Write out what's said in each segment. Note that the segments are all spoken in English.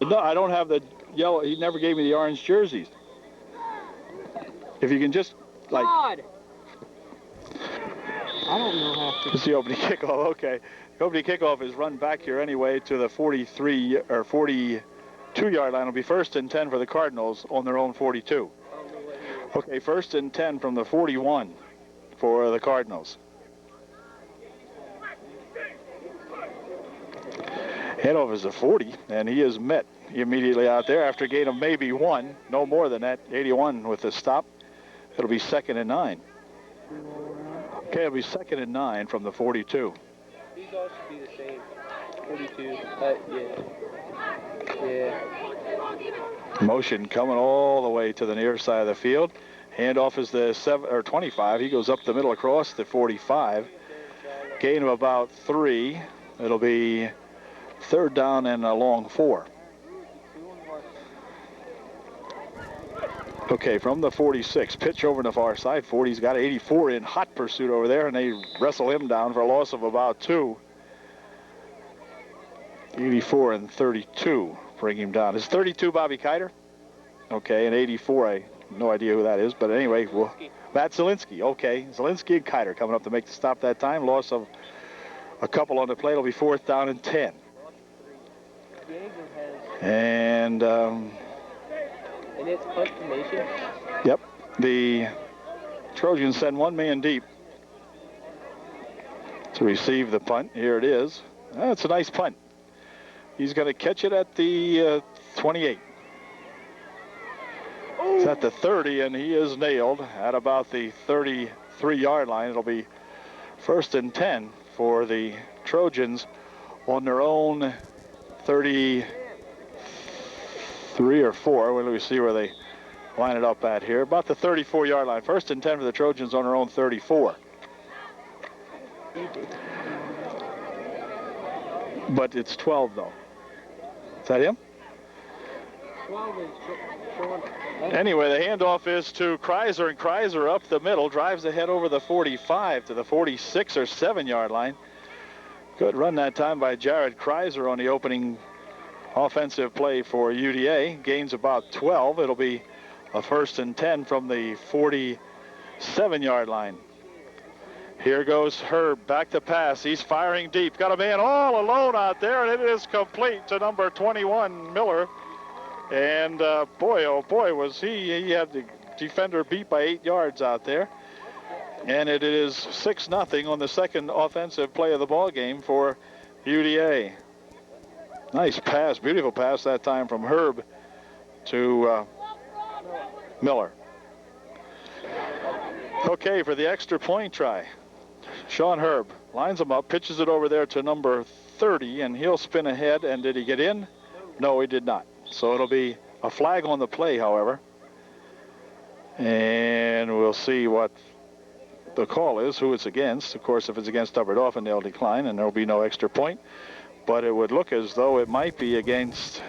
No, I don't have the yellow. He never gave me the orange jerseys. If you can just, like... God. I don't know how to... It's the opening kickoff, okay. The opening kickoff is run back here anyway to the 43 or 42-yard line. It'll be 1st and 10 for the Cardinals on their own 42. Okay, 1st and 10 from the 41 for the Cardinals. Handoff is a 40, and he is met immediately out there after a gain of maybe 1, no more than that. 81 with the stop. It'll be 2nd and 9. Okay, it'll be 2nd and 9 from the 42. These all should be the same. 42. Yeah. Motion coming all the way to the near side of the field. Handoff is the 25. He goes up the middle across the 45. Gain of about 3. It'll be 3rd down and a long 4. Okay, from the 46, pitch over to the far side. 40's got 84 in hot pursuit over there, and they wrestle him down for a loss of about 2. 84 and 32 bring him down. Is 32 Bobby Kiter? Okay, and 84, I have no idea who that is, but anyway, Matt Zielinski. Okay, Zielinski and Kiter coming up to make the stop that time. Loss of a couple on the play. It'll be 4th down and 10. And it's punt formation? Yep. The Trojans send 1 man deep to receive the punt. Here it is. That's a nice punt. He's going to catch it at the 28. It's at the 30, and he is nailed at about the 33-yard line. It'll be 1st and 10 for the Trojans on their own 33 or 4. Let me see where they line it up at here. About the 34-yard line. 1st and 10 for the Trojans on their own 34. But it's 12, though. Is that him? 12 is Trojan. Anyway, the handoff is to Kreiser, and Kreiser up the middle, drives ahead over the 45 to the 46 or 7-yard line. Good run that time by Jared Kreiser on the opening offensive play for UDA. Gains about 12. It'll be a 1st and 10 from the 47-yard line. Here goes Herb, back to pass. He's firing deep. Got a man all alone out there, and it is complete to number 21, Miller. And boy, oh boy, was he had the defender beat by 8 yards out there. And it is 6-0 on the second offensive play of the ball game for UDA. Nice pass, beautiful pass that time from Herb to Miller. Okay, for the extra point try, Sean Herb lines him up, pitches it over there to number 30, and he'll spin ahead. And did he get in? No, he did not. So it'll be a flag on the play, however. And we'll see what the call is, who it's against. Of course, if it's against Dubberdorfen, they'll decline, and there'll be no extra point. But it would look as though it might be against...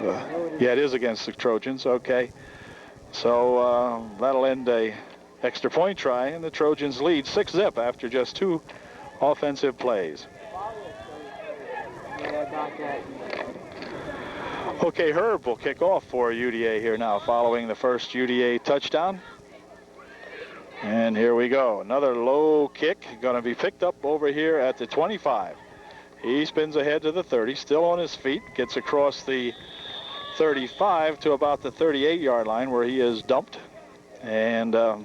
yeah, it is against the Trojans. Okay. So that'll end a extra point try, and the Trojans lead 6-0 after just 2 offensive plays. Okay, Herb will kick off for UDA here now, following the first UDA touchdown. And here we go. Another low kick, going to be picked up over here at the 25. He spins ahead to the 30, still on his feet, gets across the 35 to about the 38-yard line where he is dumped. And that'll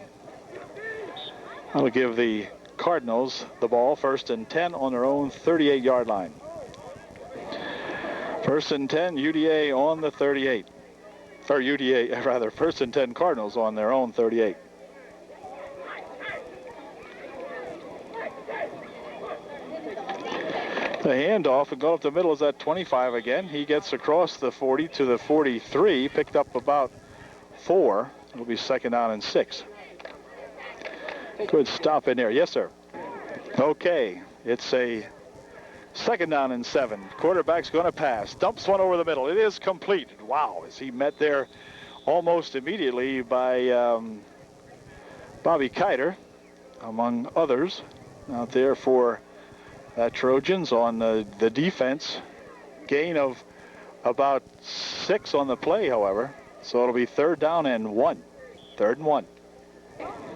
give the Cardinals the ball, 1st and 10 on their own 38-yard line. 1st and 10, UDA on the 38. Or UDA, rather, 1st and 10 Cardinals on their own 38. The handoff and go up the middle is at 25 again. He gets across the 40 to the 43, picked up about 4. It'll be 2nd down and 6. Good stop in there. Yes, sir. Okay, it's a 2nd down and 7. Quarterback's going to pass. Dumps one over the middle. It is complete. Wow, is he met there almost immediately by Bobby Kiter, among others, out there for Trojans on the defense. Gain of about 6 on the play, however. So it'll be 3rd down and 1. 3rd and 1.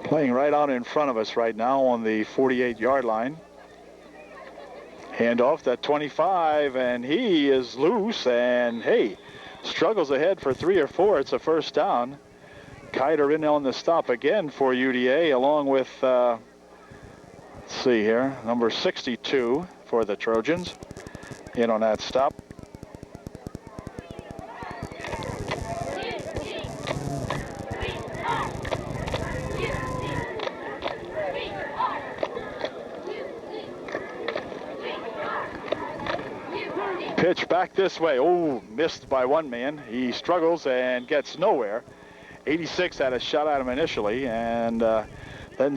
Playing right out in front of us right now on the 48-yard line. Handoff at 25, and he is loose, and hey, struggles ahead for 3 or 4. It's a 1st down. Kiter in on the stop again for UDA, along with, let's see here, number 62 for the Trojans in on that stop. Pitch back this way. Oh, missed by one man. He struggles and gets nowhere. 86 had a shot at him initially, and then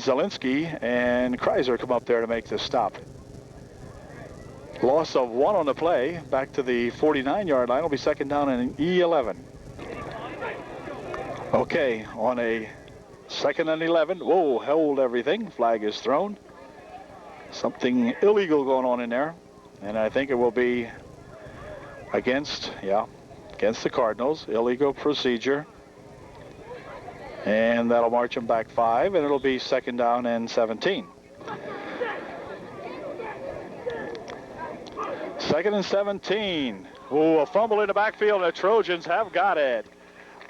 Zielinski and Kreiser come up there to make the stop. Loss of 1 on the play. Back to the 49-yard line. It'll be 2nd down and E11. Okay, on a 2nd and 11. Whoa, hold everything. Flag is thrown. Something illegal going on in there, and I think it will be against the Cardinals. Illegal procedure. And that'll march him back 5, and it'll be 2nd down and 17. 2nd and 17. Oh, a fumble in the backfield. The Trojans have got it.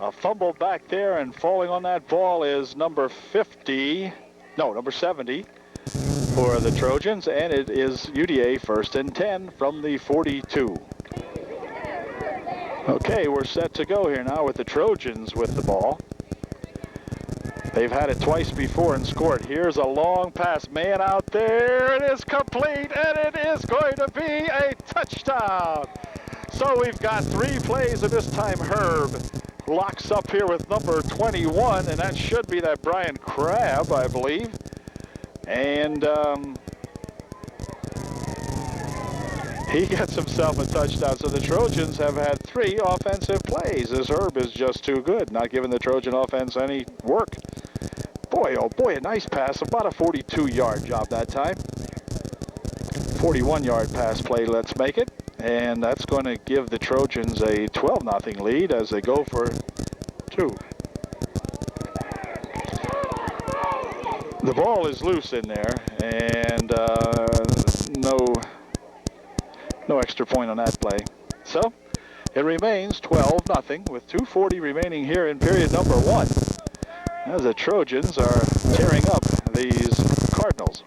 A fumble back there, and falling on that ball is number 70 for the Trojans, and it is UDA 1st and 10 from the 42. Okay, we're set to go here now with the Trojans with the ball. They've had it twice before and scored. Here's a long pass. Man out there. It is complete, and it is going to be a touchdown. So we've got 3 plays, and this time Herb locks up here with number 21, and that should be that Brian Crabb, I believe. And he gets himself a touchdown. So the Trojans have had 3 offensive plays. This Herb is just too good, not giving the Trojan offense any work. Boy, oh boy, a nice pass. About a 42-yard job that time. 41-yard pass play, let's make it. And that's going to give the Trojans a 12-0 lead as they go for 2. The ball is loose in there, and no extra point on that play. So it remains 12-0 with 2:40 remaining here in period number 1. As the Trojans are tearing up these Cardinals.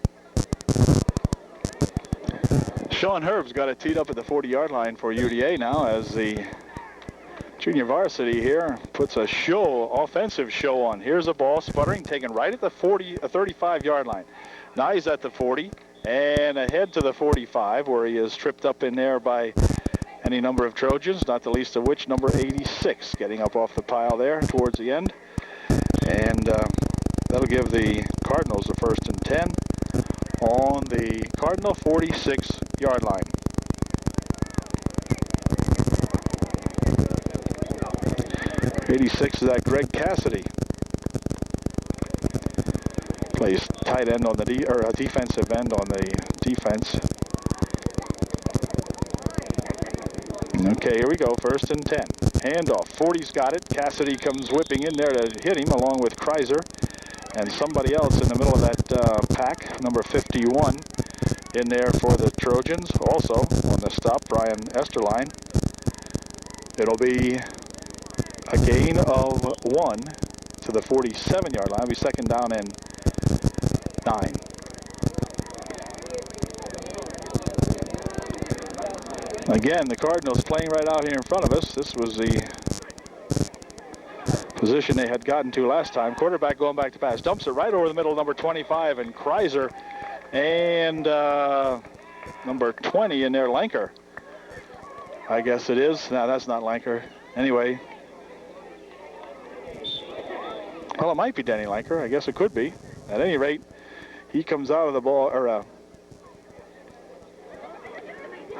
Sean Herb's got it teed up at the 40-yard line for UDA now as the junior varsity here puts a offensive show on. Here's a ball sputtering, taken right at the 35-yard line. Now he's at the 40 and ahead to the 45, where he is tripped up in there by any number of Trojans, not the least of which number 86 getting up off the pile there towards the end. And that'll give the Cardinals the 1st and 10 on the Cardinal 46-yard line. '86 is that Greg Cassidy. Plays tight end on the defensive end on the defense. Okay, here we go. 1st and 10. Handoff. 40's got it. Cassidy comes whipping in there to hit him along with Kreiser and somebody else in the middle of that pack, number 51, in there for the Trojans. Also on the stop, Brian Esterline. It'll be a gain of 1 to the 47-yard line. It'll be 2nd down and 9. Again, the Cardinals playing right out here in front of us. This was the position they had gotten to last time. Quarterback going back to pass. Dumps it right over the middle, number 25, and Kreiser. And number 20 in there, Lanker. I guess it is. No, that's not Lanker. Anyway. Well, it might be Danny Lanker. I guess it could be. At any rate, he comes out of the ball,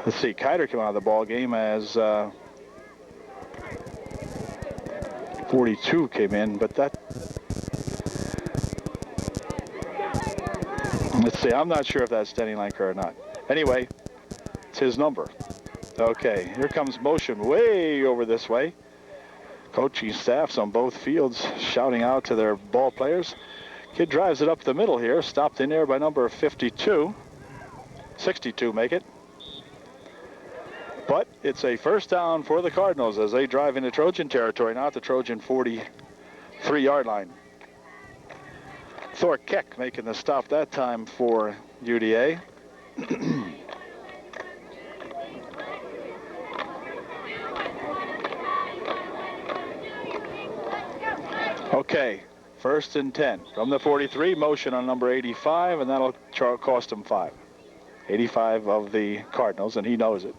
let's see, Kiter came out of the ball game as 42 came in, but that, let's see, I'm not sure if that's Denny Lanker or not. Anyway, it's his number. Okay, here comes motion way over this way. Coaching staffs on both fields shouting out to their ball players. Kid drives it up the middle here, stopped in there by number 52. 62 make it. But it's a first down for the Cardinals as they drive into Trojan territory, now at the Trojan 43-yard line. Thor Keck making the stop that time for UDA. Okay, 1st and 10 from the 43, motion on number 85, and that'll cost him 5. 85 of the Cardinals, and he knows it.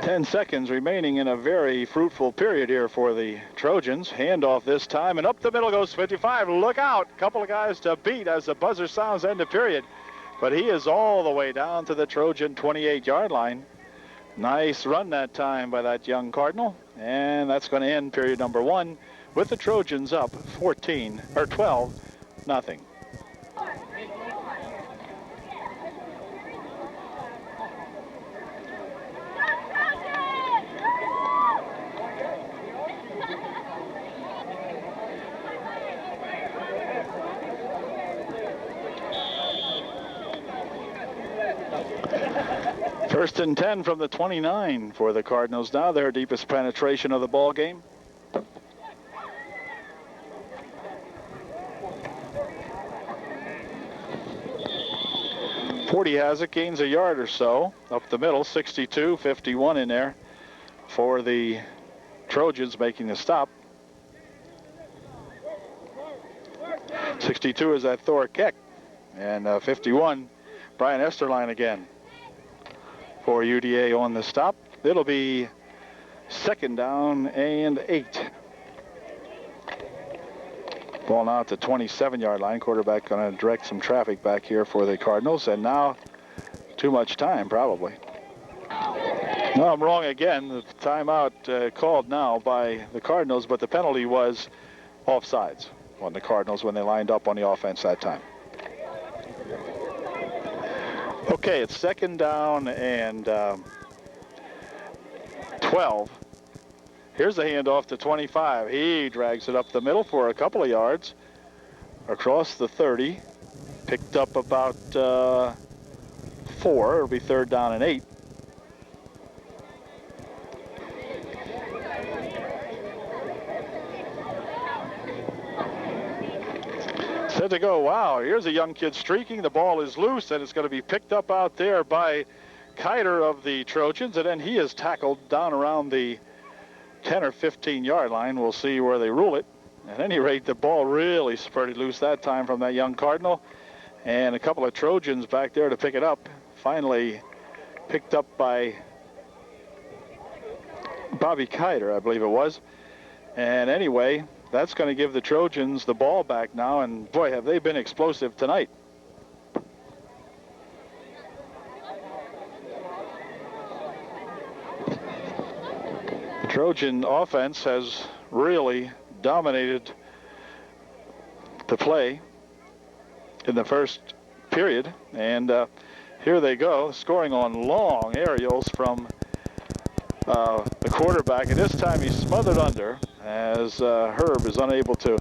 10 seconds remaining in a very fruitful period here for the Trojans. Handoff this time, and up the middle goes 55. Look out, couple of guys to beat as the buzzer sounds end of period. But he is all the way down to the Trojan 28-yard line. Nice run that time by that young Cardinal, and that's going to end period number 1 with the Trojans up 12-0. First and 10 from the 29 for the Cardinals now, their deepest penetration of the ball game. Forty has it, gains a yard or so up the middle. 62, 51 in there for the Trojans making the stop. 62 is that Thor Keck, and 51 Brian Esterline again for UDA on the stop. It'll be 2nd down and 8. Ball now at the 27-yard line. Quarterback going to direct some traffic back here for the Cardinals, and now too much time probably. No, I'm wrong again. The timeout called now by the Cardinals, but the penalty was offsides on the Cardinals when they lined up on the offense that time. Okay, it's 2nd down and 12. Here's the handoff to 25. He drags it up the middle for a couple of yards across the 30. Picked up about 4. It'll be 3rd down and 8. Set to go. Wow, here's a young kid streaking. The ball is loose, and it's going to be picked up out there by Kiter of the Trojans, and then he is tackled down around the 10 or 15-yard line. We'll see where they rule it. At any rate, the ball really spurted loose that time from that young Cardinal, and a couple of Trojans back there to pick it up. Finally picked up by Bobby Kiter, I believe it was. And anyway, that's going to give the Trojans the ball back now, and boy, have they been explosive tonight. The Trojan offense has really dominated the play in the first period, and here they go, scoring on long aerials from the quarterback, and this time he's smothered under as Herb is unable to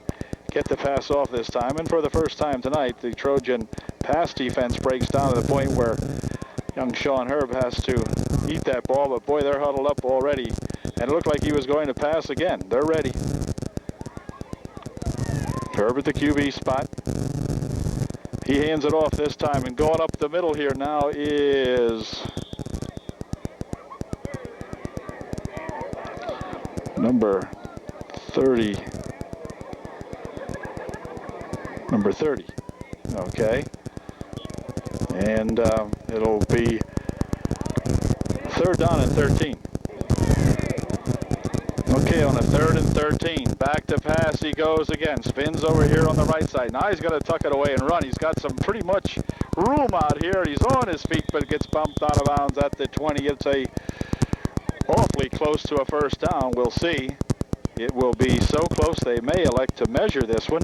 get the pass off this time. And for the first time tonight, the Trojan pass defense breaks down to the point where young Sean Herb has to eat that ball, but boy, they're huddled up already, and it looked like he was going to pass again. They're ready. Herb at the QB spot. He hands it off this time, and going up the middle here now is number 30. Number 30. Okay. And it'll be 3rd down and 13. Okay, on a 3rd and 13. Back to pass he goes again. Spins over here on the right side. Now he's going to tuck it away and run. He's got some pretty much room out here. He's on his feet, but it gets bumped out of bounds at the 20. It's awfully close to a first down. We'll see. It will be so close they may elect to measure this one.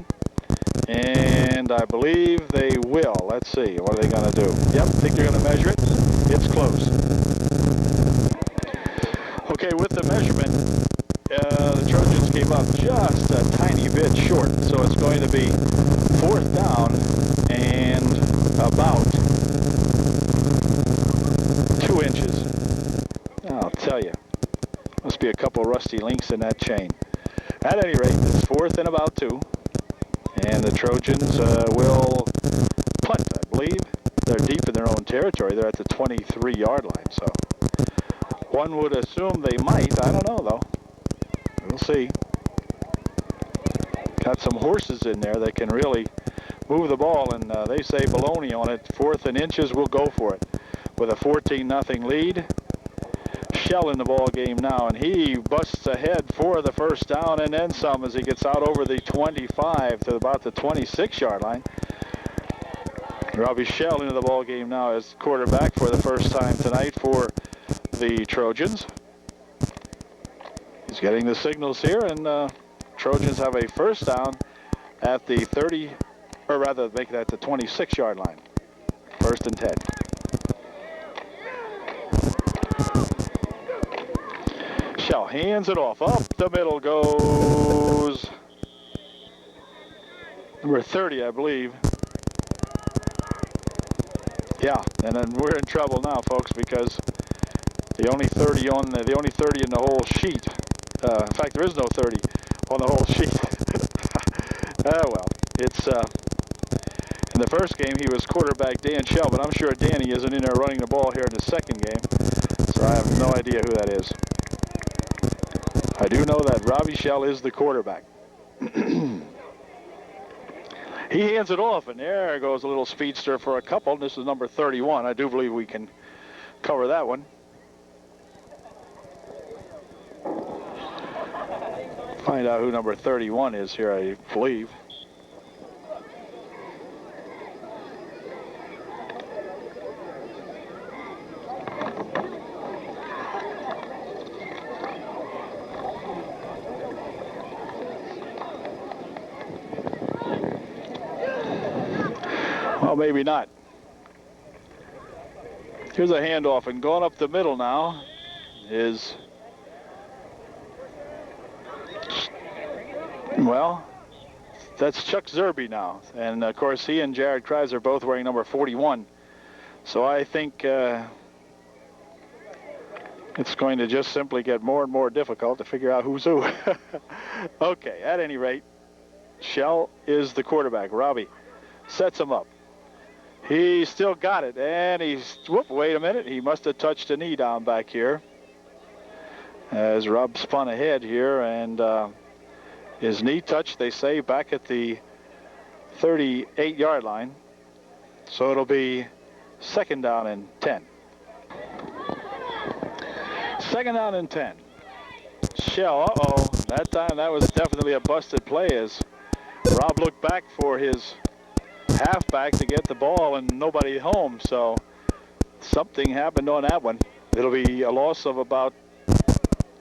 And I believe they will. Let's see. What are they going to do? Yep, think they're going to measure it. It's close. up just a tiny bit short. So it's going to be 4th down and about 2 inches. I'll tell you, must be a couple rusty links in that chain. At any rate, it's 4th and about 2. And the Trojans will punt, I believe. They're deep in their own territory. They're at the 23-yard line. So one would assume they might. I don't know, though. We'll see. Got some horses in there that can really move the ball, and they say baloney on it. 4th and inches, we'll go for it. With a 14-0 lead. Shell in the ball game now, and he busts ahead for the 1st down and then some as he gets out over the 25 to about the 26-yard line. Robbie Shell into the ball game now as quarterback for the first time tonight for the Trojans. He's getting the signals here, and Trojans have a 1st down at the 30, or rather make it at the 26-yard line. 1st and 10. Shell hands it off. Up the middle goes number 30, I believe. Yeah, and then we're in trouble now, folks, because the only 30 on the only 30 in the whole sheet. In fact, there is no 30 on the whole sheet. Well, it's in the first game he was quarterback Dan Shell, but I'm sure Danny isn't in there running the ball here in the second game, so I have no idea who that is. I do know that Robbie Shell is the quarterback. He hands it off, and there goes a little speedster for a couple. This is number 31. I do believe we can cover that one. Find out who number 31 is here, I believe. Well, maybe not. Here's a handoff, and going up the middle now is, well, that's Chuck Zerby now. And, of course, he and Jared Kreiser are both wearing number 41. So I think it's going to just simply get more and more difficult to figure out who's who. Okay, at any rate, Shell is the quarterback. Robbie sets him up. He still got it, and he's, whoop, wait a minute. He must have touched a knee down back here as Rob spun ahead here, and his knee touched, they say, back at the 38-yard line. So it'll be 2nd down and 10. 2nd down and 10. Shell, uh-oh, that time that was definitely a busted play as Rob looked back for his halfback to get the ball and nobody home, so something happened on that one. It'll be a loss of about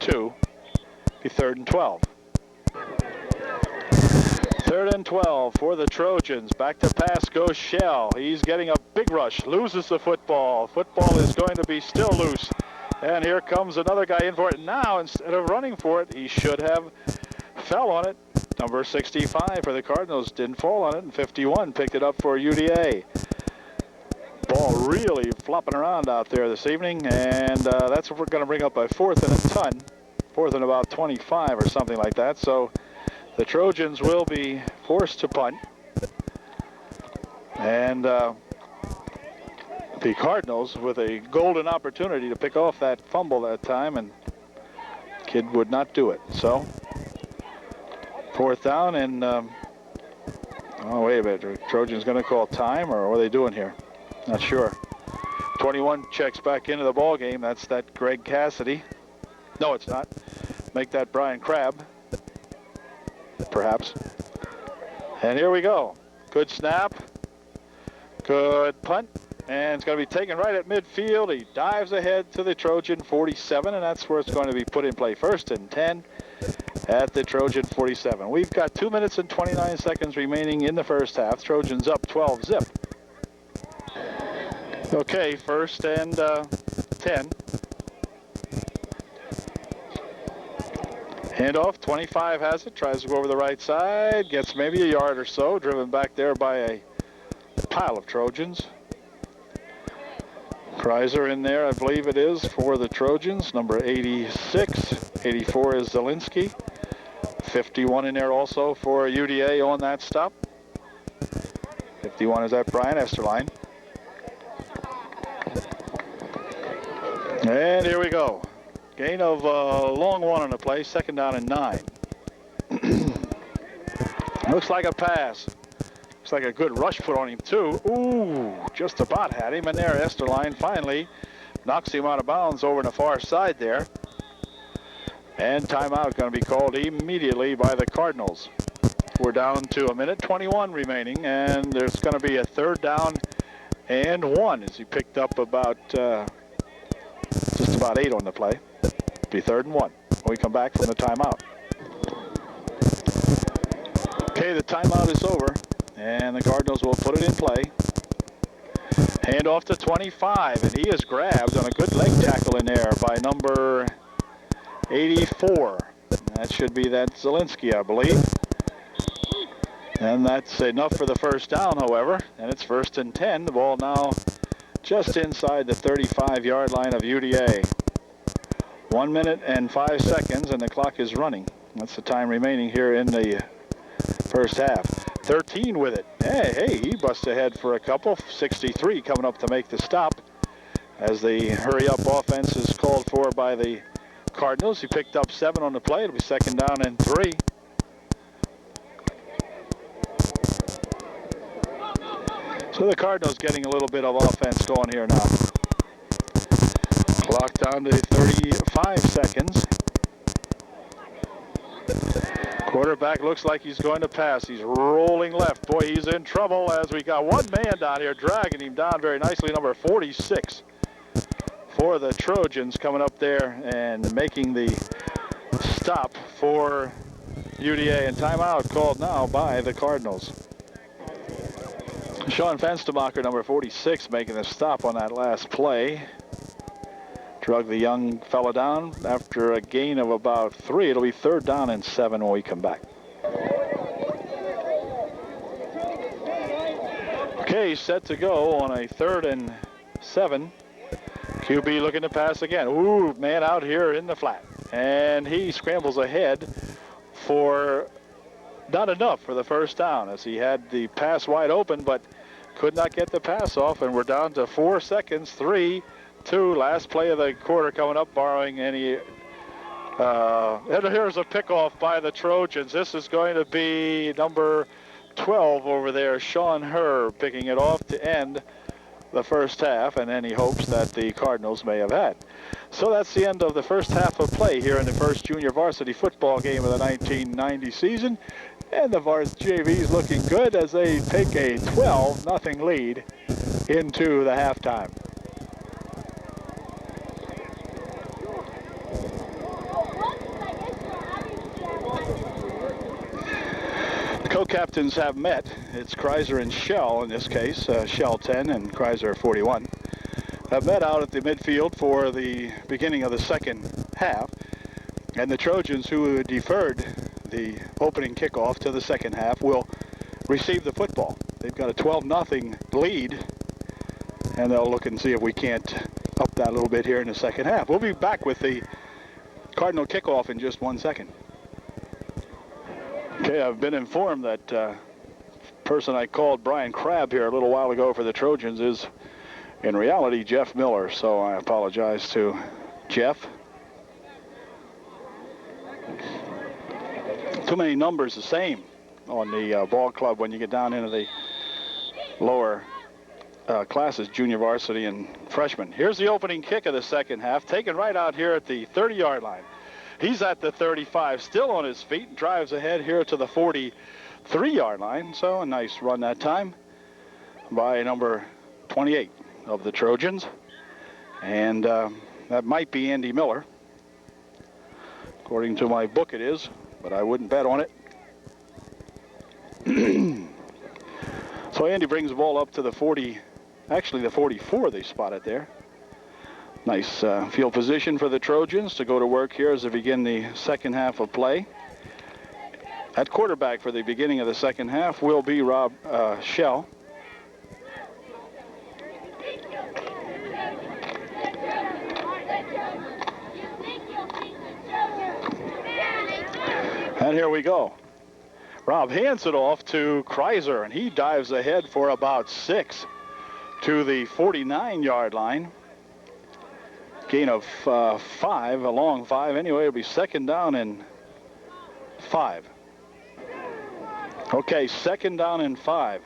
2. Be 3rd and 12. 3rd and 12 for the Trojans. Back to pass goes Shell. He's getting a big rush, loses the football. Football is going to be still loose, and here comes another guy in for it. Now instead of running for it, he should have fell on it. Number 65 for the Cardinals didn't fall on it, and 51 picked it up for UDA. Ball really flopping around out there this evening, and that's what we're going to bring up a 4th and a ton, 4th and about 25 or something like that. So the Trojans will be forced to punt, and the Cardinals with a golden opportunity to pick off that fumble that time, and kid would not do it. So 4th down, and oh, wait a minute. Are Trojans going to call time, or what are they doing here? Not sure. 21 checks back into the ball game. That's that Greg Cassidy. No, it's not. Make that Brian Crabb, perhaps. And here we go. Good snap. Good punt. And it's going to be taken right at midfield. He dives ahead to the Trojan 47, and that's where it's going to be put in play. 1st and 10. At the Trojan 47. We've got 2 minutes and 29 seconds remaining in the first half. Trojans up 12-zip. Okay, 1st and 10. Handoff, 25 has it, tries to go over the right side, gets maybe a yard or so, driven back there by a pile of Trojans. Kreiser in there, I believe it is, for the Trojans, number 86. 84 is Zielinski. 51 in there also for UDA on that stop. 51 is that Brian Esterline. And here we go. Gain of long one on the play, 2nd down and 9. Looks like a pass. Looks like a good rush put on him too. Ooh, just about had him. And there, Esterline finally knocks him out of bounds over on the far side there. And timeout going to be called immediately by the Cardinals. We're down to 1:21 remaining, and there's going to be a 3rd down and 1 as he picked up about just about 8 on the play. Be 3rd and 1 when we come back from the timeout. Okay, the timeout is over, and the Cardinals will put it in play. Hand off to 25, and he is grabbed on a good leg tackle in there by number 84. That should be that Zielinski, I believe. And that's enough for the 1st down, however. And it's 1st and 10. The ball now just inside the 35-yard line of UDA. 1 minute and 5 seconds, and the clock is running. That's the time remaining here in the 1st half. 13 with it. Hey, he busts ahead for a couple. 63 coming up to make the stop as the hurry-up offense is called for by the Cardinals. He picked up 7 on the play. It'll be 2nd down and 3. So the Cardinals getting a little bit of offense going here now. Clock down to 35 seconds. Quarterback looks like he's going to pass. He's rolling left. Boy, he's in trouble as we got one man down here dragging him down very nicely. Number 46 for the Trojans coming up there and making the stop for UDA. And timeout called now by the Cardinals. Sean Fenstermacher, number 46, making the stop on that last play. Drug the young fella down after a gain of about 3. It'll be 3rd down and 7 when we come back. Okay, set to go on a 3rd and 7. QB looking to pass again. Ooh, man out here in the flat. And he scrambles ahead for not enough for the 1st down as he had the pass wide open, but could not get the pass off. And we're down to 4 seconds, 3, 2, last play of the quarter coming up, barring any. And here's a pickoff by the Trojans. This is going to be number 12 over there, Sean Herr, picking it off to end the 1st half, and any hopes that the Cardinals may have had. So that's the end of the 1st half of play here in the 1st junior varsity football game of the 1990 season. And the JV is looking good as they take a 12-0 lead into the halftime. The co-captains have met. It's Kreiser and Shell in this case, Shell 10 and Kreiser 41. Have met out at the midfield for the beginning of the 2nd half. And the Trojans, who deferred the opening kickoff to the 2nd half, will receive the football. They've got a 12-0 lead, and they'll look and see if we can't up that a little bit here in the 2nd half. We'll be back with the Cardinal kickoff in just 1 second. Okay, I've been informed that person I called Brian Crabb here a little while ago for the Trojans is in reality Jeff Miller, so I apologize to Jeff. Too many numbers the same on the ball club when you get down into the lower classes, junior varsity and freshman. Here's the opening kick of the 2nd half, taken right out here at the 30-yard line. He's at the 35, still on his feet, drives ahead here to the 43-yard line. So a nice run that time by number 28 of the Trojans. And that might be Andy Miller. According to my book it is, but I wouldn't bet on it. So Andy brings the ball up to the 40, actually the 44 they spotted there. Nice field position for the Trojans to go to work here as they begin the second half of play. At quarterback for the beginning of the second half will be Rob Shell. And here we go. Rob hands it off to Kreiser, and he dives ahead for about 6 to the 49-yard line. Gain of 5, a long 5 anyway. It'll be second down and 5. Okay, second down and 5.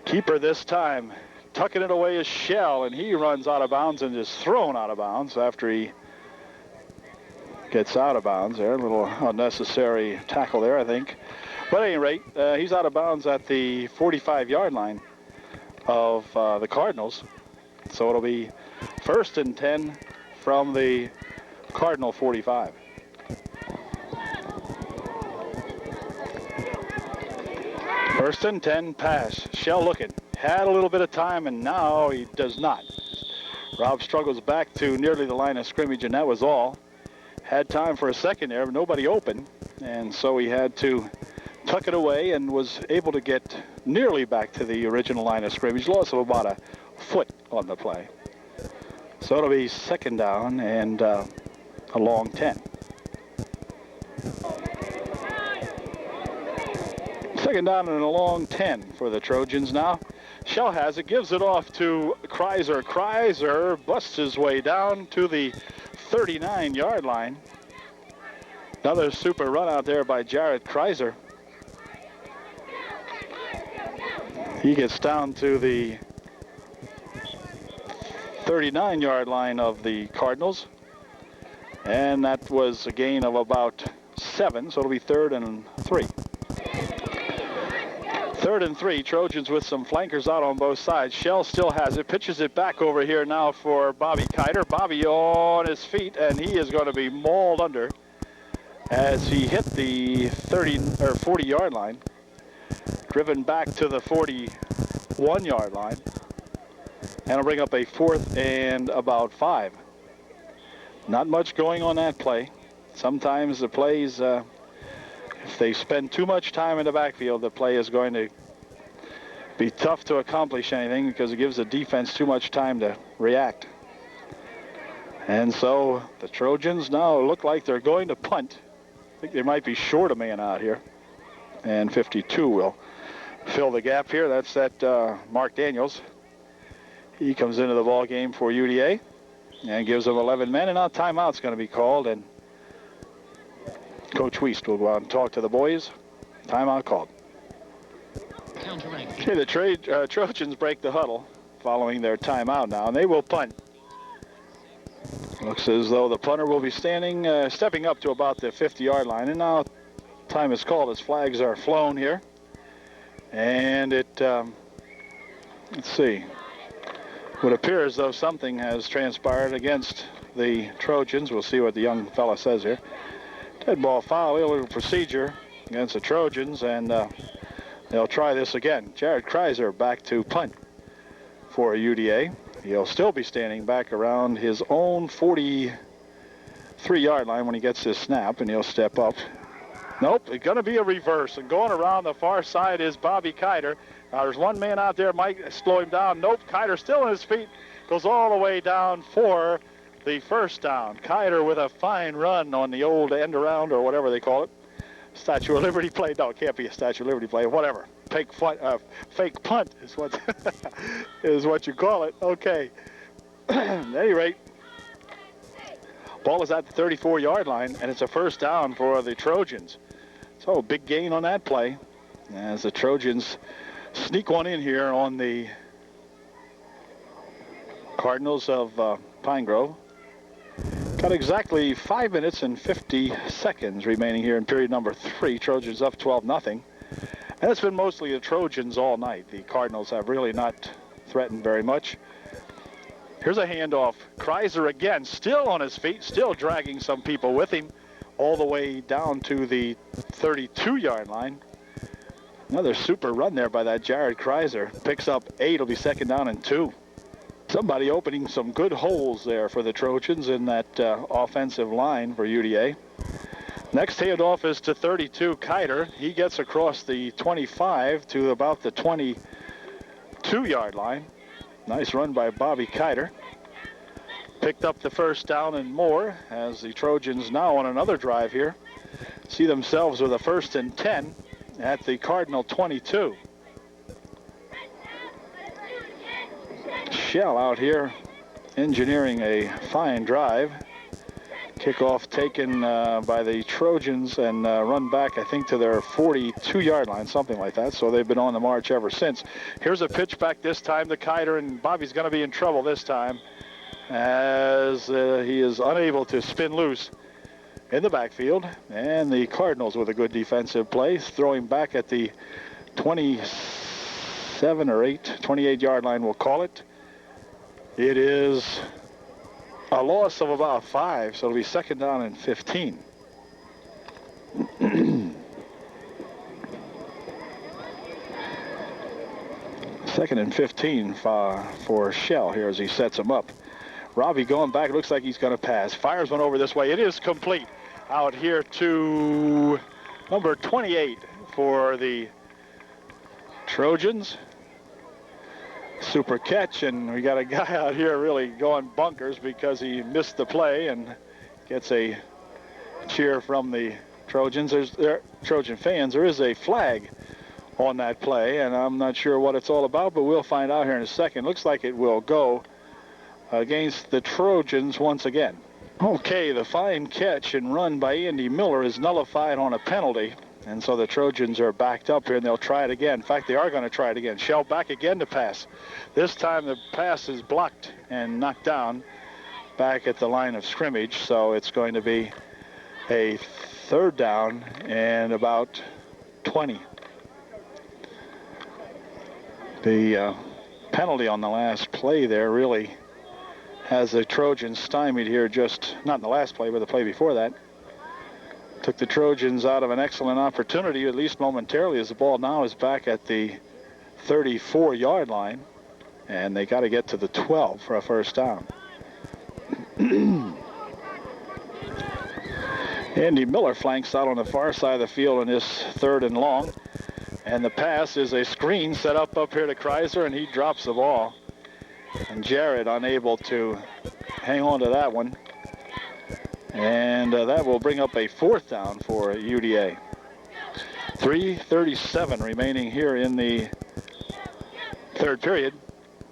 Keeper this time tucking it away is Shell, and he runs out of bounds and is thrown out of bounds after he gets out of bounds there. A little unnecessary tackle there, I think. But at any rate, he's out of bounds at the 45-yard line of the Cardinals. So it'll be first and 10 from the Cardinal 45. First and 10 pass. Shell looking. Had a little bit of time, and now he does not. Rob struggles back to nearly the line of scrimmage, and that was all. Had time for a second there, but nobody open, and so he had to tuck it away and was able to get nearly back to the original line of scrimmage. Loss of about a foot on the play. So it'll be second down and a long 10. Second down and a long 10 for the Trojans now. Shell has it, gives it off to Kreiser. Kreiser busts his way down to the 39-yard line. Another super run out there by Jared Kreiser. He gets down to the 39-yard line of the Cardinals. And that was a gain of about 7, so it'll be 3rd and 3. 3rd and 3, Trojans with some flankers out on both sides. Shell still has it, pitches it back over here now for Bobby Kiter. Bobby on his feet, and he is going to be mauled under as he hit the 40-yard line. Driven back to the 41-yard line. And it'll bring up a 4th and about 5. Not much going on that play. Sometimes the plays, if they spend too much time in the backfield, the play is going to be tough to accomplish anything because it gives the defense too much time to react. And so the Trojans now look like they're going to punt. I think they might be short a man out here. And 52 will fill the gap here. That's that Mark Daniels. He comes into the ball game for UDA and gives them 11 men. And now timeout's going to be called. And Coach Wiest will go out and talk to the boys. Timeout called. Okay, the Trojans break the huddle following their timeout now, and they will punt. Looks as though the punter will be stepping up to about the 50-yard line. And now time is called as flags are flown here. And it, let's see, would appear as though something has transpired against the Trojans. We'll see what the young fella says here. Dead ball foul, illegal procedure against the Trojans, and they'll try this again. Jared Kreiser back to punt for UDA. He'll still be standing back around his own 43-yard line when he gets this snap, and he'll step up. Nope, it's going to be a reverse, and going around the far side is Bobby Kiter. Now there's one man out there, might slow him down. Nope, Kiter still on his feet, goes all the way down for the first down. Kiter with a fine run on the old end around, or whatever they call it. Statue of Liberty play. No, it can't be a Statue of Liberty play. Whatever. Fake punt is what is what you call it. Okay. At any rate, ball is at the 34-yard line, and it's a first down for the Trojans. So big gain on that play as the Trojans sneak one in here on the Cardinals of Pine Grove. Got exactly 5 minutes and 50 seconds remaining here in period number 3. Trojans up 12-0. And it's been mostly the Trojans all night. The Cardinals have really not threatened very much. Here's a handoff. Kreiser again, still on his feet, still dragging some people with him all the way down to the 32-yard line. Another super run there by that Jared Kreiser. Picks up 8. It'll be second down and 2. Somebody opening some good holes there for the Trojans in that offensive line for UDA. Next handoff is to 32, Kiter. He gets across the 25 to about the 22-yard line. Nice run by Bobby Kiter. Picked up the first down and more as the Trojans now on another drive here see themselves with a 1st and 10 at the Cardinal 22. Shell out here engineering a fine drive. Kickoff taken by the Trojans and run back, I think, to their 42-yard line, something like that. So they've been on the march ever since. Here's a pitch back this time to Kiter, and Bobby's going to be in trouble this time as he is unable to spin loose in the backfield. And the Cardinals with a good defensive play, throwing back at the 27 or 28-yard line, we'll call it. It is a loss of about 5, so it'll be 2nd down and 15. Second and 15 for Shell here as he sets him up. Robbie going back, looks like he's going to pass. Fires one over this way. It is complete out here to number 28 for the Trojans. Super catch, and we got a guy out here really going bunkers because he missed the play and gets a cheer from the Trojans. Trojan fans. There is a flag on that play, and I'm not sure what it's all about, but we'll find out here in a second. Looks like it will go against the Trojans once again. Okay, the fine catch and run by Andy Miller is nullified on a penalty. And so the Trojans are backed up here, and they'll try it again. In fact, they are going to try it again. Shell back again to pass. This time the pass is blocked and knocked down back at the line of scrimmage. So it's going to be a 3rd down and about 20. The penalty on the last play there really has the Trojans stymied here, just not in the last play, but the play before that. Took the Trojans out of an excellent opportunity, at least momentarily, as the ball now is back at the 34-yard line, and they got to get to the 12 for a 1st down. Andy Miller flanks out on the far side of the field in this 3rd and long, and the pass is a screen set up here to Kreiser, and he drops the ball, and Jared unable to hang on to that one. And that will bring up a 4th down for UDA. 3:37 remaining here in the 3rd period.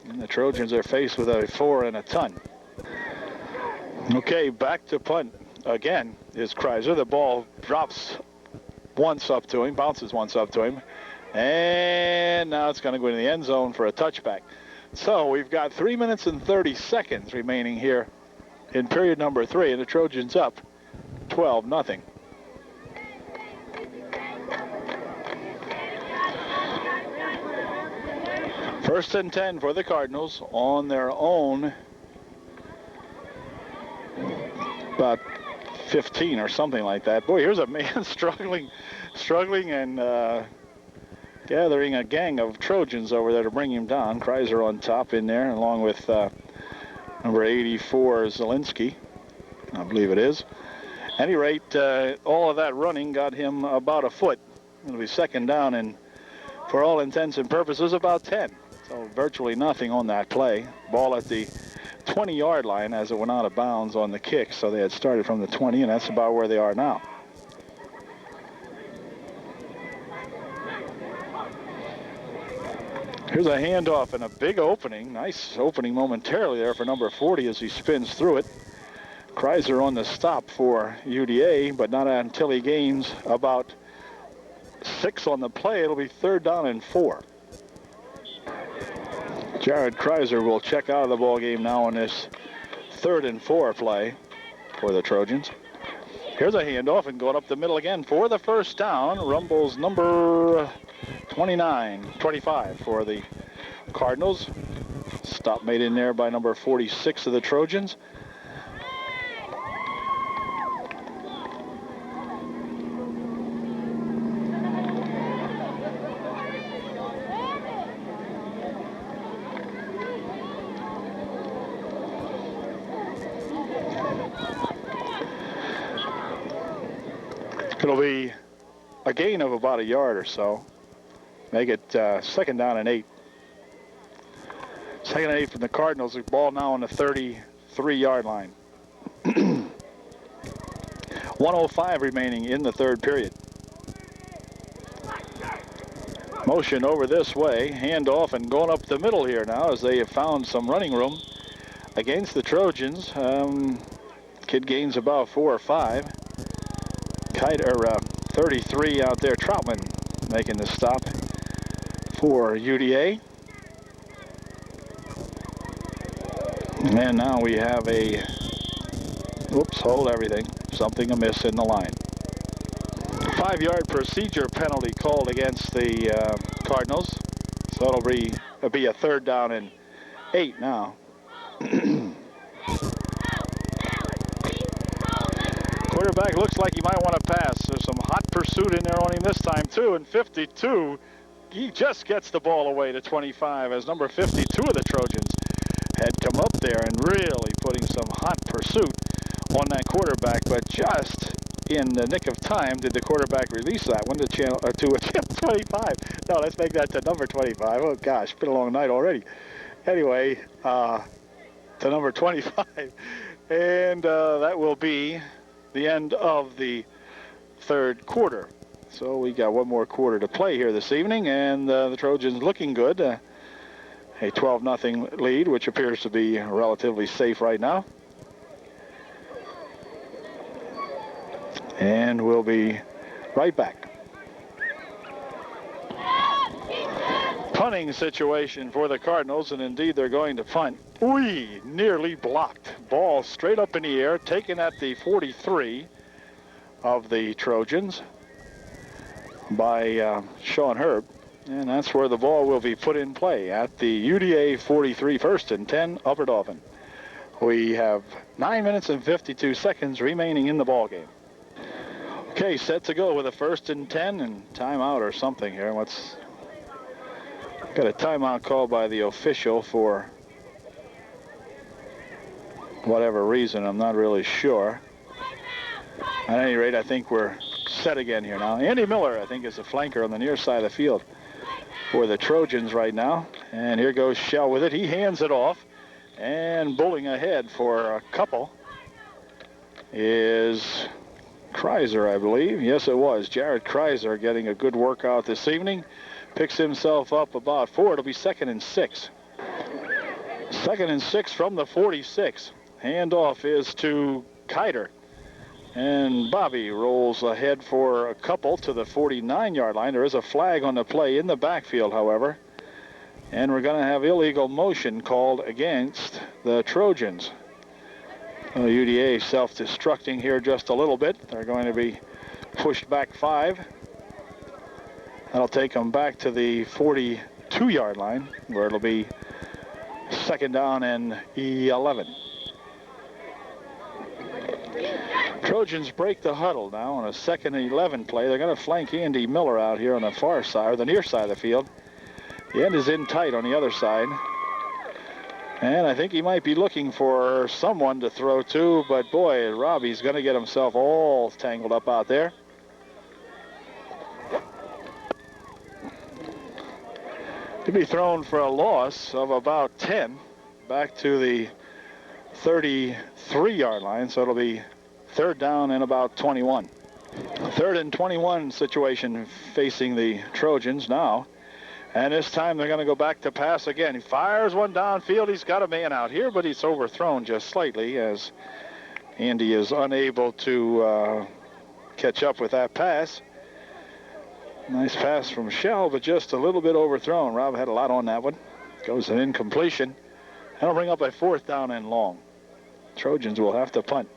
And the Trojans are faced with a 4 and a ton. Okay, back to punt again is Kreiser. The ball drops once up to him, bounces once up to him. And now it's going to go into the end zone for a touchback. So we've got 3 minutes and 30 seconds remaining here in period number 3, and the Trojans up 12-0. First and 10 for the Cardinals on their own, about 15 or something like that. Boy, here's a man struggling and gathering a gang of Trojans over there to bring him down. Kreiser on top in there, along with number 84, Zielinski, I believe it is. At any rate, all of that running got him about a foot. It'll be 2nd down, and for all intents and purposes, about 10. So virtually nothing on that play. Ball at the 20-yard line as it went out of bounds on the kick. So they had started from the 20, and that's about where they are now. Here's a handoff and a big opening. Nice opening momentarily there for number 40 as he spins through it. Kreiser on the stop for UDA, but not until he gains about 6 on the play. It'll be 3rd down and 4. Jared Kreiser will check out of the ball game now on this 3rd and 4 play for the Trojans. Here's a handoff and going up the middle again for the 1st down. Rumbles number 25 for the Cardinals. Stop made in there by number 46 of the Trojans. It'll be a gain of about a yard or so. Make it 2nd down and 8. 2nd and 8 from the Cardinals. The ball now on the 33-yard line. 1:05 remaining in the 3rd period. Motion over this way, handoff, and going up the middle here now as they have found some running room against the Trojans. Kid gains about 4 or 5. 33 out there. Troutman making the stop for UDA. And now we have a, hold everything. Something amiss in the line. 5-yard procedure penalty called against the Cardinals. So it'll be a 3rd down and 8 now. Quarterback looks like he might want to pass. There's some hot pursuit in there on him this time too. And 52, he just gets the ball away to 25 as number 52 of the Trojans had come up there and really putting some hot pursuit on that quarterback, but just in the nick of time did the quarterback release that one to channel 25. No, let's make that to number 25. Oh gosh, been a long night already. Anyway, to number 25, and that will be the end of the 3rd quarter. So we got one more quarter to play here this evening, and the Trojans looking good. A 12-0 lead, which appears to be relatively safe right now. And we'll be right back. Punting situation for the Cardinals, and indeed they're going to punt. Nearly blocked. Ball straight up in the air, taken at the 43 of the Trojans by Sean Herb. And that's where the ball will be put in play at the UDA 43, 1st and 10, Upper Dauphin. We have 9 minutes and 52 seconds remaining in the ball game. Okay, set to go with a 1st and 10 and timeout or something here. Got a timeout called by the official for whatever reason. I'm not really sure. At any rate, I think we're set again here now. Andy Miller, I think, is a flanker on the near side of the field for the Trojans right now. And here goes Shell with it. He hands it off. And bowling ahead for a couple is Kreiser, I believe. Yes, it was. Jared Kreiser getting a good workout this evening. Picks himself up about 4. It'll be 2nd and 6. 2nd and 6 from the 46. Handoff is to Kiter. And Bobby rolls ahead for a couple to the 49-yard line. There is a flag on the play in the backfield, however. And we're going to have illegal motion called against the Trojans. UDA self-destructing here just a little bit. They're going to be pushed back 5. That'll take them back to the 42-yard line, where it'll be 2nd down and 11. Trojans break the huddle now on a 2nd and 11 play. They're going to flank Andy Miller out here on the far side, or the near side of the field. The end is in tight on the other side. And I think he might be looking for someone to throw to, but boy, Robbie's going to get himself all tangled up out there. He'll be thrown for a loss of about 10 back to the 33-yard line, so it'll be 3rd down and about 21. 3rd and 21 situation facing the Trojans now. And this time they're going to go back to pass again. He fires one downfield. He's got a man out here, but he's overthrown just slightly as Andy is unable to catch up with that pass. Nice pass from Shell, but just a little bit overthrown. Rob had a lot on that one. Goes an incompletion. That'll bring up a 4th down and long. Trojans will have to punt.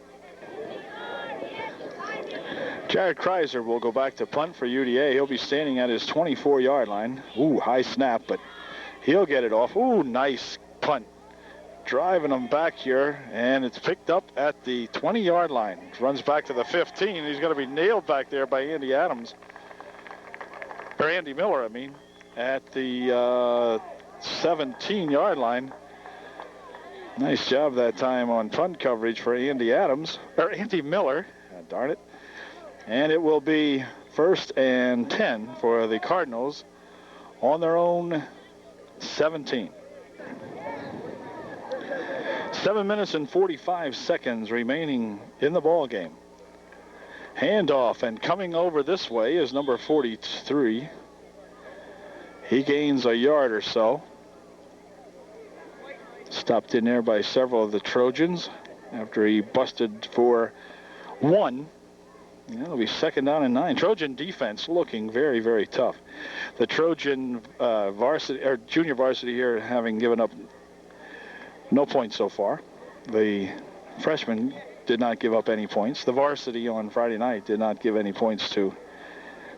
Jared Kreiser will go back to punt for UDA. He'll be standing at his 24-yard line. Ooh, high snap, but he'll get it off. Ooh, nice punt. Driving them back here, and it's picked up at the 20-yard line. Runs back to the 15. He's going to be nailed back there by Andy Miller, at the 17-yard line. Nice job that time on punt coverage for Andy Miller. Darn it. And it will be 1st and 10 for the Cardinals on their own 17. 7 minutes and 45 seconds remaining in the ball game. Handoff, and coming over this way is number 43. He gains a yard or so. Stopped in there by several of the Trojans after he busted for 1. It'll be 2nd down and 9. Trojan defense looking very, very tough. The Trojan varsity or junior varsity here having given up no points so far. The freshmen did not give up any points. The varsity on Friday night did not give any points to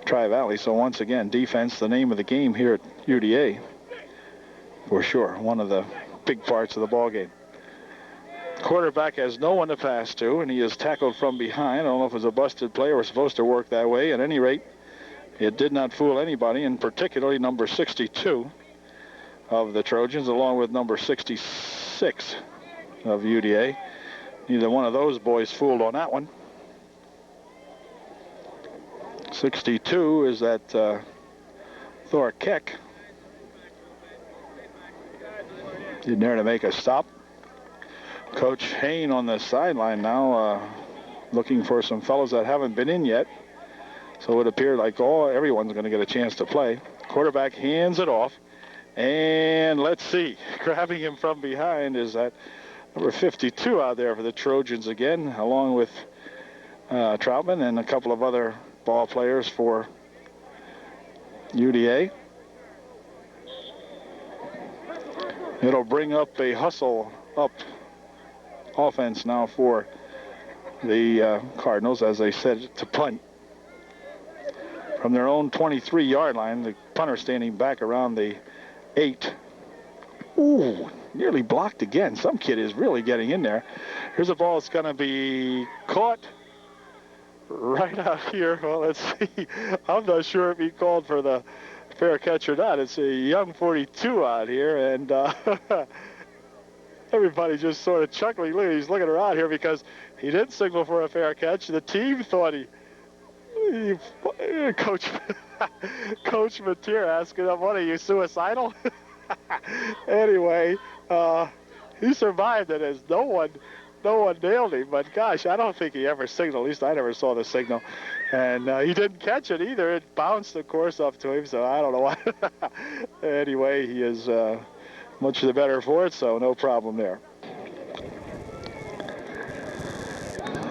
Tri-Valley. So once again, defense, the name of the game here at UDA, for sure. One of the big parts of the ball game. Quarterback has no one to pass to, and he is tackled from behind. I don't know if it was a busted play or supposed to work that way. At any rate, it did not fool anybody, and particularly number 62 of the Trojans, along with number 66 of UDA. Neither one of those boys fooled on that one. 62 is that Thor Keck. In there to make a stop. Coach Hain on the sideline now, looking for some fellows that haven't been in yet. So it appeared like everyone's going to get a chance to play. Quarterback hands it off, and let's see, grabbing him from behind is that number 52 out there for the Trojans again, along with Troutman and a couple of other ball players for UDA. It'll bring up a hustle up offense now for the Cardinals, as they said, to punt. From their own 23-yard line, the punter standing back around the 8. Ooh, nearly blocked again. Some kid is really getting in there. Here's a ball that's going to be caught right out here. Well, let's see. I'm not sure if he called for the fair catch or not. It's a young 42 out here, and everybody just sort of chuckling. Look, he's looking around here because he didn't signal for a fair catch. The team thought he Coach Mateer asking him, "What are you, suicidal?" Anyway, he survived it as no one nailed him. But gosh, I don't think he ever signaled. At least I never saw the signal. And he didn't catch it either. It bounced, of course, up to him. So I don't know why. Anyway, he is much the better for it. So no problem there.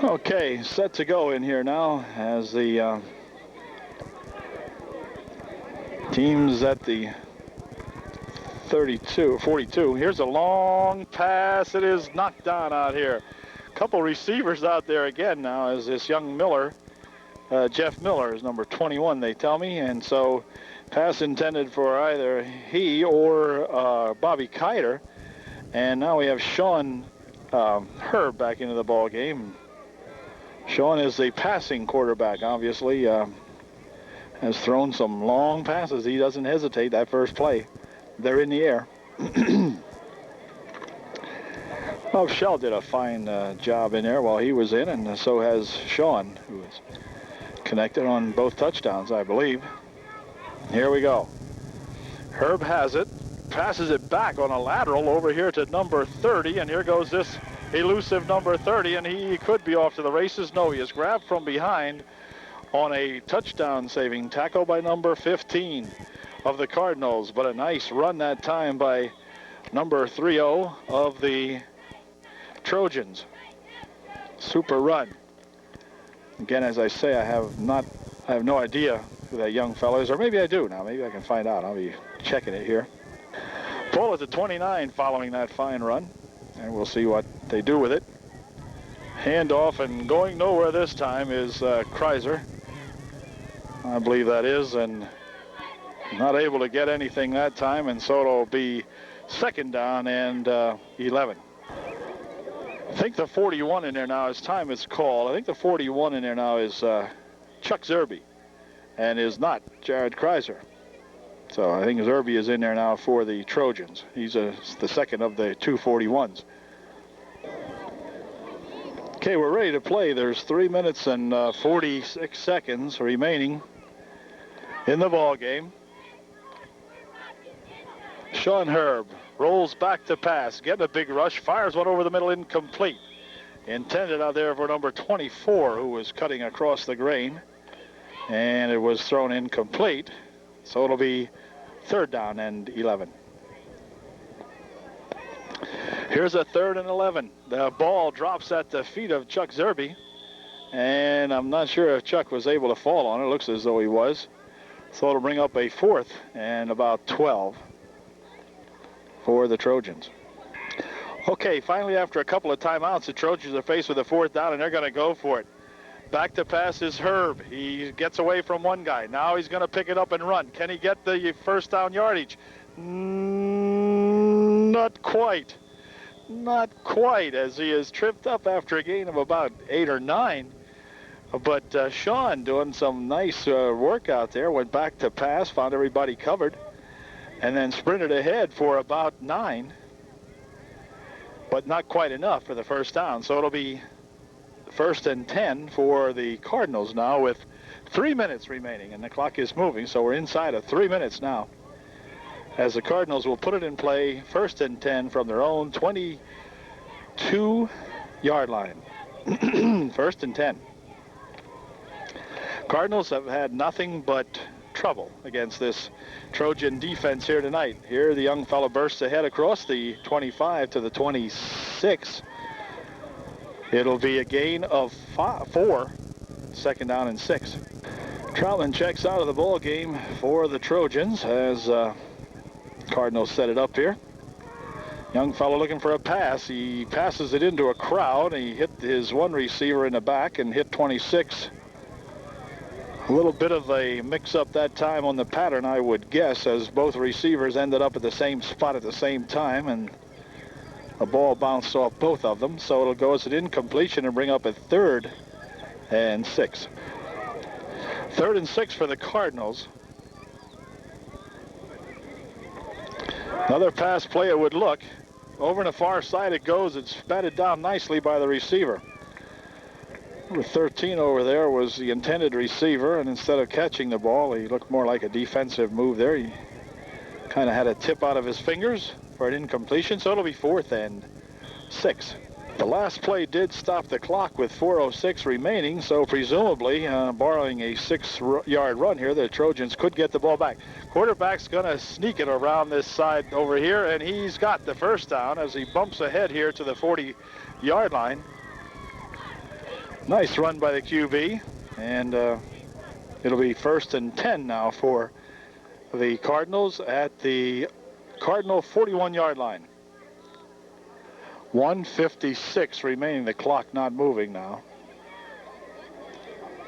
Okay, set to go in here now as the team's at the 42. Here's a long pass. It is knocked down out here. A couple receivers out there again now as this young Miller, Jeff Miller is number 21, they tell me. And so pass intended for either he or Bobby Kiter. And now we have Sean Herb back into the ball game. Sean is a passing quarterback, obviously. Has thrown some long passes. He doesn't hesitate that first play. They're in the air. Well, Shell did a fine job in there while he was in, and so has Sean, who is connected on both touchdowns, I believe. Here we go. Herb has it, passes it back on a lateral over here to number 30, and here goes this elusive number 30, and he could be off to the races. No, he is grabbed from behind on a touchdown-saving tackle by number 15 of the Cardinals, but a nice run that time by number 30 of the Trojans. Super run. Again, as I say, I have no idea who that young fellow is, or maybe I do now. Maybe I can find out. I'll be checking it here. Pull at the 29 following that fine run, and we'll see what they do with it. Handoff, and going nowhere this time is Kreiser. I believe that is, and not able to get anything that time, and so it'll be 2nd down and 11. I think the 41 in there now, as time is called, I think the 41 in there now is Chuck Zerby, and is not Jared Kreiser. So I think Zerby is in there now for the Trojans. He's the second of the two 41s. Okay, we're ready to play. There's 3 minutes and 46 seconds remaining in the ball game. Sean Herb rolls back to pass, getting a big rush, fires one over the middle, incomplete. Intended out there for number 24, who was cutting across the grain, and it was thrown incomplete. So it'll be 3rd down and 11. Here's a 3rd and 11. The ball drops at the feet of Chuck Zerby, and I'm not sure if Chuck was able to fall on it. It looks as though he was. So it'll bring up a 4th and about 12 for the Trojans. Okay, finally, after a couple of timeouts, the Trojans are faced with a 4th down, and they're going to go for it. Back to pass is Herb. He gets away from one guy. Now he's going to pick it up and run. Can he get the 1st down yardage? Not quite. Not quite, as he is tripped up after a gain of about 8 or 9. But Sean doing some nice work out there. Went back to pass, found everybody covered, and then sprinted ahead for about 9. But not quite enough for the 1st down. So it'll be 1st and 10 for the Cardinals now with 3 minutes remaining, and the clock is moving, so we're inside of 3 minutes now, as the Cardinals will put it in play, 1st and 10 from their own 22-yard line. 1st and 10. Cardinals have had nothing but trouble against this Trojan defense here tonight. Here the young fellow bursts ahead across the 25 to the 26. It'll be a gain of 4, 2nd down and 6. Troutman checks out of the ball game for the Trojans as Cardinals set it up here. Young fellow looking for a pass. He passes it into a crowd. He hit his one receiver in the back and hit 26. A little bit of a mix-up that time on the pattern, I would guess, as both receivers ended up at the same spot at the same time, and a ball bounced off both of them, so it'll go as an incompletion and bring up a 3rd and 6. 3rd and 6 for the Cardinals. Another pass play, it would look. Over on the far side it goes. It's batted down nicely by the receiver. Number 13 over there was the intended receiver, and instead of catching the ball, he looked more like a defensive move there. He kind of had a tip out of his fingers for an incompletion, so it'll be 4th and 6. The last play did stop the clock with 4:06 remaining, so presumably, borrowing a 6-yard run here, the Trojans could get the ball back. Quarterback's going to sneak it around this side over here, and he's got the 1st down as he bumps ahead here to the 40-yard line. Nice run by the QB, and it'll be 1st and 10 now for the Cardinals at the Cardinal 41-yard line. 1:56 remaining, the clock not moving now.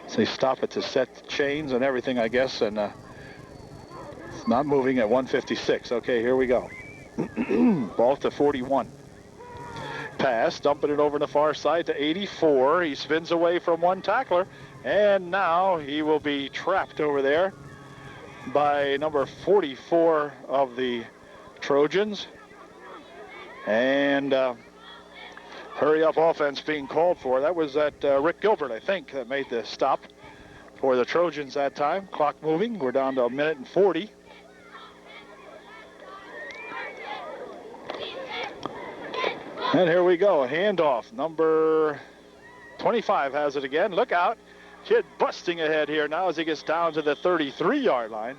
So they stop it to set the chains and everything, I guess, and it's not moving at 1:56. Okay, here we go. Ball to 41. Pass, dumping it over the far side to 84. He spins away from one tackler, and now he will be trapped over there by number 44 of the Trojans. And hurry up offense being called for. That was that Rick Gilbert, I think, that made the stop for the Trojans that time. Clock moving. We're down to 1 minute and 40. And here we go, a handoff. Number 25 has it again. Look out. Kid busting ahead here now as he gets down to the 33-yard line.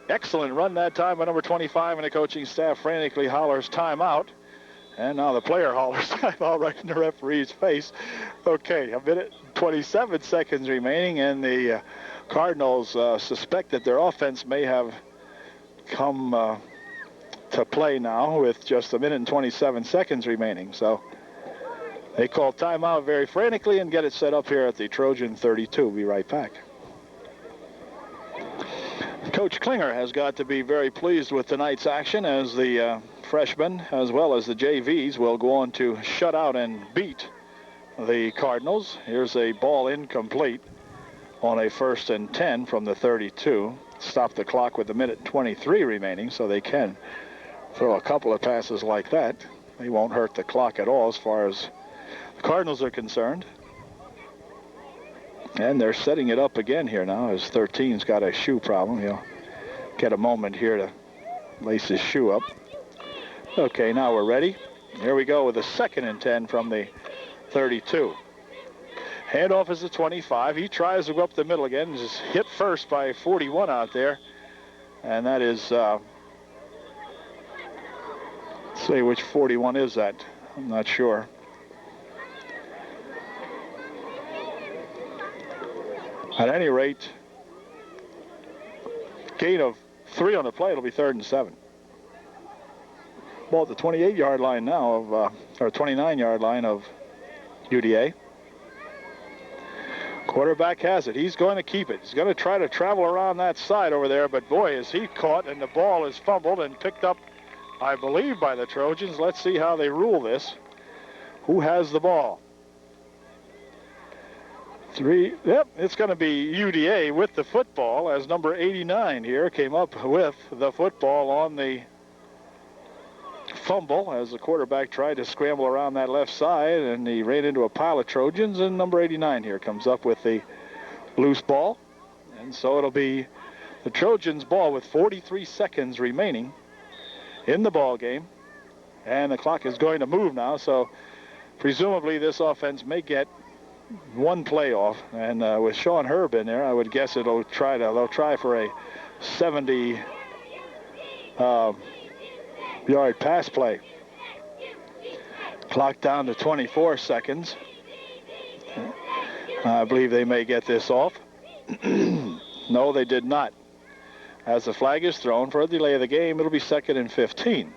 Excellent run that time by number 25, and the coaching staff frantically hollers timeout. And now the player hollers timeout right in the referee's face. Okay, 1 minute and 27 seconds remaining, and the Cardinals suspect that their offense may have come to play now with just 1 minute and 27 seconds remaining. So they call timeout very frantically and get it set up here at the Trojan 32. We'll be right back. Coach Klinger has got to be very pleased with tonight's action, as the freshmen as well as the JVs will go on to shut out and beat the Cardinals. Here's a ball incomplete on a 1st and 10 from the 32. Stop the clock with 1 minute and 23 remaining, so they can throw a couple of passes like that. They won't hurt the clock at all as far as the Cardinals are concerned. And they're setting it up again here now as 13's got a shoe problem. He'll get a moment here to lace his shoe up. Okay, now we're ready. Here we go with a 2nd and 10 from the 32. Handoff is the 25. He tries to go up the middle again. Just hit first by 41 out there. And that is, let's see, which 41 is that? I'm not sure. At any rate, gain of 3 on the play. It'll be 3rd and 7. Ball at the 28-yard line now of, or 29-yard line of UDA. Quarterback has it. He's going to keep it. He's going to try to travel around that side over there, but boy, is he caught, and the ball is fumbled and picked up, I believe, by the Trojans. Let's see how they rule this. Who has the ball? 3. Yep, it's going to be UDA with the football, as number 89 here came up with the football on the fumble as the quarterback tried to scramble around that left side, and he ran into a pile of Trojans, and number 89 here comes up with the loose ball. And so it'll be the Trojans' ball with 43 seconds remaining in the ball game, and the clock is going to move now, so presumably this offense may get one play off, and with Sean Herb in there, I would guess they'll try for a 70 yard pass play. Clock down to 24 seconds. I believe they may get this off. No, they did not. As the flag is thrown for a delay of the game, it'll be 2nd and 15.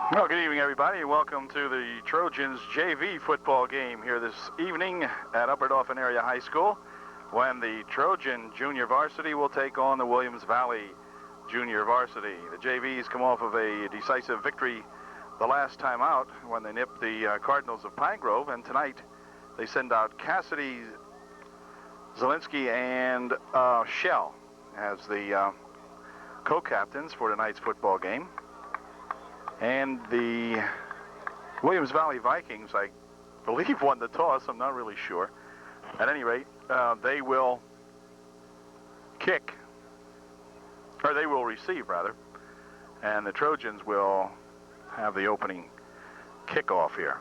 Well, good evening, everybody. Welcome to the Trojans JV football game here this evening at Upper Dauphin Area High School, when the Trojan Junior Varsity will take on the Williams Valley Junior Varsity. The JVs come off of a decisive victory the last time out when they nipped the Cardinals of Pine Grove, and tonight they send out Cassidy, Zielinski, and Shell as the co-captains for tonight's football game. And the Williams Valley Vikings, I believe, won the toss. I'm not really sure. At any rate, they will kick, or they will receive, rather. And the Trojans will have the opening kickoff here.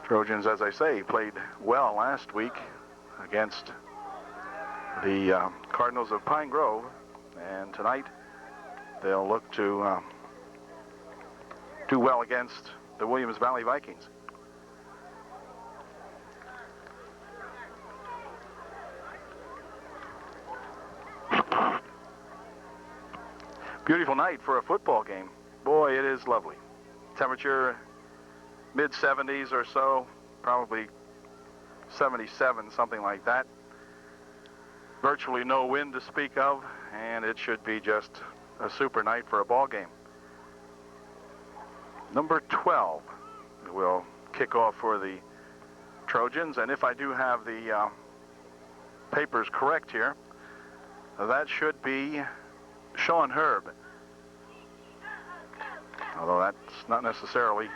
Trojans, as I say, played well last week against the Cardinals of Pine Grove. And tonight, they'll look to do well against the Williams Valley Vikings. Beautiful night for a football game. Boy, it is lovely. Temperature mid-70s or so, probably 77, something like that. Virtually no wind to speak of, and it should be just a super night for a ball game. Number 12 will kick off for the Trojans, and if I do have the papers correct here, that should be Sean Herb. Although that's not necessarily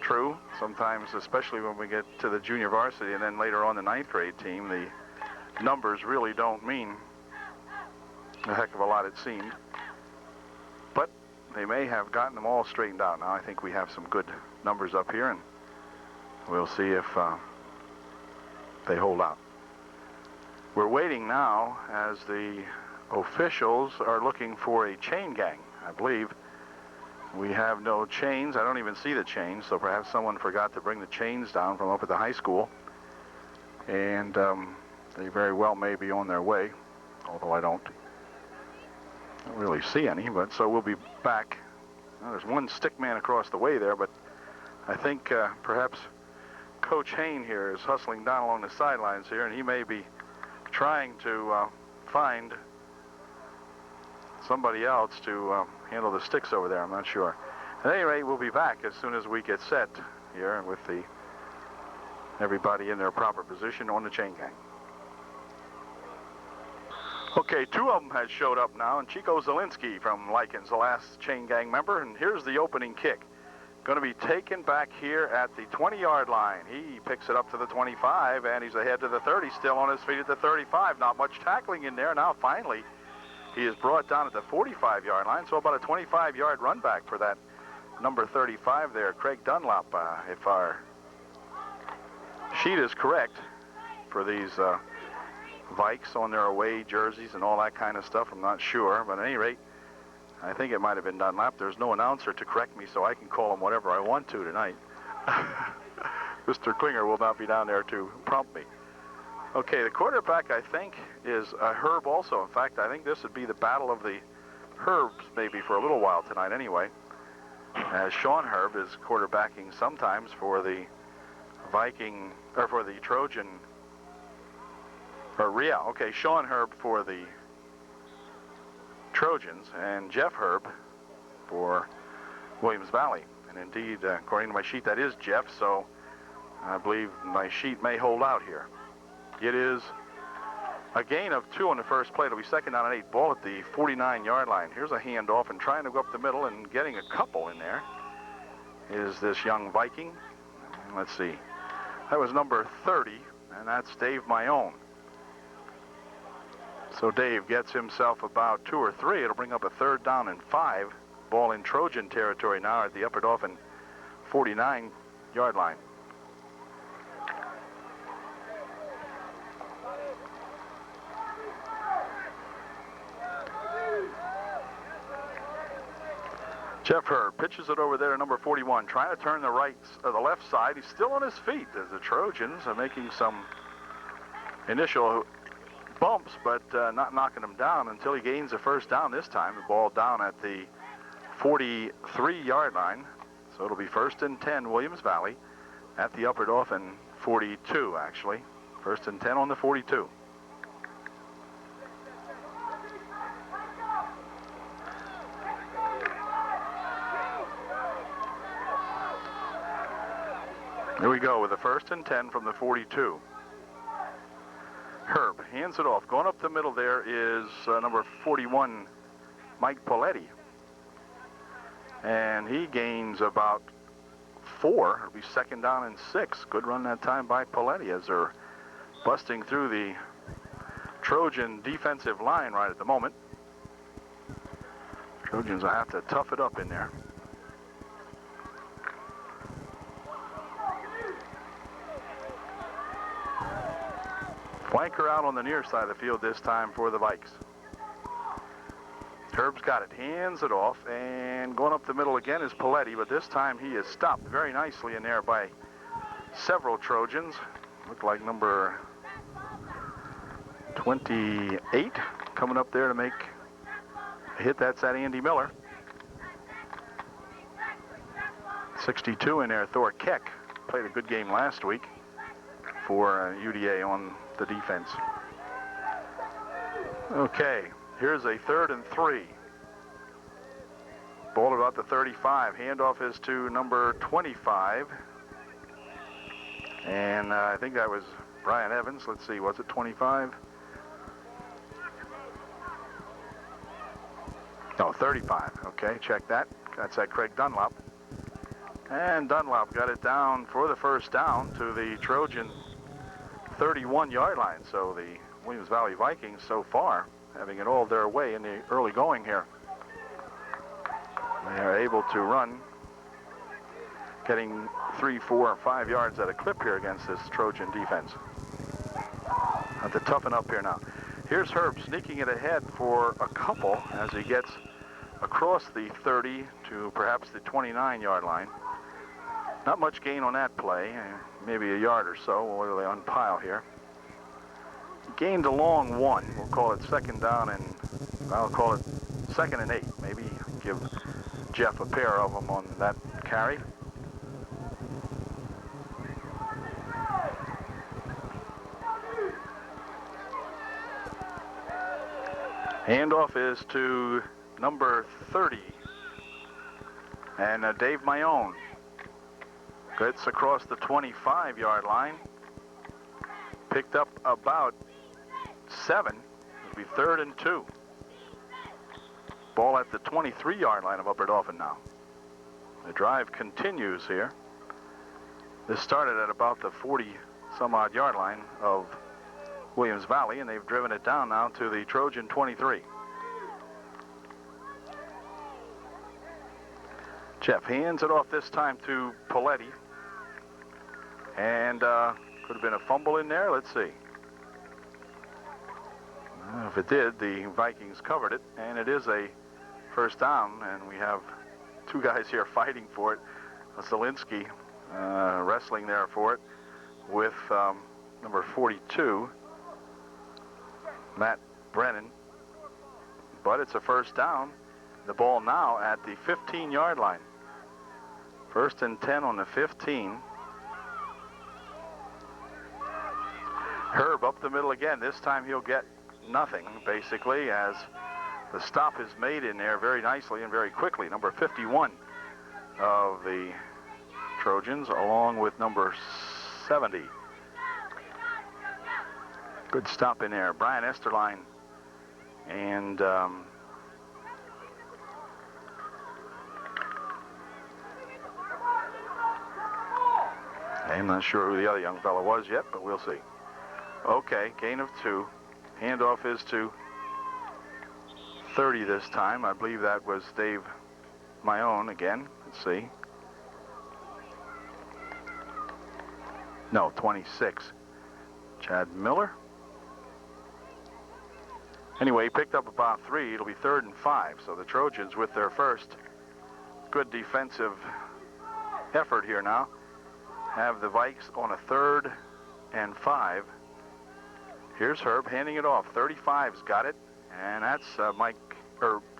true. Sometimes, especially when we get to the junior varsity and then later on the 9th grade team, the numbers really don't mean a heck of a lot, it seemed. But they may have gotten them all straightened out. Now I think we have some good numbers up here, and we'll see if they hold out. We're waiting now as the officials are looking for a chain gang, I believe. We have no chains. I don't even see the chains, so perhaps someone forgot to bring the chains down from up at the high school. And they very well may be on their way, although I don't really see any. But so we'll be back. Well, there's one stick man across the way there, but I think perhaps Coach Hain here is hustling down along the sidelines here, and he may be trying to find somebody else to handle the sticks over there. I'm not sure. At any rate, we'll be back as soon as we get set here with everybody in their proper position on the chain gang. Okay, two of them has showed up now, and Chico Zielinski from Lycan's the last chain gang member, and here's the opening kick. Going to be taken back here at the 20-yard line. He picks it up to the 25, and he's ahead to the 30, still on his feet at the 35. Not much tackling in there. Now, finally, he is brought down at the 45-yard line, so about a 25-yard run back for that number 35 there, Craig Dunlop. If our sheet is correct for these Vikes on their away jerseys and all that kind of stuff, I'm not sure, but at any rate, I think it might have been Dunlap. There's no announcer to correct me, so I can call him whatever I want to tonight. Mr. Klinger will not be down there to prompt me. Okay, the quarterback, I think, is Herb also. In fact, I think this would be the battle of the Herbs maybe for a little while tonight anyway, as Sean Herb is quarterbacking sometimes for the Viking, or for the Trojan, or yeah, okay, Sean Herb for the Trojans and Jeff Herb for Williams Valley. And indeed, according to my sheet, that is Jeff, so I believe my sheet may hold out here. It is a gain of 2 on the first play. It'll be second down and 8, ball at the 49-yard line. Here's a handoff, and trying to go up the middle and getting a couple in there is this young Viking. Let's see. That was number 30, and that's Dave Mayone. So Dave gets himself about 2 or 3. It'll bring up a third down and 5. Ball in Trojan territory now at the Upper Dauphin 49-yard line. Jeff Herb pitches it over there to number 41, trying to turn the left side. He's still on his feet as the Trojans are making some initial bumps, but not knocking him down until he gains a first down this time. The ball down at the 43-yard line. So it'll be first and 10, Williams Valley, at the Upper Dauphin 42, actually. First and 10 on the 42. Here we go with the first and 10 from the 42. Herb hands it off. Going up the middle there is number 41, Mike Poletti. And he gains about 4. It'll be second down and 6. Good run that time by Poletti as they're busting through the Trojan defensive line right at the moment. Trojans will have to tough it up in there. Flanker out on the near side of the field this time for the Vikes. Herb's got it, hands it off, and going up the middle again is Poletti, but this time he is stopped very nicely in there by several Trojans. Look like number 28 coming up there to make a hit. That's at Andy Miller. 62 in there, Thor Keck. Played a good game last week for UDA on the defense. Okay, here's a third and 3. Ball about the 35. Handoff is to number 25. And I think that was Brian Evans. Let's see, was it 25? No, 35. Okay, check that. That's at Craig Dunlop. And Dunlop got it down for the first down to the Trojan 31-yard line. So the Williams Valley Vikings so far having it all their way in the early going here. They are able to run, getting 3, 4, or 5 yards at a clip here against this Trojan defense. Have to toughen up here now. Here's Herb sneaking it ahead for a couple as he gets across the 30 to perhaps the 29-yard line. Not much gain on that play, maybe a yard or so. What do they unpile here? Gained a long 1. We'll call it second down, and I'll call it second and 8. Maybe give Jeff a pair of them on that carry. Handoff is to number 30. And Dave Mayone gets across the 25-yard line. Picked up about 7. It'll be 3rd and 2. Ball at the 23-yard line of Upper Dauphin now. The drive continues here. This started at about the 40-some-odd yard line of Williams Valley, and they've driven it down now to the Trojan 23. Jeff hands it off this time to Paletti. And could have been a fumble in there. Let's see. If it did, the Vikings covered it, and it is a first down, and we have two guys here fighting for it. Zielinski wrestling there for it with number 42, Matt Brennan. But it's a first down. The ball now at the 15-yard line. 1st and 10 on the 15. Herb up the middle again. This time he'll get nothing, basically, as the stop is made in there very nicely and very quickly. Number 51 of the Trojans, along with number 70. Good stop in there. Brian Esterline. And I'm not sure who the other young fellow was yet, but we'll see. Okay, gain of 2. Handoff is to 30 this time. I believe that was Dave Mayone again. Let's see. No, 26. Chad Miller. Anyway, he picked up about 3. It'll be 3rd and 5. So the Trojans, with their first good defensive effort here now, have the Vikes on a 3rd and 5. Here's Herb handing it off. 35's got it, and that's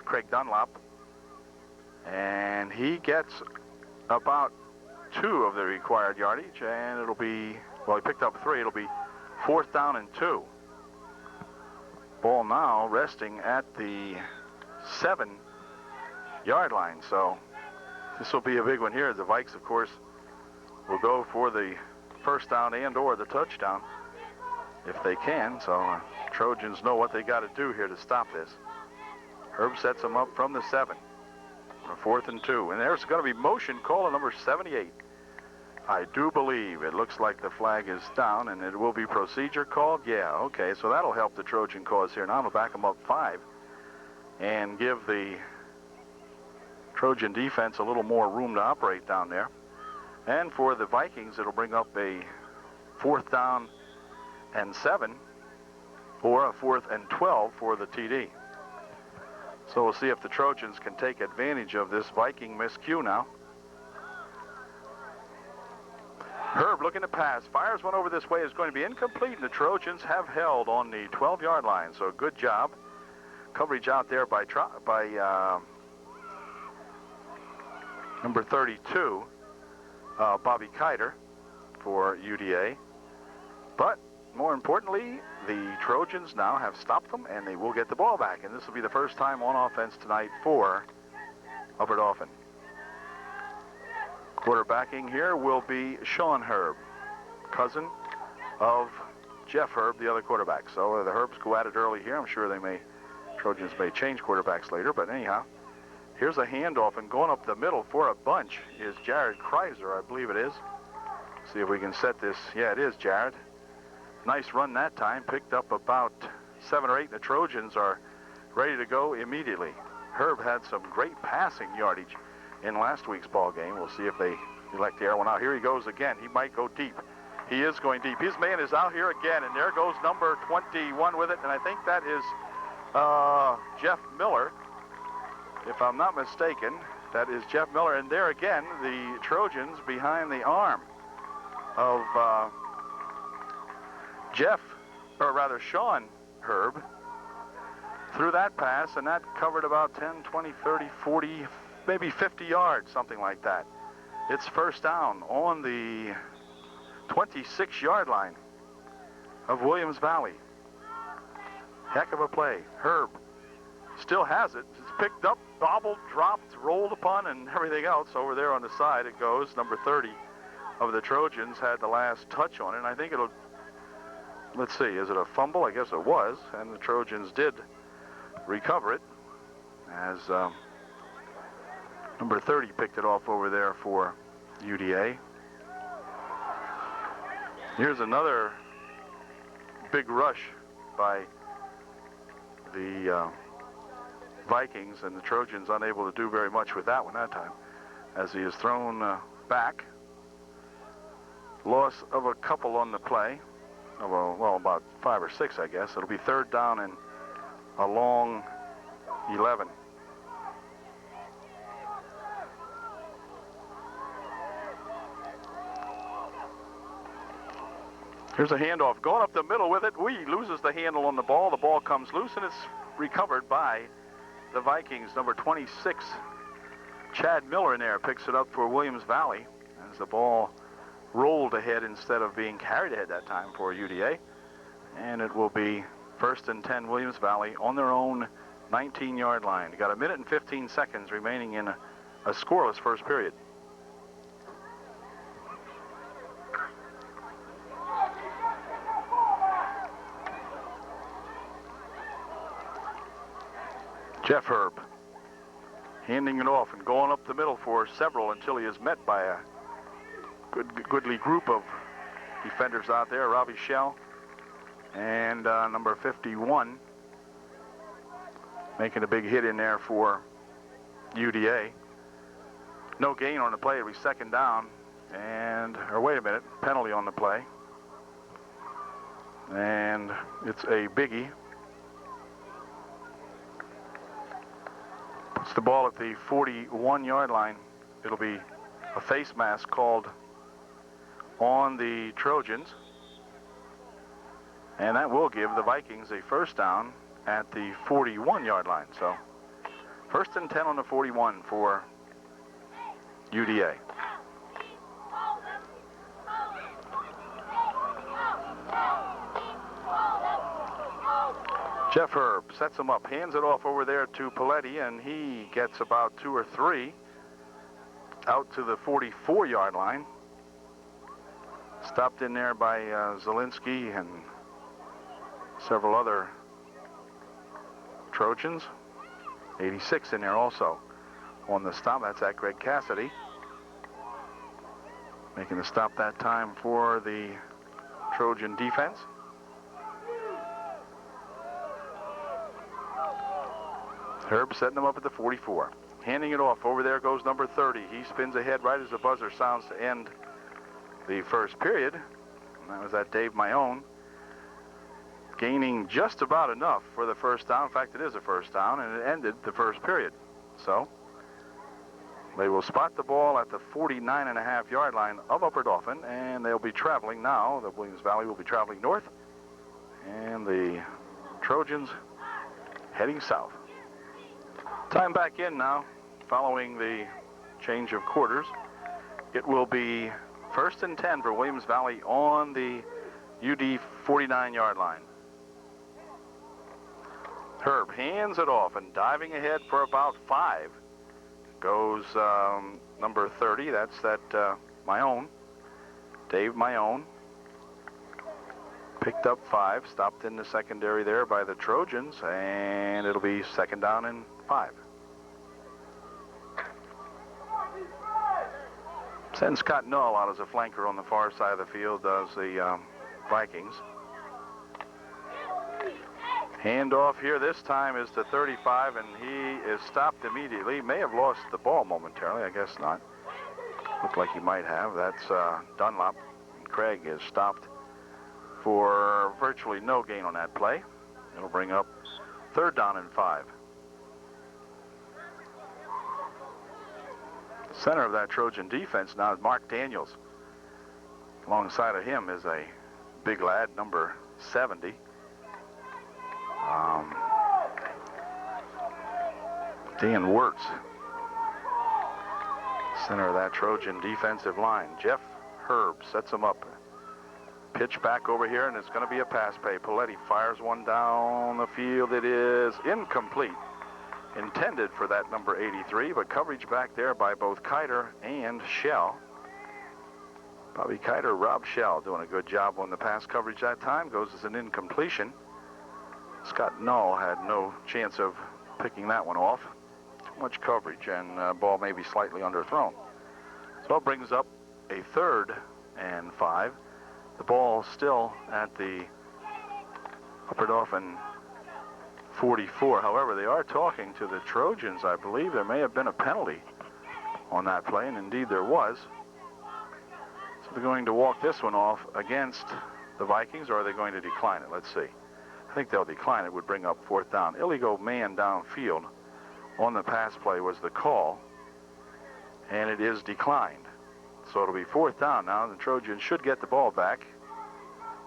Craig Dunlop. And he gets about 2 of the required yardage, and it'll be, well, he picked up 3. It'll be 4th down and 2. Ball now resting at the 7-yard line. So this will be a big one here. The Vikes, of course, will go for the first down and or the touchdown if they can. So Trojans know what they got to do here to stop this. Herb sets them up from the 7. 4th and 2. And there's going to be motion call on number 78. I do believe it looks like the flag is down, and it will be procedure called. Yeah, okay, so that'll help the Trojan cause here. Now it'll back them up 5 and give the Trojan defense a little more room to operate down there. And for the Vikings, it'll bring up a 4th down and 7 or a 4th and 12 for the TD. So we'll see if the Trojans can take advantage of this Viking miscue now. Herb looking to pass, fires one over this way, is going to be incomplete, and the Trojans have held on the 12-yard line. So good job. Coverage out there by number 32, Bobby Kiter for UDA. But more importantly, the Trojans now have stopped them, and they will get the ball back. And this will be the first time on offense tonight for Upper Dauphin. Quarterbacking here will be Sean Herb, cousin of Jeff Herb, the other quarterback. So the Herbs go at it early here. I'm sure Trojans may change quarterbacks later, but anyhow, here's a handoff, and going up the middle for a bunch is Jared Kreiser, I believe it is. See if we can set this. Yeah, it is Jared. Nice run that time. Picked up about 7 or 8, and the Trojans are ready to go immediately. Herb had some great passing yardage in last week's ball game. We'll see if they elect the air one out. Here he goes again. He might go deep. He is going deep. His man is out here again, and there goes number 21 with it, and I think that is Jeff Miller. If I'm not mistaken, that is Jeff Miller. And there again, the Trojans behind the arm of Sean Herb threw that pass, and that covered about 10, 20, 30, 40, maybe 50 yards, something like that. It's first down on the 26-yard line of Williams Valley. Heck of a play. Herb still has it. It's picked up, bobbled, dropped, rolled upon, and everything else. Over there on the side it goes. Number 30 of the Trojans had the last touch on it. And I think it'll, let's see, is it a fumble? I guess it was. And the Trojans did recover it as number 30 picked it off over there for UDA. Here's another big rush by the Vikings, and the Trojans unable to do very much with that one that time, as he is thrown back. Loss of a couple on the play, of well, about 5 or 6, I guess. It'll be 3rd down and a long 11. Here's a handoff, going up the middle with it. Loses the handle on the ball. The ball comes loose, and it's recovered by the Vikings. Number 26, Chad Miller in there, picks it up for Williams Valley as the ball rolled ahead instead of being carried ahead that time for UDA. And it will be 1st and 10 Williams Valley on their own 19-yard line. You got 1 minute and 15 seconds remaining in a scoreless first period. Jeff Herb handing it off and going up the middle for several until he is met by a goodly group of defenders out there. Robbie Shell and number 51 making a big hit in there for UDA. No gain on the play. It'll be 2nd down. And, or wait a minute, penalty on the play. And it's a biggie. Puts the ball at the 41-yard line. It'll be a face mask called on the Trojans. And that will give the Vikings a 1st down at the 41-yard line. So 1st and 10 on the 41 for UDA. Jeff Herb sets him up, hands it off over there to Paletti, and he gets about 2 or 3 out to the 44-yard line. Stopped in there by Zielinski and several other Trojans. 86 in there also on the stop. That's at Greg Cassidy. Making the stop that time for the Trojan defense. Herb setting them up at the 44. Handing it off. Over there goes number 30. He spins ahead right as the buzzer sounds to end the first period. And that was that Dave Mayone. Gaining just about enough for the 1st down. In fact, it is a 1st down, and it ended the first period. So they will spot the ball at the 49.5-yard line of Upper Dauphin, and they'll be traveling now. The Williams Valley will be traveling north, and the Trojans heading south. Time back in now, following the change of quarters. It will be 1st and 10 for Williams Valley on the UD 49-yard line. Herb hands it off, and diving ahead for about 5 goes number 30. That's that Mayone, Dave Mayone. Picked up 5, stopped in the secondary there by the Trojans, and it'll be 2nd down and 5. Sends Scott Null out as a flanker on the far side of the field, does the Vikings. Handoff here this time is to 35, and he is stopped immediately. May have lost the ball momentarily, I guess not. Looked like he might have. That's Dunlop. Craig is stopped for virtually no gain on that play. It'll bring up 3rd down and 5. Center of that Trojan defense now is Mark Daniels. Alongside of him is a big lad, number 70. Dan Wirtz, center of that Trojan defensive line. Jeff Herb sets him up. Pitch back over here, and it's going to be a pass play. Paletti fires one down the field. It is incomplete. intended for that number 83, but coverage back there by both Kiter and Shell. Bobby Kiter, Rob Shell doing a good job on the pass coverage that time. Goes as an incompletion. Scott Null had no chance of picking that one off. Too much coverage, and ball may be slightly underthrown. So it brings up a 3rd and 5. The ball still at the Upper Dauphin 44. However, they are talking to the Trojans. I believe there may have been a penalty on that play, and indeed there was. So they're going to walk this one off against the Vikings, or are they going to decline it? Let's see. I think they'll decline it. Would bring up 4th down. Illegal man downfield on the pass play was the call, and it is declined. So it'll be 4th down now. The Trojans should get the ball back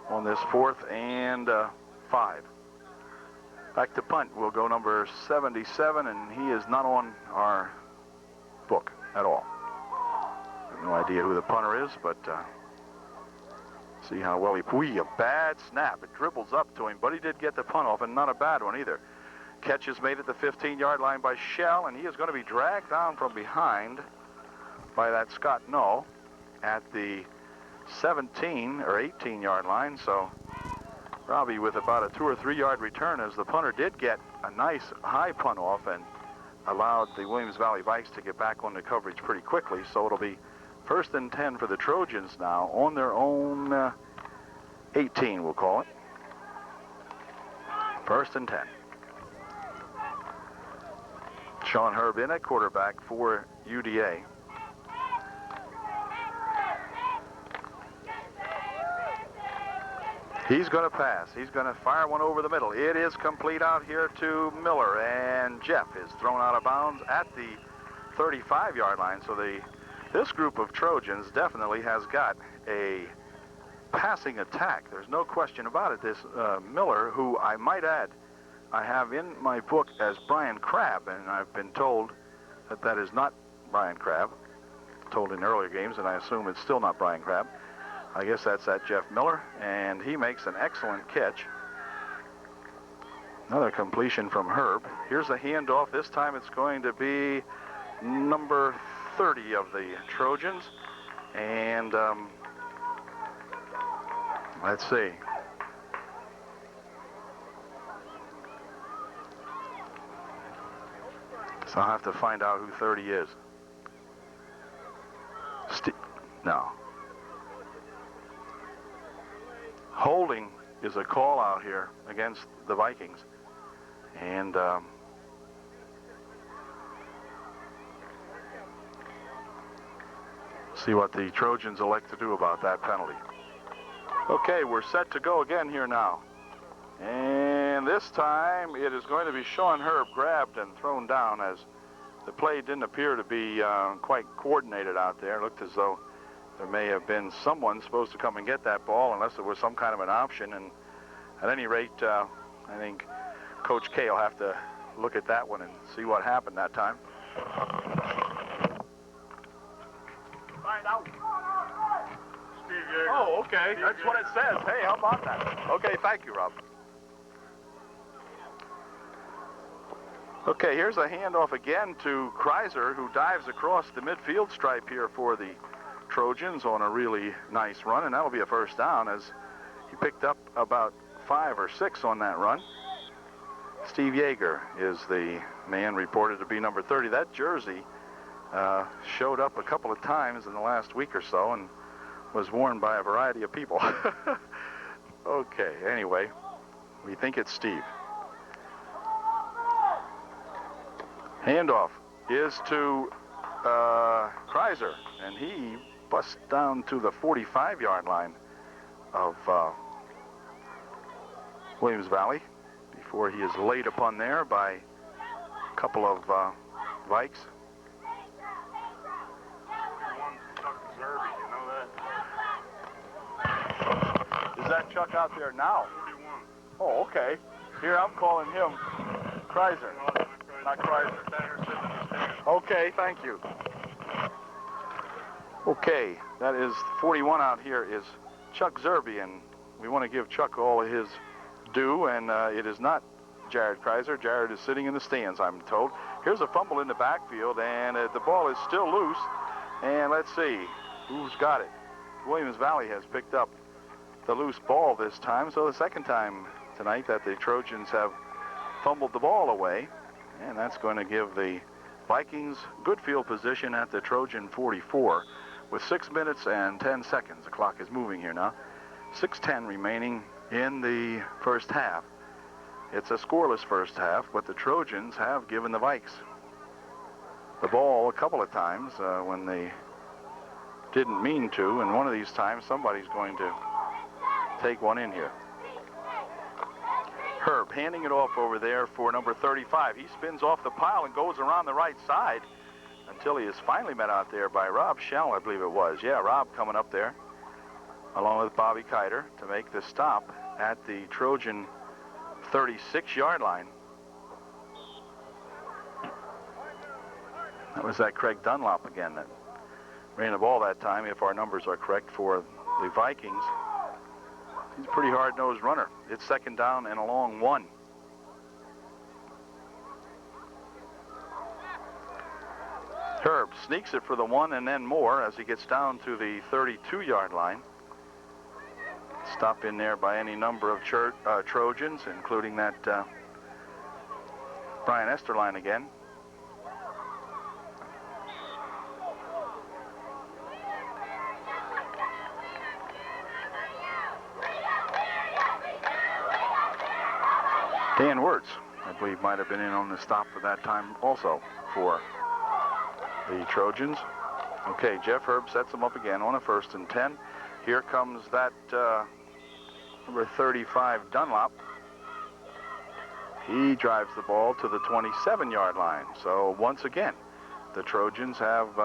on this 4th and 5. Back to punt will go number 77, and he is not on our book at all. I have no idea who the punter is, but see how well a bad snap. It dribbles up to him, but he did get the punt off, and not a bad one either. Catch is made at the 15-yard line by Shell, and he is going to be dragged down from behind by that Scott Null at the 17 or 18-yard line. So Robbie with about a 2 or 3 yard return, as the punter did get a nice high punt off and allowed the Williams Valley Vikes to get back on the coverage pretty quickly. So it'll be 1st and 10 for the Trojans now on their own 18, we'll call it. 1st and 10. Sean Herb in at quarterback for UDA. He's going to pass. He's going to fire one over the middle. It is complete out here to Miller, and Jeff is thrown out of bounds at the 35-yard line. So this group of Trojans definitely has got a passing attack. There's no question about it. This Miller, who I might add, I have in my book as Brian Crabb, and I've been told that that is not Brian Crabb. Told in earlier games, and I assume it's still not Brian Crabb. I guess that's that Jeff Miller, and he makes an excellent catch. Another completion from Herb. Here's a handoff. This time it's going to be number 30 of the Trojans. And let's see. So I'll have to find out who 30 is. No. Holding is a call out here against the Vikings. And see what the Trojans elect to do about that penalty. Okay, we're set to go again here now. And this time it is going to be Sean Herb grabbed and thrown down, as the play didn't appear to be quite coordinated out there. It looked as though there may have been someone supposed to come and get that ball, unless it was some kind of an option. And at any rate, I think Coach K will have to look at that one and see what happened that time. Find out. Steve Yeager. Oh, okay. Steve That's Yeager. what it says. Hey, how about that? Okay, thank you, Rob. Okay, here's a handoff again to Kreiser, who dives across the midfield stripe here for the Trojans on a really nice run, and that'll be a 1st down, as he picked up about 5 or 6 on that run. Steve Yeager is the man reported to be number 30. That jersey showed up a couple of times in the last week or so and was worn by a variety of people. Okay, anyway, we think it's Steve. Handoff is to Kreiser, and he busts down to the 45-yard line of Williams Valley before he is laid upon there by a couple of Vikes. Is that Chuck out there now? 41. Oh, okay. Here, I'm calling him Kreiser, not Kreiser. Okay, thank you. Okay, that is 41 out here is Chuck Zerby, and we want to give Chuck all of his due, and it is not Jared Kreiser. Jared is sitting in the stands, I'm told. Here's a fumble in the backfield, and the ball is still loose. And let's see who's got it. Williams Valley has picked up the loose ball this time, so the second time tonight that the Trojans have fumbled the ball away, and that's going to give the Vikings good field position at the Trojan 44 with 6 minutes and 10 seconds. The clock is moving here now. 6:10 remaining in the first half. It's a scoreless first half, but the Trojans have given the Vikes the ball a couple of times when they didn't mean to, and one of these times somebody's going to take one in here. Herb handing it off over there for number 35. He spins off the pile and goes around the right side until he is finally met out there by Rob Shell, I believe it was. Yeah, Rob coming up there along with Bobby Kiter to make the stop at the Trojan 36-yard line. That was that Craig Dunlop again that ran the ball that time, if our numbers are correct, for the Vikings. He's a pretty hard-nosed runner. It's second down and a long one. Herb sneaks it for the one and then more as he gets down to the 32-yard line. Stop in there by any number of Trojans, including that Brian Esterline again. Dan Wirtz, I believe, might have been in on the stop for that time also for the Trojans. Okay, Jeff Herb sets them up again on a 1st and 10. Here comes that number 35 Dunlop. He drives the ball to the 27-yard line. So once again, the Trojans have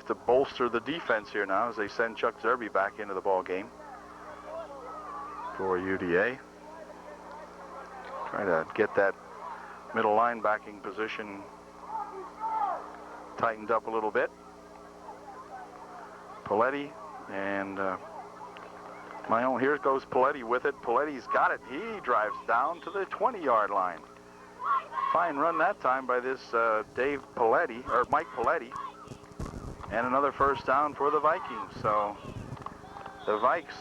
to bolster the defense here now as they send Chuck Zerby back into the ball game for UDA. Try to get that middle linebacking position tightened up a little bit. Paletti and my own. Here goes Paletti with it. Paletti's got it. He drives down to the 20-yard line. Fine run that time by this Mike Paletti. And another first down for the Vikings. So the Vikes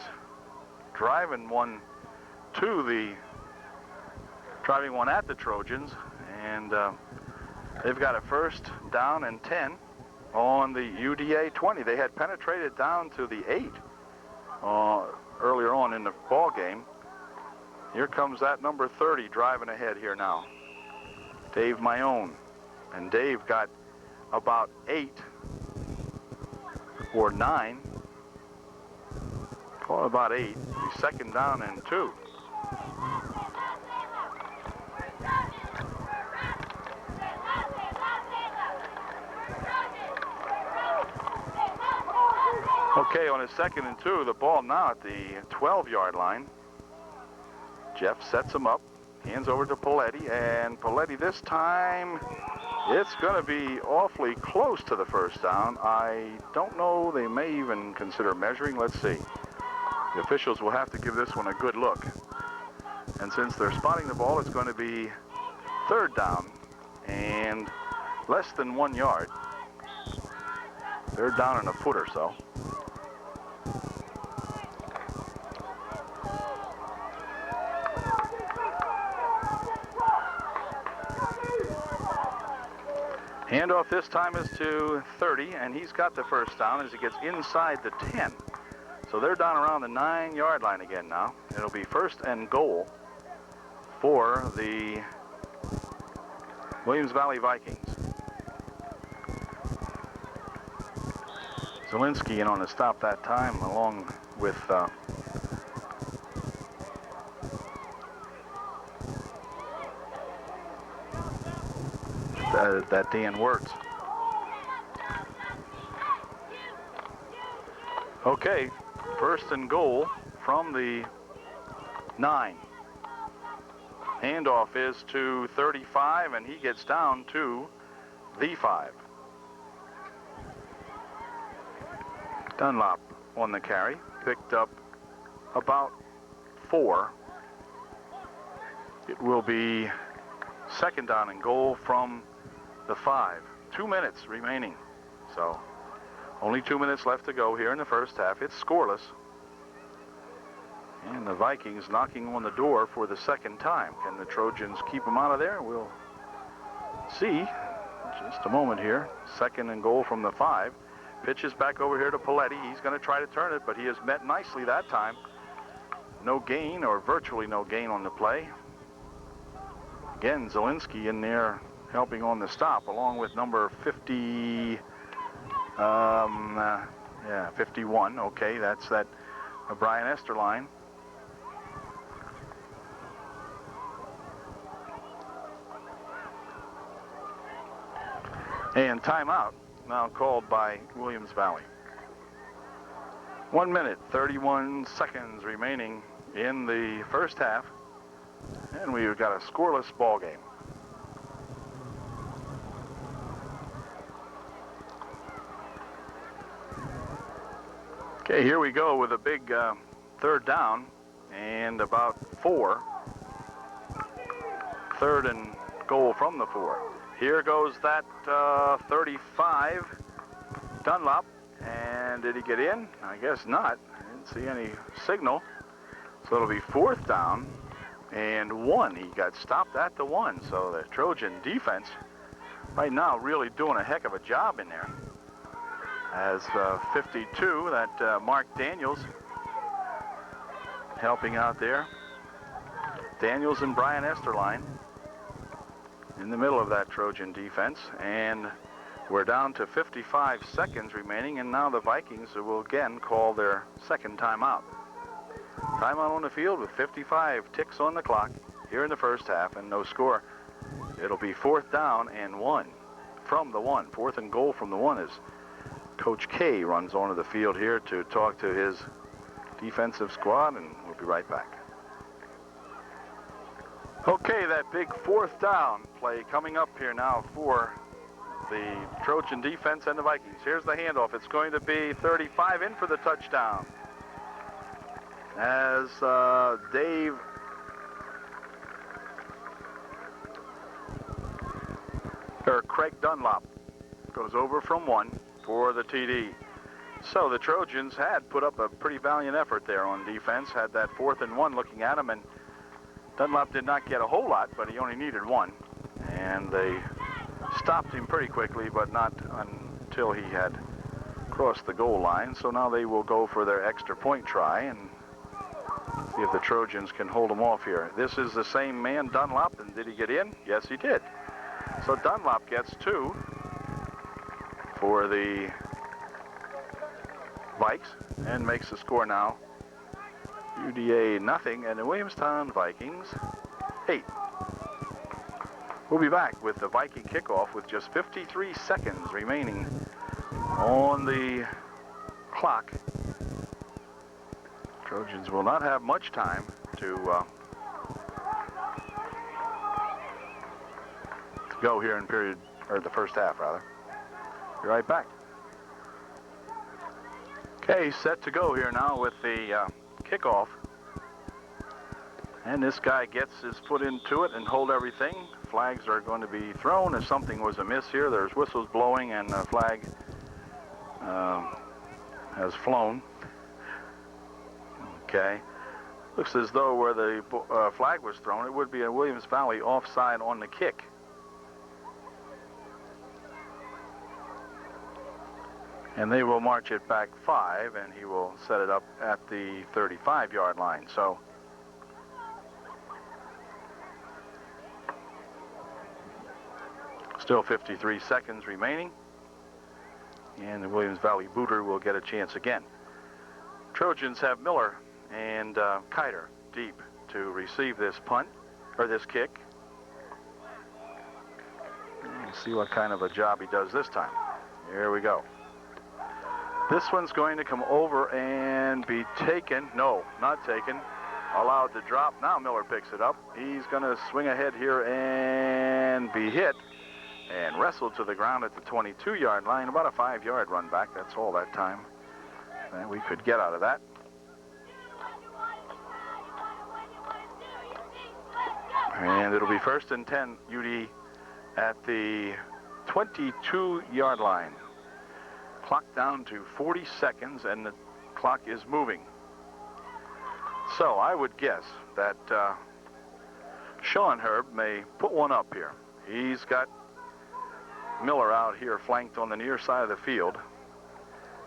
driving one at the Trojans, and they've got a first down and 10 on the UDA 20. They had penetrated down to the 8 earlier on in the ball game. Here comes that number 30 driving ahead here now, Dave Mayone, and Dave got about 8 or 9. Call it about 8. Second down and 2. Okay, on a 2nd and 2, the ball now at the 12-yard line. Jeff sets him up, hands over to Paletti, and Paletti this time, it's going to be awfully close to the first down. I don't know, they may even consider measuring. Let's see. The officials will have to give this one a good look. And since they're spotting the ball, it's going to be 3rd down and less than 1 yard. 3rd down and a foot or so. Handoff this time is to 30, and he's got the first down as he gets inside the 10. So they're down around the 9-yard line again now. It'll be 1st and goal for the Williams Valley Vikings. Zielinski in on the stop that time, along with that Dan Wirtz. Okay, 1st and goal from the 9. Handoff is to 35, and he gets down to the 5. Dunlop on the carry, picked up about 4. It will be second down and goal from the 5. 2 minutes remaining. So only 2 minutes left to go here in the first half. It's scoreless. And the Vikings knocking on the door for the second time. Can the Trojans keep them out of there? We'll see. Just a moment here. Second and goal from the 5. Pitches back over here to Paletti. He's going to try to turn it, but he is met nicely that time. No gain, or virtually no gain on the play. Again, Zielinski in there helping on the stop, along with number 50, 51. Okay, that's that Brian Esterline. And timeout now called by Williams Valley. 1 minute, 31 seconds remaining in the first half. And we've got a scoreless ball game. Okay, here we go with a big third down and about 4. Third and goal from the 4. Here goes that 35, Dunlop, and did he get in? I guess not. I didn't see any signal. So it'll be 4th down and 1. He got stopped at the 1, so the Trojan defense right now really doing a heck of a job in there. As 52, that Mark Daniels helping out there. Daniels and Brian Esterline in the middle of that Trojan defense, and we're down to 55 seconds remaining, and now the Vikings will again call their second timeout. Timeout on the field with 55 ticks on the clock here in the first half and no score. It'll be 4th down and 1 from the 1. 4th and goal from the 1 as Coach K runs onto the field here to talk to his defensive squad, and we'll be right back. Okay, that big 4th down play coming up here now for the Trojan defense and the Vikings. Here's the handoff. It's going to be 35 in for the touchdown. As Craig Dunlop goes over from 1 for the TD. So the Trojans had put up a pretty valiant effort there on defense, had that 4th and 1 looking at him, and Dunlop did not get a whole lot, but he only needed 1. And they stopped him pretty quickly, but not until he had crossed the goal line. So now they will go for their extra point try and see if the Trojans can hold him off here. This is the same man, Dunlop, and did he get in? Yes, he did. So Dunlop gets 2 for the Vikes and makes the score now UDA nothing, and the Williamstown Vikings 8. We'll be back with the Viking kickoff with just 53 seconds remaining on the clock. Trojans will not have much time to go here in the first half rather. Be right back. Okay, set to go here now with the kickoff. And this guy gets his foot into it and hold everything. Flags are going to be thrown if something was amiss here. There's whistles blowing and the flag has flown. Okay. Looks as though where the flag was thrown, it would be a Williams Valley offside on the kick. And they will march it back 5, and he will set it up at the 35-yard line. So still 53 seconds remaining, and the Williams Valley booter will get a chance again. Trojans have Miller and Kiter deep to receive this punt, or this kick. Let's see what kind of a job he does this time. Here we go. This one's going to come over and be taken. No, not taken. Allowed to drop. Now Miller picks it up. He's going to swing ahead here and be hit and wrestled to the ground at the 22-yard line. About a 5-yard run back. That's all that time that we could get out of that. And it'll be 1st and 10, UD at the 22-yard line. Clock down to 40 seconds, and the clock is moving. So I would guess that Sean Herb may put one up here. He's got Miller out here flanked on the near side of the field.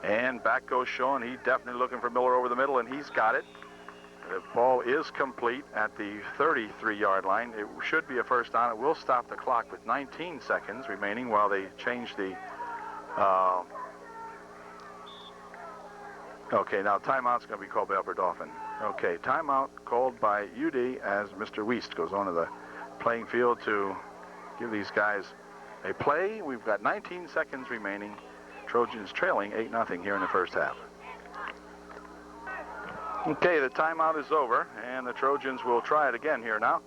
And back goes Sean. He's definitely looking for Miller over the middle, and he's got it. The ball is complete at the 33-yard line. It should be a first down. It will stop the clock with 19 seconds remaining while they change the... Okay, now timeout's going to be called by Upper Dauphin. Okay, timeout called by UD as Mr. Wiest goes onto the playing field to give these guys a play. We've got 19 seconds remaining. Trojans trailing 8-0 here in the first half. Okay, the timeout is over, and the Trojans will try it again here now.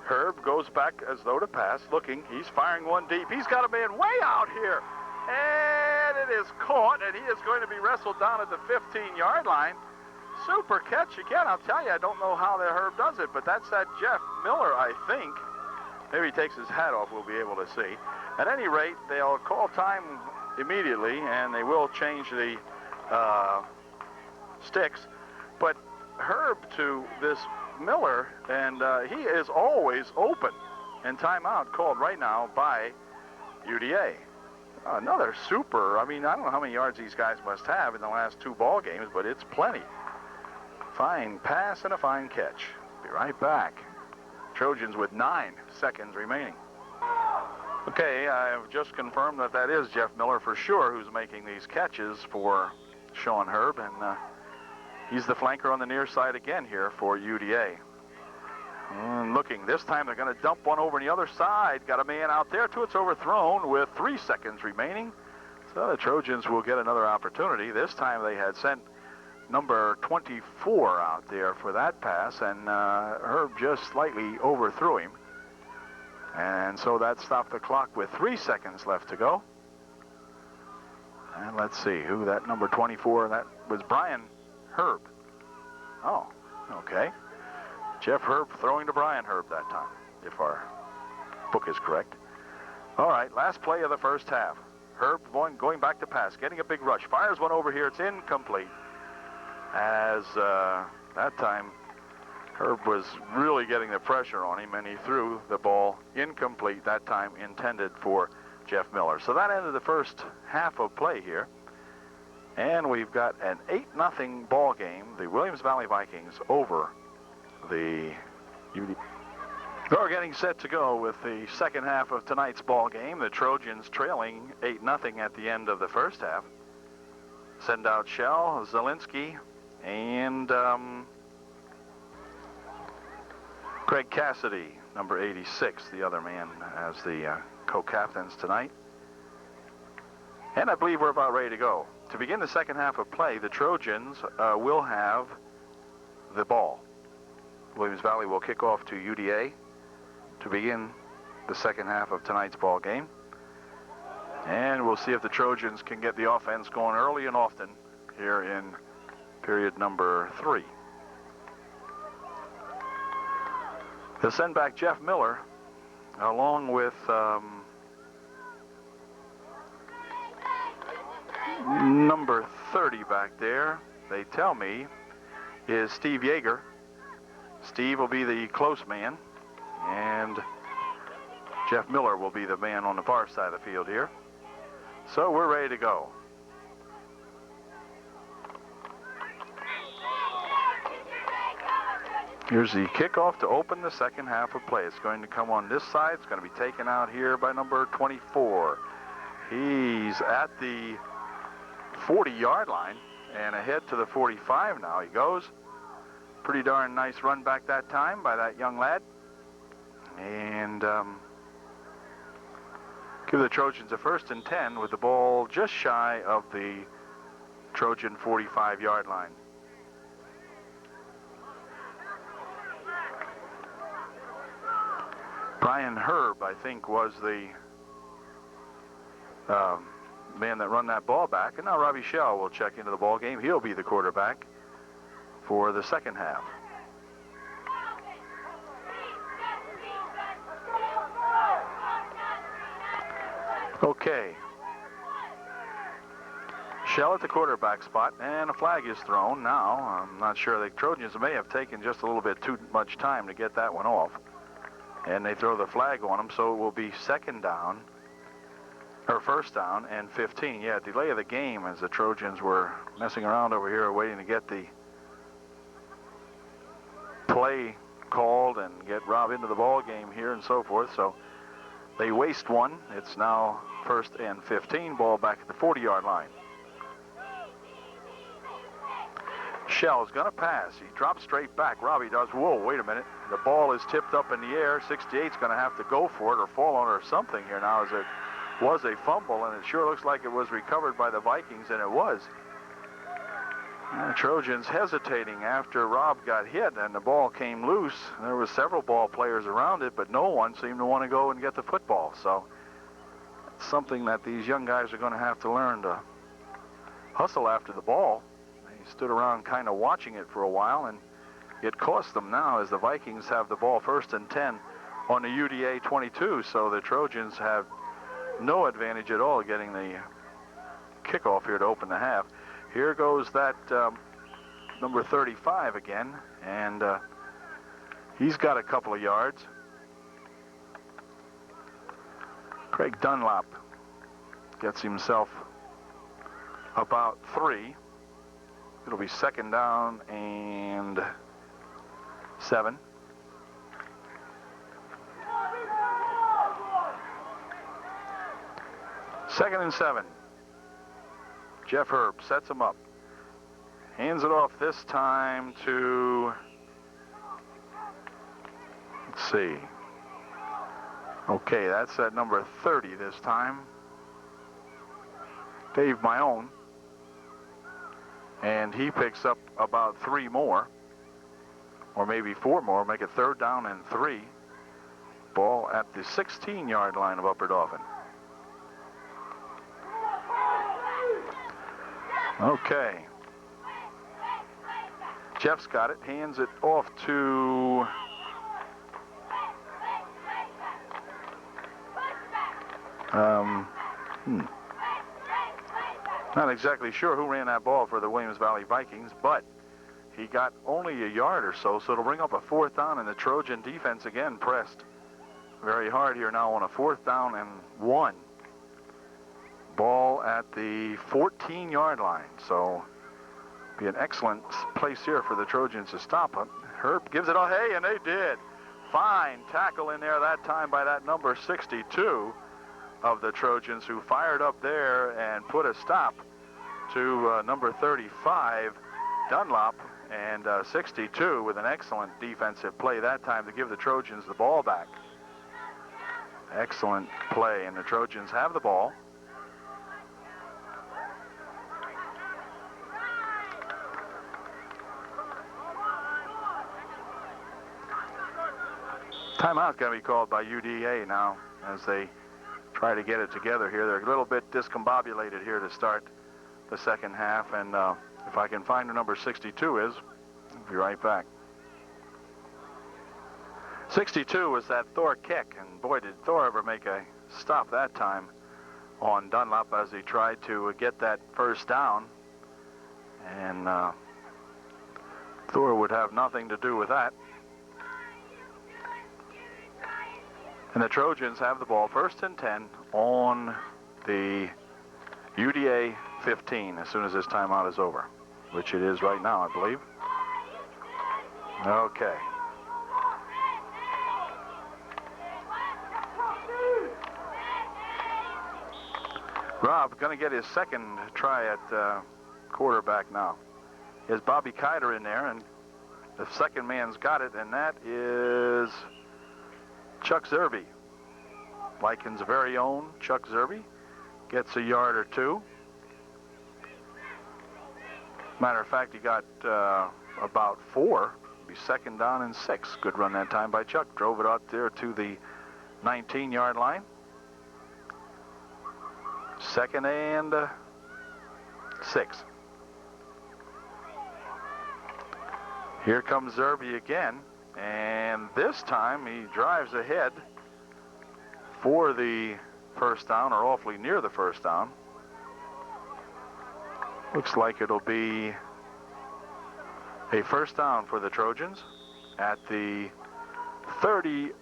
Herb goes back as though to pass, looking. He's firing one deep. He's got a man way out here. And it is caught, and he is going to be wrestled down at the 15-yard line. Super catch again. I'll tell you, I don't know how the Herb does it, but that's that Jeff Miller, I think. Maybe he takes his hat off, we'll be able to see. At any rate, they'll call time immediately, and they will change the sticks. But Herb to this Miller, and he is always open. And timeout called right now by UDA. Another super, I mean, I don't know how many yards these guys must have in the last 2 ball games, but it's plenty. Fine pass and a fine catch. Be right back. Trojans with 9 seconds remaining. Okay, I've just confirmed that that is Jeff Miller for sure who's making these catches for Sean Herb, and he's the flanker on the near side again here for UDA. And looking, this time they're going to dump one over on the other side. Got a man out there, too. It's overthrown with 3 seconds remaining. So the Trojans will get another opportunity. This time they had sent number 24 out there for that pass, and Herb just slightly overthrew him. And so that stopped the clock with 3 seconds left to go. And let's see who that number 24, that was Brian Herb. Oh, okay. Jeff Herb throwing to Brian Herb that time, if our book is correct. All right, last play of the first half. Herb going back to pass, getting a big rush. Fires one over here. It's incomplete. As that time, Herb was really getting the pressure on him, and he threw the ball incomplete that time, intended for Jeff Miller. So that ended the first half of play here. And we've got an 8-0 ball game. The Williams Valley Vikings over the UD. We're getting set to go with the second half of tonight's ball game. The Trojans trailing 8-0 at the end of the first half. Send out Shell, Zielinski, and Craig Cassidy, number 86, the other man, as the co-captains tonight. And I believe we're about ready to go. To begin the second half of play, the Trojans will have the ball. Williams Valley will kick off to UDA to begin the second half of tonight's ball game. And we'll see if the Trojans can get the offense going early and often here in period number 3. They'll send back Jeff Miller along with number 30 back there, they tell me, is Steve Yeager. Steve will be the close man, and Jeff Miller will be the man on the far side of the field here. So we're ready to go. Here's the kickoff to open the second half of play. It's going to come on this side. It's going to be taken out here by number 24. He's at the 40-yard line and ahead to the 45 now he goes. Pretty darn nice run back that time by that young lad. And give the Trojans a 1st and 10 with the ball just shy of the Trojan 45-yard line. Brian Herb, I think, was the man that run that ball back. And now Robbie Shell will check into the ball game. He'll be the quarterback for the second half. Okay. Shell at the quarterback spot, and a flag is thrown. Now, I'm not sure. The Trojans may have taken just a little bit too much time to get that one off. And they throw the flag on them, so it will be second down, or first down, and 15. Yeah, delay of the game as the Trojans were messing around over here waiting to get the play called and get Rob into the ball game here and so forth. So they waste one. It's now first and 15, ball back at the 40-yard line. Shell's going to pass. He drops straight back. Robbie does. Whoa, wait a minute. The ball is tipped up in the air. 68's going to have to go for it or fall on it or something here now, as it was a fumble, and it sure looks like it was recovered by the Vikings, and it was. The Trojans hesitating after Rob got hit and the ball came loose. There were several ball players around it, but no one seemed to want to go and get the football. So it's something that these young guys are going to have to learn to hustle after the ball. They stood around kind of watching it for a while, and it cost them now as the Vikings have the ball first and 10 on the UDA 22. So the Trojans have no advantage at all getting the kickoff here to open the half. Here goes that number 35 again, and he's got a couple of yards. Craig Dunlop gets himself about 3. It'll be second down and 7. Second and 7. Jeff Herb sets him up. Hands it off this time to, let's see. Okay, that's at number 30 this time. Dave Myone. And he picks up about 3 more, or maybe 4 more, make it third down and 3. Ball at the 16-yard line of Upper Dauphin. Okay. Jeff's got it, hands it off to not exactly sure who ran that ball for the Williams Valley Vikings, but he got only a yard or so, so it'll bring up a 4th down, and the Trojan defense again pressed very hard here now on a 4th down and 1. Ball at the 14-yard line, so be an excellent place here for the Trojans to stop it. Herb gives it a hey, and they did. Fine tackle in there that time by that number 62 of the Trojans, who fired up there and put a stop to number 35, Dunlop, and 62 with an excellent defensive play that time to give the Trojans the ball back. Excellent play, and the Trojans have the ball. Timeout's going to be called by UDA now as they try to get it together here. They're a little bit discombobulated here to start the second half, and if I can find who number 62 is, I'll be right back. 62 was that Thor kick, and boy, did Thor ever make a stop that time on Dunlop as he tried to get that first down, and Thor would have nothing to do with that. And the Trojans have the ball first and 10 on the UDA 15 as soon as this timeout is over, which it is right now, I believe. Okay. Rob going to get his second try at quarterback now. He has Bobby Kiter in there, and the second man's got it, and that is Chuck Zerby. Lycan's very own Chuck Zerby gets a yard or 2. Matter of fact, he got about 4. It'll be second down and 6. Good run that time by Chuck. Drove it out there to the 19-yard line. Second and 6. Here comes Zerby again. And this time he drives ahead for the first down or awfully near the first down. Looks like it'll be a first down for the Trojans at the 30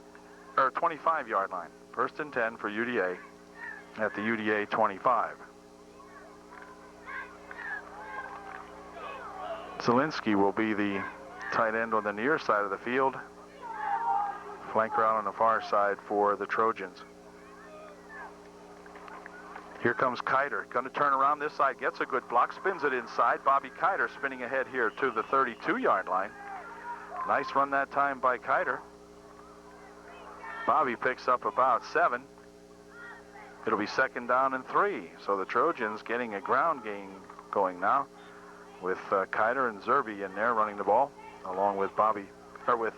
or 25-yard line. First and 10 for UDA at the UDA 25. Zielinski will be the tight end on the near side of the field. Flanker out on the far side for the Trojans. Here comes Kiter, going to turn around this side, gets a good block, spins it inside. Bobby Kiter spinning ahead here to the 32-yard line. Nice run that time by Kiter. Bobby picks up about 7. It'll be second down and 3. So the Trojans getting a ground game going now with Kiter and Zerby in there running the ball, along with Bobby, or with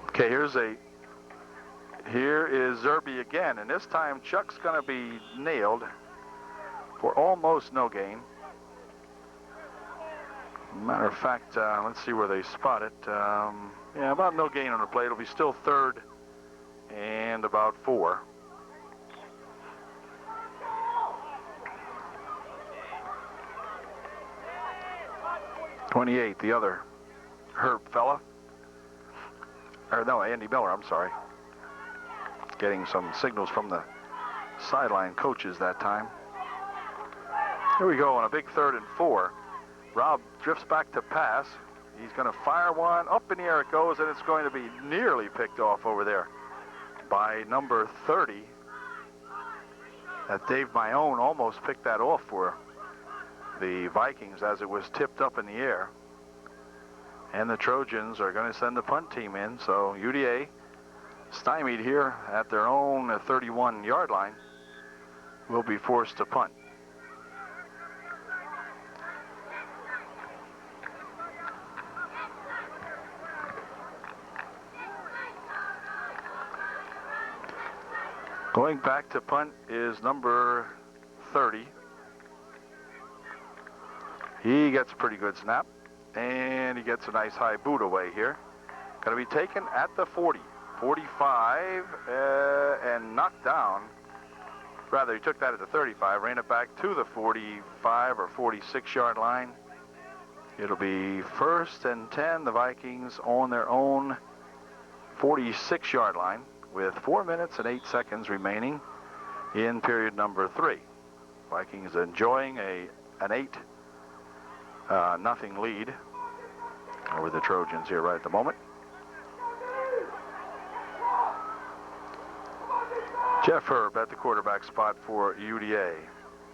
okay, here is Zerby again, and this time Chuck's going to be nailed for almost no gain. Matter of fact, let's see where they spot it. Yeah, about no gain on the play. It'll be still third and about 4. .28, the other Herb fella. Or no, Andy Miller, I'm sorry. Getting some signals from the sideline coaches that time. Here we go on a big 3rd and 4. Rob drifts back to pass. He's going to fire one. Up in the air it goes, and it's going to be nearly picked off over there by number 30. Dave Mayone almost picked that off for the Vikings as it was tipped up in the air. And the Trojans are going to send the punt team in, so UDA stymied here at their own 31-yard line will be forced to punt. Going back to punt is number 30. He gets a pretty good snap, and he gets a nice high boot away here. Going to be taken at the 40, 45, and knocked down. Rather, he took that at the 35, ran it back to the 45 or 46-yard line. It'll be first and 10, the Vikings on their own 46-yard line, with 4 minutes and 8 seconds remaining in period number 3. Vikings enjoying an 8-0 lead over the Trojans here right at the moment. Jeff Herb at the quarterback spot for UDA.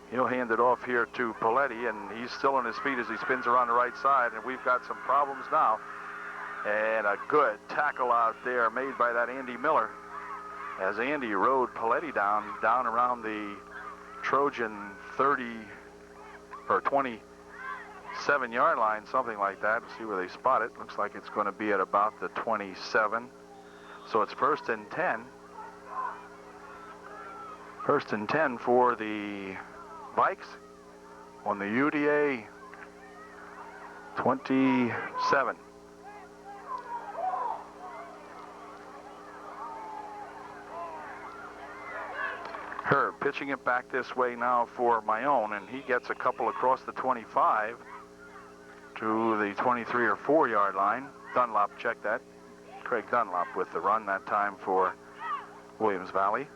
He'll hand it off here to Paletti, and he's still on his feet as he spins around the right side, and we've got some problems now. And a good tackle out there made by that Andy Miller, as Andy rode Paletti down around the Trojan 30 or 27-yard line, something like that. Let's see where they spot it. Looks like it's going to be at about the 27. So it's first and 10. First and 10 for the Vikes on the UDA 27. Herb pitching it back this way now for Mayone, and he gets a couple across the 25 to the 23 or 4-yard line. Dunlop, check that. Craig Dunlop with the run that time for Williams Valley.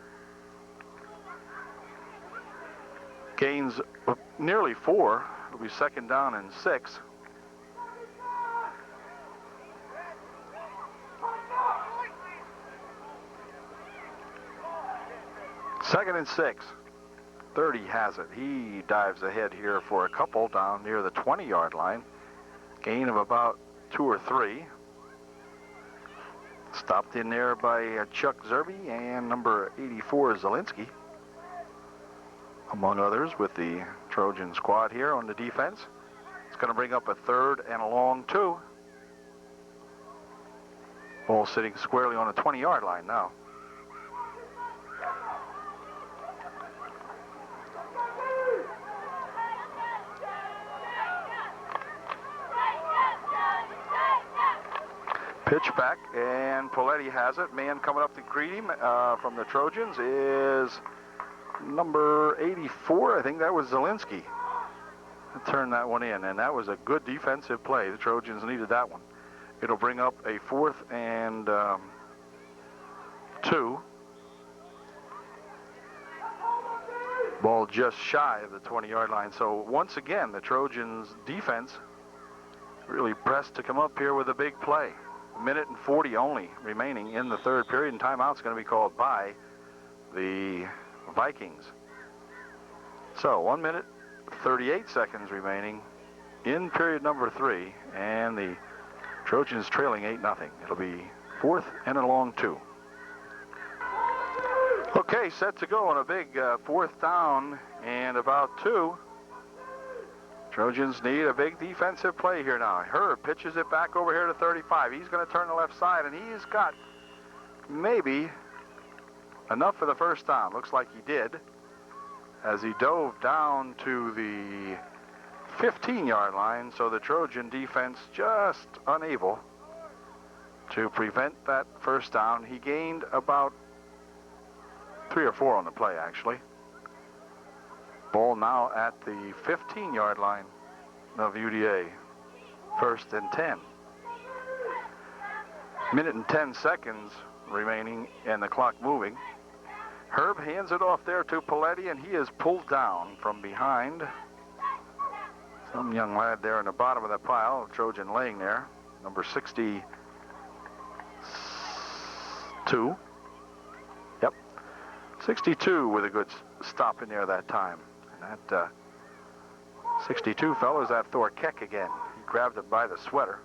Gains nearly 4. It'll be second down and 6. Second and 6. 30 has it. He dives ahead here for a couple down near the 20-yard line. Gain of about 2 or 3. Stopped in there by Chuck Zerby and number 84 Zielinski, among others, with the Trojan squad here on the defense. It's going to bring up a 3rd and a long 2. Ball sitting squarely on the 20-yard line now. Pitch back, and Poletti has it. Man coming up to greet him from the Trojans is number 84. I think that was Zielinski. Turned that one in, and that was a good defensive play. The Trojans needed that one. It'll bring up a 4th and 2. Ball just shy of the 20-yard line. So once again, the Trojans defense really pressed to come up here with a big play. 1:40 only remaining in the third period, and timeout's going to be called by the Vikings. So 1:38 remaining in period number 3, and the Trojans trailing 8-0. It'll be 4th and a long 2. Okay, set to go on a big 4th down and about 2. Trojans need a big defensive play here now. Herb pitches it back over here to 35. He's going to turn the left side, and he's got maybe enough for the first down. Looks like he did, as he dove down to the 15-yard line, so the Trojan defense just unable to prevent that first down. He gained about 3 or 4 on the play, actually. Ball now at the 15-yard line of UDA. 1st and 10. 1:10 remaining and the clock moving. Herb hands it off there to Poletti, and he is pulled down from behind. Some young lad there in the bottom of the pile, Trojan laying there, number 62. Yep, 62 with a good stop in there that time. And that 62 fellow is that Thor Keck again. He grabbed him by the sweater,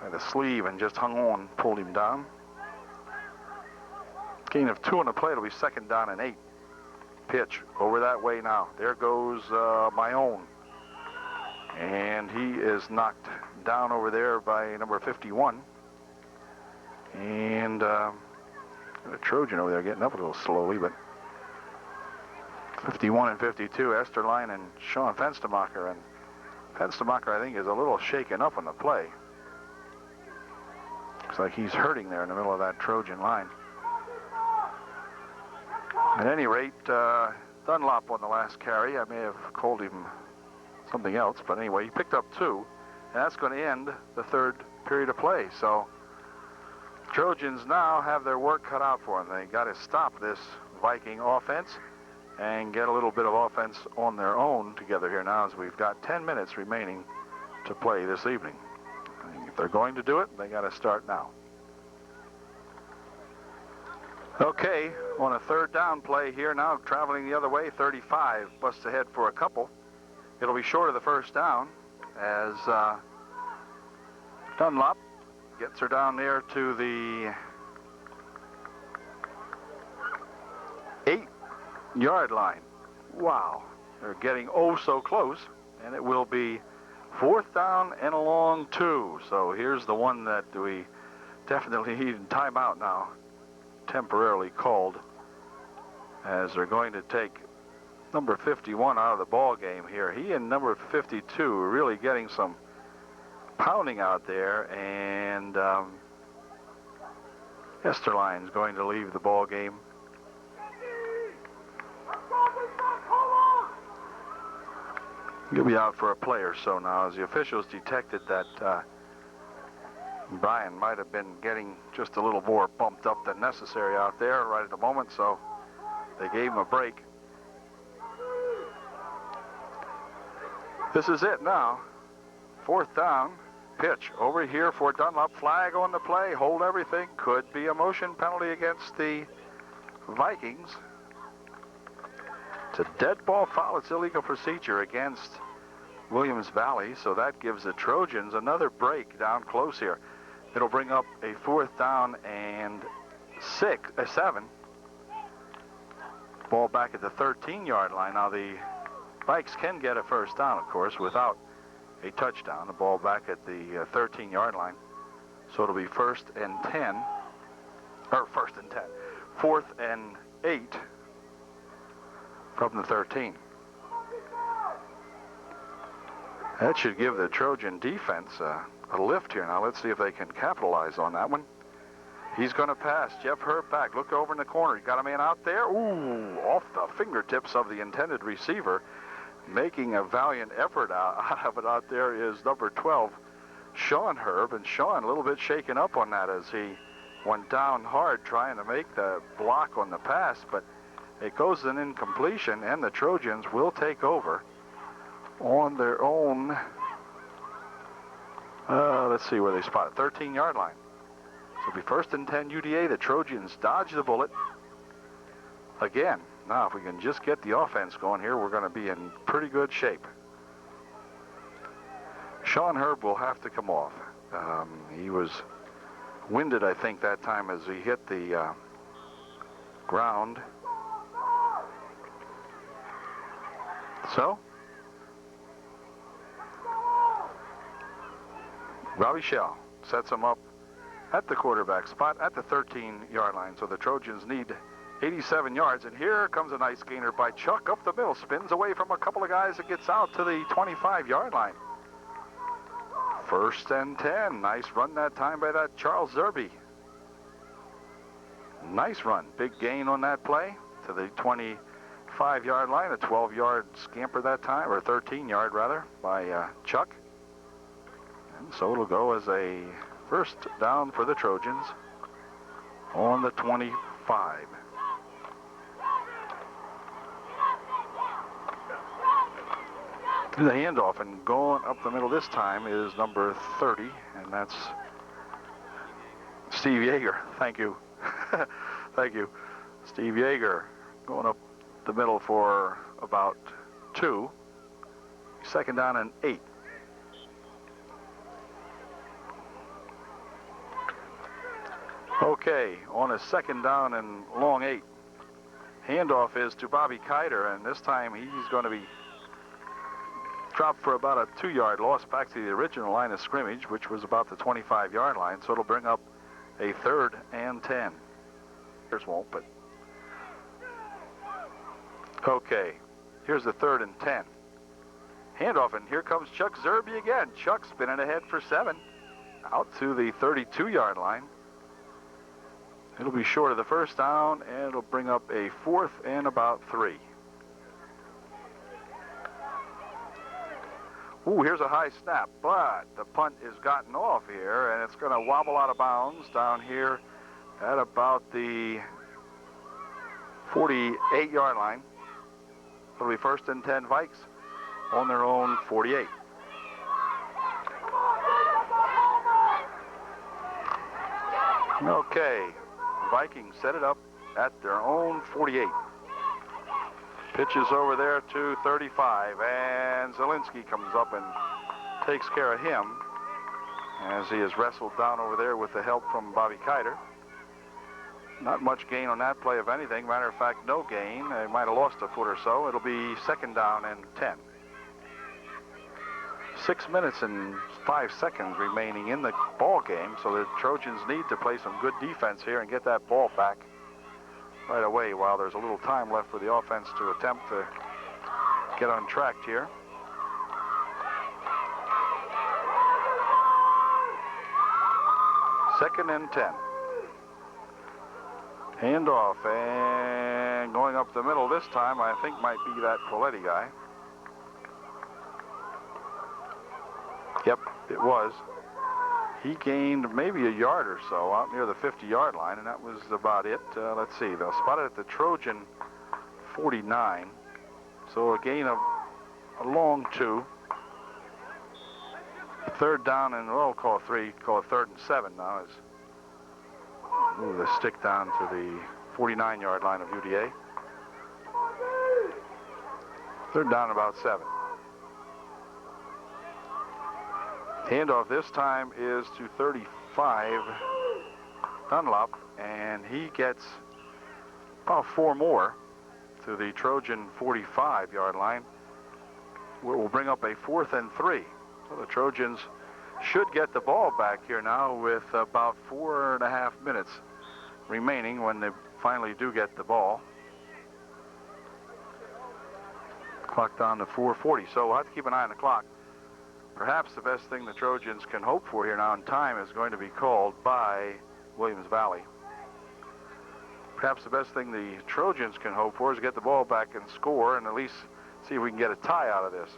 by the sleeve, and just hung on, pulled him down. Gain of 2 on the play. It'll be 2nd down and 8. Pitch over that way now. There goes my own. And he is knocked down over there by number 51. And the Trojan over there getting up a little slowly, but 51 and 52, Esterline and Sean Fenstermacher. And Fenstermacher, I think, is a little shaken up on the play. Looks like he's hurting there in the middle of that Trojan line. At any rate, Dunlop on the last carry. I may have called him something else, but anyway, he picked up 2, and that's going to end the third period of play. So Trojans now have their work cut out for them. They got to stop this Viking offense and get a little bit of offense on their own together here now, as we've got 10 minutes remaining to play this evening. If they're going to do it, they got to start now. Okay, on a 3rd down play here now, traveling the other way, 35 busts ahead for a couple. It'll be short of the first down, as Dunlop gets her down there to the 8-yard line. Wow, they're getting oh so close, and it will be 4th down and a long 2. So here's the one that we definitely need a timeout now, temporarily called, as they're going to take number 51 out of the ball game here. He and number 52 are really getting some pounding out there, and Esterline's going to leave the ball game. He'll be out for a play or so now, as the officials detected that Brian might have been getting just a little more bumped up than necessary out there right at the moment, so they gave him a break. This is it now. 4th down. Pitch over here for Dunlop. Flag on the play. Hold everything. Could be a motion penalty against the Vikings. It's a dead ball foul. It's illegal procedure against Williams Valley, so that gives the Trojans another break down close here. It'll bring up a 4th down and 7. Ball back at the 13-yard line. Now the Vikes can get a first down, of course, without a touchdown. The ball back at the 13-yard line. So it'll be 4th and 8 from the 13. That should give the Trojan defense a lift here. Now let's see if they can capitalize on that one. He's going to pass. Jeff Herb back. Look over in the corner. He got a man out there. Ooh, off the fingertips of the intended receiver. Making a valiant effort out of it out there is number 12, Sean Herb. And Sean a little bit shaken up on that as he went down hard trying to make the block on the pass. But it goes an incompletion, and the Trojans will take over on their own, let's see where they spot it, 13-yard line. So it'll be 1st and 10 UDA. The Trojans dodge the bullet again. Now, if we can just get the offense going here, we're going to be in pretty good shape. Sean Herb will have to come off. He was winded, I think, that time as he hit the ground. So, Robbie Shell sets him up at the quarterback spot at the 13-yard line. So the Trojans need 87 yards. And here comes a nice gainer by Chuck up the middle. Spins away from a couple of guys and gets out to the 25-yard line. 1st and 10. Nice run that time by that Charles Zerby. Nice run. Big gain on that play to the 25-yard line. A 12-yard scamper that time, or 13-yard rather, by Chuck. And so it'll go as a 1st down for the Trojans on the 25. The handoff, and going up the middle this time is number 30, and that's Steve Yeager. Thank you. Thank you. Steve Yeager going up the middle for about 2. 2nd down and 8. Okay, on a 2nd down and long 8. Handoff is to Bobby Kiter, and this time he's going to be dropped for about a 2-yard loss back to the original line of scrimmage, which was about the 25-yard line. So it'll bring up a 3rd and 10. Here's won't, but okay. Here's the 3rd and 10. Handoff, and here comes Chuck Zerby again. Chuck spinning ahead for 7, out to the 32-yard line. It'll be short of the 1st down, and it'll bring up a 4th and about 3. Ooh, here's a high snap, but the punt is gotten off here, and it's going to wobble out of bounds down here at about the 48-yard line. It'll be 1st and 10 Vikes on their own 48. Okay, Vikings set it up at their own 48. Pitches over there to 35, and Zielinski comes up and takes care of him as he is wrestled down over there with the help from Bobby Kiter. Not much gain on that play, if anything. Matter of fact, no gain. They might have lost a foot or so. It'll be 2nd down and 10. 6 minutes and 5 seconds remaining in the ball game, so the Trojans need to play some good defense here and get that ball back right away while there's a little time left for the offense to attempt to get on track here. Second and 10. Handoff, and going up the middle this time, I think might be that Coletti guy. Yep, it was. He gained maybe a yard or so out near the 50-yard line, and that was about it. Let's see, they'll spot it at the Trojan 49. So a gain of a long 2. 3rd down, and we'll call it 3, call it 3rd and 7 now as move the stick down to the 49-yard line of UDA. 3rd down, about 7. Handoff this time is to 35 Dunlop, and he gets about 4 more to the Trojan 45-yard line, where we'll bring up a 4th and 3. So the Trojans should get the ball back here now with about 4.5 minutes remaining when they finally do get the ball. Clock down to 4:40, so we'll have to keep an eye on the clock. Perhaps the best thing the Trojans can hope for here now in time is going to be called by Williams Valley. Perhaps the best thing the Trojans can hope for is get the ball back and score and at least see if we can get a tie out of this.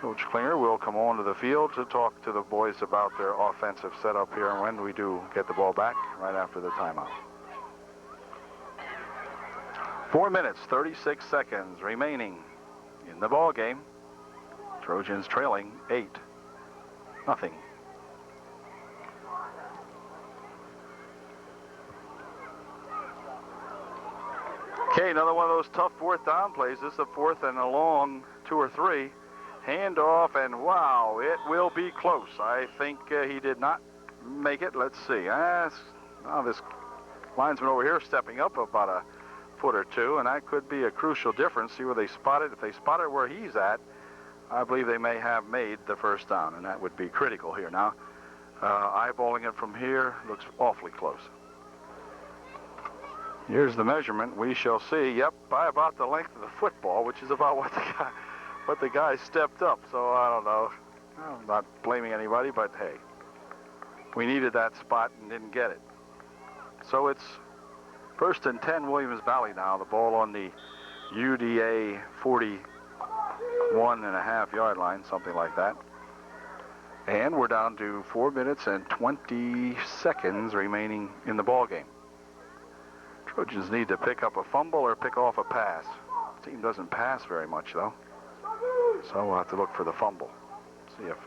Coach Klinger will come onto the field to talk to the boys about their offensive setup here when we do get the ball back right after the timeout. 4 minutes, 36 seconds remaining in the ball game. Trojans trailing 8-0. Okay, another one of those tough fourth down plays. This is a fourth and a long 2 or 3. Handoff, and wow, it will be close. I think he did not make it. Let's see. This linesman over here stepping up about a foot or two, and that could be a crucial difference. See where they spot it. If they spot it where he's at, I believe they may have made the first down, and that would be critical here. Now, eyeballing it from here, looks awfully close. Here's the measurement. We shall see. Yep, by about the length of the football, which is about what the guy stepped up. So I don't know. I'm not blaming anybody, but hey, we needed that spot and didn't get it. So it's 1st and 10, Williams Valley now. The ball on the UDA 41.5 yard line, something like that. And we're down to 4 minutes and 20 seconds remaining in the ball game. Trojans need to pick up a fumble or pick off a pass. The team doesn't pass very much, though. So we'll have to look for the fumble. See if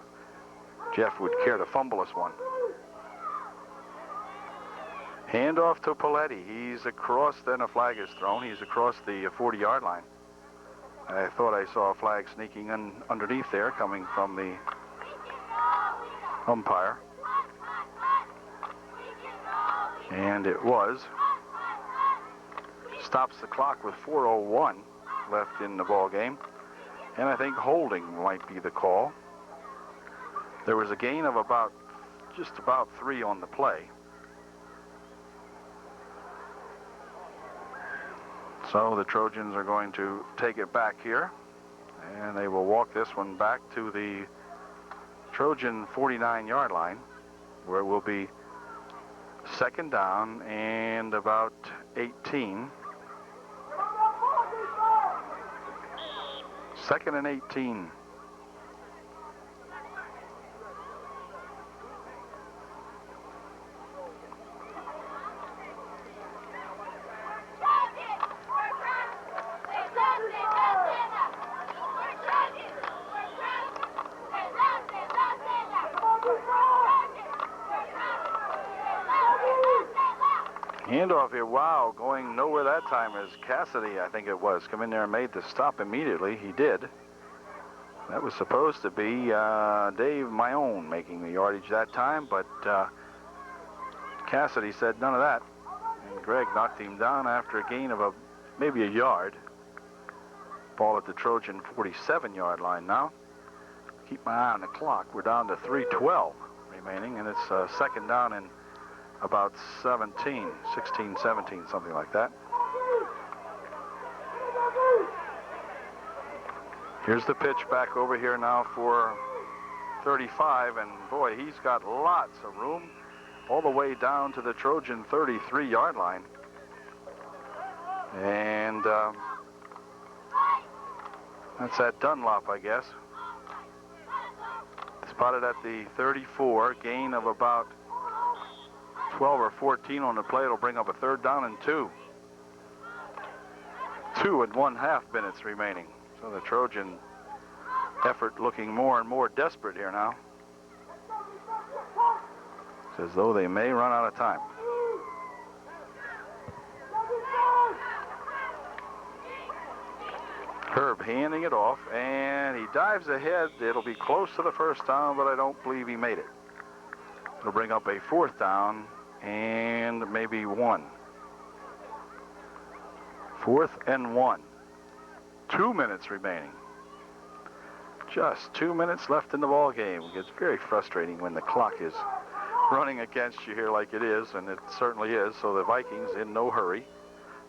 Jeff would care to fumble us one. Handoff to Paletti. He's across, then a flag is thrown. He's across the 40-yard line. I thought I saw a flag sneaking in underneath there coming from the umpire. And it was. Stops the clock with 4:01 left in the ball game. And I think holding might be the call. There was a gain of just about 3 on the play. So the Trojans are going to take it back here, and they will walk this one back to the Trojan 49-yard line, where it will be 2nd down and about 18. 2nd and 18. Handoff here, wow, going nowhere that time as Cassidy, I think it was, come in there and made the stop immediately. He did. That was supposed to be Dave Mayone making the yardage that time, but Cassidy said none of that. And Greg knocked him down after a gain of maybe a yard. Ball at the Trojan 47-yard line now. Keep my eye on the clock. We're down to 3:12 remaining, and it's 2nd down and about 16, 17, something like that. Here's the pitch back over here now for 35, and boy, he's got lots of room all the way down to the Trojan 33-yard line. And that's at Dunlop, I guess. Spotted at the 34, gain of about 12 or 14 on the play. It'll bring up a 3rd down and 2. 2 and 1/2 minutes remaining. So the Trojan effort looking more and more desperate here now. It's as though they may run out of time. Herb handing it off, and he dives ahead. It'll be close to the 1st down, but I don't believe he made it. It'll bring up a 4th down and maybe 1. 4th and 1. 2 minutes remaining. Just 2 minutes left in the ball game. It's very frustrating when the clock is running against you here like it is, and it certainly is. So the Vikings in no hurry.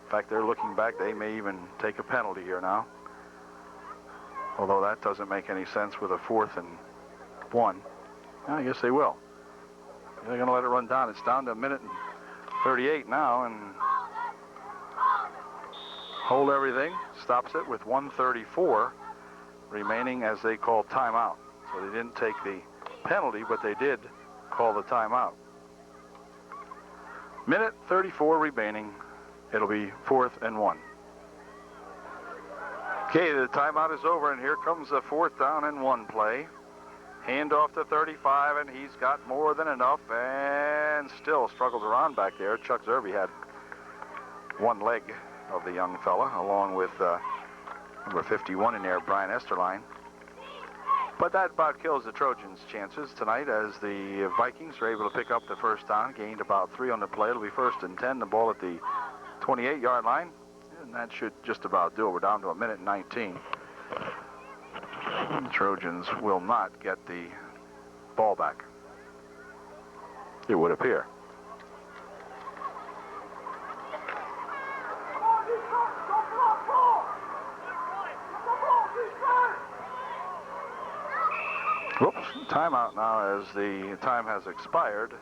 In fact, they're looking back. They may even take a penalty here now. Although that doesn't make any sense with a 4th and 1. I guess they will. They're going to let it run down. It's down to a minute and 38 now, and hold everything. Stops it with 1:34 remaining as they call timeout. So they didn't take the penalty, but they did call the timeout. Minute 34 remaining. It'll be 4th and 1. Okay, the timeout is over, and here comes the 4th down and 1 play. Hand off to 35, and he's got more than enough, and still struggles around back there. Chuck Zerby had one leg of the young fella, along with number 51 in there, Brian Esterline. But that about kills the Trojans' chances tonight, as the Vikings are able to pick up the first down, gained about 3 on the play. It'll be 1st and 10, the ball at the 28-yard line, and that should just about do it. We're down to a minute 19. The Trojans will not get the ball back, it would appear. Whoops, timeout now as the time has expired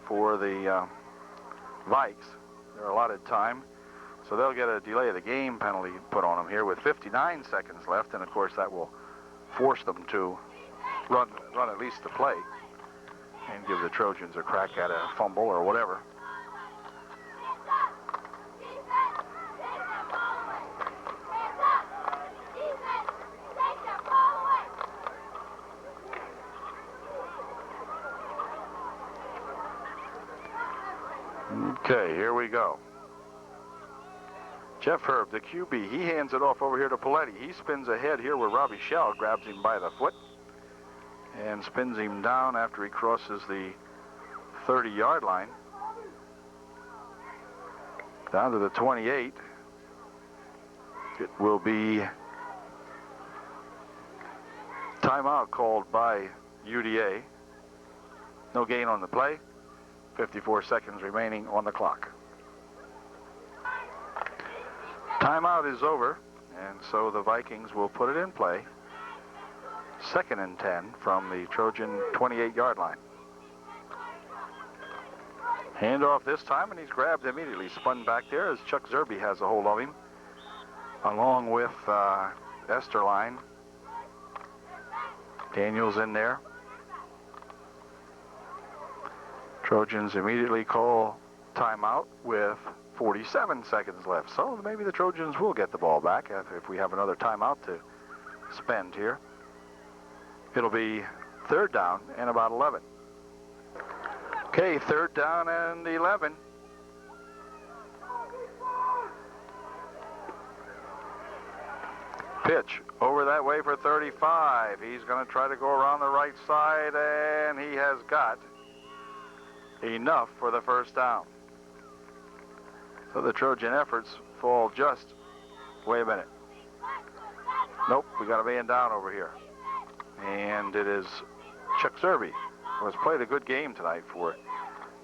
for the Vikes. Their allotted time. So they'll get a delay of the game penalty put on them here with 59 seconds left, and of course that will force them to run at least the play and give the Trojans a crack at a fumble or whatever. Okay, here we go. Jeff Herb, the QB, he hands it off over here to Paletti. He spins ahead here where Robbie Schell grabs him by the foot and spins him down after he crosses the 30-yard line. Down to the 28. It will be timeout called by UDA. No gain on the play. 54 seconds remaining on the clock. Timeout is over, and so the Vikings will put it in play. 2nd and 10 from the Trojan 28-yard line. Handoff this time, and he's grabbed immediately. Spun back there as Chuck Zerby has a hold of him, along with Esterline. Daniels in there. Trojans immediately call timeout with 47 seconds left. So maybe the Trojans will get the ball back if we have another timeout to spend here. It'll be 3rd down and about 11. Okay, 3rd down and 11. Pitch over that way for 35. He's going to try to go around the right side, and he has got enough for the first down. So the Trojan efforts fall just, wait a minute. Nope, we got a man down over here. And it is Chuck Zerby, who has played a good game tonight for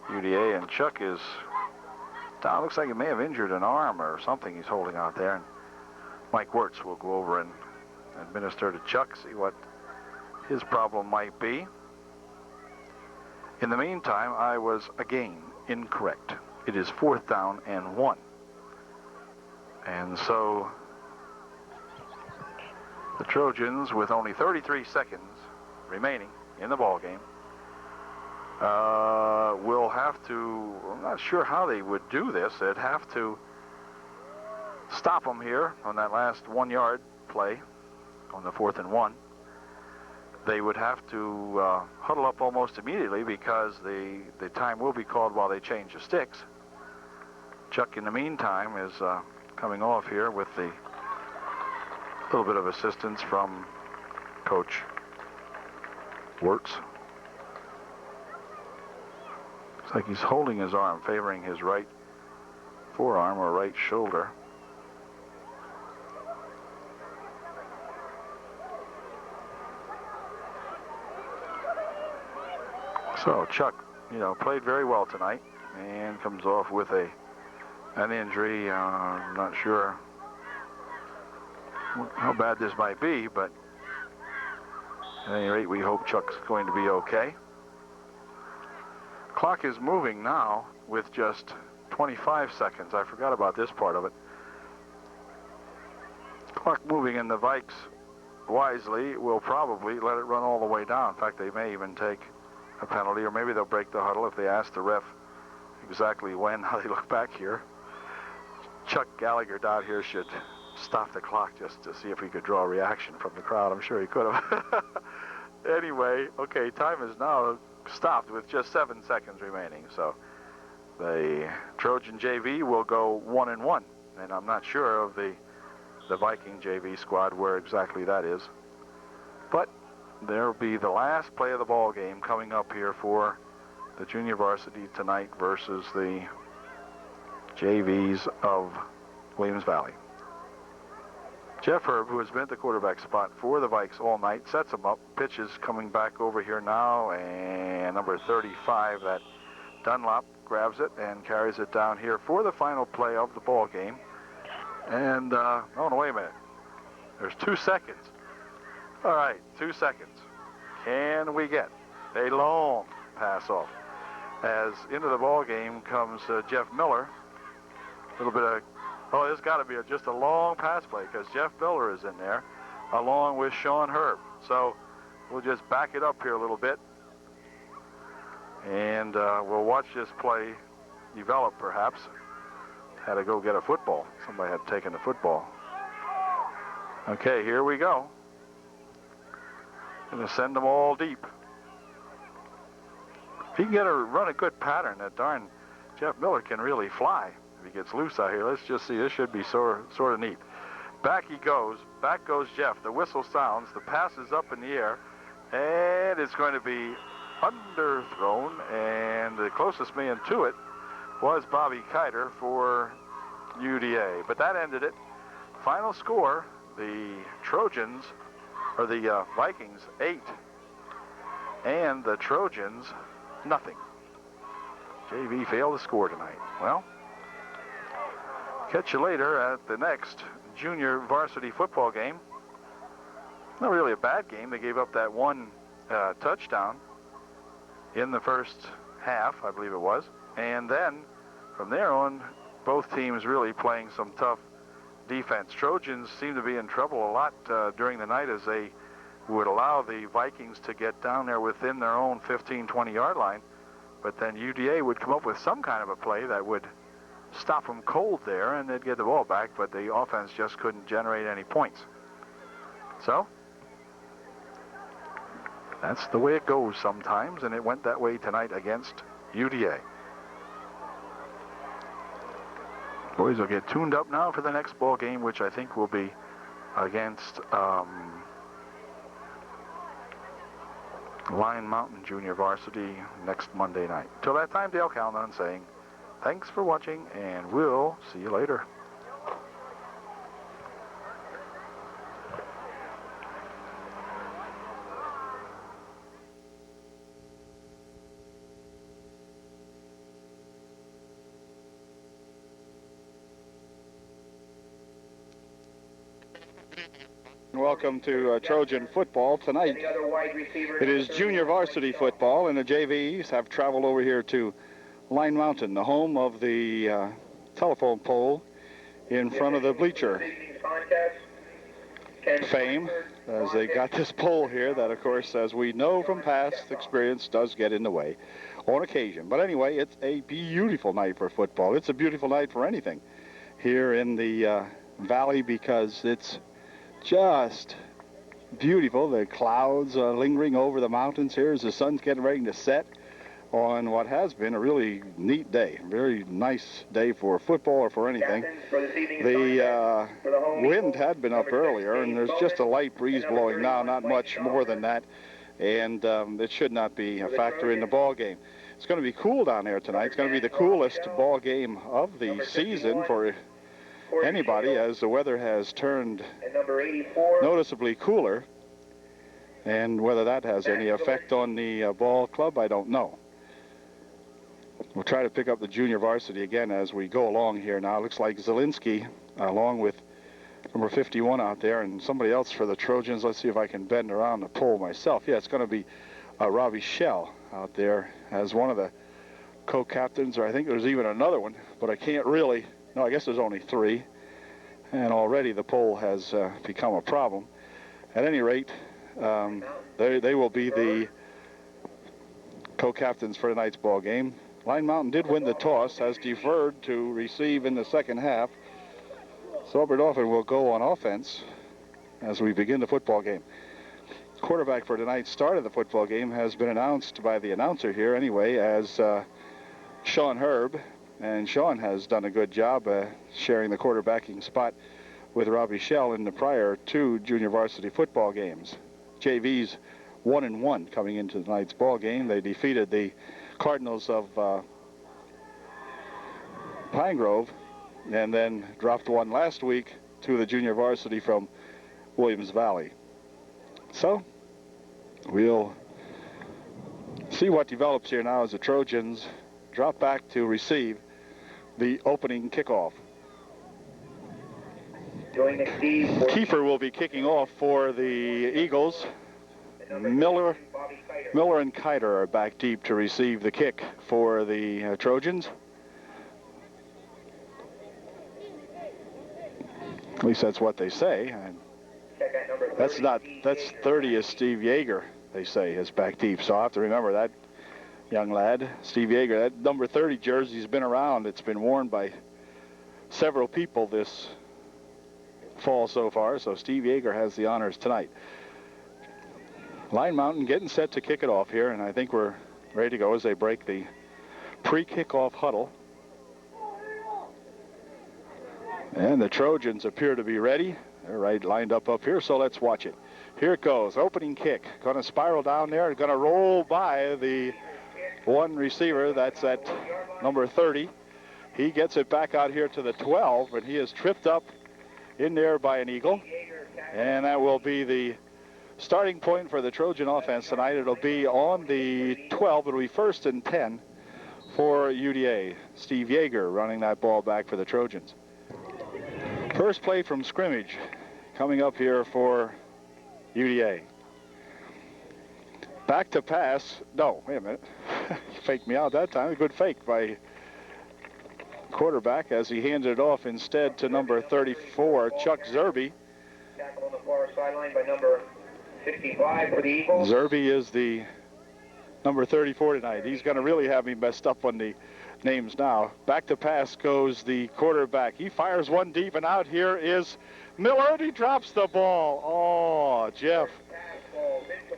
UDA, and Chuck is down. Looks like he may have injured an arm or something he's holding out there. And Mike Wirtz will go over and administer to Chuck, see what his problem might be. In the meantime, I was again incorrect. It is 4th down and 1. And so the Trojans, with only 33 seconds remaining in the ball game, will have to, I'm not sure how they would do this. They'd have to stop them here on that last 1-yard play on the 4th and 1. They would have to huddle up almost immediately because the time will be called while they change the sticks. Chuck, in the meantime, is coming off here with the little bit of assistance from Coach Wirtz. Looks like he's holding his arm, favoring his right forearm or right shoulder. So Chuck, played very well tonight and comes off with an injury. I'm not sure how bad this might be, but at any rate, we hope Chuck's going to be okay. Clock is moving now with just 25 seconds. I forgot about this part of it. Clock moving, and the Vikes wisely will probably let it run all the way down. In fact, they may even take a penalty, or maybe they'll break the huddle if they ask the ref exactly when. Now they look back here. Chuck Gallagher down here should stop the clock just to see if he could draw a reaction from the crowd. I'm sure he could have. Anyway, okay, time is now stopped with just 7 seconds remaining. So the Trojan JV will go 1-1, and I'm not sure of the Viking JV squad where exactly that is. But there'll be the last play of the ball game coming up here for the junior varsity tonight versus the JVs of Williams Valley. Jeff Herb, who has been at the quarterback spot for the Vikes all night, sets him up. Pitch is coming back over here now, and number 35, that Dunlop, grabs it and carries it down here for the final play of the ball game. And, oh, no, wait a minute. There's 2 seconds. All right, 2 seconds. Can we get a long pass off? As into the ball game comes Jeff Miller. A little bit of, oh, there's got to be just a long pass play because Jeff Miller is in there along with Sean Herb. So we'll just back it up here a little bit. And we'll watch this play develop perhaps. Had to go get a football. Somebody had taken the football. Okay, here we go. Gonna send them all deep. If he can run a good pattern, that darn Jeff Miller can really fly if he gets loose out here. Let's just see. This should be sort of neat. Back he goes. Back goes Jeff. The whistle sounds. The pass is up in the air, and it's going to be underthrown. And the closest man to it was Bobby Kiter for UDA. But that ended it. Final score: the Trojans, or the Vikings, 8, and the Trojans, nothing. JV failed to score tonight. Well, catch you later at the next junior varsity football game. Not really a bad game. They gave up that one touchdown in the first half, I believe it was. And then from there on, both teams really playing some tough defense. Trojans seem to be in trouble a lot during the night as they would allow the Vikings to get down there within their own 15, 20-yard line. But then UDA would come up with some kind of a play that would stop them cold there, and they'd get the ball back, but the offense just couldn't generate any points. So that's the way it goes sometimes, and it went that way tonight against UDA. Boys will get tuned up now for the next ball game, which I think will be against Lion Mountain Junior Varsity next Monday night. Till that time, Dale Calnan saying thanks for watching, and we'll see you later. Welcome to Trojan football tonight. It is junior varsity football, and the JVs have traveled over here to Line Mountain, the home of the telephone pole in front of the bleacher fame, as they got this pole here that, of course, as we know from past experience, does get in the way on occasion. But anyway, it's a beautiful night for football. It's a beautiful night for anything here in the valley, because it's just beautiful. The clouds lingering over the mountains here as the sun's getting ready to set on what has been a really neat day. Very nice day for football or for anything. The wind had been up earlier, and there's just a light breeze blowing now, not much more than that, and it should not be a factor in the ball game. It's going to be cool down there tonight. It's going to be the coolest ball game of the season for anybody, as the weather has turned noticeably cooler, and whether that has any effect on the ball club, I don't know. We'll try to pick up the junior varsity again as we go along here now. Looks like Zielinski, along with number 51 out there, and somebody else for the Trojans. Let's see if I can bend around the pole myself. Yeah, it's going to be Robbie Shell out there as one of the co-captains, or I think there's even another one, but I can't really. No, I guess there's only 3, and already the pole has become a problem. At any rate, they will be the co-captains for tonight's ball game. Line Mountain did win the toss, has deferred to receive in the second half. So Oberdorfen will go on offense as we begin the football game. Quarterback for tonight's start of the football game has been announced by the announcer here anyway as Sean Herb. And Sean has done a good job sharing the quarterbacking spot with Robbie Shell in the prior 2 junior varsity football games. JV's 1-1 coming into tonight's ball game. They defeated the Cardinals of Pine Grove and then dropped one last week to the junior varsity from Williams Valley. So we'll see what develops here now as the Trojans drop back to receive the opening kickoff. Kiefer will be kicking off for the Eagles. Miller and Kiter are back deep to receive the kick for the Trojans. At least that's what they say. And that's 30th Steve Yeager, they say, is back deep. So I'll have to remember that young lad, Steve Yeager. That number 30 jersey's been around. It's been worn by several people this fall so far. So Steve Yeager has the honors tonight. Line Mountain getting set to kick it off here, and I think we're ready to go as they break the pre-kickoff huddle. And the Trojans appear to be ready. They're right lined up here, so let's watch it. Here it goes, opening kick. Going to spiral down there, going to roll by the one receiver, that's at number 30. He gets it back out here to the 12, and he is tripped up in there by an Eagle. And that will be the starting point for the Trojan offense tonight. It'll be on the 12. It'll be 1st and 10 for UDA. Steve Yeager running that ball back for the Trojans. First play from scrimmage coming up here for UDA. Back to pass. No, wait a minute. He faked me out that time. A good fake by quarterback as he handed it off instead to number 34, Chuck Zerby. Tackle on the far sideline by number 55 for the Eagles. Zerby is the number 34 tonight. He's going to really have me messed up on the names now. Back to pass goes the quarterback. He fires one deep, and out here is Miller, and he drops the ball. Oh, Jeff.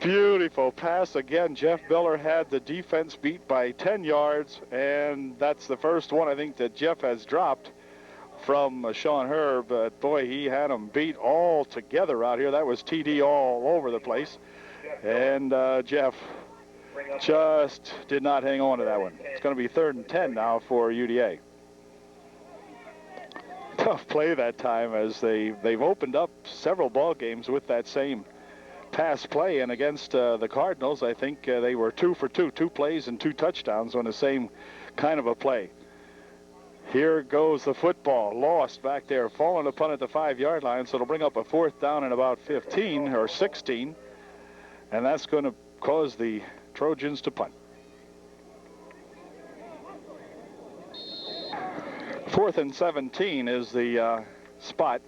Beautiful pass again. Jeff Miller had the defense beat by 10 yards, and that's the first one I think that Jeff has dropped from Sean Herb. But boy, he had him beat all together out here. That was TD all over the place. And Jeff just did not hang on to that one. It's going to be 3rd and 10 now for UDA. Tough play that time as they've opened up several ball games with that same pass play, and against the Cardinals, I think they were 2 for 2 plays and 2 touchdowns on the same kind of a play. Here goes the football, lost back there, falling upon at the 5-yard line, so it'll bring up a 4th down and about 15 or 16, and that's going to cause the Trojans to punt. 4th and 17 is the spot.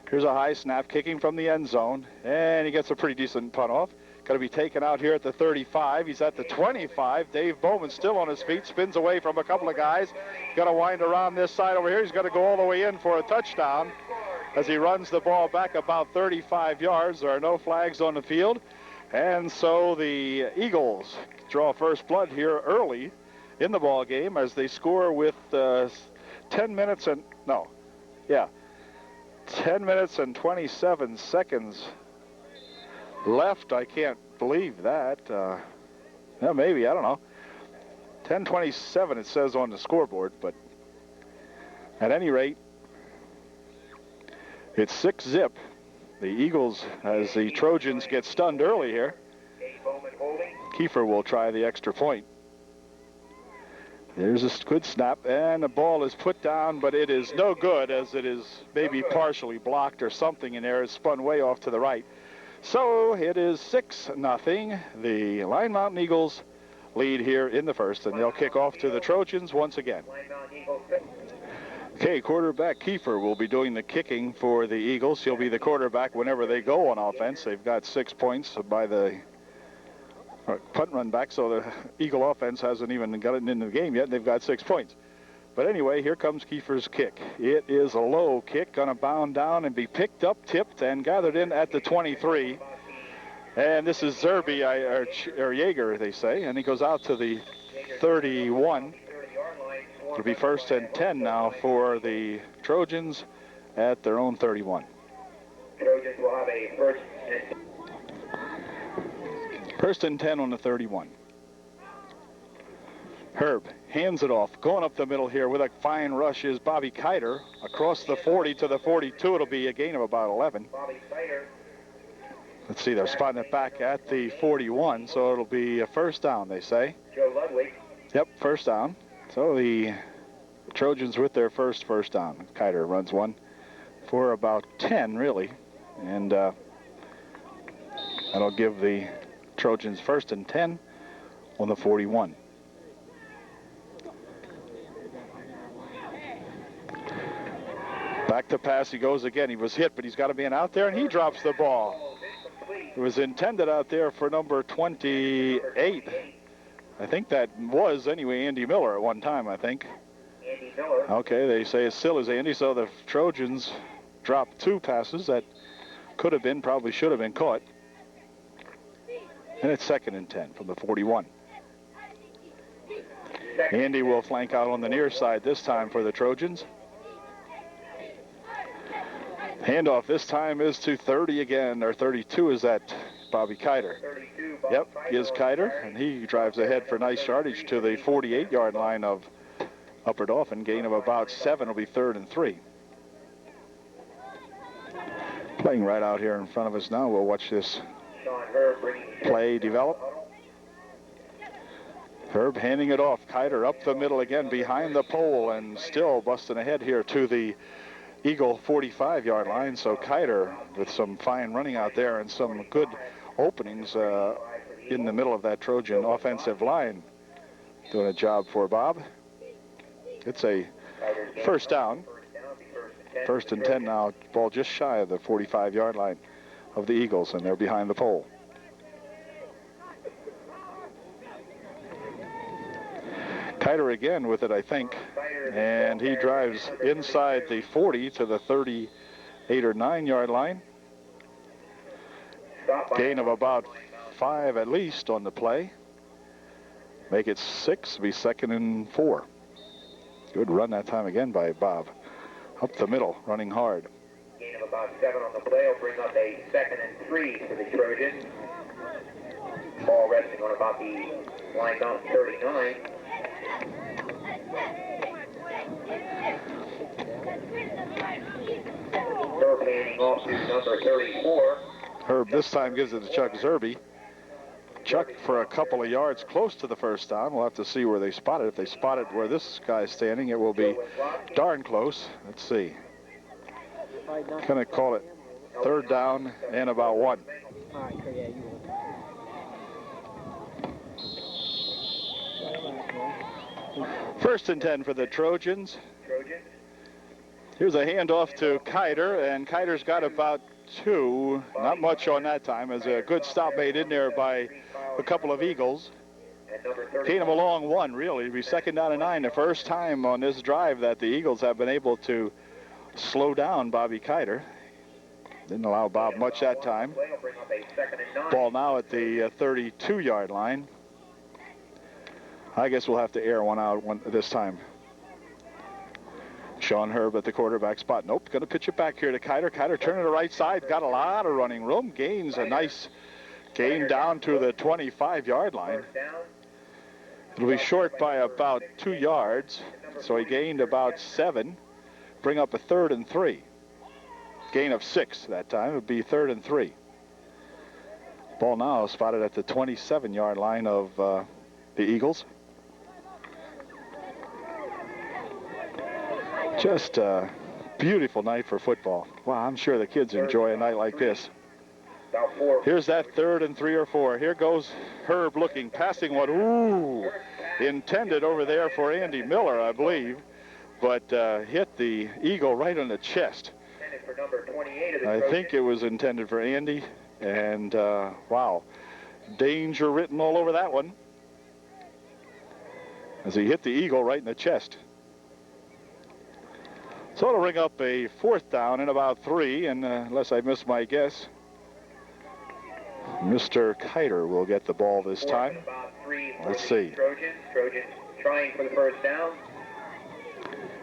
Here's a high snap, kicking from the end zone, and he gets a pretty decent punt off. Going to be taken out here at the 35. He's at the 25. Dave Bowman still on his feet, spins away from a couple of guys. Going to wind around this side over here. He's going to go all the way in for a touchdown as he runs the ball back about 35 yards. There are no flags on the field, and so the Eagles draw first blood here early in the ball game as they score with 10 minutes and 27 seconds left. I can't believe that. Yeah, maybe, I don't know. 10:27 it says on the scoreboard, but at any rate, it's 6-0. The Eagles, as the Trojans get stunned early here. Kiefer will try the extra point. There's a good snap, and the ball is put down, but it is no good, as it is maybe partially blocked or something in there. It's spun way off to the right. So it is 6-0. The Line Mountain Eagles lead here in the first, and they'll kick off to the Trojans once again. Okay, quarterback Kiefer will be doing the kicking for the Eagles. He'll be the quarterback whenever they go on offense. They've got 6 points by the punt run back, so the Eagle offense hasn't even gotten into the game yet. They've got 6 points. But anyway, here comes Kiefer's kick. It is a low kick, going to bound down and be picked up, tipped, and gathered in at the 23. And this is Zerby, or Jaeger, they say, and he goes out to the 31. It'll be 1st and 10 now for the Trojans at their own 31. Trojans will have a First and 10 on the 31. Herb hands it off. Going up the middle here with a fine rush is Bobby Kiter. Across the 40 to the 42, it'll be a gain of about 11. Let's see, they're spotting it back at the 41, so it'll be a first down, they say. Joe Ludwig. Yep, first down. So the Trojans with their first down. Kiter runs one for about 10, really. And that'll give the Trojans 1st and 10 on the 41. Back to pass he goes again. He was hit, but he's got a man out there, and he drops the ball. It was intended out there for number 28. I think that was, anyway, Andy Miller at one time, I think. Andy Miller. Okay, they say it still is Andy, so the Trojans dropped 2 passes that could have been, probably should have been caught. And it's 2nd and 10 from the 41. Andy will flank out on the near side this time for the Trojans. Handoff this time is to 30 again, or 32 is that Bobby Kiter. 32, Yep, is Kiter, and he drives ahead for nice yardage to the 48-yard line of Upper Dauphin. Gain of about 7 will be 3rd and 3. Playing right out here in front of us now. We'll watch this play develop. Herb handing it off. Kiter up the middle again behind the pole and still busting ahead here to the Eagle 45-yard line. So Kiter with some fine running out there and some good openings in the middle of that Trojan offensive line. Doing a job for Bob. It's a first down. 1st and 10 now. Ball just shy of the 45-yard line of the Eagles, and they're behind the pole. Kiter again with it, I think, and he drives inside the 40 to the 38 or 9-yard line. Gain of about 5 at least on the play. Make it 6, be 2nd and 4. Good run that time again by Bob. Up the middle, running hard. Gain of about 7 on the play will bring up a 2nd and 3 for the Trojans. Ball resting on about the line down 39. Herb handing off to number 34. Herb this time gives it to Chuck Zerby. Chuck for a couple of yards close to the first down. We'll have to see where they spot it. If they spot it where this guy's standing, it will be darn close. Let's see. Gonna call it 3rd down and about 1. First and 10 for the Trojans. Here's a handoff to Kiter, and Kiter's got about 2. Not much on that time, as a good stop made in there by a couple of Eagles. Gain of a long 1, really. It'll be 2nd down and 9. The first time on this drive that the Eagles have been able to slow down Bobby Kiter. Didn't allow Bob much that time. Ball now at the 32-yard line. I guess we'll have to air one out this time. Sean Herb at the quarterback spot. Nope, going to pitch it back here to Kiter. Kiter turning to the right side. Got a lot of running room. Gains a nice gain down to the 25-yard line. It'll be short by about 2 yards. So he gained about 7. Bring up a 3rd and 3. Gain of 6 that time. It would be 3rd and 3. Ball now spotted at the 27-yard line of the Eagles. Just a beautiful night for football. Wow, I'm sure the kids enjoy a night like this. Here's that 3rd and 3 or 4. Here goes Herb looking, passing one. Ooh, intended over there for Andy Miller, I believe, but hit the Eagle right on the chest. I think it was intended for Andy, and wow, danger written all over that one as he hit the Eagle right in the chest. So it'll bring up a 4th down and about 3, and unless I miss my guess, Mr. Kiter will get the ball this time. Let's see. Trojan trying for the first down.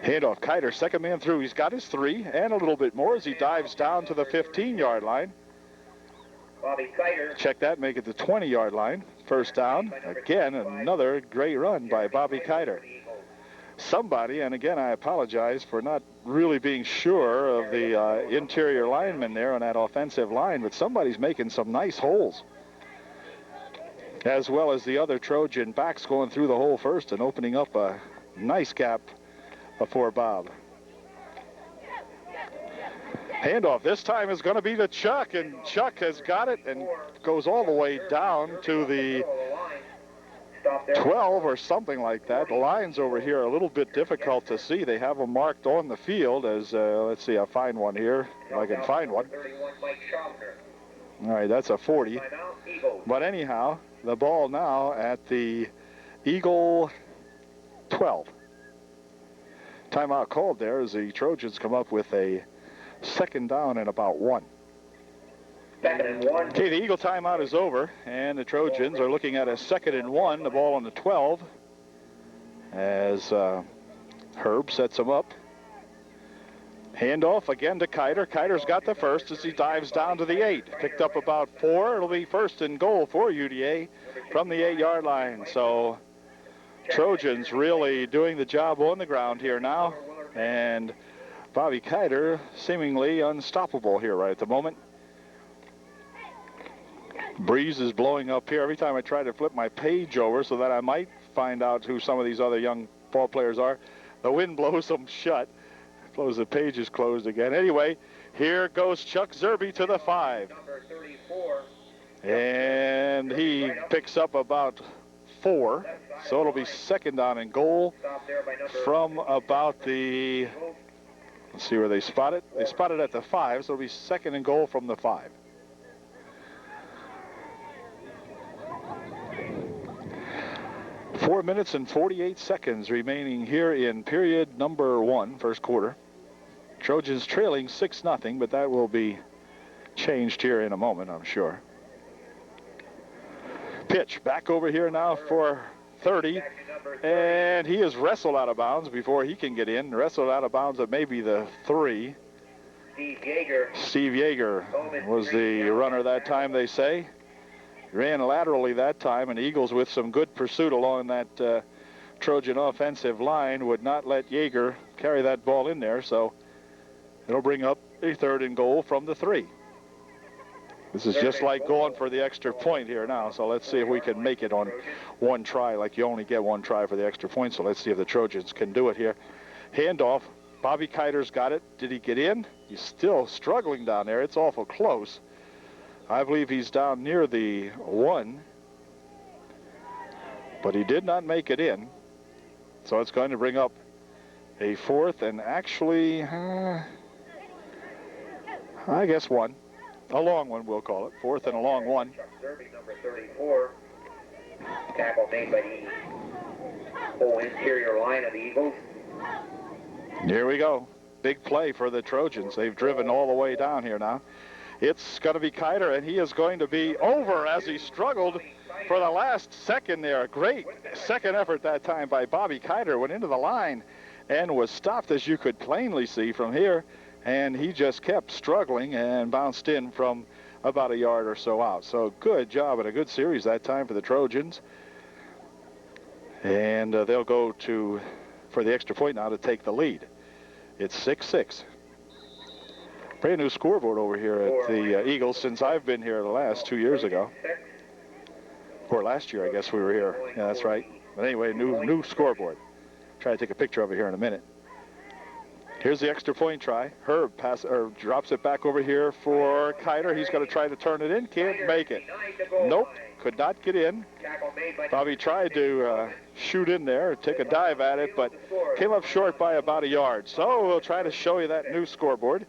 Handoff, Kiter, second man through. He's got his 3 and a little bit more as he dives down to the 15-yard line. Bobby Kiter. Check that, make it the 20-yard line. First down. Again, another great run by Bobby Kiter. Somebody, and again, I apologize for not really being sure of the interior lineman there on that offensive line, but somebody's making some nice holes, as well as the other Trojan backs going through the hole first and opening up a nice gap for Bob. Handoff this time is going to be to Chuck, and Chuck has got it and goes all the way down to the 12 or something like that. The lines over here are a little bit difficult to see. They have them marked on the field as, let's see, I'll find one here, if I can find one. All right, that's a 40. But anyhow, the ball now at the Eagle 12. Timeout called there as the Trojans come up with a 2nd down and about 1. 2nd and 1. Okay, the Eagle timeout is over, and the Trojans are looking at a 2nd and 1, the ball on the 12, as Herb sets them up. Handoff again to Kiter. Kiter's got the first as he dives down to the 8. Picked up about 4. It'll be 1st and goal for UDA from the 8-yard line. So Trojans really doing the job on the ground here now, and Bobby Kiter seemingly unstoppable here right at the moment. Breeze is blowing up here. Every time I try to flip my page over so that I might find out who some of these other young ball players are, the wind blows them shut. Blows the pages closed again. Anyway, here goes Chuck Zerby to the 5. Number 34. And he picks up about 4. So it'll be 2nd down and goal from about the, let's see where they spot it. They spot it at the 5, so it'll be 2nd and goal from the 5. Four minutes and 48 seconds remaining here in period number 1, first quarter. Trojans trailing 6-0, but that will be changed here in a moment, I'm sure. Pitch back over here now for 30, and he is wrestled out of bounds before he can get in. Wrestled out of bounds at maybe the 3. Steve Yeager was the runner that time, they say. Ran laterally that time, and Eagles with some good pursuit along that Trojan offensive line would not let Yeager carry that ball in there, so it'll bring up a 3rd and goal from the 3. This is just like going for the extra point here now, so let's see if we can make it on one try, like you only get one try for the extra point, so let's see if the Trojans can do it here. Handoff, Bobby Kiter's got it. Did he get in? He's still struggling down there. It's awful close. I believe he's down near the 1, but he did not make it in. So it's going to bring up a 4th and actually, I guess 1. A long one, we'll call it. 4th and a long 1. Chuck Zerby, number 34. Tackle made by the whole interior line of the Eagles. Here we go. Big play for the Trojans. They've driven all the way down here now. It's going to be Kiter, and he is going to be over as he struggled for the last second there. Great second effort that time by Bobby Kiter. Went into the line and was stopped, as you could plainly see from here. And he just kept struggling and bounced in from about a yard or so out. So good job and a good series that time for the Trojans. And they'll go for the extra point now to take the lead. It's 6-6. Brand new scoreboard over here at the Eagles since I've been here the last 2 years ago. Or last year, I guess we were here. Yeah, that's right. But anyway, new scoreboard. Try to take a picture of it here in a minute. Here's the extra point try. Herb drops it back over here for Kiter. He's going to try to turn it in. Can't make it. Nope. Could not get in. Probably tried to shoot in there, take a dive at it, but came up short by about a yard. So we'll try to show you that new scoreboard.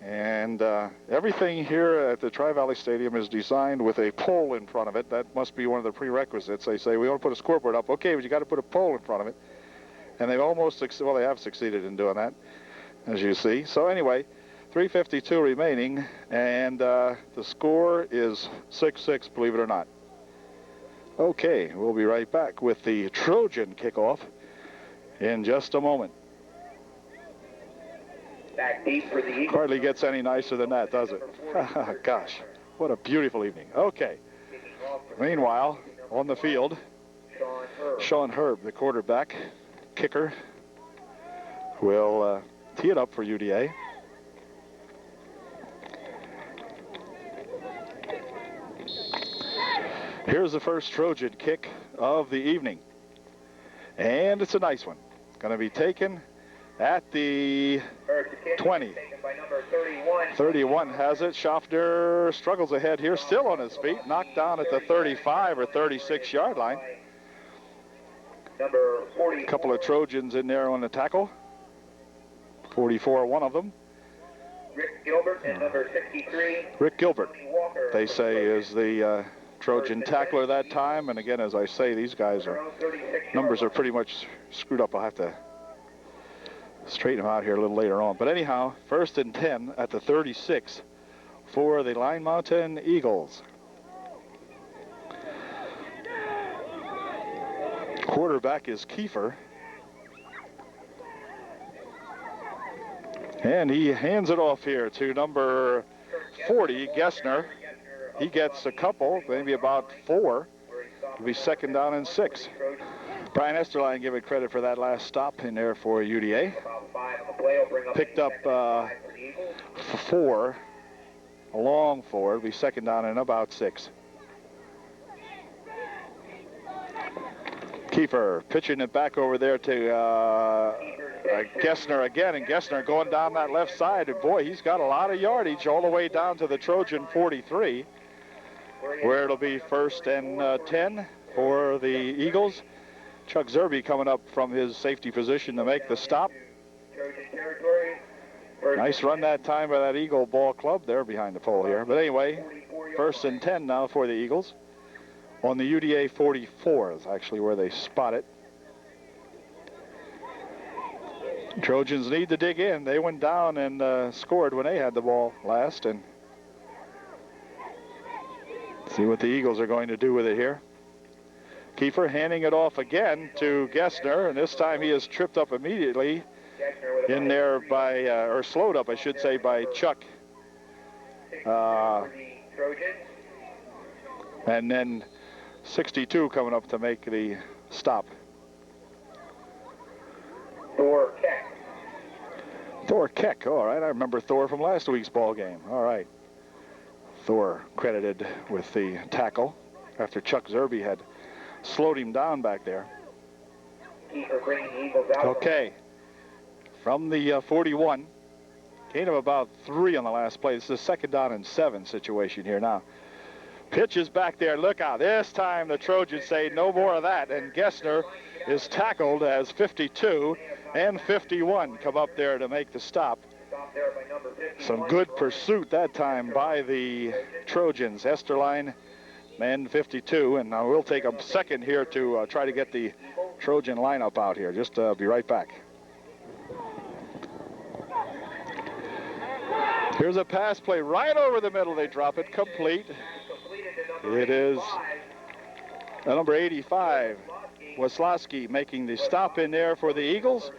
And everything here at the Tri-Valley Stadium is designed with a pole in front of it. That must be one of the prerequisites. They say, we want to put a scoreboard up. Okay, but you got to put a pole in front of it. And they've almost, well, they have succeeded in doing that, as you see. So anyway, 3:52 remaining, and the score is 6-6, believe it or not. Okay, we'll be right back with the Trojan kickoff in just a moment. Back deep for the Eagles. Hardly gets any nicer than that, does it? Gosh, what a beautiful evening. Okay. Meanwhile, on the field, Sean Herb, the quarterback, kicker, will tee it up for UDA. Here's the first Trojan kick of the evening. And it's a nice one. It's going to be taken at the 20. 31 has it. Schaffner struggles ahead here, still on his feet, knocked down at the 35 or 36 yard line. A couple of Trojans in there on the tackle. 44, one of them. Rick Gilbert and number 63. Rick Gilbert, they say, is the Trojan tackler that time. And again, as I say, these guys numbers are pretty much screwed up. I'll have to straighten them out here a little later on. But anyhow, 1st and 10 at the 36 for the Line Mountain Eagles. Quarterback is Kiefer. And he hands it off here to number 40, Gessner. He gets a couple, maybe about 4. It'll be 2nd down and 6. Brian Esterline giving credit for that last stop in there for UDA. Picked up 4, a long 4. It'll be 2nd down and about 6. Kiefer pitching it back over there to Gessner again, and Gessner going down that left side, and boy, he's got a lot of yardage all the way down to the Trojan 43, where it'll be 1st and 10 for the Eagles. Chuck Zerbe coming up from his safety position to make the stop. Nice run that time by that Eagle ball club there behind the pole here. But anyway, 1st and 10 now for the Eagles. On the UDA 44 is actually where they spot it. Trojans need to dig in. They went down and scored when they had the ball last. And see what the Eagles are going to do with it here. Kiefer handing it off again to Gessner, and this time he is tripped up immediately in there by, or slowed up, I should say, by Chuck. And then 62 coming up to make the stop. Thor Keck, all right, I remember Thor from last week's ball game. All right. Thor credited with the tackle after Chuck Zerbe had slowed him down back there. Okay, from the 41, gain of about 3 on the last play. This is a 2nd down and 7 situation here now. Pitch is back there, look out. This time the Trojans say no more of that, and Gessner is tackled as 52 and 51 come up there to make the stop. Some good pursuit that time by the Trojans. Esterline, man 52, and we'll take a second here to try to get the Trojan lineup out here. Just be right back. Here's a pass play right over the middle. They drop it complete. It is number 85, Waslowski, making the stop in there for the Eagles.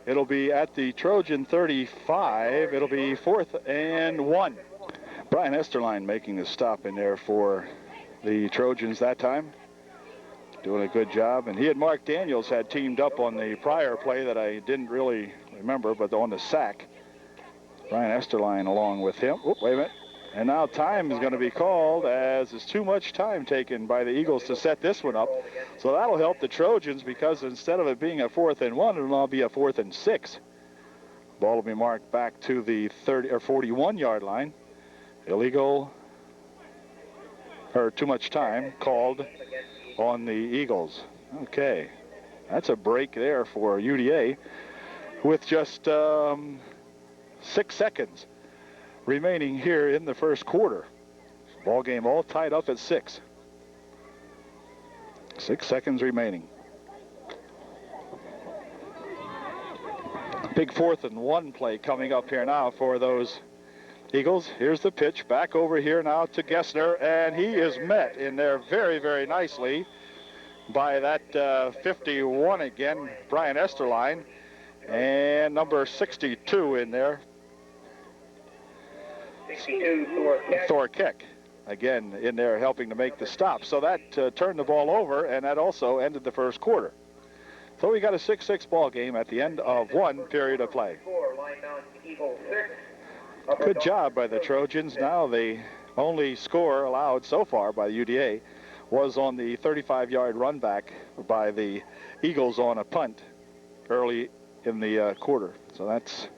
It'll be at the Trojan 35. It'll be 4th and 1. Brian Esterline making the stop in there for the Trojans that time. Doing a good job. And he and Mark Daniels had teamed up on the prior play that I didn't really remember, but on the sack. Brian Esterline along with him. Oh, wait a minute. And now time is going to be called, as it's too much time taken by the Eagles to set this one up. So that'll help the Trojans, because instead of it being a 4th and 1, it'll now be a 4th and 6. Ball will be marked back to the 30 or 41-yard line. Illegal, or too much time called on the Eagles. Okay, that's a break there for UDA with just 6 seconds remaining here in the first quarter. Ball game all tied up at 6. 6 seconds remaining. Big 4th and 1 play coming up here now for those Eagles. Here's the pitch back over here now to Gessner, and he is met in there very, very nicely by that 51 again, Brian Esterline, and number 62 in there, 62, Thor Keck, again in there helping to make the stop. So that turned the ball over, and that also ended the first quarter. So we got a 6-6 ball game at the end of one period of play. Good job by the Trojans. Now the only score allowed so far by the UDA was on the 35-yard run back by the Eagles on a punt early in the quarter. So that's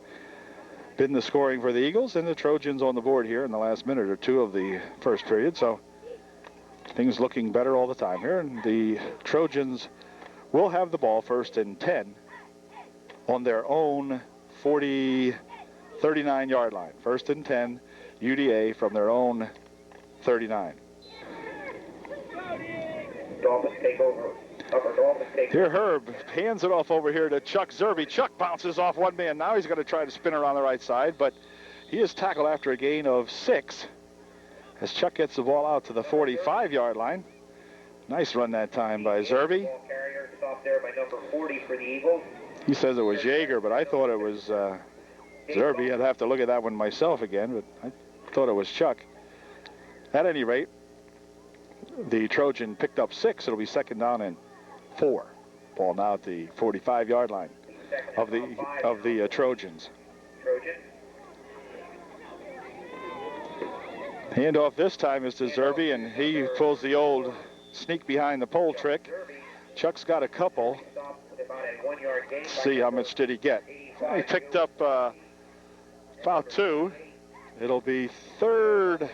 been the scoring for the Eagles, and the Trojans on the board here in the last minute or two of the first period. So things looking better all the time here, and the Trojans will have the ball 1st and 10 on their own 39-yard line. 1st and 10, UDA from their own 39. Dolphins take over. Here Herb hands it off over here to Chuck Zerby. Chuck bounces off one man. Now he's going to try to spin around the right side, but he is tackled after a gain of 6 as Chuck gets the ball out to the 45-yard line. Nice run that time by Zerby. Ball carrier stopped there by number 40 for the Eagles. He says it was Jaeger, but I thought it was Zerby. I'd have to look at that one myself again, but I thought it was Chuck. At any rate, the Trojan picked up 6. It'll be 2nd down and 4. Ball now at the 45-yard line of the Trojans. Handoff this time is to Zerby, and he pulls the old sneak behind the pole trick. Chuck's got a couple. Let's see, how much did he get? He picked up about 2. It'll be 3rd,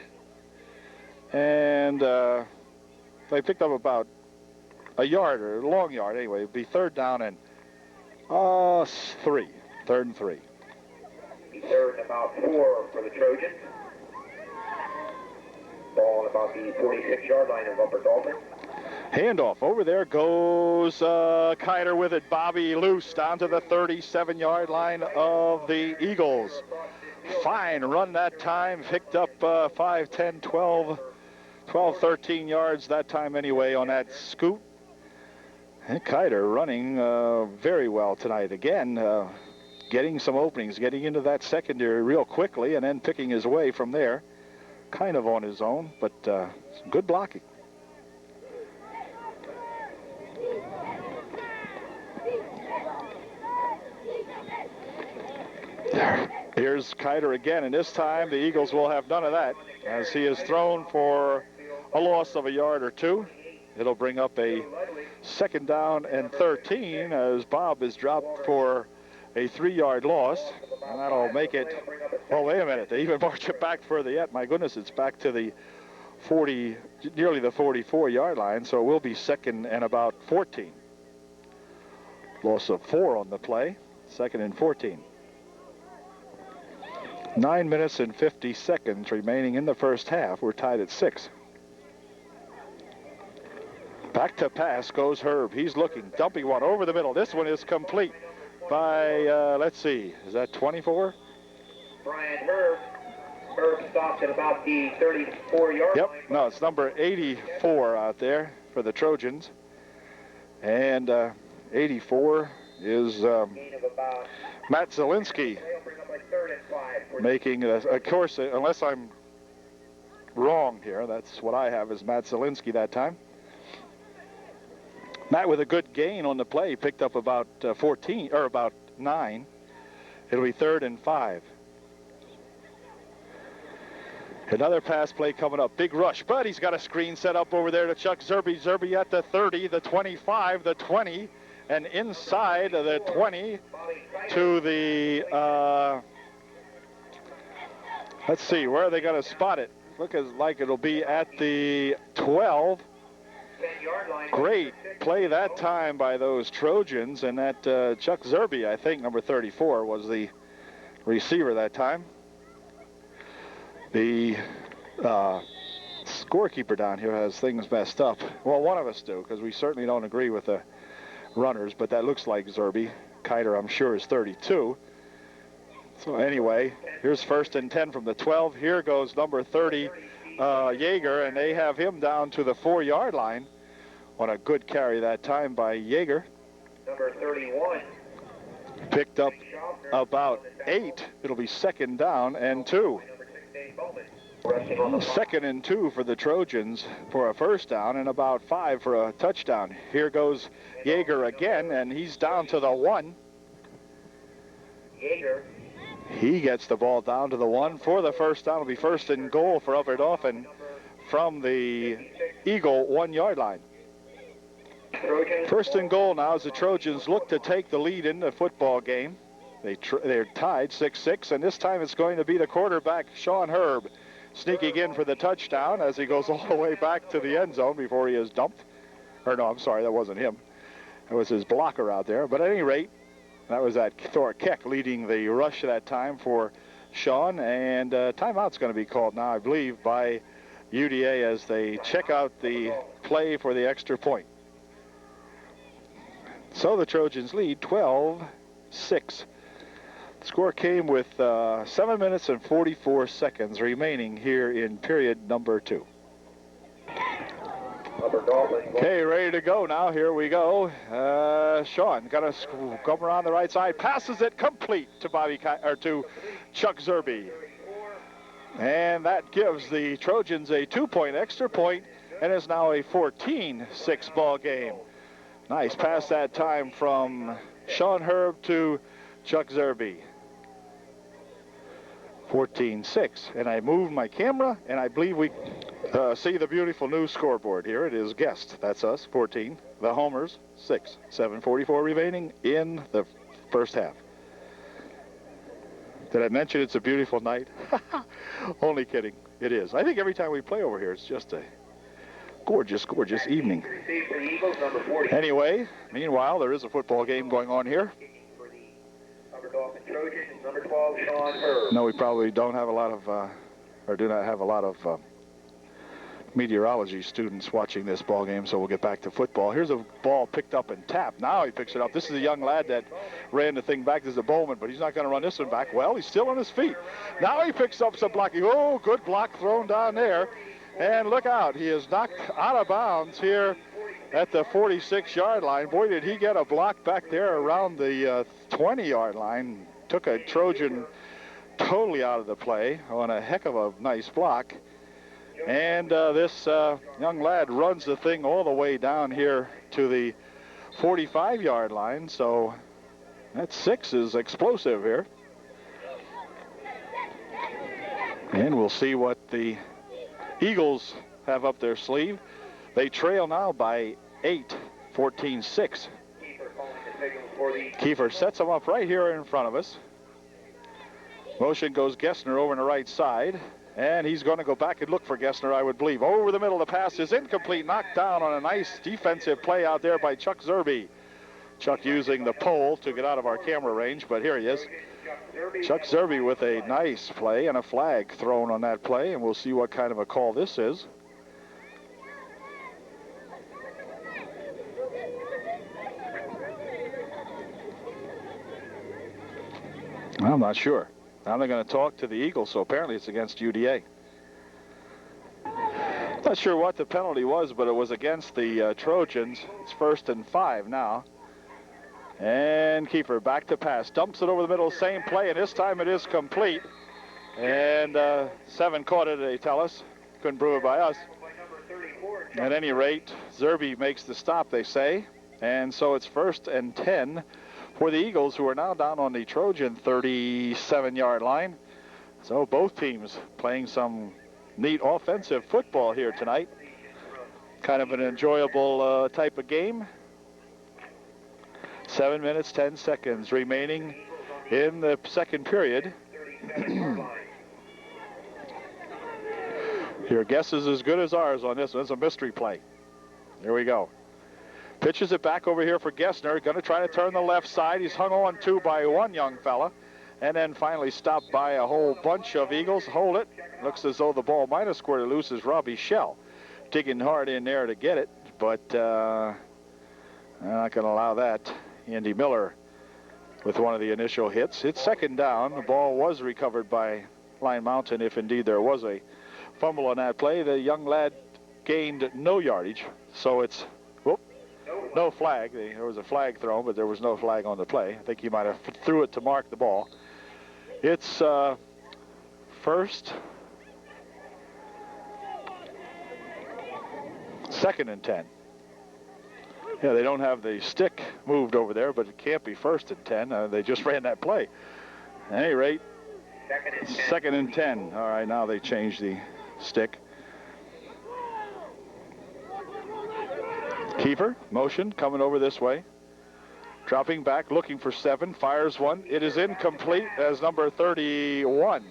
and they picked up about a yard, or a long yard anyway. It'll be 3rd down and 3. 3rd and 3. 3rd and about 4 for the Trojans. Ball at about the 46-yard line of Upper Dolphin. Handoff. Over there goes Kiter with it. Bobby loose down to the 37-yard line of the Eagles. Fine run that time. Picked up 5, 10, 12, 13 yards that time anyway on that scoot. And Kiter running very well tonight. Again, getting some openings, getting into that secondary real quickly, and then picking his way from there. Kind of on his own, but good blocking. Here's Kiter again, and this time the Eagles will have none of that, as he is thrown for a loss of a yard or 2. It'll bring up a 2nd down and 13 as Bob is dropped for a 3-yard loss, and that'll make it. Oh, wait a minute, they even march it back further yet. My goodness, it's back to the 40, nearly the 44-yard line, so it will be 2nd and about 14. Loss of 4 on the play, 2nd and 14. 9 minutes and 50 seconds remaining in the first half. We're tied at 6. Back to pass goes Herb. He's looking, dumping one over the middle. This one is complete by, let's see, is that 24? Brian Herb. Herb stopped at about the 34-yard Yep, line. no, it's number 84 out there for the Trojans. And 84 is Matt Zielinski making, of course, unless I'm wrong here, that's what I have is Matt Zielinski that time. Matt with a good gain on the play, picked up about 14, or about 9. It'll be 3rd and 5. Another pass play coming up. Big rush, but he's got a screen set up over there to Chuck Zerby. Zerby at the 30, the 25, the 20, and inside of the 20 to the, let's see, where are they going to spot it? Looks like it'll be at the 12. Great play that time by those Trojans, and that Chuck Zerby, I think, number 34, was the receiver that time. The scorekeeper down here has things messed up. Well, one of us do, because we certainly don't agree with the runners, but that looks like Zerby. Kiter, I'm sure, is 32. So anyway, here's 1st and 10 from the 12. Here goes number 30, Yeager, and they have him down to the 4-yard line. What a good carry that time by Yeager. Number 31. Picked up about 8. It'll be 2nd down and 2. 2nd and 2 for the Trojans for a 1st down, and about 5 for a touchdown. Here goes Yeager again, and he's down to the 1. Yeager. He gets the ball down to the 1 for the 1st down. It'll be 1st and goal for Upper Dauphin from the Eagle 1-yard line. 1st and goal now as the Trojans look to take the lead in the football game. They're tied 6-6, and this time it's going to be the quarterback, Sean Herb, sneaking in for the touchdown as he goes all the way back to the end zone before he is dumped. Or no, I'm sorry, that wasn't him. It was his blocker out there. But at any rate, that was that Thor Keck leading the rush that time for Sean. And timeout's going to be called now, I believe, by UDA as they check out the play for the extra point. So the Trojans lead 12-6. The score came with 7 minutes and 44 seconds remaining here in period number 2. Okay, ready to go now. Here we go. Sean got to come around the right side, passes it complete to to Chuck Zerby, and that gives the Trojans a 2-point extra point, and is now a 14-6 ball game. Nice pass that time from Sean Herb to Chuck Zerby. 14-6, and I moved my camera, and I believe we see the beautiful new scoreboard here. It is Guest, that's us, 14. The Homers, 6. 7:44 remaining in the 1st half. Did I mention it's a beautiful night? Only kidding. It is. I think every time we play over here, it's just a gorgeous, gorgeous evening. Anyway, meanwhile, there is a football game going on here. No, we probably don't have a lot of, or do not have a lot of meteorology students watching this ball game, so we'll get back to football. Here's a ball picked up and tapped. Now he picks it up. This is a young lad that ran the thing back. This is a Bowman, but he's not going to run this one back. Well, he's still on his feet. Now he picks up some blocking. Oh, good block thrown down there. And look out. He is knocked out of bounds here at the 46-yard line. Boy, did he get a block back there around the 20-yard line. Took a Trojan totally out of the play on a heck of a nice block. And this young lad runs the thing all the way down here to the 45-yard line. So that 6 is explosive here. And we'll see what the Eagles have up their sleeve. They trail now by 8, 14-6. Kiefer sets them up right here in front of us. Motion goes Gessner over on the right side. And he's going to go back and look for Gessner, I would believe. Over the middle, the pass is incomplete. Knocked down on a nice defensive play out there by Chuck Zerby. Chuck using the pole to get out of our camera range, but here he is. Chuck Zerby with a nice play and a flag thrown on that play, and we'll see what kind of a call this is. I'm not sure. Now they're going to talk to the Eagles, so apparently it's against UDA. Not sure what the penalty was, but it was against the Trojans. It's 1st and 5 now. And Kiefer back to pass. Dumps it over the middle, same play, and this time it is complete. And 7 caught it, they tell us. Couldn't prove it by us. At any rate, Zerby makes the stop, they say. And so it's 1st and 10 for the Eagles, who are now down on the Trojan 37-yard line. So both teams playing some neat offensive football here tonight. Kind of an enjoyable type of game. 7 minutes, 10 seconds remaining in the second period. Your guess is as good as ours on this one. It's a mystery play. Here we go. Pitches it back over here for Gessner. Going to try to turn the left side. He's hung on to by one young fella. And then finally stopped by a whole bunch of Eagles. Hold it. Looks as though the ball might have squirted loose as Robbie Shell. Digging hard in there to get it. But I'm not going to allow that. Andy Miller with one of the initial hits. It's second down. The ball was recovered by Line Mountain, if indeed there was a fumble on that play. The young lad gained no yardage. So it's no flag. There was a flag thrown, but there was no flag on the play. I think he might have threw it to mark the ball. It's second and 10. Yeah, they don't have the stick moved over there, but it can't be 1st and 10. They just ran that play. At any rate, second and 10. All right, now they changed the stick. Kiefer, motion, coming over this way. Dropping back, looking for 7, fires one. It is incomplete as number 31.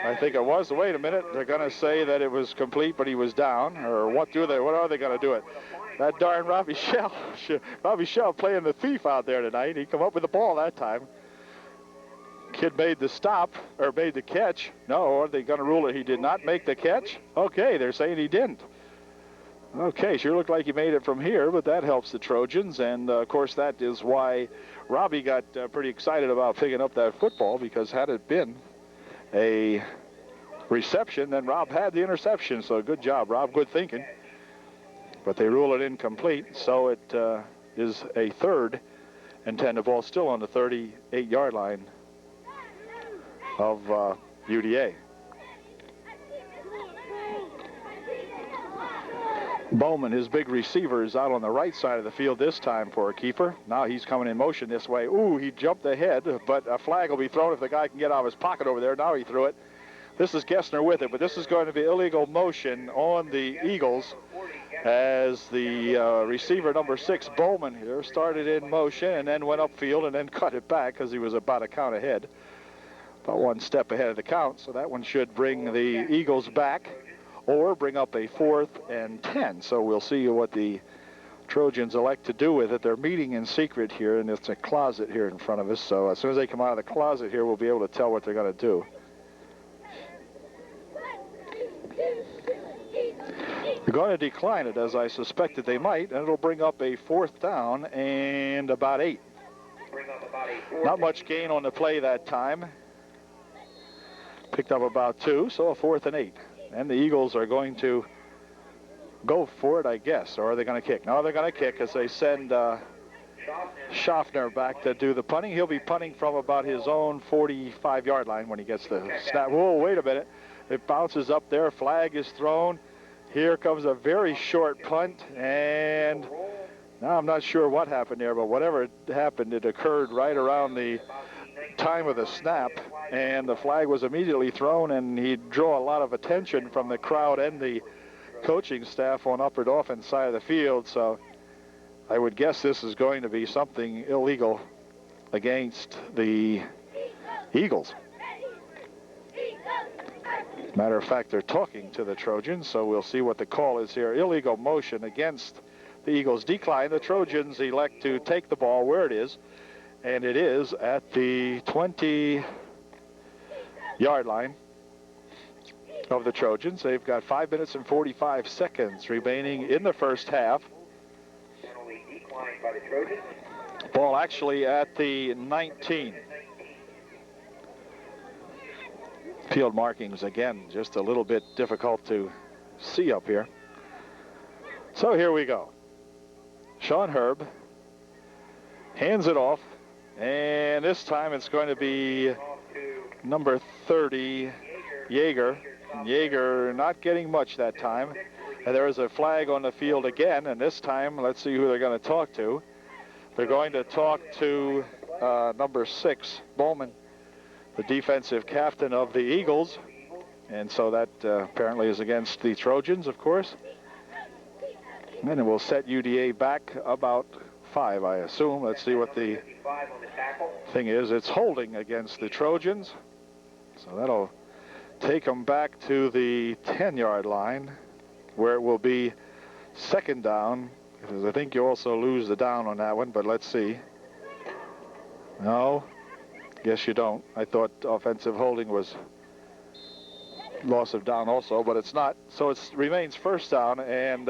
I think it was. Wait a minute, they're going to say that it was complete, but he was down. Or what are they going to do it? That darn Robbie Shell. Robbie Shell playing the thief out there tonight. He come up with the ball that time. Kid made the stop, or made the catch. No, are they going to rule it he did not make the catch? Okay, they're saying he didn't. Okay, sure looked like he made it from here, but that helps the Trojans. And, of course, that is why Robbie got pretty excited about picking up that football, because had it been a reception, then Rob had the interception. So good job, Rob. Good thinking. But they rule it incomplete, so it is a 3rd and 10. The ball still on the 38-yard line of UDA. Bowman, his big receiver, is out on the right side of the field this time for a keeper. Now he's coming in motion this way. Ooh, he jumped ahead, but a flag will be thrown if the guy can get out of his pocket over there. Now he threw it. This is Gessner with it, but this is going to be illegal motion on the Eagles as the receiver number 6, Bowman, here started in motion and then went upfield and then cut it back because he was about a count ahead. About 1 step ahead of the count, so that one should bring the Eagles back or bring up a 4th and 10. So we'll see what the Trojans elect to do with it. They're meeting in secret here, and it's a closet here in front of us. So as soon as they come out of the closet here, we'll be able to tell what they're going to do. They're going to decline it, as I suspected they might, and it'll bring up a 4th down and about 8. Not much gain on the play that time. Picked up about 2, so a 4th and 8. And the Eagles are going to go for it, I guess. Or are they going to kick? No, they're going to kick as they send Schaffner back to do the punting. He'll be punting from about his own 45-yard line when he gets the snap. Whoa, wait a minute. It bounces up there. Flag is thrown. Here comes a very short punt. And now I'm not sure what happened there, but whatever happened, it occurred right around the time of the snap, and the flag was immediately thrown, and he'd draw a lot of attention from the crowd and the coaching staff on upper Dauphin side of the field. So I would guess this is going to be something illegal against the Eagles. Matter of fact, they're talking to the Trojans, so we'll see what the call is here. Illegal motion against the Eagles. Decline. The Trojans elect to take the ball where it is, and it is at the 20-yard line of the Trojans. They've got 5 minutes and 45 seconds remaining in the first half. Ball actually at the 19. Field markings, again, just a little bit difficult to see up here. So here we go. Sean Herb hands it off, and this time it's going to be number 30, Yeager. Yeager not getting much that time. And there is a flag on the field again, and this time, let's see who they're going to talk to. They're going to talk to number 6, Bowman, the defensive captain of the Eagles. And so that apparently is against the Trojans, of course. And it will set UDA back about 35, I assume. Let's see what the thing is. It's holding against the Trojans. So that'll take them back to the 10-yard line, where it will be second down, because I think you also lose the down on that one, but let's see. No, guess you don't. I thought offensive holding was loss of down also, but it's not. So it remains first down and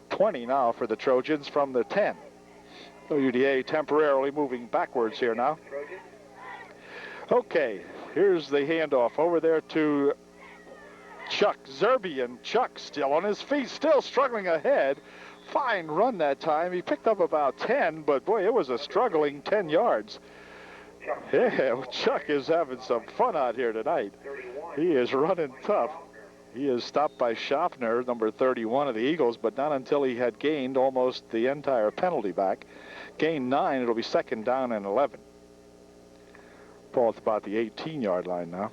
20 now for the Trojans from the 10. So UDA temporarily moving backwards here now. Okay, here's the handoff over there to Chuck Zerby, and Chuck still on his feet, still struggling ahead. Fine run that time. He picked up about 10, but boy, it was a struggling 10 yards. Yeah, Chuck is having some fun out here tonight. He is running tough. He is stopped by Schaffner, number 31 of the Eagles, but not until he had gained almost the entire penalty back. Gained 9, it'll be second down and 11. Ball at about the 18-yard line now.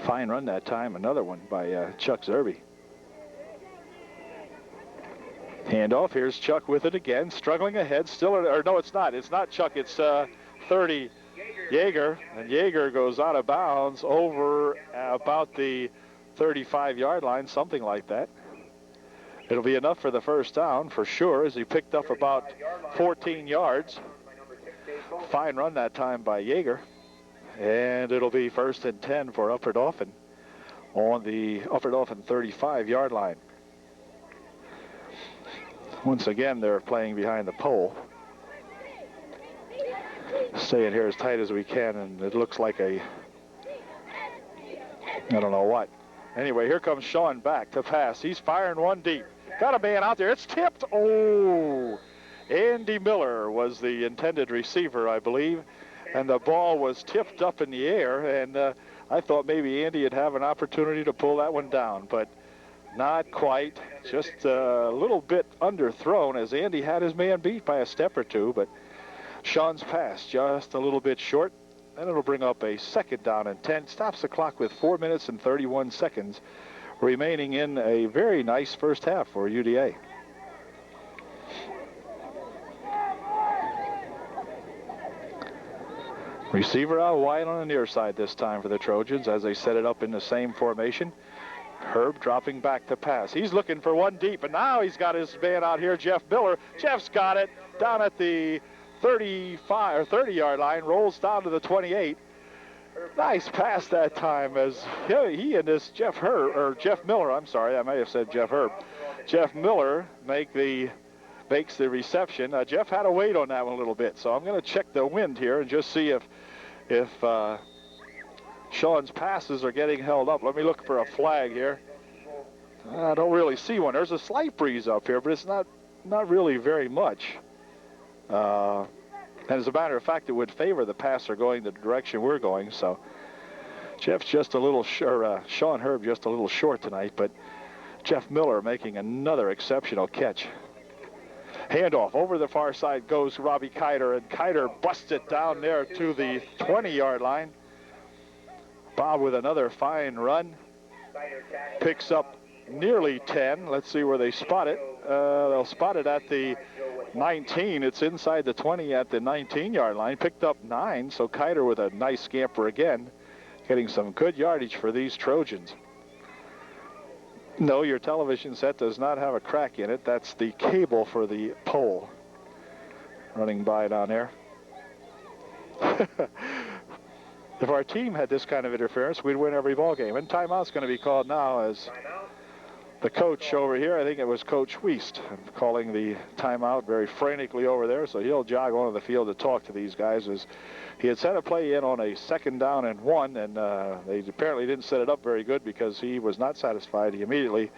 Fine run that time, another one by Chuck Zerby. Handoff, here's Chuck with it again, struggling ahead, still, or no, it's not Chuck, it's 30 Yeager, and Yeager goes out of bounds over about the 35-yard line, something like that. It'll be enough for the first down for sure, as he picked up about 14 yards. Fine run that time by Yeager, and it'll be first and 10 for Upper Dauphin on the Upper Dauphin 35-yard line. Once again, they're playing behind the pole. Staying here as tight as we can, and it looks like I don't know what. Anyway, here comes Sean back to pass. He's firing one deep. Got a man out there. It's tipped. Oh, Andy Miller was the intended receiver, I believe, and the ball was tipped up in the air, and I thought maybe Andy would have an opportunity to pull that one down, but not quite. Just a little bit underthrown, as Andy had his man beat by a step or two, but Sean's pass just a little bit short, and it'll bring up a second down and 10. Stops the clock with 4 minutes and 31 seconds remaining in a very nice first half for UDA. Receiver out wide on the near side this time for the Trojans as they set it up in the same formation. Herb dropping back to pass. He's looking for one deep, and now he's got his man out here, Jeff Miller. Jeff's got it down at the 35 or 30-yard line, rolls down to the 28. Nice pass that time, as he and this Jeff Miller, I'm sorry, I may have said Jeff Herb. Jeff Miller makes the reception. Jeff had to wait on that one a little bit, so I'm going to check the wind here and just see if Sean's passes are getting held up. Let me look for a flag here. I don't really see one. There's a slight breeze up here, but it's not really very much. And as a matter of fact, it would favor the passer going the direction we're going. So Jeff's just a little Sean Herb just a little short tonight, but Jeff Miller making another exceptional catch. Handoff over the far side goes Robbie Kiter, and Kiter busts it down there to the 20-yard line. Bob with another fine run. Picks up nearly 10. Let's see where they spot it. They'll spot it at the 19. It's inside the 20 at the 19-yard line. Picked up 9, so Kiter with a nice scamper again, getting some good yardage for these Trojans. No, your television set does not have a crack in it. That's the cable for the pole running by down there. If our team had this kind of interference, we'd win every ball game. And timeout's going to be called now, as the coach over here, I think it was Coach Wiest, calling the timeout very frantically over there. So he'll jog onto the field to talk to these guys, as he had set a play in on a second down and 1, and they apparently didn't set it up very good because he was not satisfied. He immediately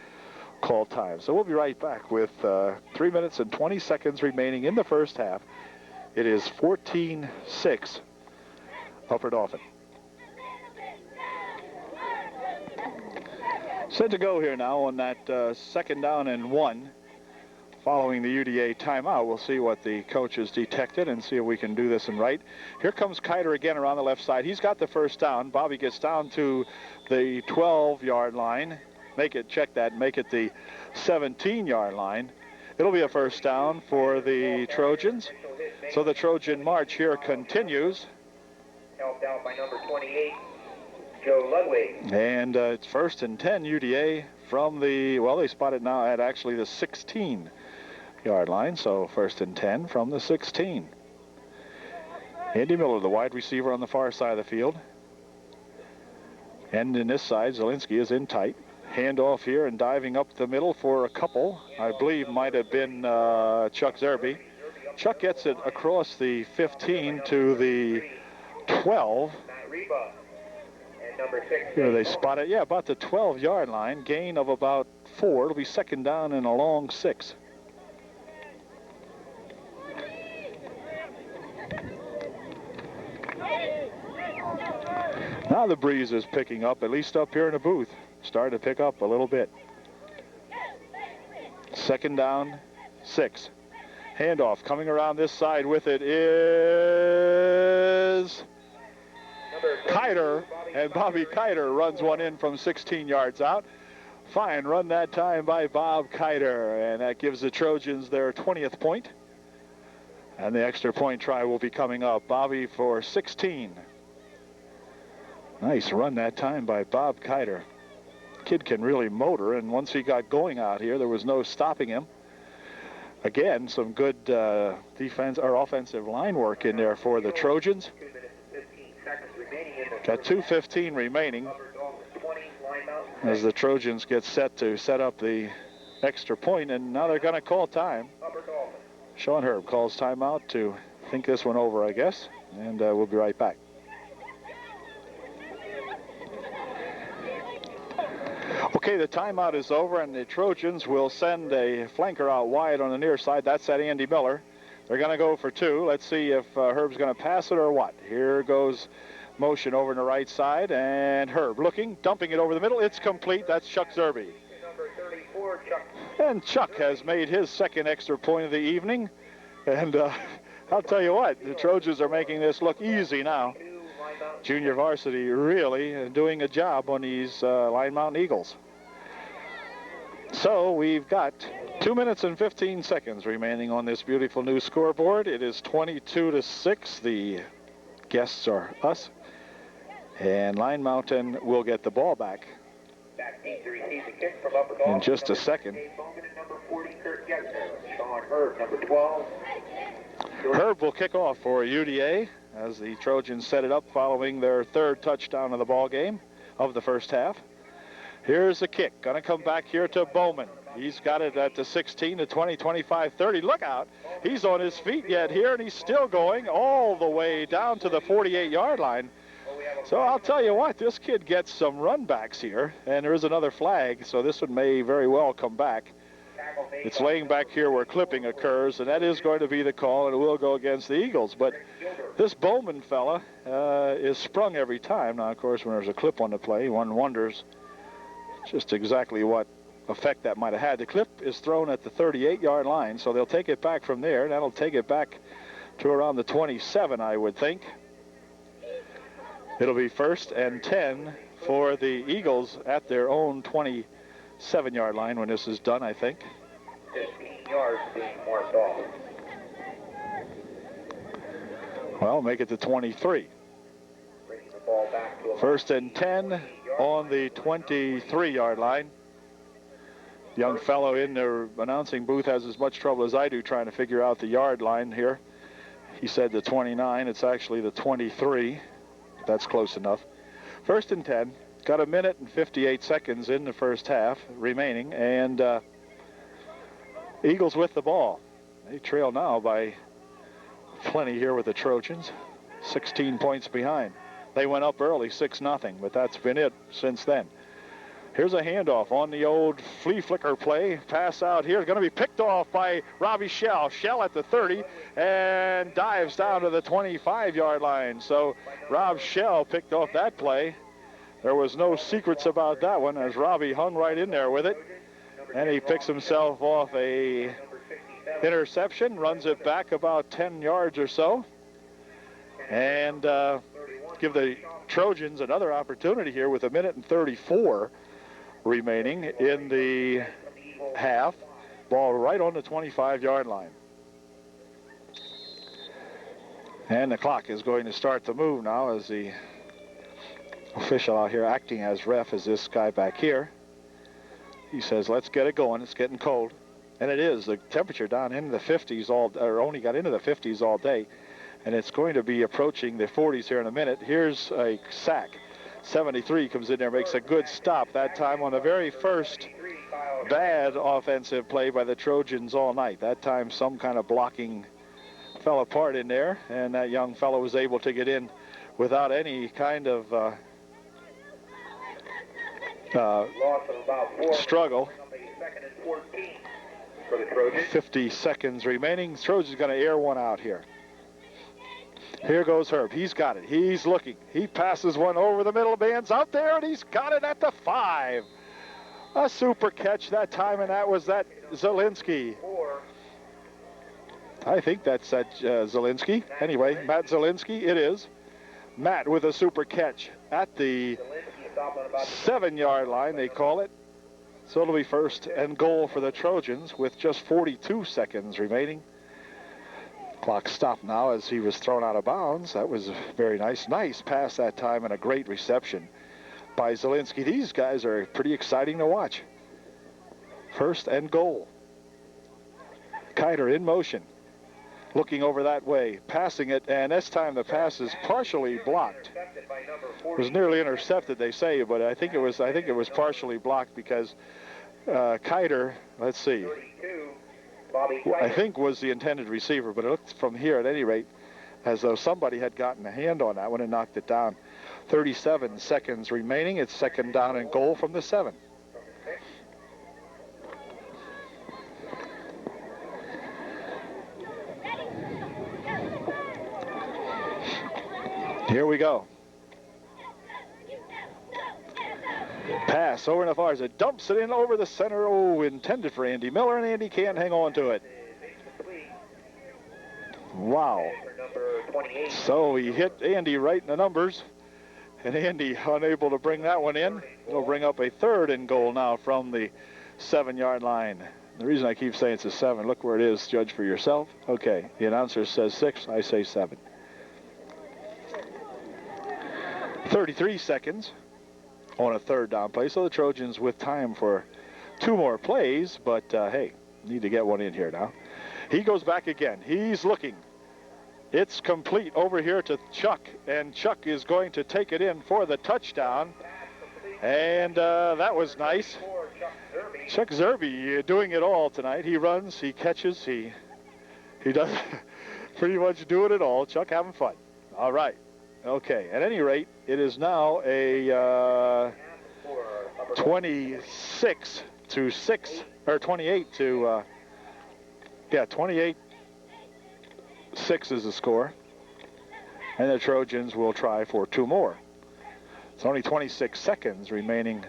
called time. So we'll be right back with 3 minutes and 20 seconds remaining in the first half. It is 14-6 Upper Dauphin. Set to go here now on that second down and 1. Following the UDA timeout, we'll see what the coaches detected and see if we can do this and right. Here comes Kiter again around the left side. He's got the first down. Bobby gets down to the 12-yard line. Make it the 17-yard line. It'll be a first down for the Trojans. So the Trojan march here continues. Helped out by number 28, Joe Ludwig. And it's 1st and 10 UDA from the, well, they spot it now at actually the 16-yard line. So 1st and 10 from the 16. Andy Miller, the wide receiver on the far side of the field. And in this side, Zielinski is in tight. Handoff here and diving up the middle for a couple. I believe might have been Chuck Zerby. Chuck gets it across the 15 to the 12. Here they spot it. Yeah, about the 12-yard line. Gain of about 4. It'll be 2nd down and a long 6. Now the breeze is picking up, at least up here in the booth. Starting to pick up a little bit. 2nd down, 6. Handoff coming around this side with it is Kiter, and Bobby Kiter runs one in from 16 yards out. Fine run that time by Bob Kiter, and that gives the Trojans their 20th point. And the extra point try will be coming up. Bobby for 16. Nice run that time by Bob Kiter. Kid can really motor, and once he got going out here, there was no stopping him. Again, some good defense or offensive line work in there for the Trojans. Got 2:15 remaining as the Trojans get set to set up the extra point, and now they're going to call time. Sean Herb calls timeout to think this one over, I guess, and we'll be right back. Okay, the timeout is over, and the Trojans will send a flanker out wide on the near side. That's at Andy Miller. They're going to go for 2. Let's see if Herb's going to pass it or what. Here goes motion over on the right side, and Herb looking, dumping it over the middle. It's complete. That's Chuck Zerby. Number 34, Chuck. And Chuck has made his 2nd extra point of the evening. And I'll tell you what, the Trojans are making this look easy now. Junior varsity really doing a job on these Line Mountain Eagles. So we've got 2 minutes and 15 seconds remaining on this beautiful new scoreboard. It is 22-6. The guests are us. And Line Mountain will get the ball back in just a second. Herb will kick off for UDA as the Trojans set it up following their 3rd touchdown of the ball game of the first half. Here's the kick. Going to come back here to Bowman. He's got it at the 16, the 20, 25, 30. Look out. He's on his feet yet here, and he's still going all the way down to the 48-yard line. So I'll tell you what, this kid gets some run backs here, and there is another flag, so this one may very well come back. It's laying back here where clipping occurs, and that is going to be the call, and it will go against the Eagles. But this Bowman fella is sprung every time. Now, of course, when there's a clip on the play, one wonders just exactly what effect that might have had. The clip is thrown at the 38-yard line, so they'll take it back from there. That'll take it back to around the 27, I would think. It'll be 1st and 10 for the Eagles at their own 27-yard line when this is done, I think. 15 yards being marked off. Well, make it to 23. Bringing the ball back to 1st and 10 on the 23-yard line. Young fellow in the announcing booth has as much trouble as I do trying to figure out the yard line here. He said the 29. It's actually the 23. That's close enough. 1st and 10. Got 1 minute and 58 seconds in the first half remaining, and Eagles with the ball. They trail now by plenty here with the Trojans. 16 points behind. They went up early, 6-0, but that's been it since then. Here's a handoff on the old flea flicker play. Pass out here. Going to be picked off by Robbie Shell. Shell at the 30 and dives down to the 25-yard line. So Rob Shell picked off that play. There was no secrets about that one as Robbie hung right in there with it. And he picks himself off a interception, runs it back about 10 yards or so. And give the Trojans another opportunity here with 1 minute and 34 remaining in the half. ball right on the 25-yard line. And the clock is going to start to move now as the official out here acting as ref is this guy back here. He says, let's get it going. It's getting cold. And it is. The temperature down into the 50s only got into the 50s all day. And it's going to be approaching the 40s here in a minute. Here's a sack. 73 comes in there, makes a good stop that time on the very first bad offensive play by the Trojans all night. That time some kind of blocking fell apart in there, and that young fellow was able to get in without any kind of struggle. 50 seconds remaining. Trojan's going to air one out here. Here goes Herb. He's got it. He's looking. He passes one over the middle. Man's out there, and he's got it at the 5. A super catch that time, and that was that Zielinski. I think that's that Zielinski. Anyway, Matt Zielinski, it is. Matt with a super catch at the 7-yard line, they call it. So it'll be first and goal for the Trojans with just 42 seconds remaining. Clock stopped now as he was thrown out of bounds. That was very nice. Nice pass that time and a great reception by Zielinski. These guys are pretty exciting to watch. First and goal. Kiter in motion. Looking over that way, passing it, and this time the pass is partially blocked. It was nearly intercepted, they say, but I think it was partially blocked because Kiter, let's see, I think was the intended receiver, but it looked from here at any rate as though somebody had gotten a hand on that one and knocked it down. 37 seconds remaining. It's second down and goal from the 7. Here we go. Pass over the far. It dumps it in over the center. Oh, intended for Andy Miller, and Andy can't hang on to it. Wow. So he hit Andy right in the numbers, and Andy unable to bring that one in. He'll bring up a third and goal now from the 7-yard line. The reason I keep saying it's a 7, look where it is, judge for yourself. Okay, the announcer says 6, I say 7. 33 seconds on a third down play, so the Trojans with time for 2 more plays, but hey, need to get one in here now. He goes back again. He's looking. It's complete over here to Chuck, and Chuck is going to take it in for the touchdown, and that was nice. Chuck Zerby doing it all tonight. He runs, he catches, he does pretty much do it all. Chuck having fun. All right. Okay, at any rate, it is now a 26 to 6, or 28 to, 28-6 is the score. And the Trojans will try for 2 more. It's only 26 seconds remaining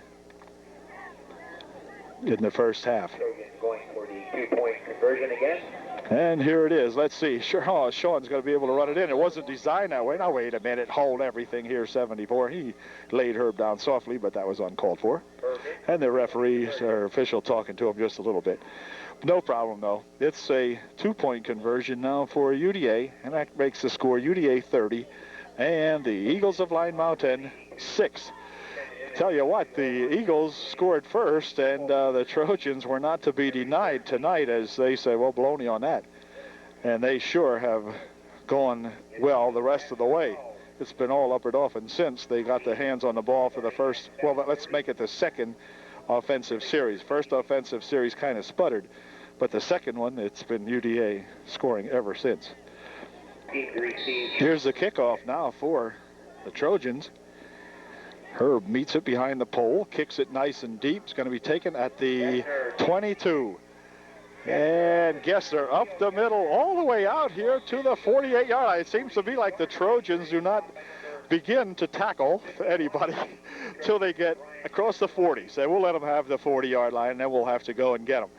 in the first half. Trojan's going for the 2-point conversion again. And here it is. Let's see. Sure, Sean's going to be able to run it in. It wasn't designed that way. Now, wait a minute. Hold everything here, 74. He laid Herb down softly, but that was uncalled for. And the referee or official talking to him just a little bit. No problem, though. It's a 2-point conversion now for UDA, and that makes the score UDA 30 and the Eagles of Line Mountain 6. Tell you what, the Eagles scored first, and the Trojans were not to be denied tonight, as they say, well, baloney on that. And they sure have gone well the rest of the way. It's been all up and off, and since they got their hands on the ball for the first, well, let's make it the second offensive series. First offensive series kind of sputtered, but the second one, it's been UDA scoring ever since. Here's the kickoff now for the Trojans. Herb meets it behind the pole, kicks it nice and deep. It's going to be taken at the 22. And Gessler up the middle all the way out here to the 48-yard line. It seems to be like the Trojans do not begin to tackle anybody till they get across the 40. So we'll let them have the 40-yard line, and then we'll have to go and get them.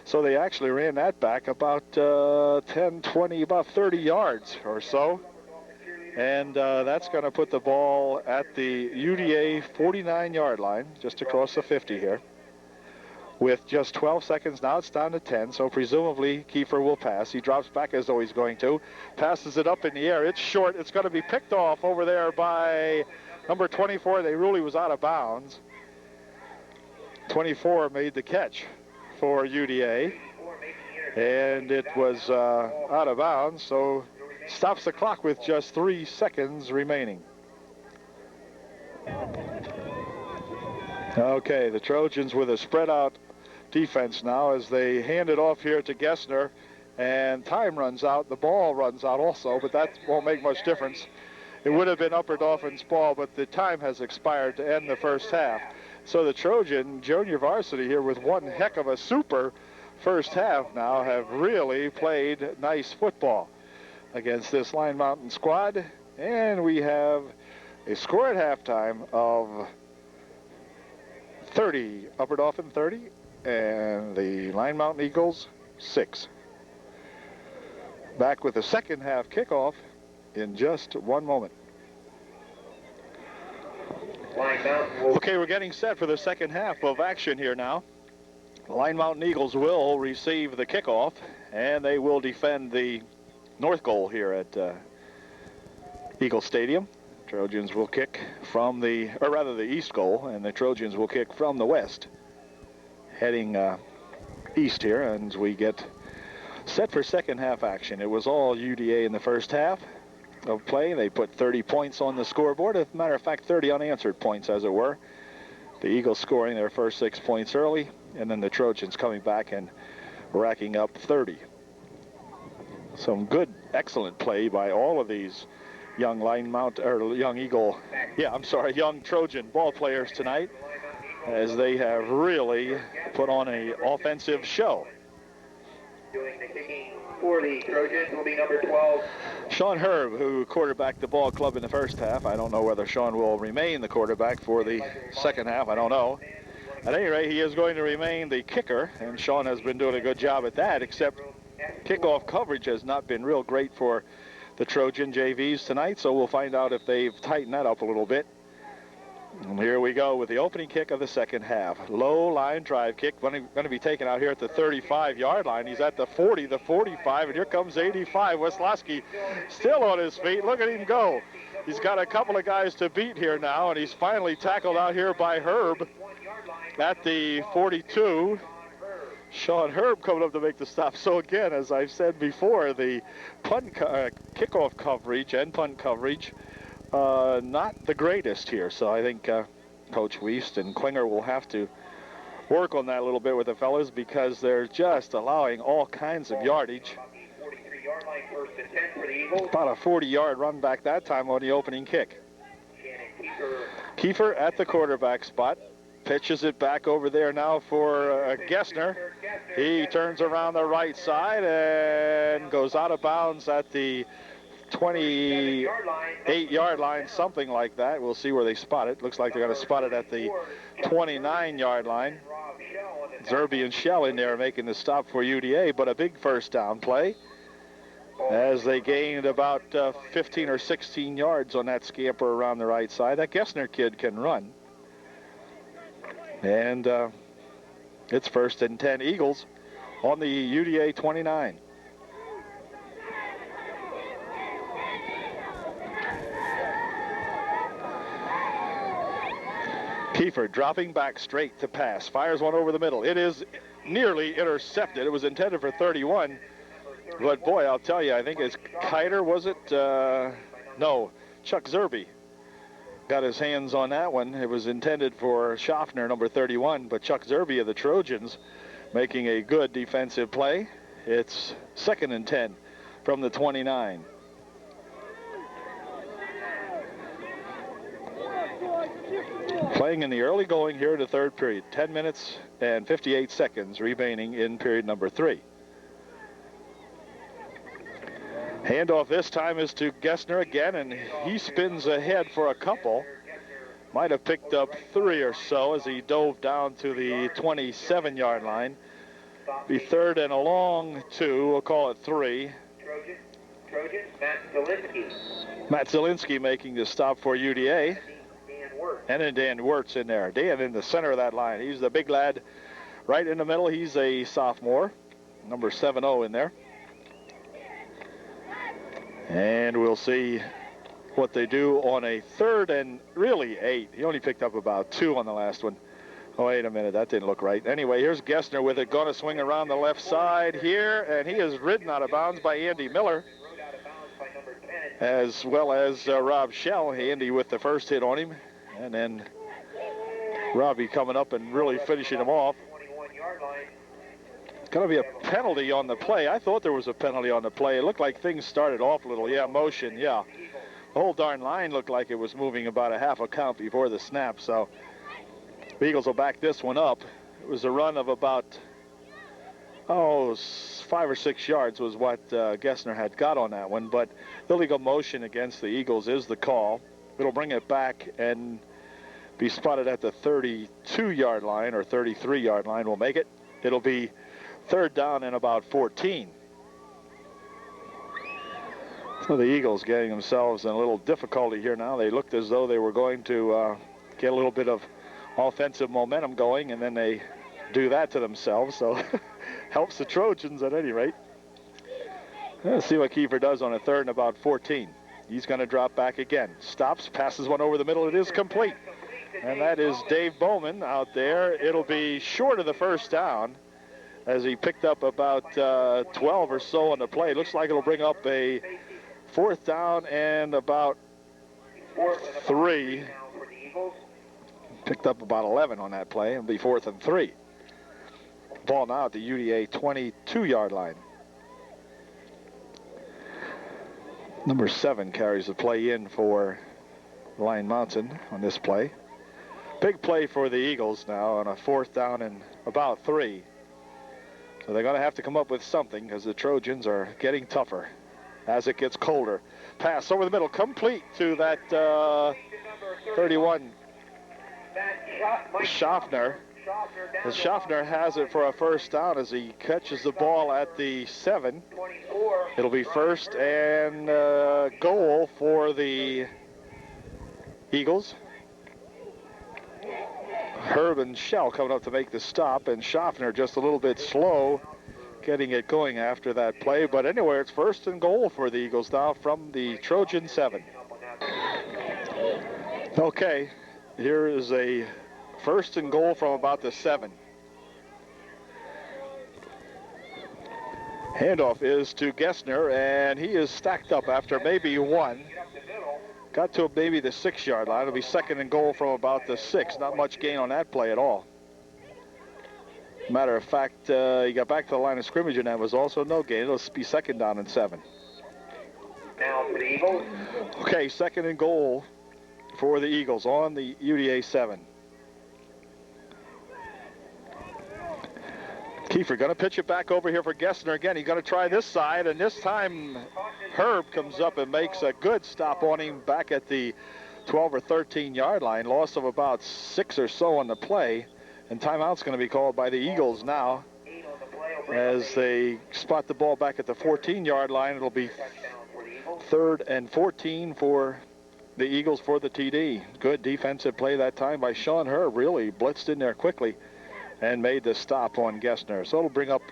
So they actually ran that back about 10, 20, about 30 yards or so. And that's going to put the ball at the UDA 49-yard line, just across the 50 here. with just 12 seconds. Now it's down to 10, so presumably Kiefer will pass. He drops back as though he's going to. Passes it up in the air. It's short. It's going to be picked off over there by number 24. They really was out of bounds. 24 made the catch for UDA, and it was out of bounds, so stops the clock with just 3 seconds remaining. Okay, the Trojans with a spread out defense now as they hand it off here to Gessner, and time runs out. The ball runs out also, but that won't make much difference. It would have been Upper Dolphins' ball, but the time has expired to end the first half. So the Trojan junior varsity here with one heck of a super first half now have really played nice football against this Line Mountain squad. And we have a score at halftime of 30, Upper Dauphin 30, and the Line Mountain Eagles 6. Back with the second half kickoff in just one moment. Okay, we're getting set for the second half of action here now. The Line Mountain Eagles will receive the kickoff, and they will defend the north goal here at Eagle Stadium. Trojans will kick from the east goal, and the Trojans will kick from the west, heading east here as we get set for second half action. It was all UDA in the first half of play. They put 30 points on the scoreboard. As a matter of fact, 30 unanswered points, as it were. The Eagles scoring their first 6 points early, and then the Trojans coming back and racking up 30. Some good, excellent play by all of these young young Trojan ball players tonight, as they have really put on an offensive show. Doing the kicking for the Trojans will be number 12. Sean Herb, who quarterbacked the ball club in the first half. I don't know whether Sean will remain the quarterback for the second half. I don't know. At any rate, he is going to remain the kicker, and Sean has been doing a good job at that, except kickoff coverage has not been real great for the Trojan JVs tonight, so we'll find out if they've tightened that up a little bit. And here we go with the opening kick of the second half. Low line drive kick, going to be taken out here at the 35-yard line. He's at the 40, the 45, and here comes 85. Weslowski still on his feet. Look at him go. He's got a couple of guys to beat here now, and he's finally tackled out here by Herb at the 42. Sean Herb coming up to make the stop. So again, as I've said before, the kickoff coverage and punt coverage, not the greatest here. So I think Coach Wiest and Klinger will have to work on that a little bit with the fellas, because they're just allowing all kinds of yardage. About a 40-yard run back that time on the opening kick. Kiefer at the quarterback spot. Pitches it back over there now for Gessner. He turns around the right side and goes out of bounds at the 28-yard line, something like that. We'll see where they spot it. Looks like they're going to spot it at the 29-yard line. Zerby and Shell in there making the stop for UDA, but a big first down play as they gained about 15 or 16 yards on that scamper around the right side. That Gessner kid can run. And it's 1st and 10 Eagles on the UDA 29. Kiefer dropping back straight to pass. Fires one over the middle. It is nearly intercepted. It was intended for 31. But boy, I'll tell you, I think it's Kiter, was it? No, Chuck Zerby got his hands on that one. It was intended for Schaffner, number 31, but Chuck Zerby of the Trojans making a good defensive play. It's 2nd and 10 from the 29. Playing in the early going here in the third period. 10 minutes and 58 seconds remaining in period number 3. Handoff this time is to Gessner again, and he spins ahead for a couple. Might have picked up 3 or so as he dove down to the 27-yard line. Be 3rd and a long 2, we'll call it 3. Trojan, Matt Zielinski. Matt Zielinski making the stop for UDA. And then Dan Wirtz in there. Dan in the center of that line. He's the big lad Right in the middle, he's a sophomore, number 7-0 in there. And we'll see what they do on a 3rd and really 8. He only picked up about 2 on the last one. Oh, wait a minute, that didn't look right. Anyway, here's Gessner with it, going to swing around the left side here, and he is ridden out of bounds by Andy Miller, as well as Rob Schell. Andy with the first hit on him, and then Robbie coming up and really finishing him off. It's going to be a penalty on the play. I thought there was a penalty on the play. It looked like things started off a little. Yeah, motion, yeah. The whole darn line looked like it was moving about a half a count before the snap, so the Eagles will back this one up. It was a run of about, 5 or 6 yards was what Gessner had got on that one, but illegal motion against the Eagles is the call. It'll bring it back and be spotted at the 32-yard line or 33-yard line. We'll make it. It'll be 3rd down and about 14. So the Eagles getting themselves in a little difficulty here now. They looked as though they were going to get a little bit of offensive momentum going, and then they do that to themselves. So helps the Trojans at any rate. Let's see what Kiefer does on a 3rd and about 14. He's going to drop back again. Stops, passes one over the middle. It is complete. And that is Dave Bowman out there. It'll be short of the first down as he picked up about 12 or so on the play. It looks like it'll bring up a 4th down and about 3. Picked up about 11 on that play. It'll be 4th and 3. Ball now at the UDA 22-yard line. Number 7 carries the play in for Lyon Mountain on this play. Big play for the Eagles now on a 4th down and about 3. So they're going to have to come up with something because the Trojans are getting tougher as it gets colder. Pass over the middle, complete to that 31 Schaffner. As Schaffner has it for a 1st down as he catches the ball at the 7. It'll be 1st and goal for the Eagles. Herb and Schell coming up to make the stop, and Schaffner just a little bit slow getting it going after that play. But anyway, it's 1st and goal for the Eagles now from the Trojan 7. Okay, here is a 1st and goal from about the 7. Handoff is to Gessner, and he is stacked up after maybe 1. Got to maybe the 6-yard line. It'll be 2nd and goal from about the 6. Not much gain on that play at all. Matter of fact, he got back to the line of scrimmage, and that was also no gain. It'll be 2nd down and 7. Now for the Eagles. Okay, 2nd and goal for the Eagles on the UDA 7. Kiefer going to pitch it back over here for Gessner again. He's going to try this side, and this time Herb comes up and makes a good stop on him back at the 12 or 13-yard line. Loss of about 6 or so on the play, and timeout's going to be called by the Eagles now as they spot the ball back at the 14-yard line. It'll be 3rd and 14 for the Eagles for the TD. Good defensive play that time by Sean Herb. Really blitzed in there quickly and made the stop on Gessner. So it'll bring up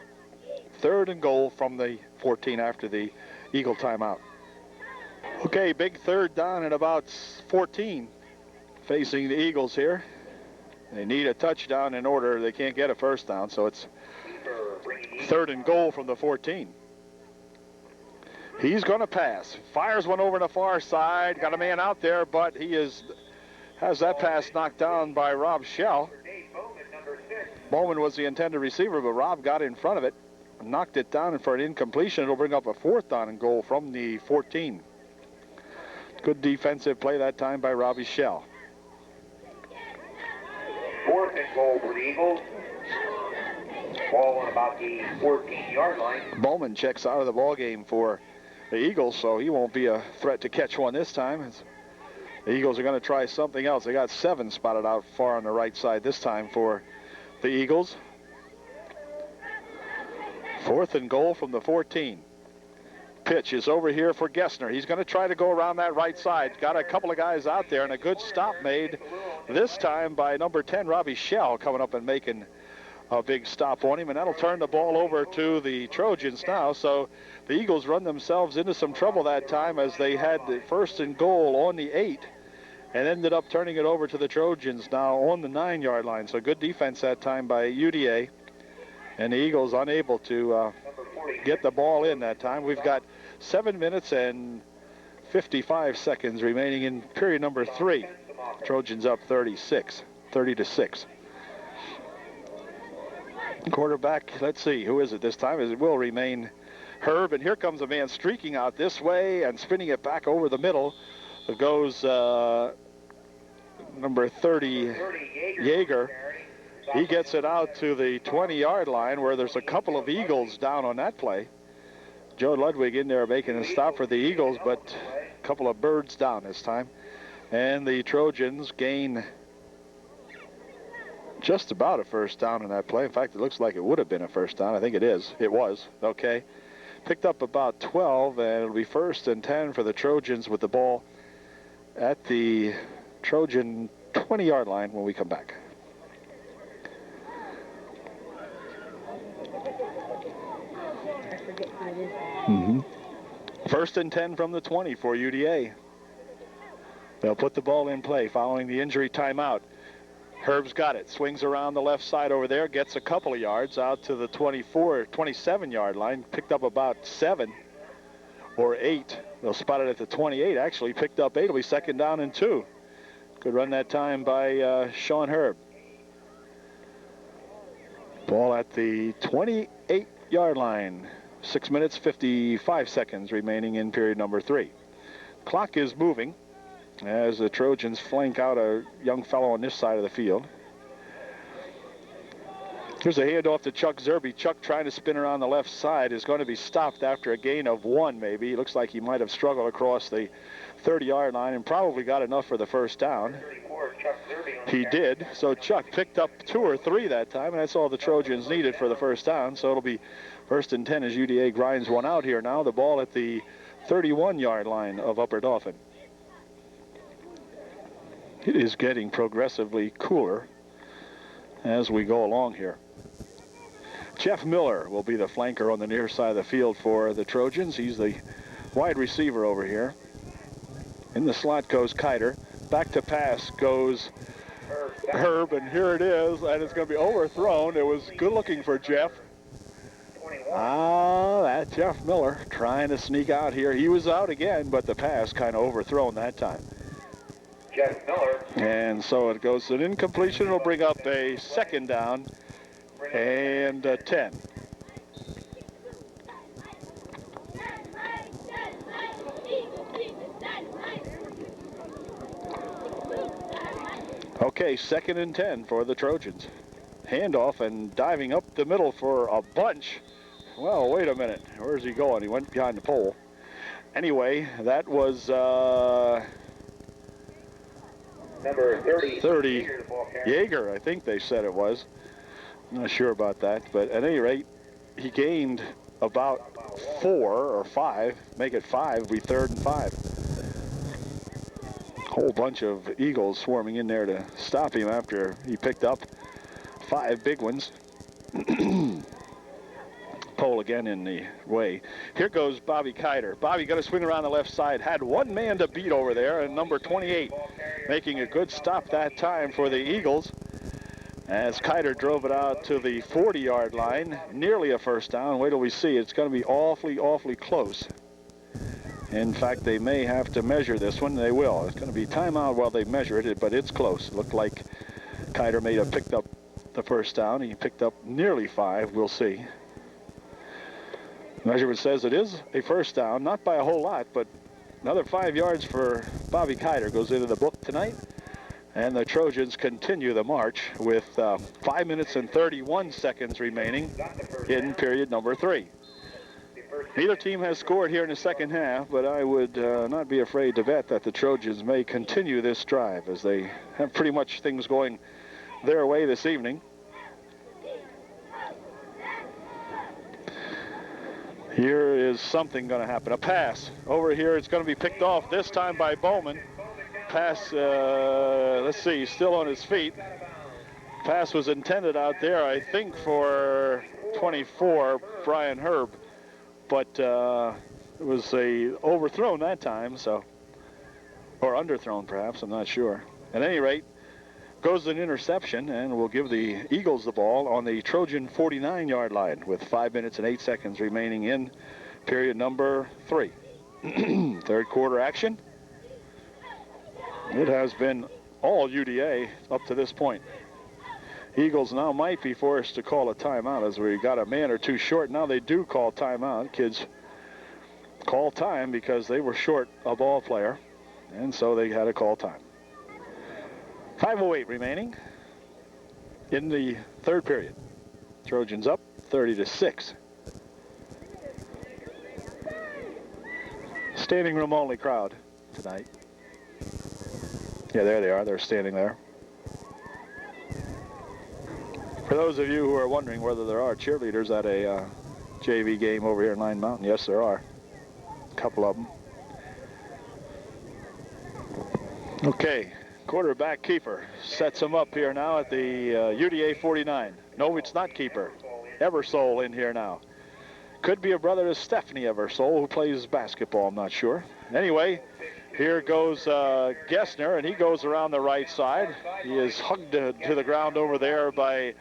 3rd and goal from the 14 after the Eagle timeout. Okay, big 3rd down and about 14 facing the Eagles here. They need a touchdown in order. They can't get a 1st down, so it's 3rd and goal from the 14. He's going to pass. Fires one over to the far side. Got a man out there, but he has that pass knocked down by Rob Schell. Bowman was the intended receiver, but Rob got in front of it, knocked it down, and for an incompletion, it'll bring up a 4th down and goal from the 14. Good defensive play that time by Robbie Schell. 4th and goal for the Eagles. Ball on about the 14-yard line. Bowman checks out of the ball game for the Eagles, so he won't be a threat to catch one this time. The Eagles are going to try something else. They got 7 spotted out far on the right side this time for the Eagles. 4th and goal from the 14. Pitch is over here for Gessner. He's going to try to go around that right side. Got a couple of guys out there, and a good stop made this time by number 10, Robbie Schell, coming up and making a big stop on him, and that'll turn the ball over to the Trojans now. So the Eagles run themselves into some trouble that time as they had the 1st and goal on the 8 and ended up turning it over to the Trojans now on the 9-yard line. So good defense that time by UDA, and the Eagles unable to get the ball in that time. We've got 7 minutes and 55 seconds remaining in period number 3. Trojans up 30-6. Quarterback, let's see, who is it this time? It will remain Herb, and here comes a man streaking out this way and spinning it back over the middle. It goes number 30, Yeager. He gets it out to the 20-yard line where there's a couple of Eagles down on that play. Joe Ludwig in there making a stop for the Eagles, but a couple of birds down this time. And the Trojans gain just about a first down in that play. In fact, it looks like it would have been a first down. I think it is. It was. Okay. Picked up about 12, and it'll be 1st and 10 for the Trojans with the ball at the Trojan 20-yard line when we come back. First and 10 from the 20 for UDA. They'll put the ball in play following the injury timeout. Herb's got it, swings around the left side over there, gets a couple of yards out to the 27-yard line, picked up about 7 or 8. They'll spot it at the 28, actually picked up 8. It'll be 2nd down and 2. Good run that time by Sean Herb. Ball at the 28-yard line. 6 minutes, 55 seconds remaining in period number 3. Clock is moving as the Trojans flank out a young fellow on this side of the field. Here's a handoff to Chuck Zerbe. Chuck trying to spin around the left side is going to be stopped after a gain of 1 maybe. Looks like he might have struggled across the 30-yard line and probably got enough for the first down. He did. So Chuck picked up 2 or 3 that time, and that's all the Trojans needed for the first down. So it'll be 1st and 10 as UDA grinds one out here now. The ball at the 31-yard line of Upper Dauphin. It is getting progressively cooler as we go along here. Jeff Miller will be the flanker on the near side of the field for the Trojans. He's the wide receiver over here. In the slot goes Kiter. Back to pass goes Herb, and here it is, and it's going to be overthrown. It was good looking for Jeff. That Jeff Miller trying to sneak out here. He was out again, but the pass kind of overthrown that time. Jeff Miller. And so it goes an incompletion. It'll bring up a 2nd down and 10. Okay, 2nd and 10 for the Trojans. Handoff and diving up the middle for a bunch. Well, wait a minute. Where's he going? He went behind the pole. Anyway, that was Number 30. Yeager, I think they said it was. I'm not sure about that, but at any rate, he gained about 4 or 5. Make it 5. Be 3rd and 5. Whole bunch of Eagles swarming in there to stop him after he picked up 5 big ones. Pole again in the way. Here goes Bobby Kiter. Bobby going to swing around the left side. Had 1 man to beat over there, and number 28 making a good stop that time for the Eagles as Kiter drove it out to the 40-yard line. Nearly a first down. Wait till we see. It's going to be awfully close. In fact, they may have to measure this one. They will. It's going to be timeout while they measure it, but it's close. It looked like Kiter may have picked up the first down. He picked up nearly 5. We'll see. Measurement says it is a first down, not by a whole lot, but another 5 yards for Bobby Kiter goes into the book tonight. And the Trojans continue the march with 5 minutes and 31 seconds remaining in period number 3. Neither team has scored here in the second half, but I would not be afraid to bet that the Trojans may continue this drive as they have pretty much things going their way this evening. Here is something going to happen. A pass over here. It's going to be picked off this time by Bowman. Pass, let's see, still on his feet. Pass was intended out there, I think, for 24, Brian Herb, but it was overthrown that time, so, or underthrown perhaps, I'm not sure. At any rate, goes an interception, and we'll give the Eagles the ball on the Trojan 49-yard line with 5 minutes and 8 seconds remaining in period number 3. Third quarter action. It has been all UDA up to this point. Eagles now might be forced to call a timeout as we got a man or two short. Now they do call timeout. Kids call time because they were short a ball player, and so they had to call time. 5:08 remaining in the third period. Trojans up 30-6. Standing room only crowd tonight. Yeah, there they are. They're standing there. For those of you who are wondering whether there are cheerleaders at a JV game over here in Line Mountain, yes, there are. A couple of them. Okay, quarterback Keeper sets him up here now at the UDA 49. No, it's not Keeper. Eversole in here now. Could be a brother to Stephanie Eversole, who plays basketball, I'm not sure. Anyway, here goes Gessner, and he goes around the right side. He is hugged to the ground over there by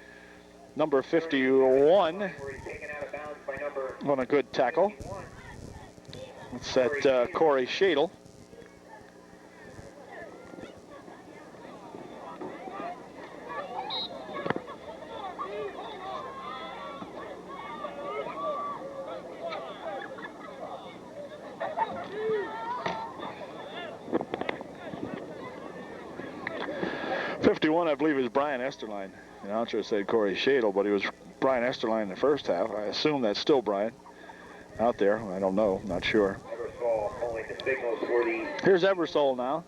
number 51 on a good tackle. It's that Corey Shadle. I believe is Brian Esterline. The announcer said Corey Shadle, but he was Brian Esterline in the first half. I assume that's still Brian out there. I don't know. Not sure. Here's Eversole now.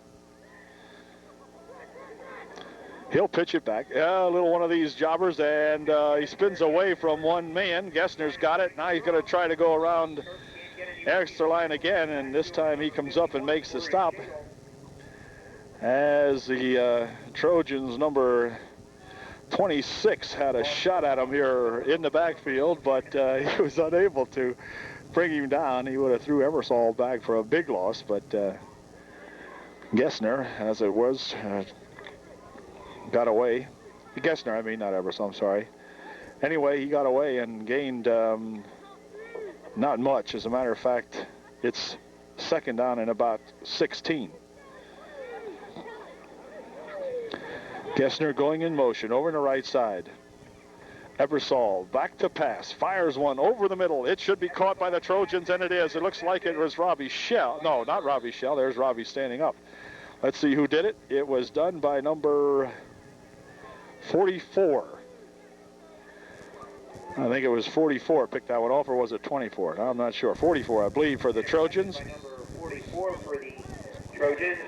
He'll pitch it back. A little one of these jobbers, and he spins away from one man. Gessner's got it. Now he's going to try to go around Esterline again, and this time he comes up and makes the stop. As the Trojans number 26 had a shot at him here in the backfield, but he was unable to bring him down. He would have threw Eversole back for a big loss, but Gessner, as it was, got away. Gessner, I mean, not Eversole, I'm sorry. Anyway, he got away and gained not much. As a matter of fact, it's second down and about 16. Gessner going in motion over on the right side. Eversole back to pass, fires one over the middle. It should be caught by the Trojans, and it is. It looks like it was Robbie Shell. No, not Robbie Shell. There's Robbie standing up. Let's see who did it. It was done by number 44. I think it was 44 picked that one off, or was it 24? I'm not sure. 44, I believe, for the Trojans. Number 44 for the Trojans.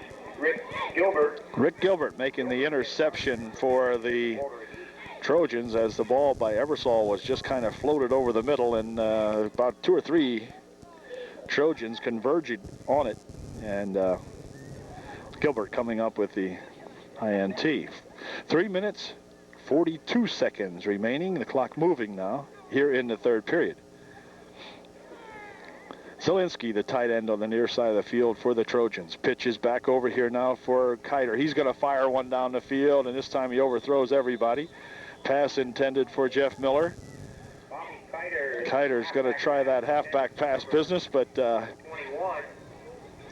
Rick Gilbert making the interception for the Trojans, as the ball by Eversole was just kind of floated over the middle, and about 2 or 3 Trojans converged on it, and Gilbert coming up with the INT. 3 minutes, 42 seconds remaining. The clock moving now here in the third period. Zielinski, the tight end on the near side of the field for the Trojans. Pitches back over here now for Kiter. He's going to fire one down the field, and this time he overthrows everybody. Pass intended for Jeff Miller. Kiter's going to try that halfback pass business, but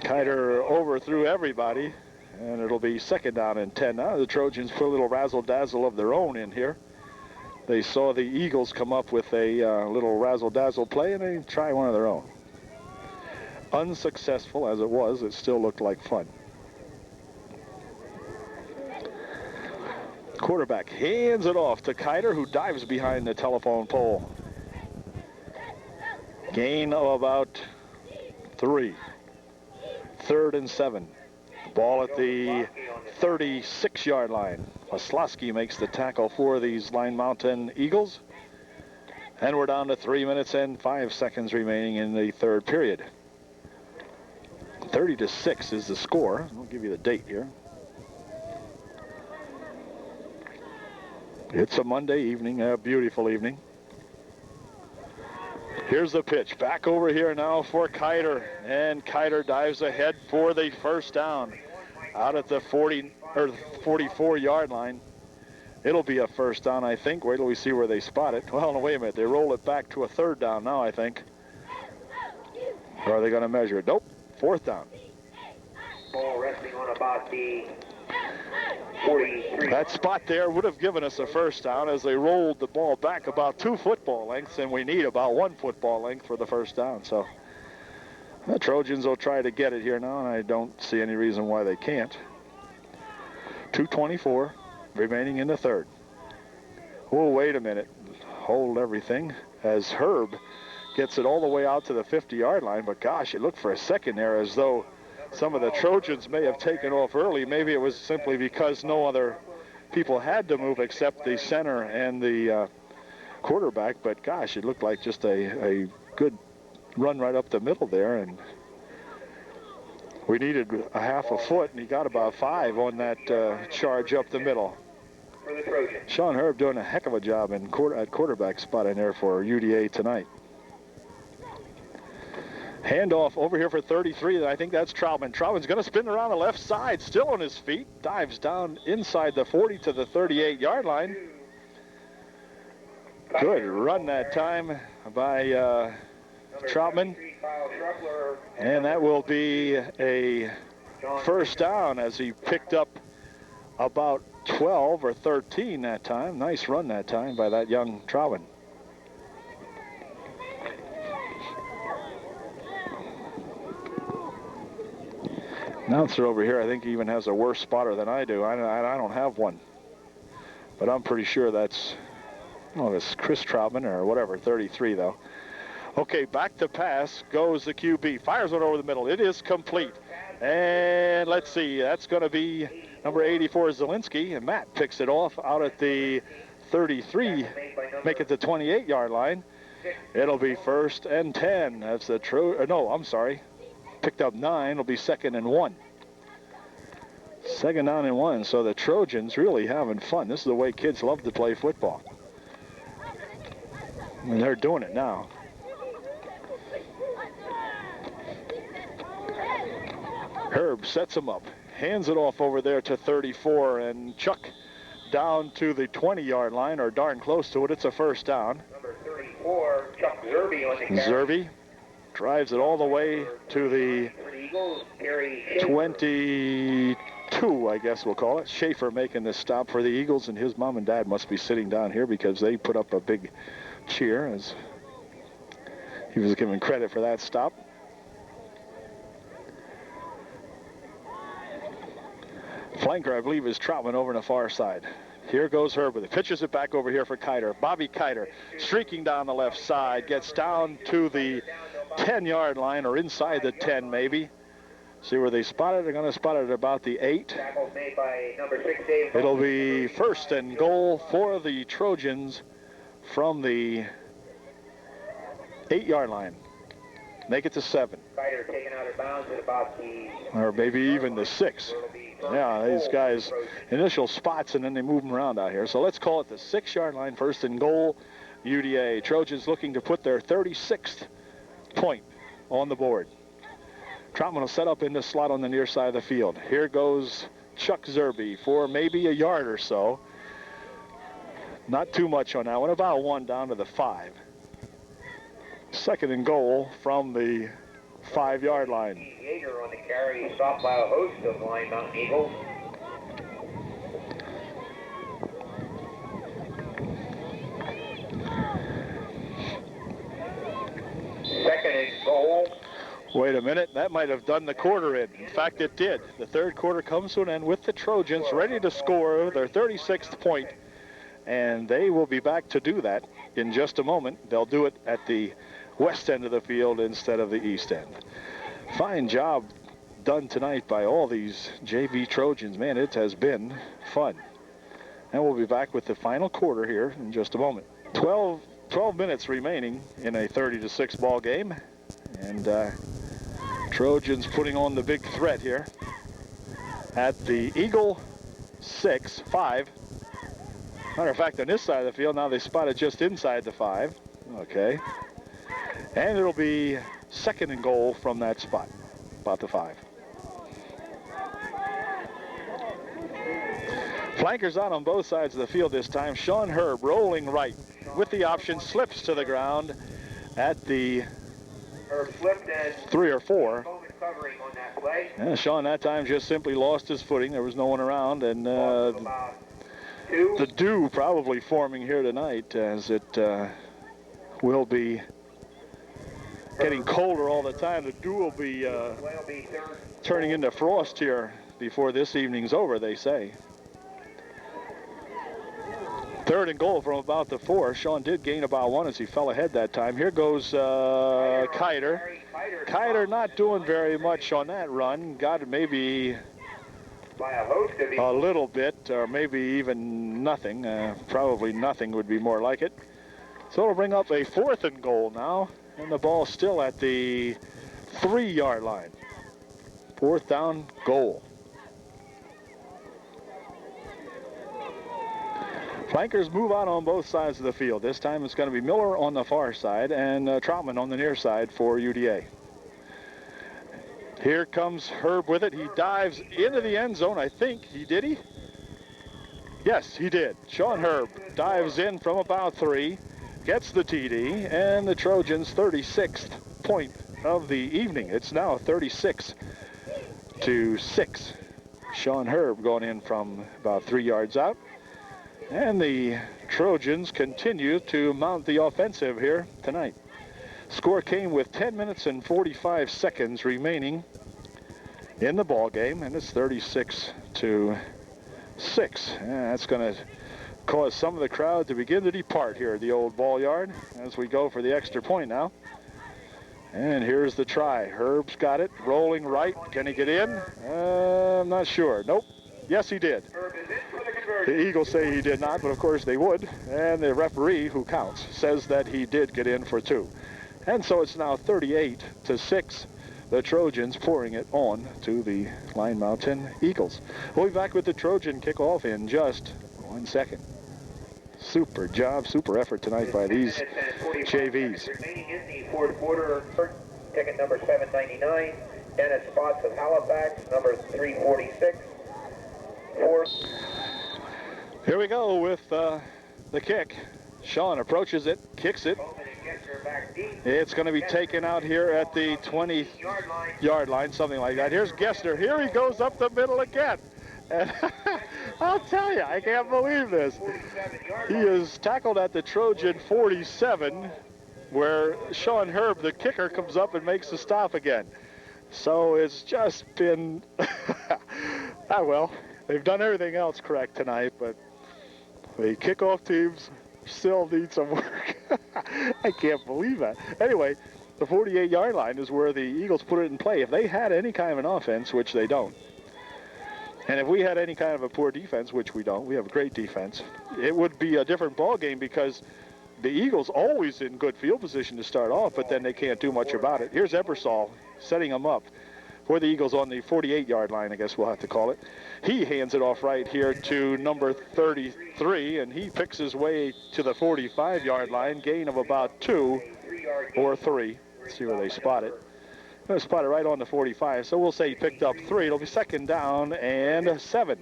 Kiter overthrew everybody, and it'll be second down and 10 now. The Trojans put a little razzle-dazzle of their own in here. They saw the Eagles come up with a little razzle-dazzle play, and they try one of their own. Unsuccessful as it was, it still looked like fun. Quarterback hands it off to Kiter, who dives behind the telephone pole. Gain of about 3. 3rd and 7. Ball at the 36-yard line. Waslowski makes the tackle for these Line Mountain Eagles. And we're down to 3 minutes and 5 seconds remaining in the third period. 30-6 is the score. I'll give you the date here. It's a Monday evening, a beautiful evening. Here's the pitch. Back over here now for Kiter. And Kiter dives ahead for the first down. Out at the 40 or 44-yard line. It'll be a first down, I think. Wait till we see where they spot it. Well, no, wait a minute. They roll it back to a third down now, I think. Or are they going to measure it? Nope. Fourth down. Ball resting on about the 43. That spot there would have given us a first down as they rolled the ball back about 2 football lengths, and we need about 1 football length for the first down. So the Trojans will try to get it here now, and I don't see any reason why they can't. 2:24 remaining in the third. Oh, wait a minute. Hold everything as Herb gets it all the way out to the 50-yard line, but gosh, it looked for a second there as though some of the Trojans may have taken off early. Maybe it was simply because no other people had to move except the center and the quarterback, but gosh, it looked like just a good run right up the middle there, and we needed a half a foot, and he got about 5 on that charge up the middle. Sean Herb doing a heck of a job at quarterback spot in there for UDA tonight. Handoff over here for 33. I think that's Troutman. Troutman's going to spin around the left side, still on his feet. Dives down inside the 40 to the 38-yard line. Good run that time by Troutman. And that will be a first down as he picked up about 12 or 13 that time. Nice run that time by that young Troutman. Announcer over here, I think he even has a worse spotter than I do. I don't have one. But I'm pretty sure that's, oh, it's Chris Troutman or whatever, 33 though. Okay, back to pass goes the QB. Fires it over the middle. It is complete. And let's see, that's going to be number 84, Zielinski. And Matt picks it off out at the 33, make it the 28-yard line. It'll be 1st and 10. That's the no, I'm sorry. Picked up 9. It'll be 2nd and 1. 2nd down and 1. So the Trojans really having fun. This is the way kids love to play football. And they're doing it now. Herb sets him up, hands it off over there to 34, and Chuck down to the 20-yard line, or darn close to it. It's a first down. Number 34, Chuck Zerby on the carry. Zerby drives it all the way to the 22, I guess we'll call it. Schaefer making this stop for the Eagles, and his mom and dad must be sitting down here because they put up a big cheer as he was given credit for that stop. Flanker, I believe, is Troutman over on the far side. Here goes Herb with it. Pitches it back over here for Kiter. Bobby Kiter streaking down the left side. Gets down to the 10-yard line, or inside the 10 maybe. See where they spot it. They're going to spot it at about the 8. It'll be 1st and goal for the Trojans from the 8-yard line. Make it to 7. Kiter taken out of bounds at about the... Or maybe even the 6. Yeah, these guys, initial spots, and then they move them around out here. So let's call it the 6-yard line, 1st and goal, UDA. Trojans looking to put their 36th point on the board. Troutman will set up in the slot on the near side of the field. Here goes Chuck Zerby for maybe a yard or so. Not too much on that one, about 1 down to the 5. 2nd and goal from the 5-yard line. Yeager on the carry, stopped by a host of Lime Mountain Eagles. Second and goal. Wait a minute, that might have done the quarter in. In fact, it did. The third quarter comes to an end with the Trojans ready to score their 36th point, and they will be back to do that in just a moment. They'll do it at the west end of the field instead of the east end. Fine job done tonight by all these JV Trojans. Man, it has been fun. And we'll be back with the final quarter here in just a moment. 12 minutes remaining in a 30-6 ball game. And Trojans putting on the big threat here at the Eagle 5. Matter of fact, on this side of the field, now they spot it just inside the 5. Okay. And it'll be 2nd and goal from that spot, about the 5. Flankers out on both sides of the field this time. Sean Herb rolling right with the option, slips to the ground at the 3 or 4. Yeah, Sean that time just simply lost his footing. There was no one around, and the dew probably forming here tonight, as it will be getting colder all the time. The dew will be turning into frost here before this evening's over, they say. 3rd and goal from about the 4. Sean did gain about 1 as he fell ahead that time. Here goes Kiter. Kiter not doing very much on that run. Got maybe a little bit, or maybe even nothing. Probably nothing would be more like it. So it'll bring up a 4th and goal now, and the ball still at the 3-yard line. 4th down goal. Flankers move out on both sides of the field. This time it's going to be Miller on the far side and Troutman on the near side for UDA. Here comes Herb with it. He dives into the end zone. I think he did. Yes, he did. Sean Herb dives in from about 3, gets the TD, and the Trojans' 36th point of the evening. It's now 36-6. Sean Herb going in from about 3 yards out. And the Trojans continue to mount the offensive here tonight. Score came with 10 minutes and 45 seconds remaining in the ball game, and it's 36-6. That's going to cause some of the crowd to begin to depart here at the old ball yard as we go for the extra point now. And here's the try. Herb's got it, rolling right. Can he get in? I'm not sure. Nope. Yes, he did. The Eagles say he did not, but of course they would. And the referee, who counts, says that he did get in for 2. And so it's now 38-6. The Trojans pouring it on to the Line Mountain Eagles. We'll be back with the Trojan kickoff in just 1 second. Super job, super effort tonight by these JVs. Remaining in the 4th quarter, ticket number 799, Dennis Spots of Halifax, number 346. Here we go with the kick. Sean approaches it, kicks it. It's going to be taken out here at the 20-yard line, something like that. Here's Gessner. Here he goes up the middle again. And I'll tell you, I can't believe this. He is tackled at the Trojan 47, where Sean Herb, the kicker, comes up and makes the stop again. So it's just been, well, they've done everything else correct tonight, but the kickoff teams still need some work. I can't believe that. Anyway, the 48-yard line is where the Eagles put it in play. If they had any kind of an offense, which they don't, and if we had any kind of a poor defense, which we don't, we have a great defense, it would be a different ball game, because the Eagles always in good field position to start off, but then they can't do much about it. Here's Ebersol setting them up for the Eagles on the 48-yard line, I guess we'll have to call it. He hands it off right here to number 33, and he picks his way to the 45-yard line, gain of about 2 or 3. Let's see where they spot it. Going to spot it right on the 45, so we'll say he picked up 3. It'll be 2nd down and 7.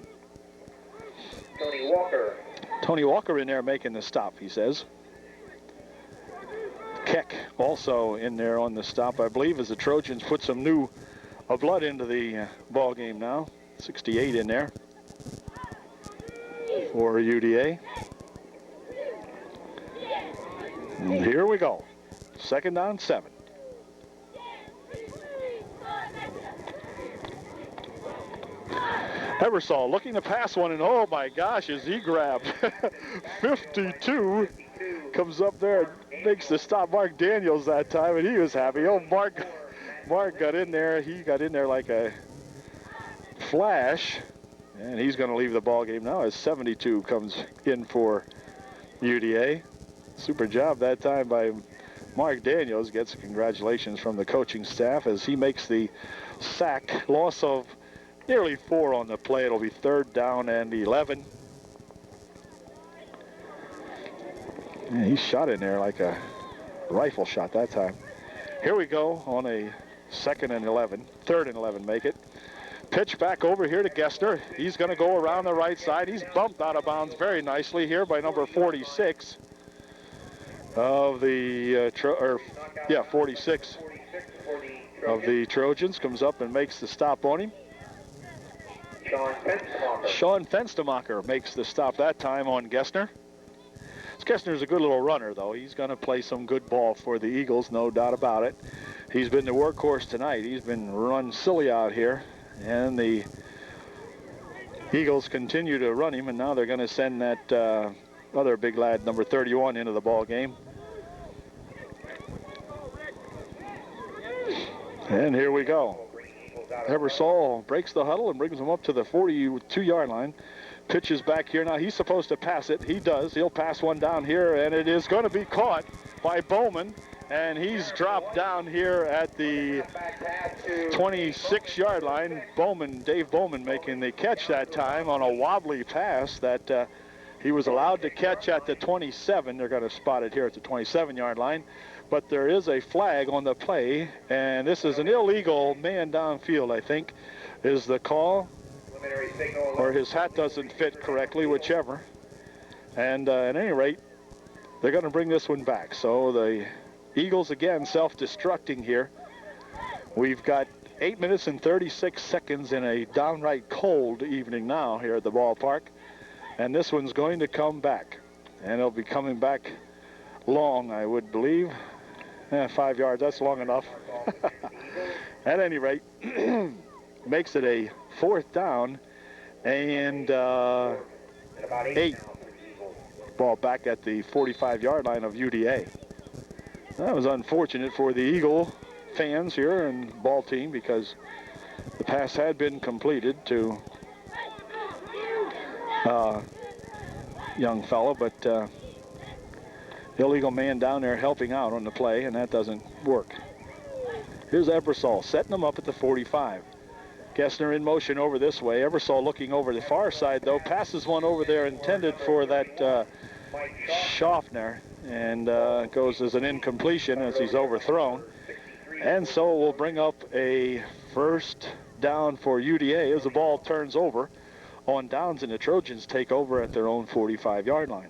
Tony Walker in there making the stop, he says. Keck also in there on the stop, I believe, as the Trojans put some new blood into the ball game now. 68 in there for UDA. And here we go. 2nd down, 7. Ebersol looking to pass one, and oh my gosh, is he grabbed. 52 comes up there and makes the stop. Mark Daniels that time, and he was happy. Oh, Mark got in there. He got in there like a flash, and he's going to leave the ball game now as 72 comes in for UDA. Super job that time by Mark Daniels. Gets congratulations from the coaching staff as he makes the sack. Loss of nearly 4 on the play. It'll be 3rd down and 11. Yeah, he shot in there like a rifle shot that time. Here we go on a 2nd and 11, 3rd and 11 make it. Pitch back over here to Gessner. He's going to go around the right side. He's bumped out of bounds very nicely here by number 46 of the 46 of the Trojans. Comes up and makes the stop on him. Sean Fenstermacher makes the stop that time on Gessner. Gessner's a good little runner, though. He's going to play some good ball for the Eagles, no doubt about it. He's been the workhorse tonight. He's been run silly out here, and the Eagles continue to run him, and now they're going to send that other big lad, number 31, into the ball game. And here we go. Ebersol breaks the huddle and brings him up to the 42-yard line. Pitches back here. Now he's supposed to pass it. He does. He'll pass one down here, and it is going to be caught by Bowman. And he's dropped down here at the 26-yard line. Dave Bowman making the catch that time on a wobbly pass that he was allowed to catch at the 27. They're going to spot it here at the 27-yard line. But there is a flag on the play, and this is an illegal man downfield, I think, is the call. Or his hat doesn't fit correctly, whichever. And at any rate, they're going to bring this one back. So the Eagles, again, self-destructing here. We've got 8 minutes and 36 seconds in a downright cold evening now here at the ballpark. And this one's going to come back. And it'll be coming back long, I would believe. 5 yards, that's long enough. At any rate, makes it a 4th down and 8. Ball back at the 45-yard line of UDA. That was unfortunate for the Eagle fans here and ball team because the pass had been completed to young fellow, but illegal man down there helping out on the play, and that doesn't work. Here's Ebersol setting them up at the 45. Gessner in motion over this way. Ebersol looking over the far side, though. Passes one over there intended for that Schaffner, and goes as an incompletion as he's overthrown. And so we'll bring up a 1st down for UDA as the ball turns over on downs, and the Trojans take over at their own 45-yard line.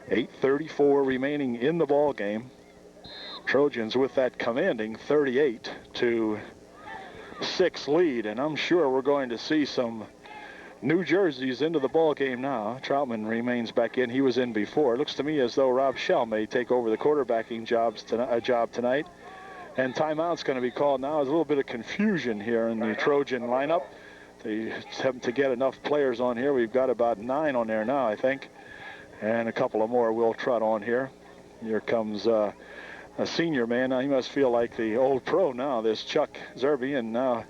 8:34 remaining in the ball game. Trojans with that commanding 38-6 lead, and I'm sure we're going to see some new jerseys into the ball game now. Troutman remains back in. He was in before. It looks to me as though Rob Shell may take over the quarterbacking job tonight. And timeout's going to be called now. There's a little bit of confusion here in the Trojan lineup. They have to get enough players on here. We've got about 9 on there now, I think. And a couple of more will trot on here. Here comes a senior man. Now he must feel like the old pro now, this Chuck Zerby, and now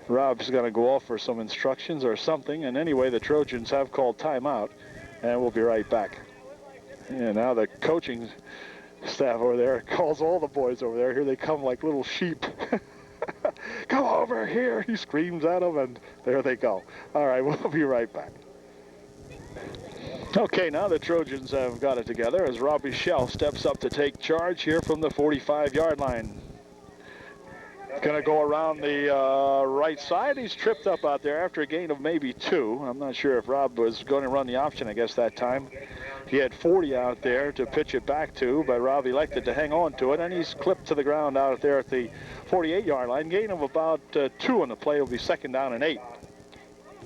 Rob's going to go off for some instructions or something. And anyway, the Trojans have called timeout, and we'll be right back. And now the coaching staff over there calls all the boys over there. Here they come like little sheep. Come over here, he screams at them, and there they go. All right, we'll be right back. Okay, now the Trojans have got it together as Robbie Shell steps up to take charge here from the 45-yard line. Going to go around the right side. He's tripped up out there after a gain of maybe 2. I'm not sure if Rob was going to run the option, I guess, that time. He had 40 out there to pitch it back to, but Rob elected to hang on to it, and he's clipped to the ground out there at the 48-yard line. Gain of about 2 on the play. Will be 2nd down and 8.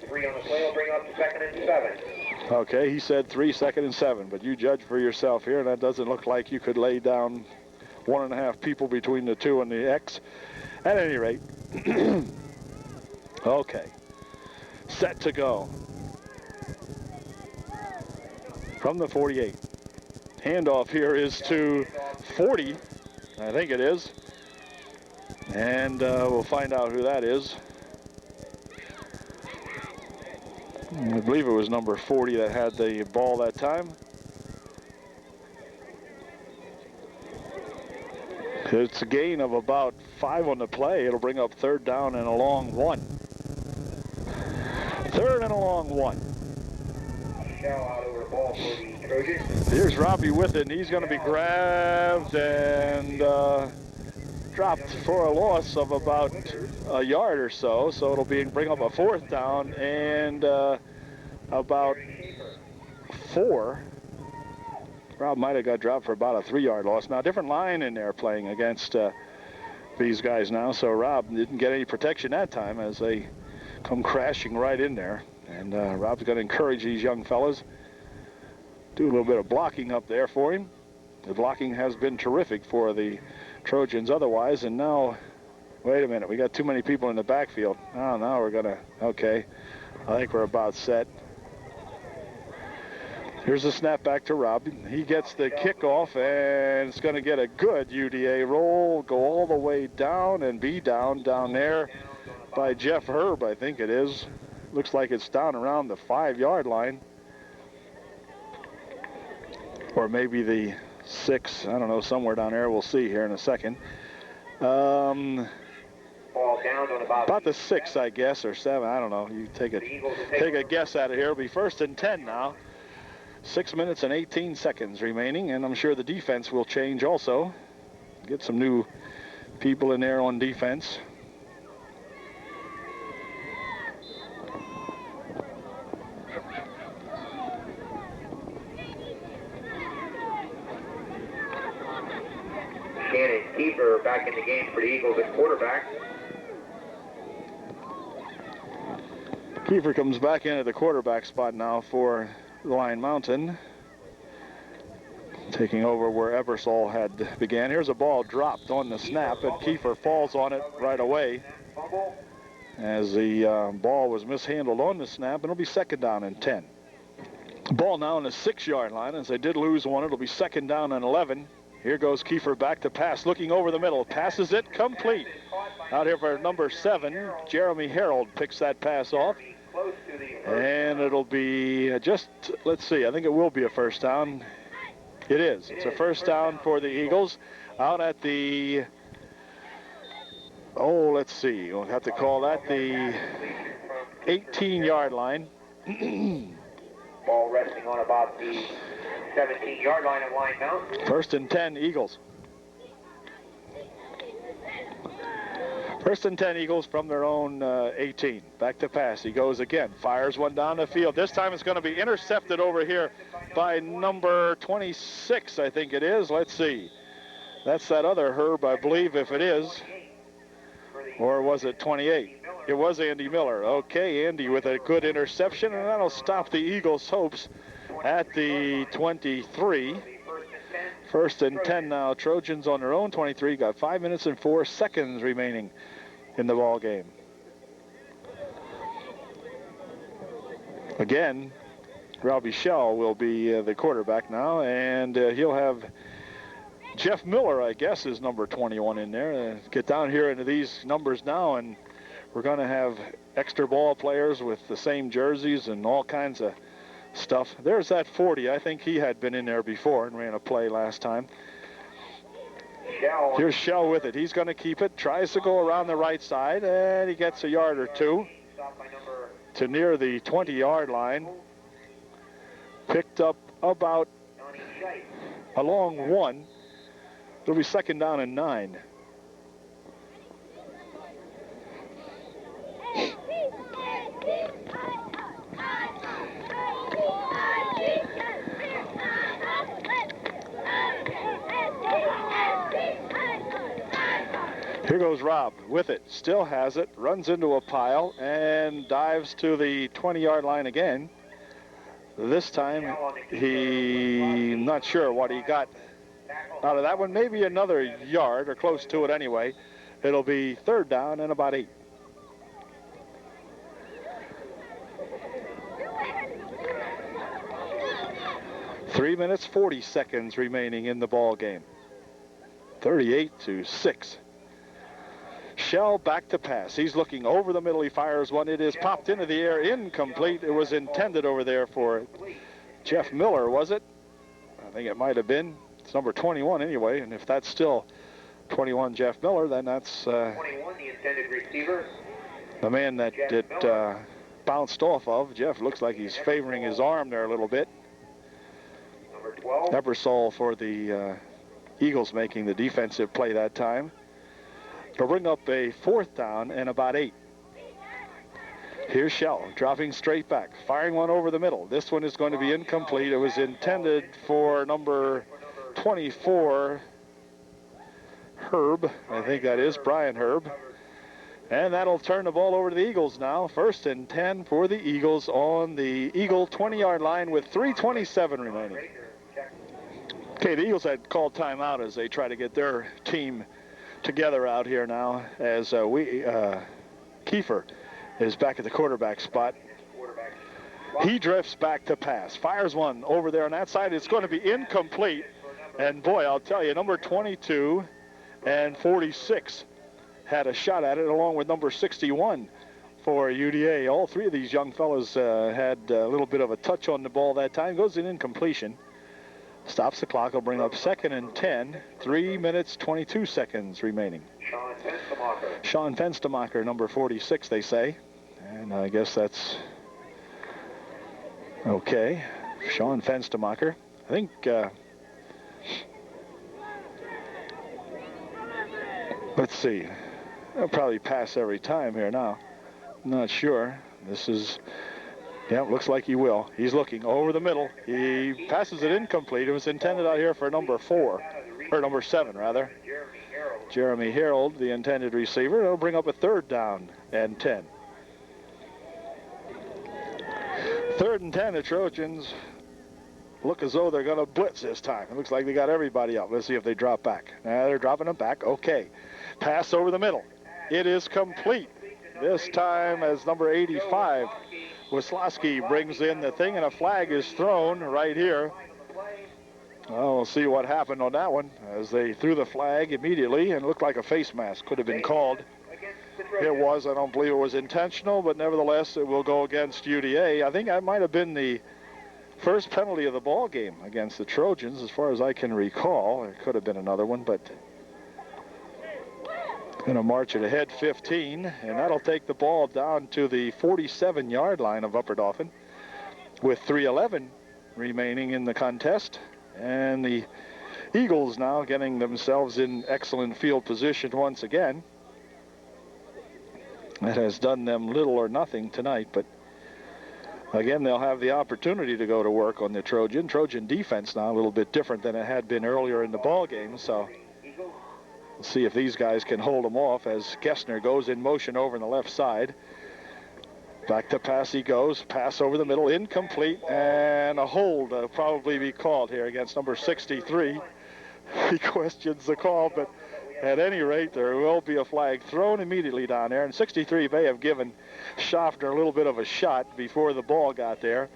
3 on the play will bring up to 2nd and 7. Okay, he said 3, 2nd and 7, but you judge for yourself here, and that doesn't look like you could lay down 1.5 people between the 2 and the X. At any rate, okay, set to go from the 48. Handoff here is to 40, I think it is, and we'll find out who that is. I believe it was number 40 that had the ball that time. It's a gain of about 5 on the play. It'll bring up 3rd down and a long 1. 3rd and a long 1. Here's Robbie with it, and he's going to be grabbed and dropped for a loss of about a yard or so. So it'll bring up a 4th down and about 4. Rob might have got dropped for about a 3-yard loss. Now, different line in there playing against these guys now, so Rob didn't get any protection that time as they come crashing right in there. And Rob's going to encourage these young fellas. Do a little bit of blocking up there for him. The blocking has been terrific for the Trojans otherwise. And now, wait a minute, we got too many people in the backfield. Oh, now we're going to, okay, I think we're about set. Here's the snap back to Rob. He gets the kickoff, and it's going to get a good UDA roll, go all the way down and be down there by Jeff Herb, I think it is. Looks like it's down around the 5-yard line. Or maybe the 6, I don't know, somewhere down there. We'll see here in a second. Ball down on about the 6, I guess, or 7. I don't know. You take a guess at it here. It'll be 1st and 10 now. 6 minutes and 18 seconds remaining, and I'm sure the defense will change also. Get some new people in there on defense. Shannon Kiefer back in the game for the Eagles at quarterback. Kiefer comes back into the quarterback spot now for Lyon Mountain, taking over where Eversole had began. Here's a ball dropped on the snap, and Kiefer falls on it right away as the ball was mishandled on the snap, and it'll be 2nd down and 10. Ball now on the 6-yard line. As they did lose one, it'll be 2nd down and 11. Here goes Kiefer back to pass, looking over the middle, passes it complete. Out here for number 7, Jeremy Harold picks that pass off. And it'll be just, let's see, I think it will be a 1st down. It is. It's a 1st down for the Eagles out at the, let's see, we'll have to call that the 18-yard line. Ball resting on about the 17-yard line of Lyon Mountain. 1st and 10, Eagles. 1st and 10, Eagles from their own 18. Back to pass. He goes again. Fires one down the field. This time it's going to be intercepted over here by number 26, I think it is. Let's see. That's that other Herb, I believe, if it is. Or was it 28? It was Andy Miller. Okay, Andy with a good interception, and that'll stop the Eagles' hopes at the 23. 1st and 10 now. Trojans on their own 23. Got 5 minutes and 4 seconds remaining in the ball game. Again, Robbie Schell will be the quarterback now, and he'll have Jeff Miller, I guess, is number 21 in there. Get down here into these numbers now, and we're going to have extra ball players with the same jerseys and all kinds of stuff. There's that 40. I think he had been in there before and ran a play last time. Here's Shell with it. He's going to keep it. Tries to go around the right side, and he gets a yard or two to near the 20-yard line. Picked up about along 1. It'll be 2nd down and 9. Here goes Rob with it, still has it, runs into a pile and dives to the 20-yard line again. This time I'm not sure what he got out of that one, maybe another yard or close to it anyway. It'll be 3rd down and about 8. Three minutes, 40 seconds remaining in the ball game. 38-6. Shell back to pass. He's looking over the middle. He fires one. It is popped into the air, incomplete. It was intended over there for Jeff Miller, was it? I think it might have been. It's number 21 anyway, and if that's still 21 Jeff Miller, then that's 21, the intended receiver. the man that bounced off of. Jeff looks like he's favoring his arm there a little bit. Number 12. Ebersol for the Eagles making the defensive play that time. To bring up a 4th down and about 8. Here's Shell dropping straight back, firing one over the middle. This one is going to be incomplete. It was intended for number 24, Herb. I think that is Brian Herb. And that'll turn the ball over to the Eagles now. 1st and 10 for the Eagles on the Eagle 20-yard line with 3:27 remaining. Okay, the Eagles had called timeout as they try to get their team together out here now, as Kiefer is back at the quarterback spot. He drifts back to pass, fires one over there on that side. It's going to be incomplete. And boy, I'll tell you, number 22 and 46 had a shot at it, along with number 61 for UDA. All 3 of these young fellas had a little bit of a touch on the ball that time. Goes in incompletion. Stops the clock. Will bring up 2nd and 10. 3 minutes, 22 seconds remaining. Sean Fenstemacher, number 46, they say. And I guess that's okay. Sean Fenstemacher. I think let's see. They'll probably pass every time here now. I'm not sure. This is, yeah, looks like he will. He's looking over the middle. He passes it incomplete. It was intended out here for number 4, or number 7 rather. Jeremy Harold, the intended receiver. It'll bring up a 3rd down and 10. 3rd and 10, the Trojans look as though they're going to blitz this time. It looks like they got everybody up. Let's see if they drop back. Now they're dropping them back. Okay. Pass over the middle. It is complete. This time as number 85, Wisłowski brings in the thing, and a flag is thrown right here. Well, we'll see what happened on that one, as they threw the flag immediately, and it looked like a face mask could have been called. It was. I don't believe it was intentional, but nevertheless, it will go against UDA. I think that might have been the first penalty of the ball game against the Trojans, as far as I can recall. It could have been another one, but going to march it ahead 15, and that'll take the ball down to the 47-yard line of Upper Dauphin with 3:11 remaining in the contest. And the Eagles now getting themselves in excellent field position once again. That has done them little or nothing tonight, but again, they'll have the opportunity to go to work on the Trojan defense now, a little bit different than it had been earlier in the ball game. So we'll see if these guys can hold them off as Gessner goes in motion over on the left side. Back to pass he goes. Pass over the middle, incomplete, and a hold will probably be called here against number 63. He questions the call, but at any rate, there will be a flag thrown immediately down there. And 63 may have given Schaffner a little bit of a shot before the ball got there.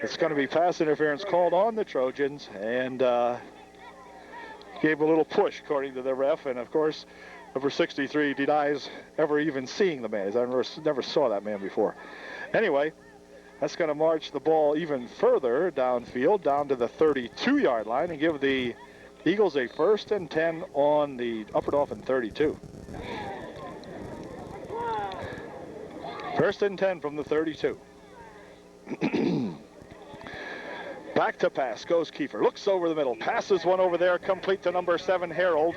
It's going to be pass interference called on the Trojans, and gave a little push, according to the ref. And, of course, number 63 denies ever even seeing the man. I never saw that man before. Anyway, that's going to march the ball even further downfield, down to the 32-yard line, and give the Eagles a 1st and 10 on the Upper Dauphin 32. 1st and 10 from the 32. Back to pass goes Kiefer. Looks over the middle. Passes one over there, complete to number 7, Harold.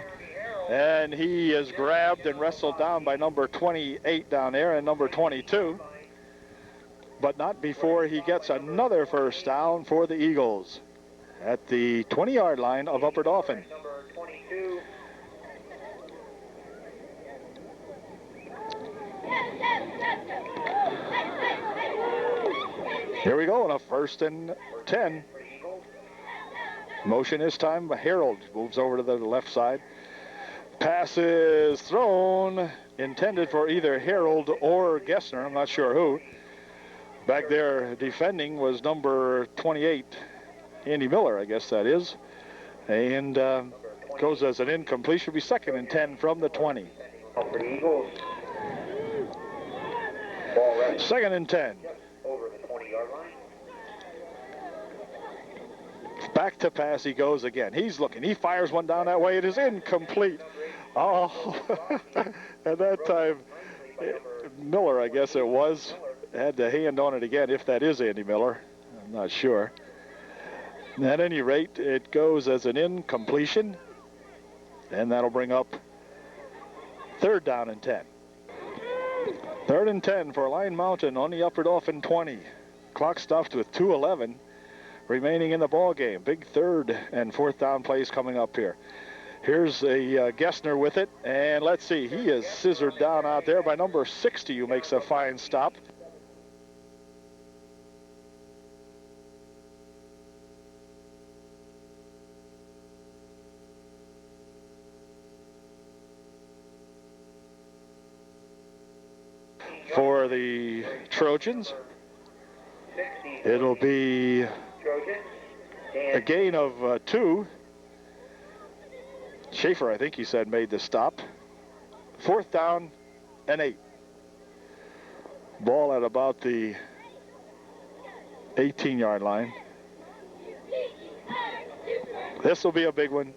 And he is grabbed and wrestled down by number 28 down there and number 22. But not before he gets another 1st down for the Eagles at the 20-yard line of Upper Dauphin. Here we go on a 1st and 10. Motion this time. Harold moves over to the left side. Pass is thrown, intended for either Harold or Gessner. I'm not sure who. Back there defending was number 28, Andy Miller, I guess that is. And goes as an incomplete. Should be 2nd and 10 from the 20. 2nd and 10. Over the 20-yard line. Back to pass he goes again. He's looking. He fires one down that way. It is incomplete. Oh, at that time, Miller, I guess it was, had the hand on it again, if that is Andy Miller. I'm not sure. At any rate, it goes as an incompletion, and that'll bring up 3rd down and 10. 3rd and 10 for Line Mountain on the Upper Dauphin 20. Clock stuffed with 2:11 remaining in the ball game. Big 3rd and 4th down plays coming up here. Here's a Gessner with it, and let's see, he is scissored down out there by number 60, who makes a fine stop. For the Trojans, it'll be a gain of 2. Schaefer, I think he said, made the stop. 4th down and 8. Ball at about the 18-yard line. This will be a big one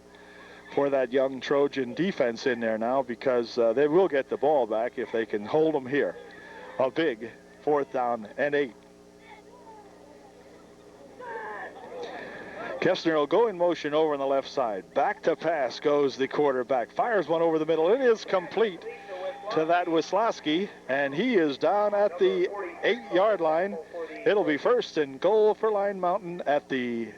for that young Trojan defense in there now, because they will get the ball back if they can hold them here. A big 4th down and 8. Kessner will go in motion over on the left side. Back to pass goes the quarterback. Fires one over the middle. It is complete to that Wisłowski, and he is down at the 8-yard line. It'll be 1st and goal for Line Mountain at the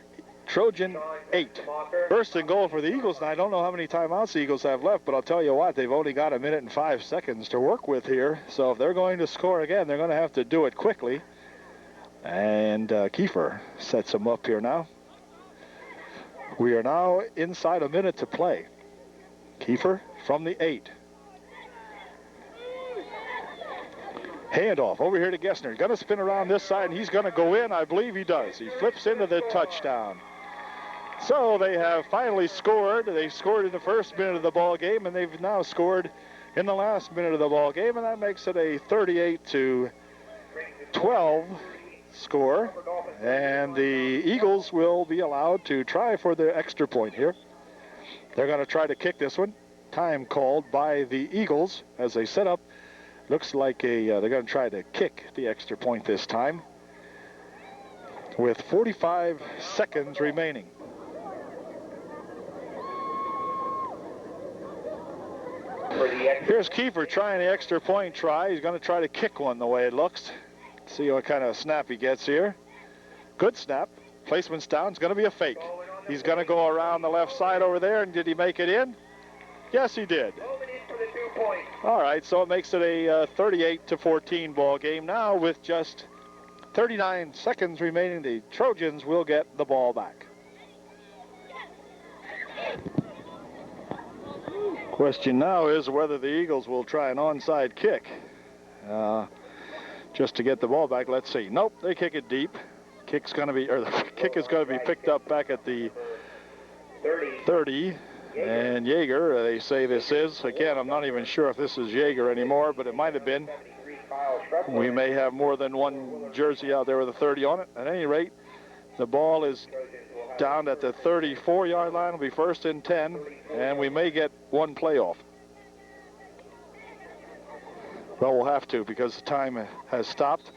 Trojan 8. 1st and goal for the Eagles. And I don't know how many timeouts the Eagles have left, but I'll tell you what, they've only got 1 minute and 5 seconds to work with here. So if they're going to score again, they're going to have to do it quickly. And Kiefer sets them up here now. We are now inside 1 minute to play. Kiefer from the 8. Handoff over here to Gessner. Going to spin around this side, and he's going to go in. I believe he does. He flips into the touchdown. So they have finally scored. They scored in the 1st minute of the ball game, and they've now scored in the last minute of the ball game, and that makes it a 38-12 score. And the Eagles will be allowed to try for the extra point here. They're going to try to kick this one. Time called by the Eagles as they set up. Looks like they're going to try to kick the extra point this time with 45 seconds remaining. Here's Kiefer trying the extra point try. He's going to try to kick one the way it looks. See what kind of snap he gets here. Good snap. Placement's down. It's going to be a fake. He's going to go around the left side over there, and did he make it in? Yes, he did. All right, so it makes it a 38-14 ball game now with just 39 seconds remaining. The Trojans will get the ball back. Question now is whether the Eagles will try an onside kick just to get the ball back. Let's see. Nope, they kick it deep. The kick is going to be picked up back at the 30. And Yeager, they say this is. Again, I'm not even sure if this is Yeager anymore, but it might have been. We may have more than one jersey out there with a 30 on it. At any rate, the ball is down at the 34-yard line. It'll be 1st and 10, and we may get one playoff. Well, we'll have to because the time has stopped.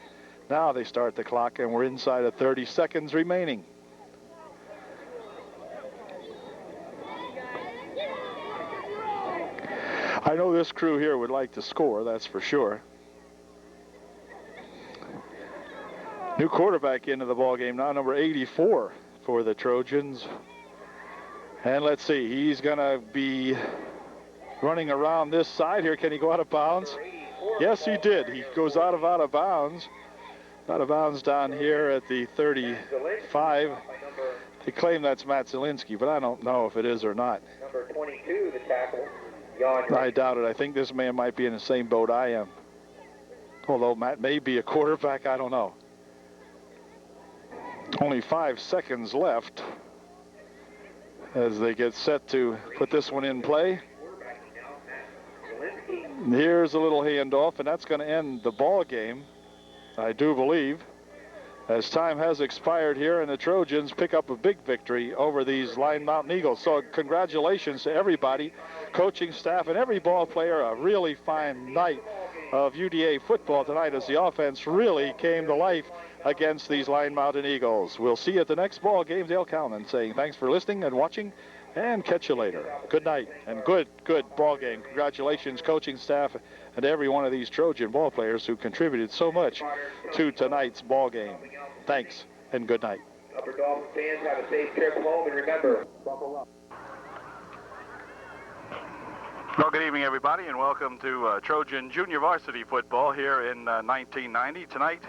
Now they start the clock, and we're inside of 30 seconds remaining. I know this crew here would like to score, that's for sure. New quarterback into the ball game now, number 84 for the Trojans. And let's see, he's going to be running around this side here. Can he go out of bounds? Yes, he did. He goes out of bounds. Out of bounds down here at the 35. They claim that's Matt Zielinski, but I don't know if it is or not. Number 22, the tackle. I doubt it. I think this man might be in the same boat I am. Although Matt may be a quarterback, I don't know. Only 5 seconds left as they get set to put this one in play. Here's a little handoff, and that's going to end the ball game, I do believe, as time has expired here, and the Trojans pick up a big victory over these Line Mountain Eagles. So congratulations to everybody, coaching staff, and every ball player. A really fine night of UDA football tonight as the offense really came to life against these Line Mountain Eagles. We'll see you at the next ball game. Dale Cowman saying thanks for listening and watching, and catch you later. Good night and good ball game. Congratulations, coaching staff, and every one of these Trojan ball players who contributed so much to tonight's ball game. Thanks and good night. Upper Dolphin fans, have a safe trip home, and remember, buckle up. Well, good evening, everybody, and welcome to Trojan Junior Varsity Football here in 1990. Tonight,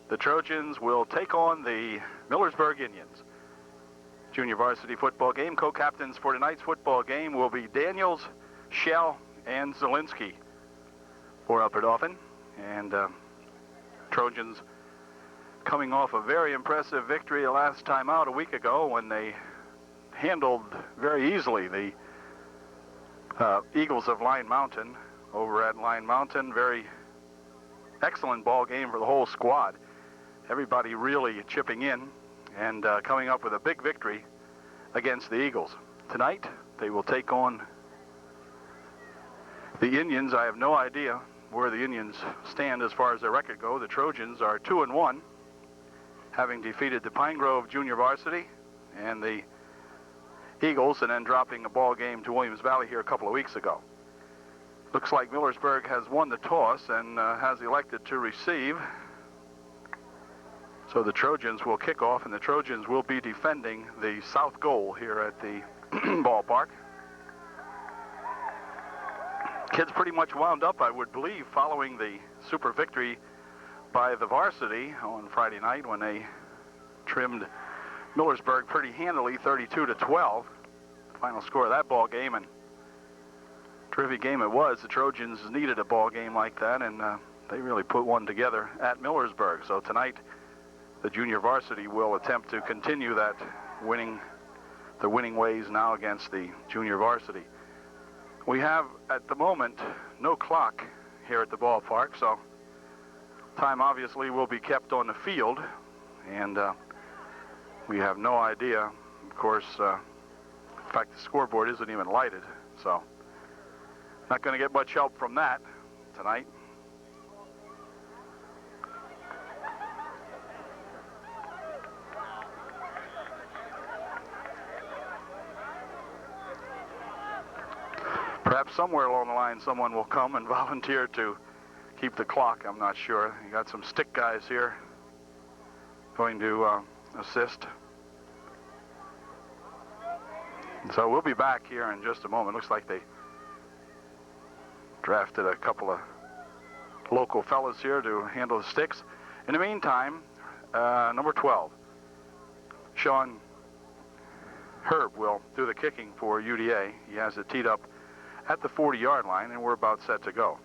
the Trojans will take on the Millersburg Indians. Junior Varsity Football game. Co-captains for tonight's football game will be Daniels, Schell, and Zielinski for Upper Dauphin. And Trojans coming off a very impressive victory the last time out a week ago when they handled very easily the Eagles of Line Mountain over at Line Mountain. Very excellent ball game for the whole squad. Everybody really chipping in and coming up with a big victory against the Eagles. Tonight, they will take on the Indians. I have no idea where the Indians stand as far as their record go. The Trojans are 2-1, having defeated the Pine Grove Junior Varsity and the Eagles, and then dropping a ball game to Williams Valley here a couple of weeks ago. Looks like Millersburg has won the toss and has elected to receive. So the Trojans will kick off, and the Trojans will be defending the south goal here at the ballpark. Kids pretty much wound up, I would believe, following the super victory by the varsity on Friday night when they trimmed Millersburg pretty handily, 32-12. Final score of that ball game, and terrific game it was. The Trojans needed a ball game like that, and they really put one together at Millersburg. So tonight, the junior varsity will attempt to continue that winning ways now against the junior varsity. We have, at the moment, no clock here at the ballpark, so time obviously will be kept on the field, and we have no idea. Of course, in fact, the scoreboard isn't even lighted, so not going to get much help from that tonight. Perhaps somewhere along the line someone will come and volunteer to keep the clock. I'm not sure. You got some stick guys here going to assist. So we'll be back here in just a moment. Looks like they drafted a couple of local fellas here to handle the sticks. In the meantime, number 12, Sean Herb, will do the kicking for UDA. He has it teed up at the 40-yard line, and we're about set to go.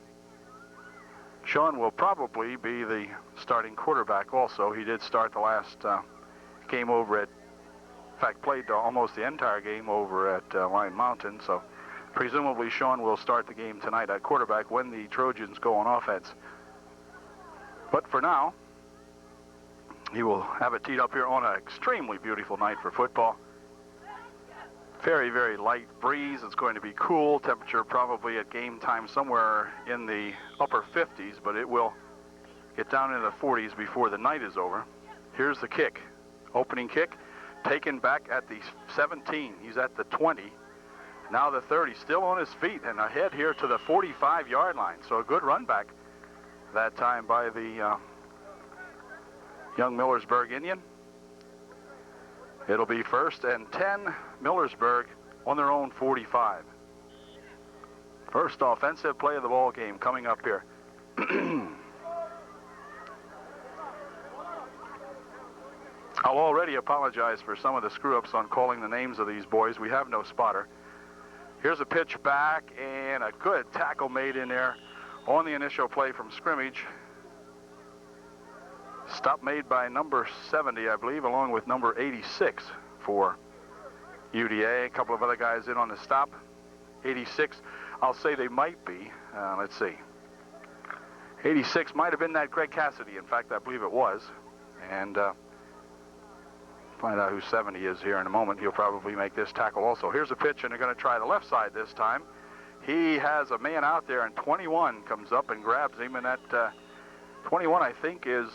Sean will probably be the starting quarterback also. He did start the last game over at, in fact, played almost the entire game over at Line Mountain, so presumably Sean will start the game tonight at quarterback when the Trojans go on offense. But for now, he will have it teed up here on an extremely beautiful night for football. Very, very light breeze. It's going to be cool. Temperature probably at game time somewhere in the upper 50s, but it will get down into the 40s before the night is over. Here's the kick. Opening kick taken back at the 17. He's at the 20. Now the 30, still on his feet and ahead here to the 45-yard line. So a good run back that time by the young Millersburg Indian. It'll be 1st and 10, Millersburg on their own 45. First offensive play of the ball game coming up here. I'll already apologize for some of the screw-ups on calling the names of these boys. We have no spotter. Here's a pitch back, and a good tackle made in there on the initial play from scrimmage. Stop made by number 70, I believe, along with number 86 for UDA. A couple of other guys in on the stop. 86, I'll say they might be. Let's see. 86 might have been that Greg Cassidy. In fact, I believe it was. And find out who 70 is here in a moment. He'll probably make this tackle also. Here's a pitch, and they're going to try the left side this time. He has a man out there, and 21 comes up and grabs him, and that 21, I think, is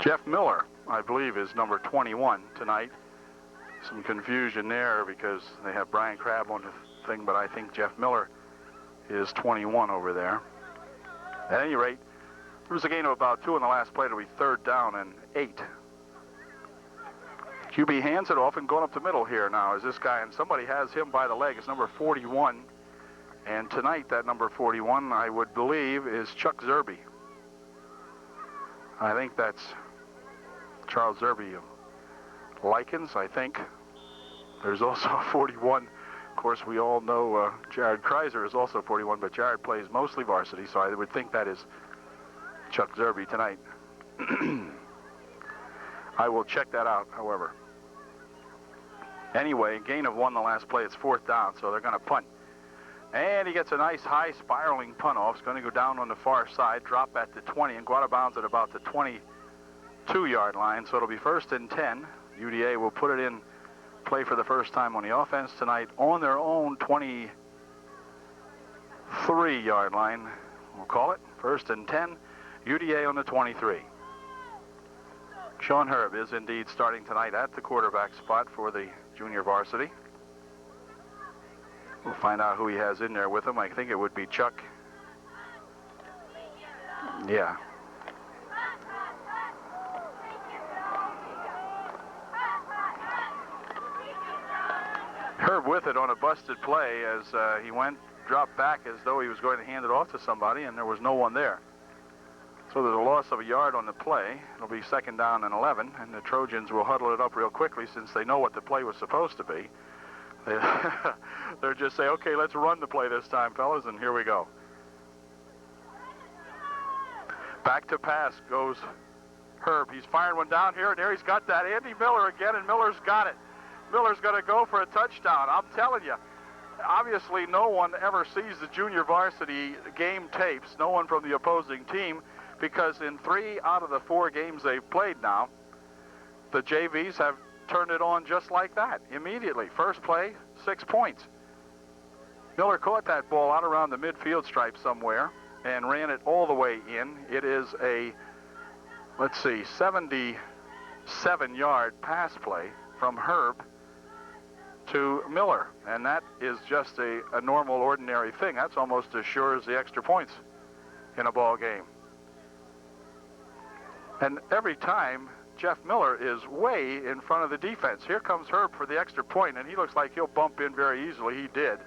Jeff Miller, I believe, is number 21 tonight. Some confusion there because they have Brian Crabb on the thing, but I think Jeff Miller is 21 over there. At any rate, there was a gain of about 2 in the last play. It'll be 3rd down and 8. QB hands it off and going up the middle here now is this guy, and somebody has him by the leg. It's number 41. And tonight, that number 41, I would believe, is Chuck Zerby. I think that's Charles Zerby of Likens, I think. There's also a 41. Of course, we all know Jared Kreiser is also 41, but Jared plays mostly varsity, so I would think that is Chuck Zerby tonight. I will check that out, however. Anyway, gain of 1 the last play. It's 4th down, so they're going to punt. And he gets a nice high spiraling punt off. It's going to go down on the far side, drop at the 20, and go out of bounds at about the 22-yard line. So it'll be 1st and 10. UDA will put it in play for the first time on the offense tonight on their own 23-yard line. We'll call it 1st and 10. UDA on the 23. Sean Herb is indeed starting tonight at the quarterback spot for the junior varsity. We'll find out who he has in there with him. I think it would be Chuck. Yeah. Herb with it on a busted play as he dropped back as though he was going to hand it off to somebody, and there was no one there. So there's a loss of a yard on the play. It'll be 2nd down and 11, and the Trojans will huddle it up real quickly since they know what the play was supposed to be. They're just say, okay, let's run the play this time, fellas, and here we go. Back to pass goes Herb. He's firing one down here, and there he's got that Andy Miller again, and Miller's got it. Miller's going to go for a touchdown. I'm telling you, obviously no one ever sees the junior varsity game tapes, no one from the opposing team, because in 3 out of the 4 games they've played now, the JVs have turned it on just like that, immediately. First play, 6 points. Miller caught that ball out around the midfield stripe somewhere and ran it all the way in. It is a, 77-yard pass play from Herb to Miller, and that is just a normal, ordinary thing. That's almost as sure as the extra points in a ball game. And every time, Jeff Miller is way in front of the defense. Here comes Herb for the extra point, and he looks like he'll bump in very easily. He did.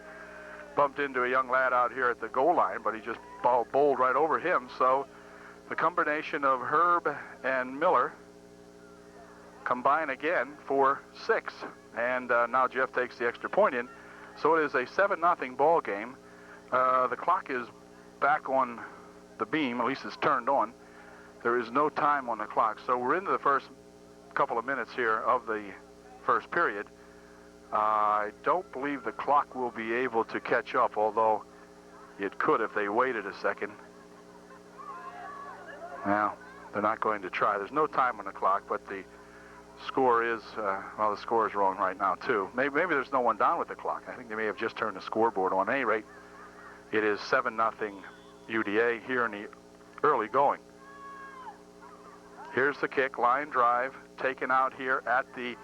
Bumped into a young lad out here at the goal line, but he just bowled right over him. So the combination of Herb and Miller combine again for 6. And now Jeff takes the extra point in. So it is a 7-0 ball game. The clock is back on the beam, at least it's turned on. There is no time on the clock. So we're into the first couple of minutes here of the first period. I don't believe the clock will be able to catch up, although it could if they waited a second. Well, they're not going to try. There's no time on the clock, but the score is, the score is wrong right now, too. Maybe there's no one down with the clock. I think they may have just turned the scoreboard on. At any rate, it is 7-0 UDA here in the early going. Here's the kick, line drive, taken out here at the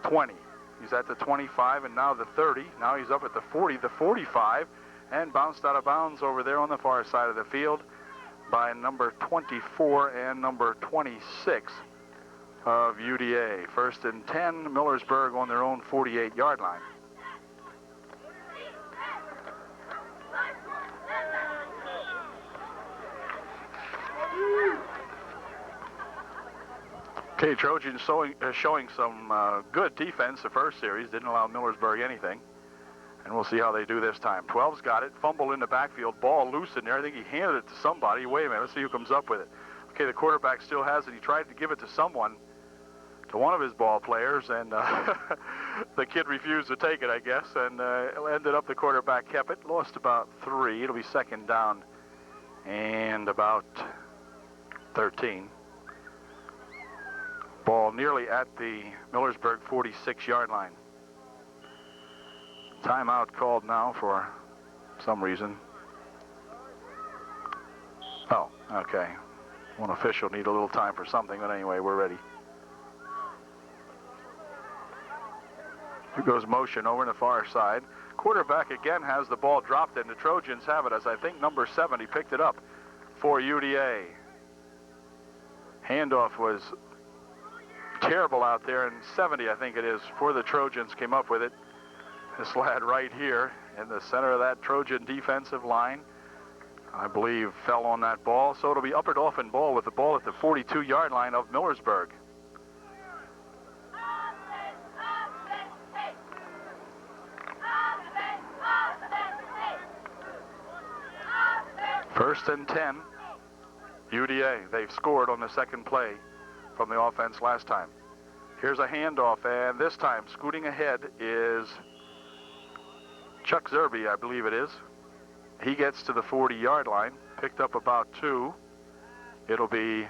20. He's at the 25 and now the 30. Now he's up at the 40, the 45, and bounced out of bounds over there on the far side of the field by number 24 and number 26 of UDA. 1st and 10, Millersburg on their own 48-yard line. Okay, Trojans showing some good defense the first series. Didn't allow Millersburg anything. And we'll see how they do this time. 12's got it. Fumble in the backfield. Ball loose in there. I think he handed it to somebody. Wait a minute. Let's see who comes up with it. Okay, the quarterback still has it. He tried to give it to someone, to one of his ball players, and the kid refused to take it, I guess, and ended up the quarterback kept it. Lost about 3. It'll be 2nd down and about 13. Ball nearly at the Millersburg 46-yard line. Timeout called now for some reason. Oh, okay. One official need a little time for something, but anyway, we're ready. Here goes motion over on the far side. Quarterback again has the ball dropped, and the Trojans have it as I think number 70 picked it up for UDA. Handoff was terrible out there, and 70, I think it is, for the Trojans came up with it. This lad right here in the center of that Trojan defensive line, I believe, fell on that ball. So it'll be up and off and ball with the ball at the 42-yard line of Millersburg. First and 10, UDA. They've scored on the second play from the offense last time. Here's a handoff, and this time scooting ahead is Chuck Zerby, I believe it is. He gets to the 40-yard line, picked up about 2. It'll be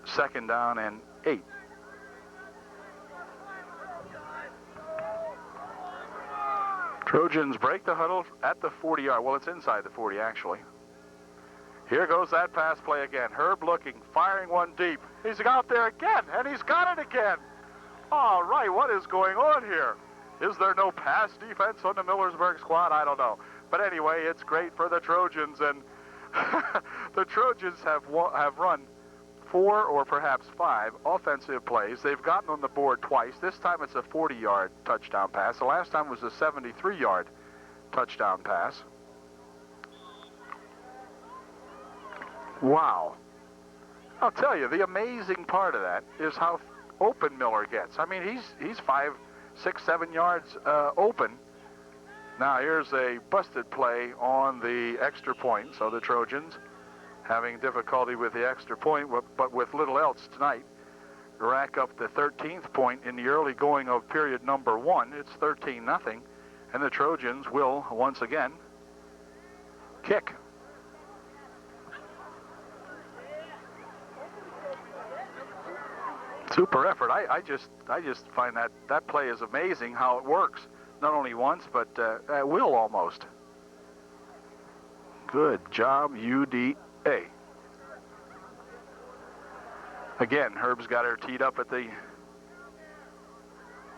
second down and 8. Trojans break the huddle at the 40-yard. Well, it's inside the 40, actually. Here goes that pass play again. Herb looking, firing one deep. He's out there again, and he's got it again. All right, what is going on here? Is there no pass defense on the Millersburg squad? I don't know. But anyway, it's great for the Trojans, and the Trojans have run 4 or perhaps 5 offensive plays. They've gotten on the board twice. This time it's a 40-yard touchdown pass. The last time was a 73-yard touchdown pass. Wow. I'll tell you, the amazing part of that is how open Miller gets. I mean, he's 5, 6, 7 yards open. Now here's a busted play on the extra point. So the Trojans having difficulty with the extra point, but with little else tonight, rack up the 13th point in the early going of period number 1. It's 13-0, and the Trojans will once again kick. Super effort. I just find that play is amazing how it works. Not only once, but at will almost. Good job, UDA. Again, Herb's got her teed up at the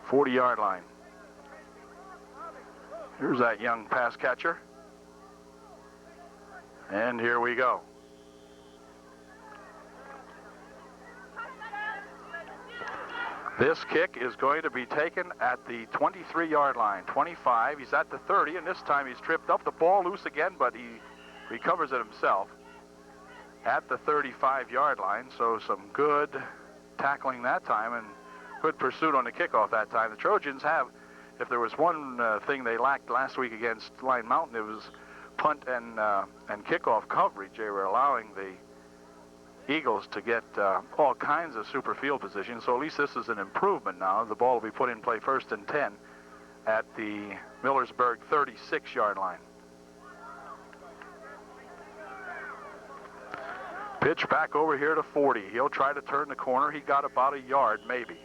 40-yard line. Here's that young pass catcher. And here we go. This kick is going to be taken at the 23-yard line. 25, he's at the 30, and this time he's tripped up. The ball loose again, but he recovers it himself at the 35-yard line. So some good tackling that time and good pursuit on the kickoff that time. The Trojans have, if there was one thing they lacked last week against Line Mountain, it was punt and kickoff coverage. They were allowing the Eagles to get all kinds of super field positions, so at least this is an improvement now. The ball will be put in play first and 10 at the Millersburg 36-yard line. Pitch back over here to 40. He'll try to turn the corner. He got about a yard, maybe.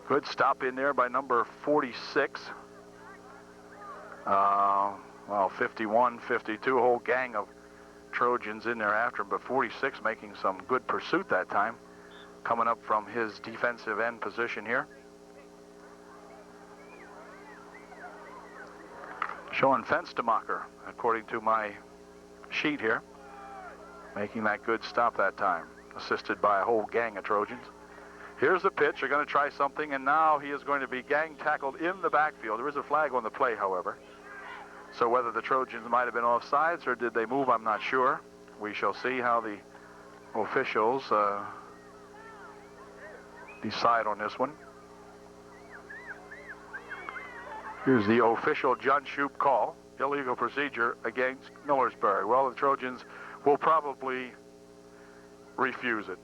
Good stop in there by number 46. Well, 51, 52, a whole gang of Trojans in there after him, but 46 making some good pursuit that time, coming up from his defensive end position here. Showing Fenstemacher, according to my sheet here, making that good stop that time, assisted by a whole gang of Trojans. Here's the pitch. They're going to try something, and now he is going to be gang tackled in the backfield. There is a flag on the play, however. So whether the Trojans might have been offsides or did they move, I'm not sure. We shall see how the officials decide on this one. Here's the official John Shoup call. Illegal procedure against Millersburg. Well, the Trojans will probably refuse it.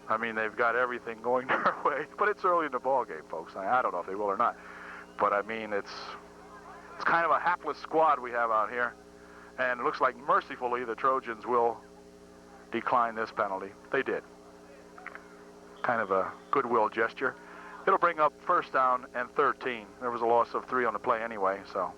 I mean, they've got everything going their way, but it's early in the ball game, folks. I don't know if they will or not. But I mean, it's kind of a hapless squad we have out here. And it looks like mercifully the Trojans will decline this penalty. They did. kind of a goodwill gesture. It'll bring up first down and 13. There was a loss of 3 on the play anyway, so.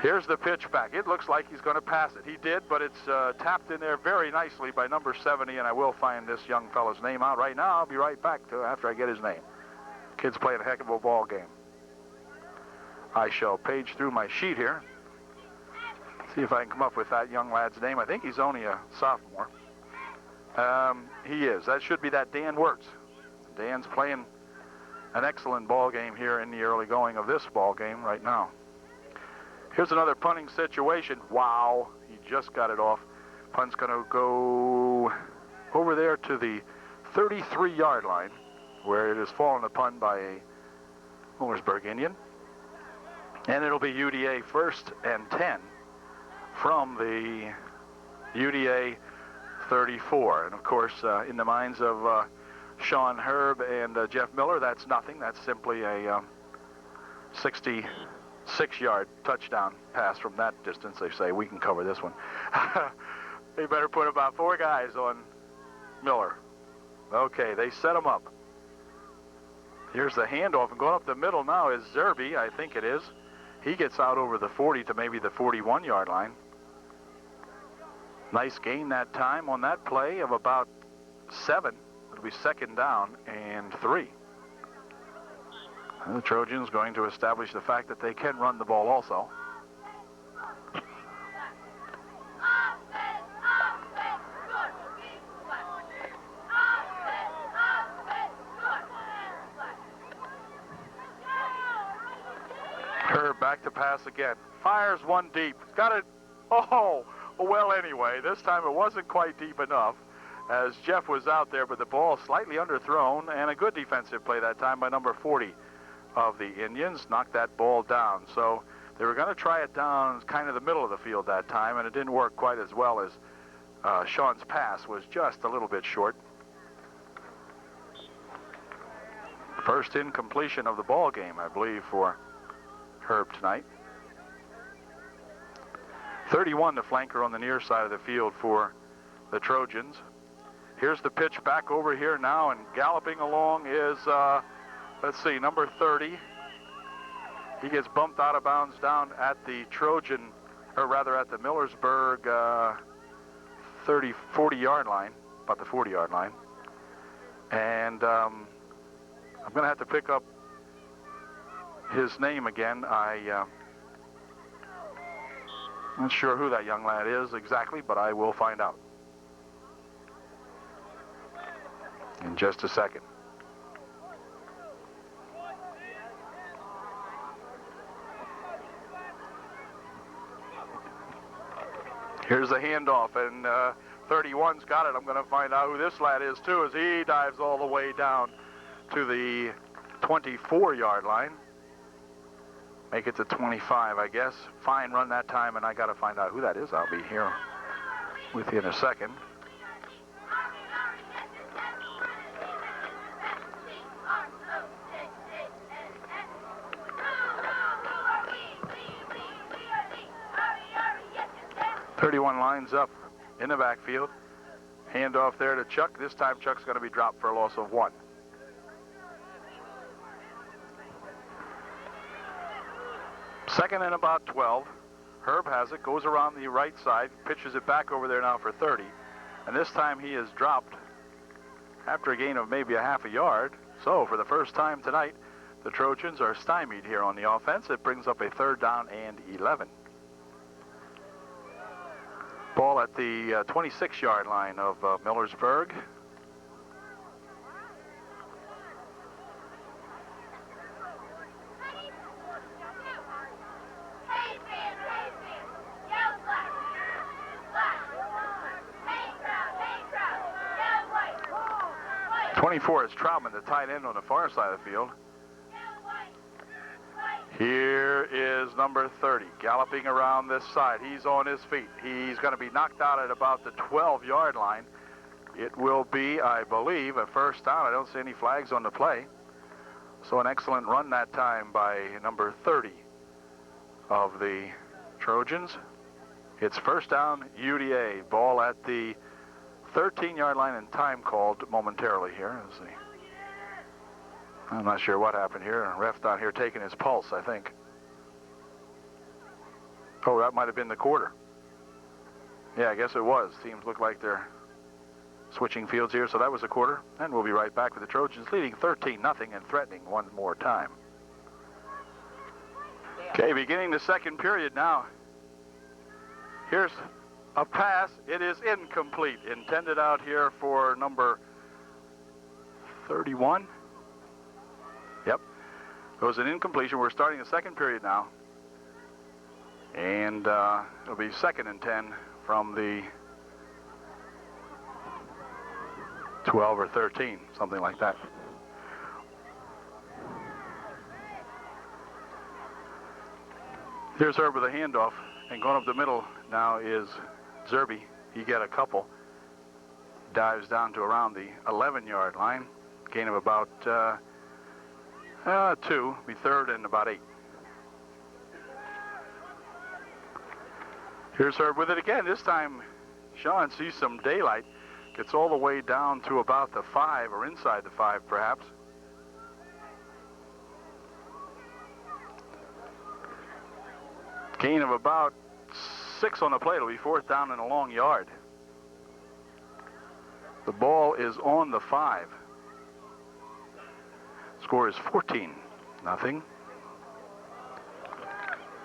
Here's the pitch back. It looks like he's going to pass it. He did, but it's tapped in there very nicely by number 70, and I will find this young fella's name out right now. I'll be right back to after I get his name. Kid's playing a heck of a ball game. I shall page through my sheet here. See if I can come up with that young lad's name. I think he's only a sophomore. He is. That should be that Dan Wirtz. Dan's playing an excellent ball game here in the early going of this ball game right now. Here's another punting situation. Wow, he just got it off. Punt's going to go over there to the 33-yard line, where it has fallen a punt by a Millersburg Indian. And it'll be UDA 1st and 10 from the UDA 34. And of course, in the minds of Sean Herb and Jeff Miller, that's nothing. That's simply a 66-yard touchdown pass from that distance. They say, we can cover this one. They better put about 4 guys on Miller. Okay, they set him up. Here's the handoff, and going up the middle now is Zerby, I think it is. He gets out over the 40 to maybe the 41-yard line. Nice gain that time on that play of about 7. It'll be second down and 3. And the Trojans going to establish the fact that they can run the ball also. Herb back to pass again. Fires one deep. Got it. Oh, well, anyway, this time it wasn't quite deep enough as Jeff was out there, but the ball slightly underthrown, and a good defensive play that time by number 40 of the Indians. Knocked that ball down. So they were going to try it down kind of the middle of the field that time, and it didn't work quite as well as Sean's pass was just a little bit short. First incompletion of the ball game, I believe, for Herb tonight. 31, the flanker on the near side of the field for the Trojans. Here's the pitch back over here now, and galloping along is, let's see, number 30. He gets bumped out of bounds down at the Trojan, or rather at the Millersburg 40-yard line, about the 40-yard line. And I'm going to have to pick up his name again. I'm not sure who that young lad is exactly, but I will find out in just a second. Here's the handoff, and 31's got it. I'm going to find out who this lad is too, as he dives all the way down to the 24-yard line. Make it to 25, I guess. Fine run that time, and I got to find out who that is. I'll be here with you in a second. .31 lines up in the backfield. Handoff there to Chuck. This time Chuck's going to be dropped for a loss of 1. Second and about 12. Herb has it, goes around the right side, pitches it back over there now for 30. And this time he is dropped after a gain of maybe a half a yard. So for the first time tonight, the Trojans are stymied here on the offense. It brings up a 3rd down and 11. Ball at the 26-yard line of Millersburg. .24 is Troutman, the tight end on the far side of the field. Here is number 30, galloping around this side. He's on his feet. He's going to be knocked out at about the 12-yard line. It will be, I believe, a first down. I don't see any flags on the play. So an excellent run that time by number 30 of the Trojans. It's first down, UDA. Ball at the 13-yard line and time called momentarily here. I'm not sure what happened here. Ref down here taking his pulse, I think. Oh, that might have been the quarter. Yeah, I guess it was. Teams look like they're switching fields here, so that was a quarter. And we'll be right back with the Trojans leading 13-0 and threatening one more time. Okay, beginning the second period now. Here's a pass. It is incomplete. Intended out here for number 31. Yep. It was an incompletion. We're starting the second period now. And it'll be 2nd and 10 from the 12 or 13, something like that. Here's Herb with a handoff, and going up the middle now is Zerby. He got a couple. Dives down to around the 11-yard line. Gain of about 2. Be 3rd and about 8. Here's Herb with it again. This time, Sean sees some daylight. Gets all the way down to about the 5, or inside the 5, perhaps. Gain of about 6 on the play. It'll be 4th down and a long yard. The ball is on the 5. Score is 14-0.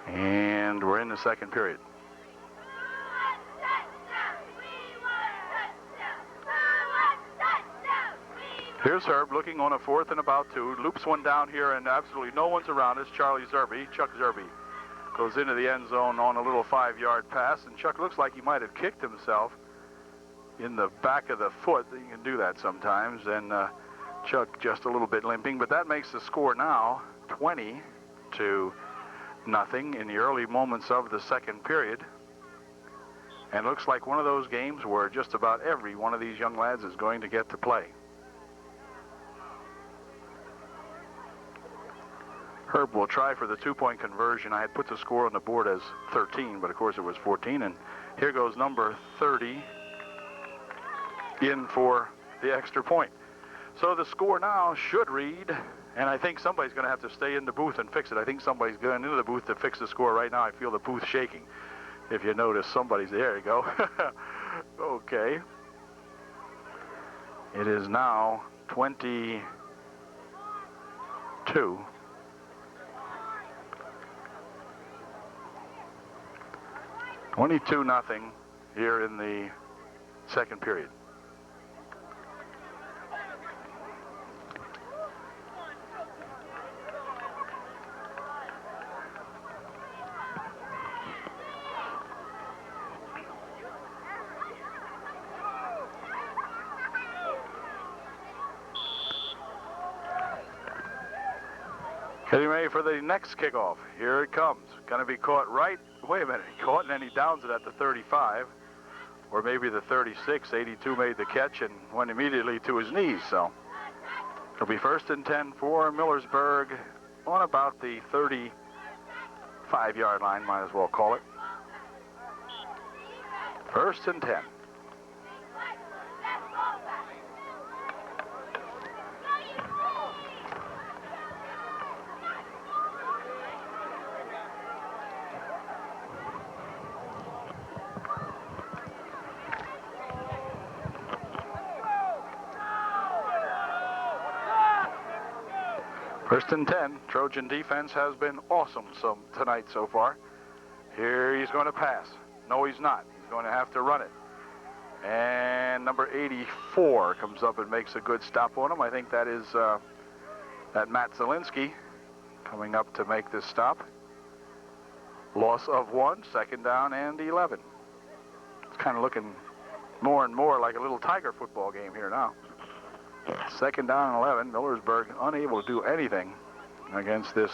And we're in the second period. Here's Herb looking on a 4th and about 2. Loops one down here, and absolutely no one's around. It's Charlie Zerby. Chuck Zerby goes into the end zone on a little 5-yard pass, and Chuck looks like he might have kicked himself in the back of the foot. You can do that sometimes, and Chuck just a little bit limping, but that makes the score now 20-0 in the early moments of the second period. And looks like one of those games where just about every one of these young lads is going to get to play. Herb will try for the 2-point conversion. I had put the score on the board as 13, but of course it was 14. And here goes number 30 in for the extra point. So the score now should read, and I think somebody's going to have to stay in the booth and fix it. I think somebody's going into the booth to fix the score right now. I feel the booth shaking. If you notice, somebody's there. You go. Okay. It is now 22. 22-0 here in the second period. Getting ready for the next kickoff. Here it comes. Going to be caught right. Wait a minute. Caught, and then he downs it at the 35. Or maybe the 36. 82 made the catch and went immediately to his knees. So it'll be 1st and 10 for Millersburg on about the 35-yard line, might as well call it. 1st and 10. First and 10. Trojan defense has been awesome tonight so far. Here he's going to pass. No, he's not. He's going to have to run it. And number 84 comes up and makes a good stop on him. I think that is that Matt Zielinski coming up to make this stop. Loss of 1, 2nd down and 11. It's kind of looking more and more like a little Tiger football game here now. 2nd down and 11. Millersburg unable to do anything against this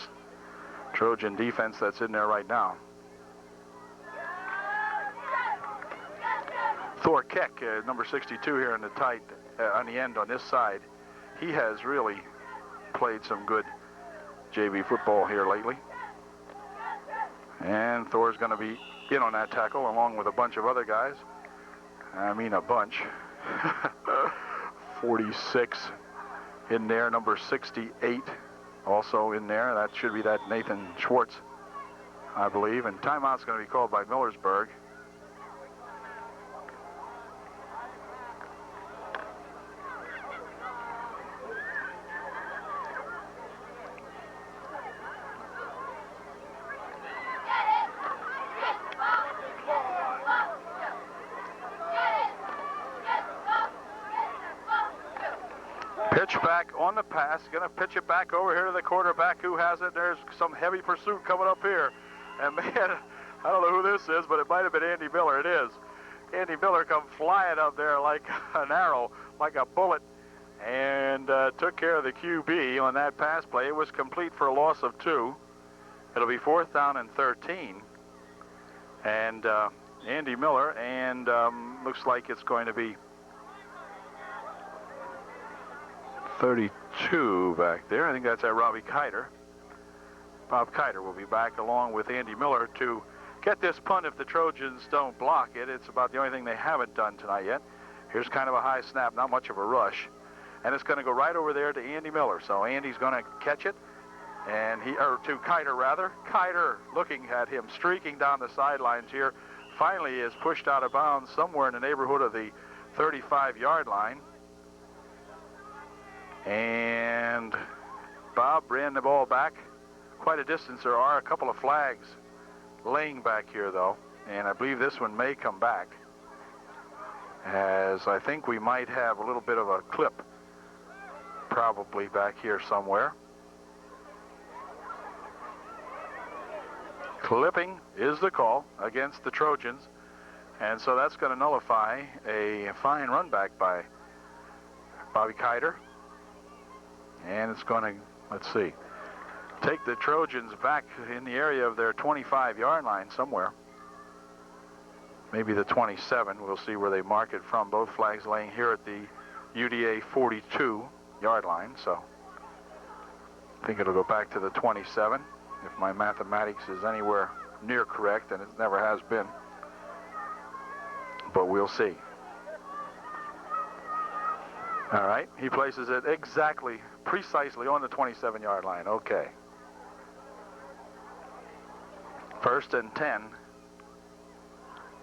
Trojan defense that's in there right now. Thor Keck, number 62 here in the tight, on the end on this side. He has really played some good JV football here lately. And Thor's going to be in on that tackle along with a bunch of other guys. I mean a bunch. 46 in there, number 68 also in there. That should be that Nathan Schwartz, I believe. And timeout's going to be called by Millersburg. Pitch back on the pass, going to pitch it back over here to the quarterback who has it. There's some heavy pursuit coming up here. And man, I don't know who this is, but it might have been Andy Miller. It is. Andy Miller come flying up there like an arrow, like a bullet, and took care of the QB on that pass play. It was complete for a loss of 2. It'll be 4th down and 13. And Andy Miller, and looks like it's going to be 32 back there. I think that's Robbie Kiter. Bob Kiter will be back along with Andy Miller to get this punt if the Trojans don't block it. It's about the only thing they haven't done tonight yet. Here's kind of a high snap, not much of a rush. And it's going to go right over there to Andy Miller. So Andy's going to catch it, and to Kiter rather. Kiter, looking at him, streaking down the sidelines here, finally is pushed out of bounds somewhere in the neighborhood of the 35-yard line. And Bob ran the ball back quite a distance. There are a couple of flags laying back here, though, and I believe this one may come back, as I think we might have a little bit of a clip probably back here somewhere. Clipping is the call against the Trojans, and so that's going to nullify a fine run back by Bobby Kiter. And it's going to, let's see, take the Trojans back in the area of their 25-yard line somewhere. Maybe the 27. We'll see where they mark it from. Both flags laying here at the UDA 42-yard line. So I think it'll go back to the 27 if my mathematics is anywhere near correct, and it never has been. But we'll see. All right, he places it exactly, precisely on the 27-yard line. Okay. 1st and 10.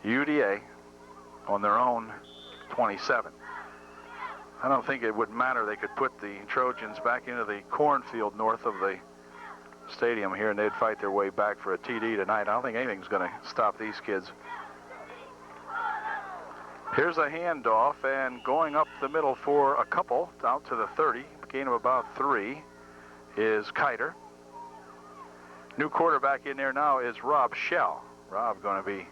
UDA on their own 27. I don't think it would matter. They could put the Trojans back into the cornfield north of the stadium here, and they'd fight their way back for a TD tonight. I don't think anything's going to stop these kids. Here's a handoff, and going up the middle for a couple, out to the 30, gain of about 3, is Kiter. New quarterback in there now is Rob Schell. Rob going to be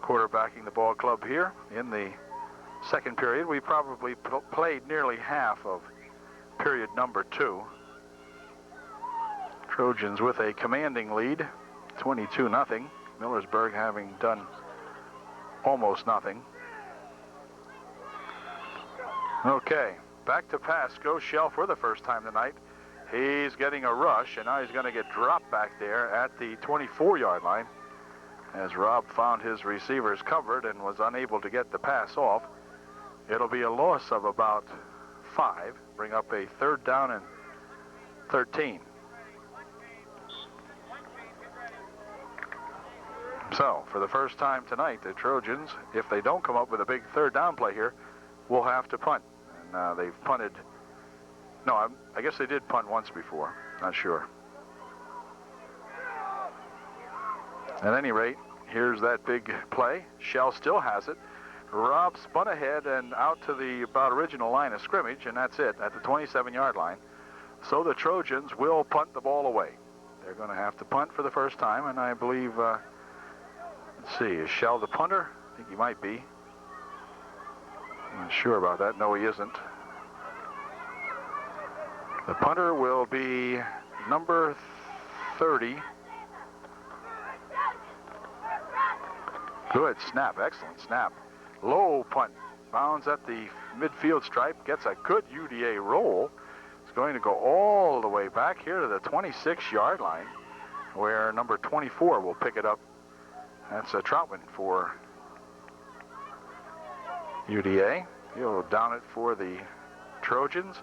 quarterbacking the ball club here in the second period. We probably played nearly half of period number 2. Trojans with a commanding lead, 22-0. Millersburg having done almost nothing. Okay, back to pass goes Schell for the first time tonight. He's getting a rush, and now he's going to get dropped back there at the 24-yard line as Rob found his receivers covered and was unable to get the pass off. It'll be a loss of about 5, bring up a 3rd down and 13. So, for the first time tonight, the Trojans, if they don't come up with a big 3rd down play here, will have to punt. And they've punted. No, I guess they did punt once before. Not sure. At any rate, here's that big play. Schell still has it. Rob spun ahead and out to the about original line of scrimmage, and that's it, at the 27-yard line. So the Trojans will punt the ball away. They're going to have to punt for the first time, and I believe, let's see, is Schell the punter? I think he might be. I'm not sure about that. No, he isn't. The punter will be number 30. Good snap, excellent snap. Low punt, bounds at the midfield stripe, gets a good UDA roll. It's going to go all the way back here to the 26-yard line, where number 24 will pick it up. That's a Troutman for UDA. He'll down it for the Trojans.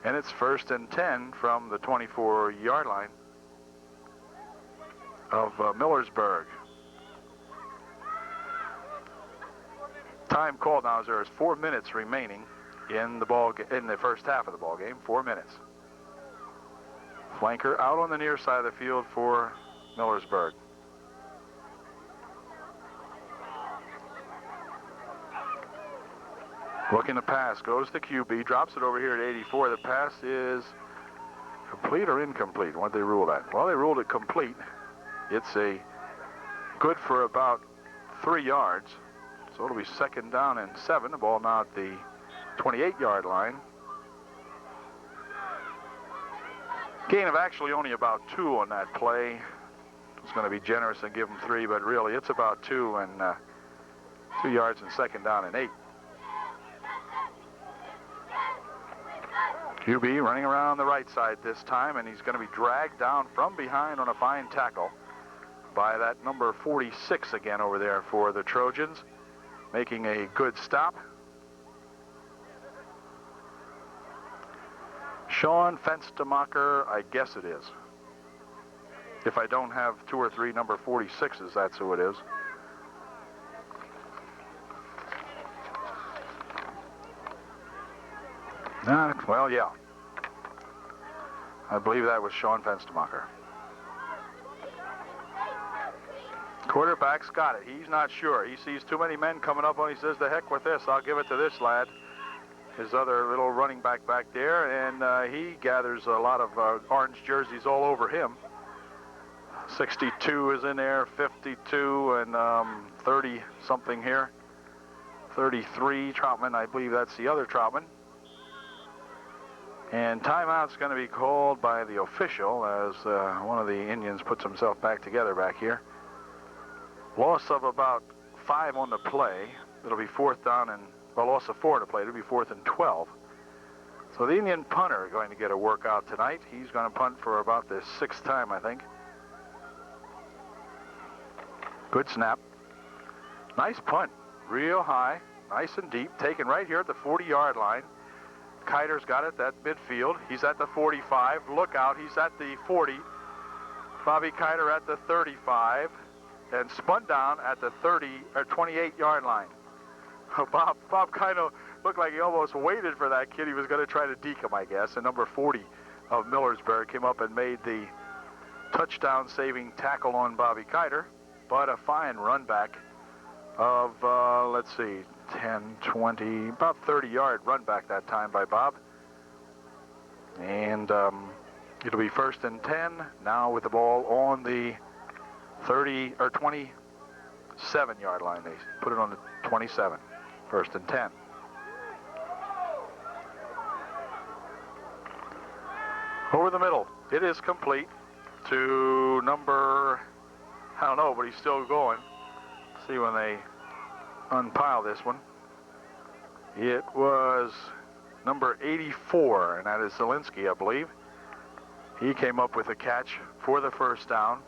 And it's 1st and 10 from the 24-yard line of Millersburg. Time called now as there is 4 minutes remaining in the first half of the ball game. 4 minutes. Flanker out on the near side of the field for Millersburg. Looking to pass, goes to QB, drops it over here at 84. The pass is complete or incomplete? What did they rule that? Well, they ruled it complete. It's a good for about 3 yards. So it'll be 2nd down and 7. The ball now at the 28-yard line. Gain of actually only about 2 on that play. I was going to be generous and give them 3, but really it's about 2 and 2 yards and 2nd down and 8. QB running around the right side this time, and he's going to be dragged down from behind on a fine tackle by that number 46 again over there for the Trojans, making a good stop. Sean Fenstermacher, I guess it is. If I don't have 2 or 3 number 46s, that's who it is. Well, yeah. I believe that was Sean Fenstermacher. Quarterback's got it. He's not sure. He sees too many men coming up on him. He says, the heck with this. I'll give it to this lad. His other little running back there, and he gathers a lot of orange jerseys all over him. 62 is in there, 52, and 30-something here. 33, Troutman, I believe that's the other Troutman. And timeout's going to be called by the official as one of the Indians puts himself back together back here. Loss of about 5 on the play. It'll be 4th down and, well, loss of 4 on the play. It'll be 4th and 12. So the Indian punter going to get a workout tonight. He's going to punt for about the 6th time, I think. Good snap. Nice punt. Real high. Nice and deep. Taken right here at the 40-yard line. Kiter's got it at midfield. He's at the 45. Look out. He's at the 40. Bobby Kiter at the 35. And spun down at the 28-yard line. Bob kind of looked like he almost waited for that kid. He was going to try to deke him, I guess. And number 40 of Millersburg came up and made the touchdown-saving tackle on Bobby Kiter. But a fine run back of, let's see, 10, 20, about 30-yard run back that time by Bob. And it'll be 1st and 10 now with the ball on the 30 or 27-yard line. They put it on the 27. 1st and 10. Over the middle. It is complete to number, I don't know, but he's still going. See when they unpile this one. It was number 84, and that is Zielinski, I believe. He came up with a catch for the 1st down.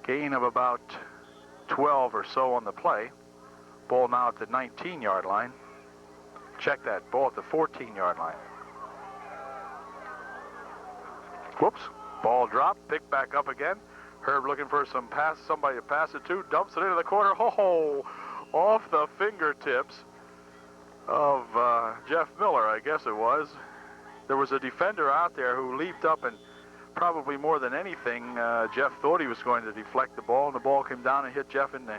Gain of about 12 or so on the play. Ball now at the 19-yard line. Check that. Ball at the 14-yard line. Whoops. Ball dropped. Picked back up again. Herb looking for somebody to pass it to. Dumps it into the corner. Oh, off the fingertips of Jeff Miller, I guess it was. There was a defender out there who leaped up, and probably more than anything, Jeff thought he was going to deflect the ball, and the ball came down and hit Jeff in the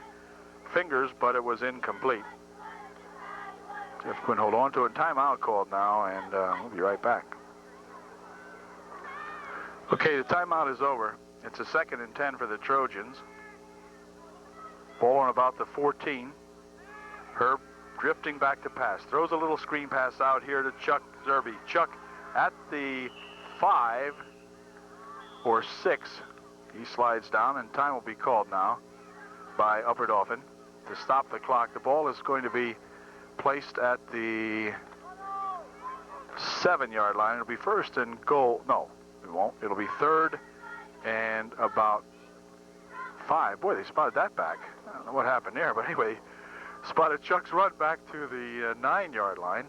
fingers, but it was incomplete. Jeff couldn't hold on to it. Timeout called now, and we'll be right back. Okay, the timeout is over. It's a 2nd and 10 for the Trojans. Ball on about the 14. Herb drifting back to pass. Throws a little screen pass out here to Chuck Zerbe. Chuck at the 5 or 6. He slides down, and time will be called now by Upper Dauphin to stop the clock. The ball is going to be placed at the 7-yard line. It'll be 1st and goal. No, it won't. It'll be 3rd and about 5. Boy, they spotted that back. I don't know what happened there, but anyway, Spotted Chuck's run back to the 9-yard line.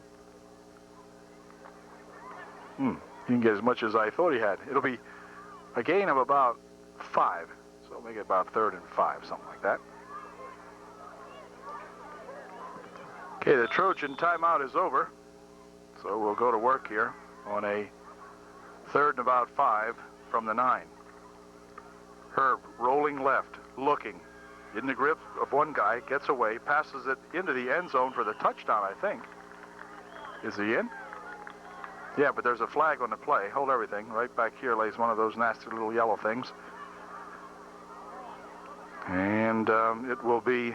He didn't get as much as I thought he had. It'll be a gain of about 5. So we'll make it about 3rd and 5, something like that. Okay, the Trojan timeout is over. So we'll go to work here on a 3rd and about 5 from the 9. Herb rolling left, looking. In the grip of one guy, gets away, passes it into the end zone for the touchdown, I think. Is he in? Yeah, but there's a flag on the play. Hold everything. Right back here lays one of those nasty little yellow things. And it will be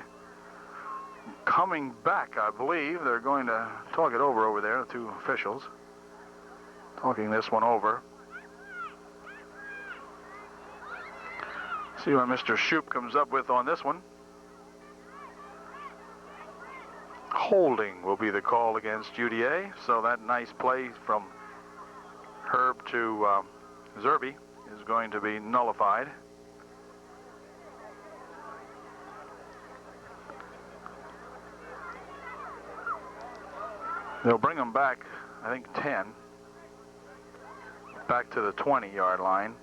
coming back, I believe. They're going to talk it over there, the two officials. Talking this one over. See what Mr. Shoup comes up with on this one. Holding will be the call against UDA. So that nice play from Herb to Zerbe is going to be nullified. They'll bring them back, I think, 10. Back to the 20-yard line.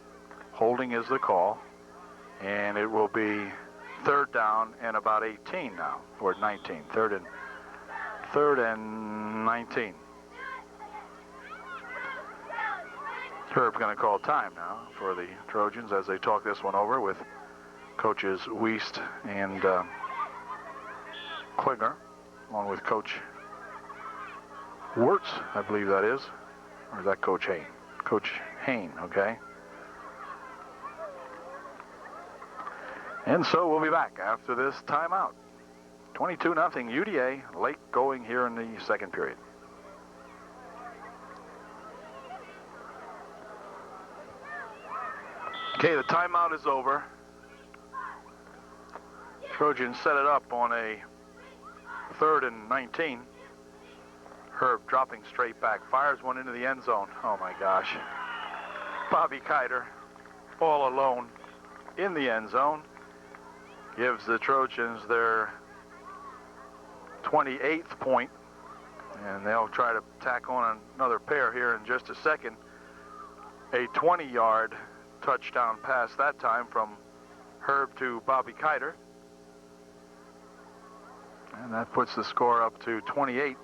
Holding is the call. And it will be 3rd down and about 18 now, or 19. 3rd and 19. Herb's going to call time now for the Trojans as they talk this one over with coaches Wiest and Klinger, along with Coach Wirtz, I believe that is. Or is that Coach Hain? Coach Hain, okay. And so we'll be back after this timeout. 22-0 UDA, late going here in the second period. Okay, the timeout is over. Trojans set it up on a 3rd and 19. Herb dropping straight back, fires one into the end zone. Oh my gosh. Bobby Kiter, all alone in the end zone. Gives the Trojans their 28th point, and they'll try to tack on another pair here in just a second. A 20-yard touchdown pass that time from Herb to Bobby Kiter, and that puts the score up to 28-0.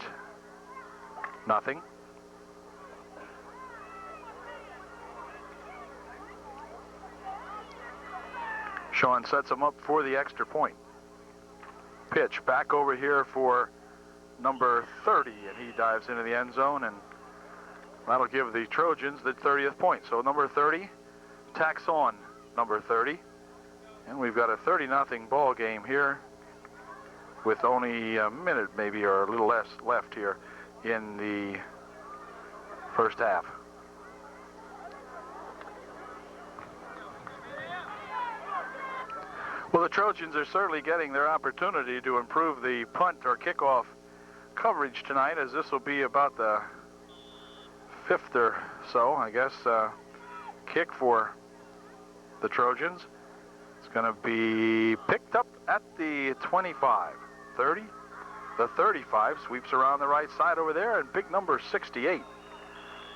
Sean sets him up for the extra point. Pitch back over here for number 30, and he dives into the end zone, and that'll give the Trojans the 30th point. So number 30 tacks on number 30, and we've got a 30-0 ball game here with only a minute maybe or a little less left here in the first half. Well, the Trojans are certainly getting their opportunity to improve the punt or kickoff coverage tonight, as this will be about the 5th or so, I guess, kick for the Trojans. It's going to be picked up at the 25. 30, the 35, sweeps around the right side over there, and big number 68,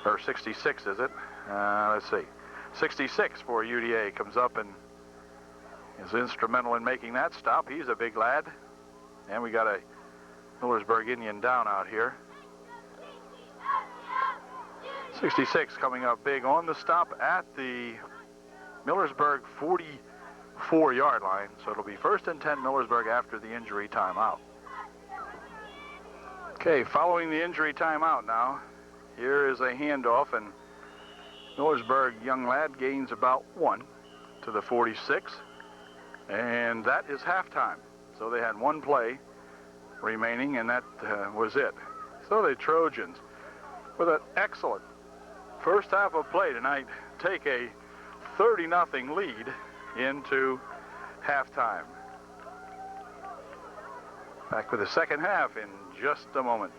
or 66 is it? Let's see, 66 for UDA comes up and is instrumental in making that stop. He's a big lad. And we got a Millersburg Indian down out here. 66 coming up big on the stop at the Millersburg 44-yard line. So it'll be 1st and 10 Millersburg after the injury timeout. Okay, following the injury timeout now, here is a handoff, and Millersburg young lad gains about 1 to the 46. And that is halftime. So they had 1 play remaining, and that was it. So the Trojans, with an excellent first half of play tonight, take a 30-0 lead into halftime. Back with the second half in just a moment.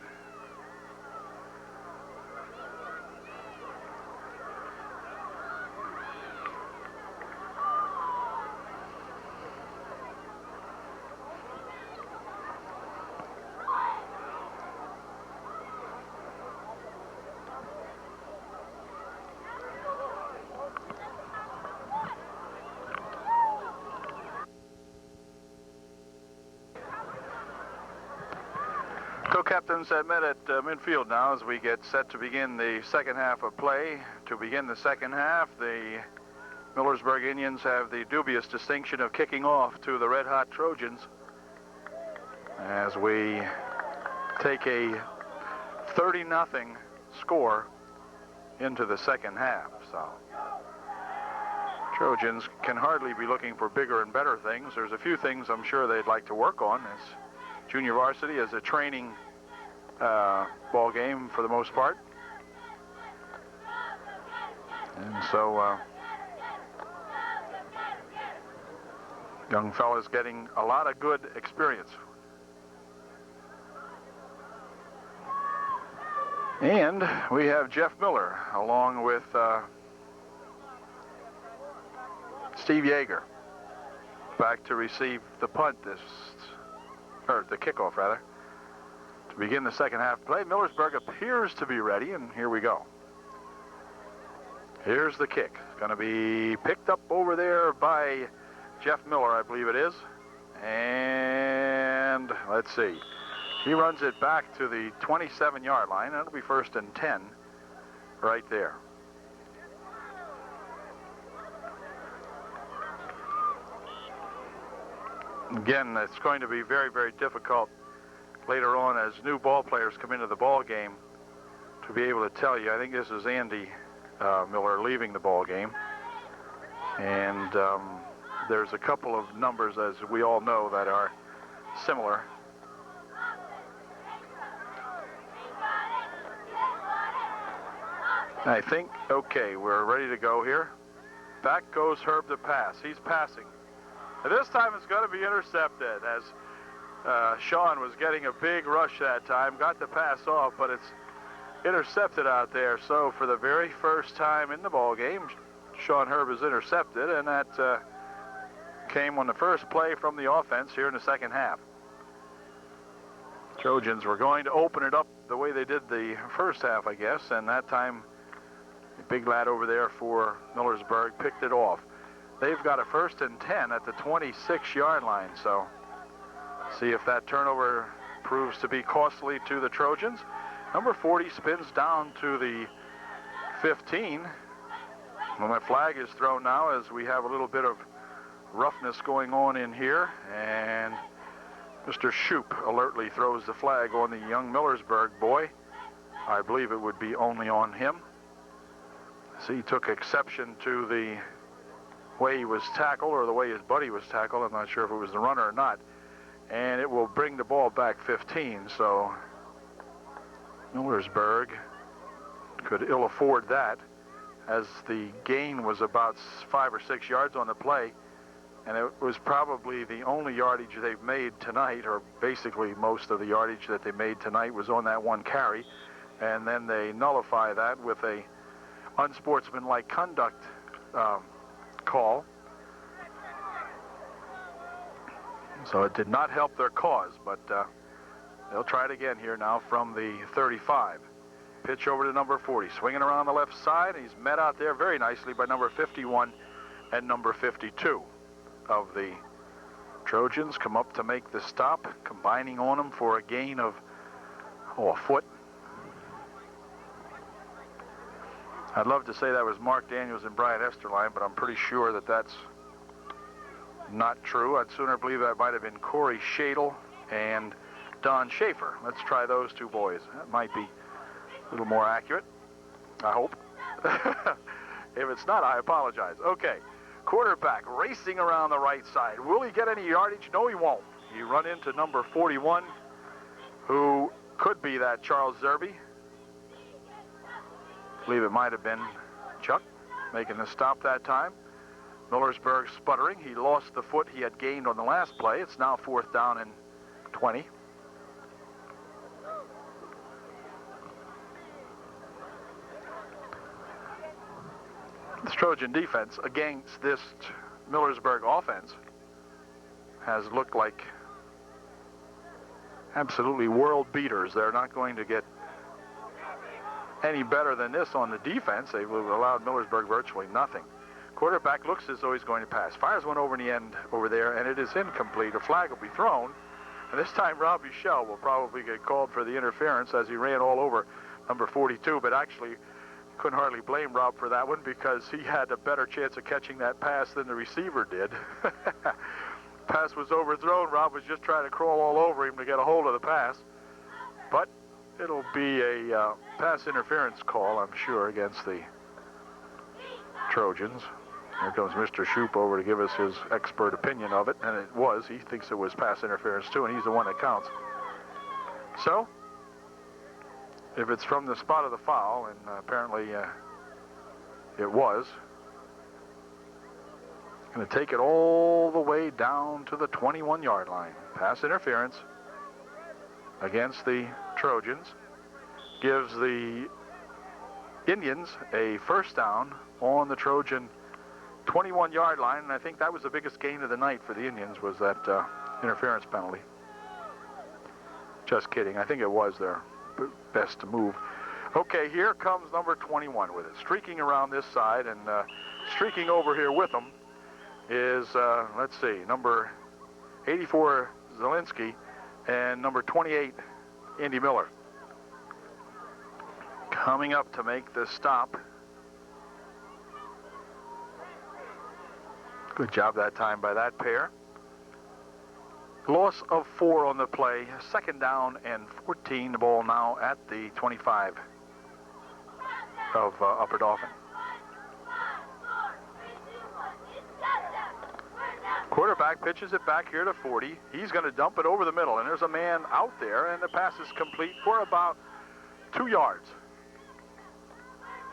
Captains at met at midfield now as we get set to begin the second half of play. To begin the second half, the Millersburg Indians have the dubious distinction of kicking off to the red-hot Trojans as we take a 30-0 score into the second half. So Trojans can hardly be looking for bigger and better things. There's a few things I'm sure they'd like to work on. As junior varsity is a training ball game for the most part. And so young fellas getting a lot of good experience. And we have Jeff Miller along with Steve Yeager back to receive the punt or the kickoff rather, to begin the second half play. Millersburg appears to be ready, and here we go. Here's the kick. It's going to be picked up over there by Jeff Miller, I believe it is. And let's see. He runs it back to the 27-yard line. That'll be 1st and 10 right there. Again, it's going to be very, very difficult later on as new ball players come into the ball game to be able to tell you. I think this is Andy Miller leaving the ball game. And there's a couple of numbers, as we all know, that are similar. I think, okay, we're ready to go here. Back goes Herb to pass. He's passing. And this time it's going to be intercepted as Sean was getting a big rush that time. Got the pass off, but it's intercepted out there. So for the very first time in the ball game, Sean Herb is intercepted, and that came on the first play from the offense here in the second half. Trojans were going to open it up the way they did the first half, I guess, and that time the big lad over there for Millersburg picked it off. They've got a 1st and 10 at the 26-yard line, so see if that turnover proves to be costly to the Trojans. Number 40 spins down to the 15. Well, my flag is thrown now as we have a little bit of roughness going on in here, and Mr. Shoup alertly throws the flag on the young Millersburg boy. I believe it would be only on him. See, he took exception to the way he was tackled or the way his buddy was tackled. I'm not sure if it was the runner or not. And it will bring the ball back 15, so Millersburg could ill afford that, as the gain was about 5 or 6 yards on the play, and it was probably the only yardage they've made tonight, or basically most of the yardage that they made tonight was on that one carry, and then they nullify that with a unsportsmanlike conduct call. So it did not help their cause, but they'll try it again here now from the 35. Pitch over to number 40, swinging around the left side. He's met out there very nicely by number 51 and number 52 of the Trojans. Come up to make the stop, combining on him for a gain of a foot. I'd love to say that was Mark Daniels and Brian Esterline, but I'm pretty sure that that's not true. I'd sooner believe that might have been Corey Shadle and Don Schaefer. Let's try those two boys. That might be a little more accurate, I hope. If it's not, I apologize. Okay, quarterback racing around the right side. Will he get any yardage? No, he won't. You run into number 41, who could be that Charles Zerby. I believe it might have been Chuck making the stop that time. Millersburg sputtering. He lost the foot he had gained on the last play. It's now 4th down and 20. This Trojan defense against this Millersburg offense has looked like absolutely world beaters. They're not going to get any better than this on the defense. They've allowed Millersburg virtually nothing. Quarterback looks as though he's going to pass. Fires one over in the end over there, and it is incomplete. A flag will be thrown And this time Robbie Shell will probably get called for the interference as he ran all over number 42, but actually couldn't hardly blame Rob for that one because he had a better chance of catching that pass than the receiver did. Pass was overthrown. Rob was just trying to crawl all over him to get a hold of the pass. But it'll be a pass interference call, I'm sure, against the Trojans. Here comes Mr. Shoup over to give us his expert opinion of it, and it was. He thinks it was pass interference too, and he's the one that counts. So, if it's from the spot of the foul, and apparently it was, going to take it all the way down to the 21-yard line. Pass interference against the Trojans gives the Indians a first down on the Trojan 21-yard line, and I think that was the biggest gain of the night for the Indians, was that interference penalty. Just kidding. I think it was their best to move. Okay, here comes number 21 with it. Streaking around this side and streaking over here with them is, let's see, number 84, Zielinski, and number 28, Andy Miller. Coming up to make the stop. Good job that time by that pair. Loss of 4 on the play. Second down and 14. The ball now at the 25 of Upper Dauphin. Quarterback pitches it back here to 40. He's going to dump it over the middle, and there's a man out there, and the pass is complete for about 2 yards.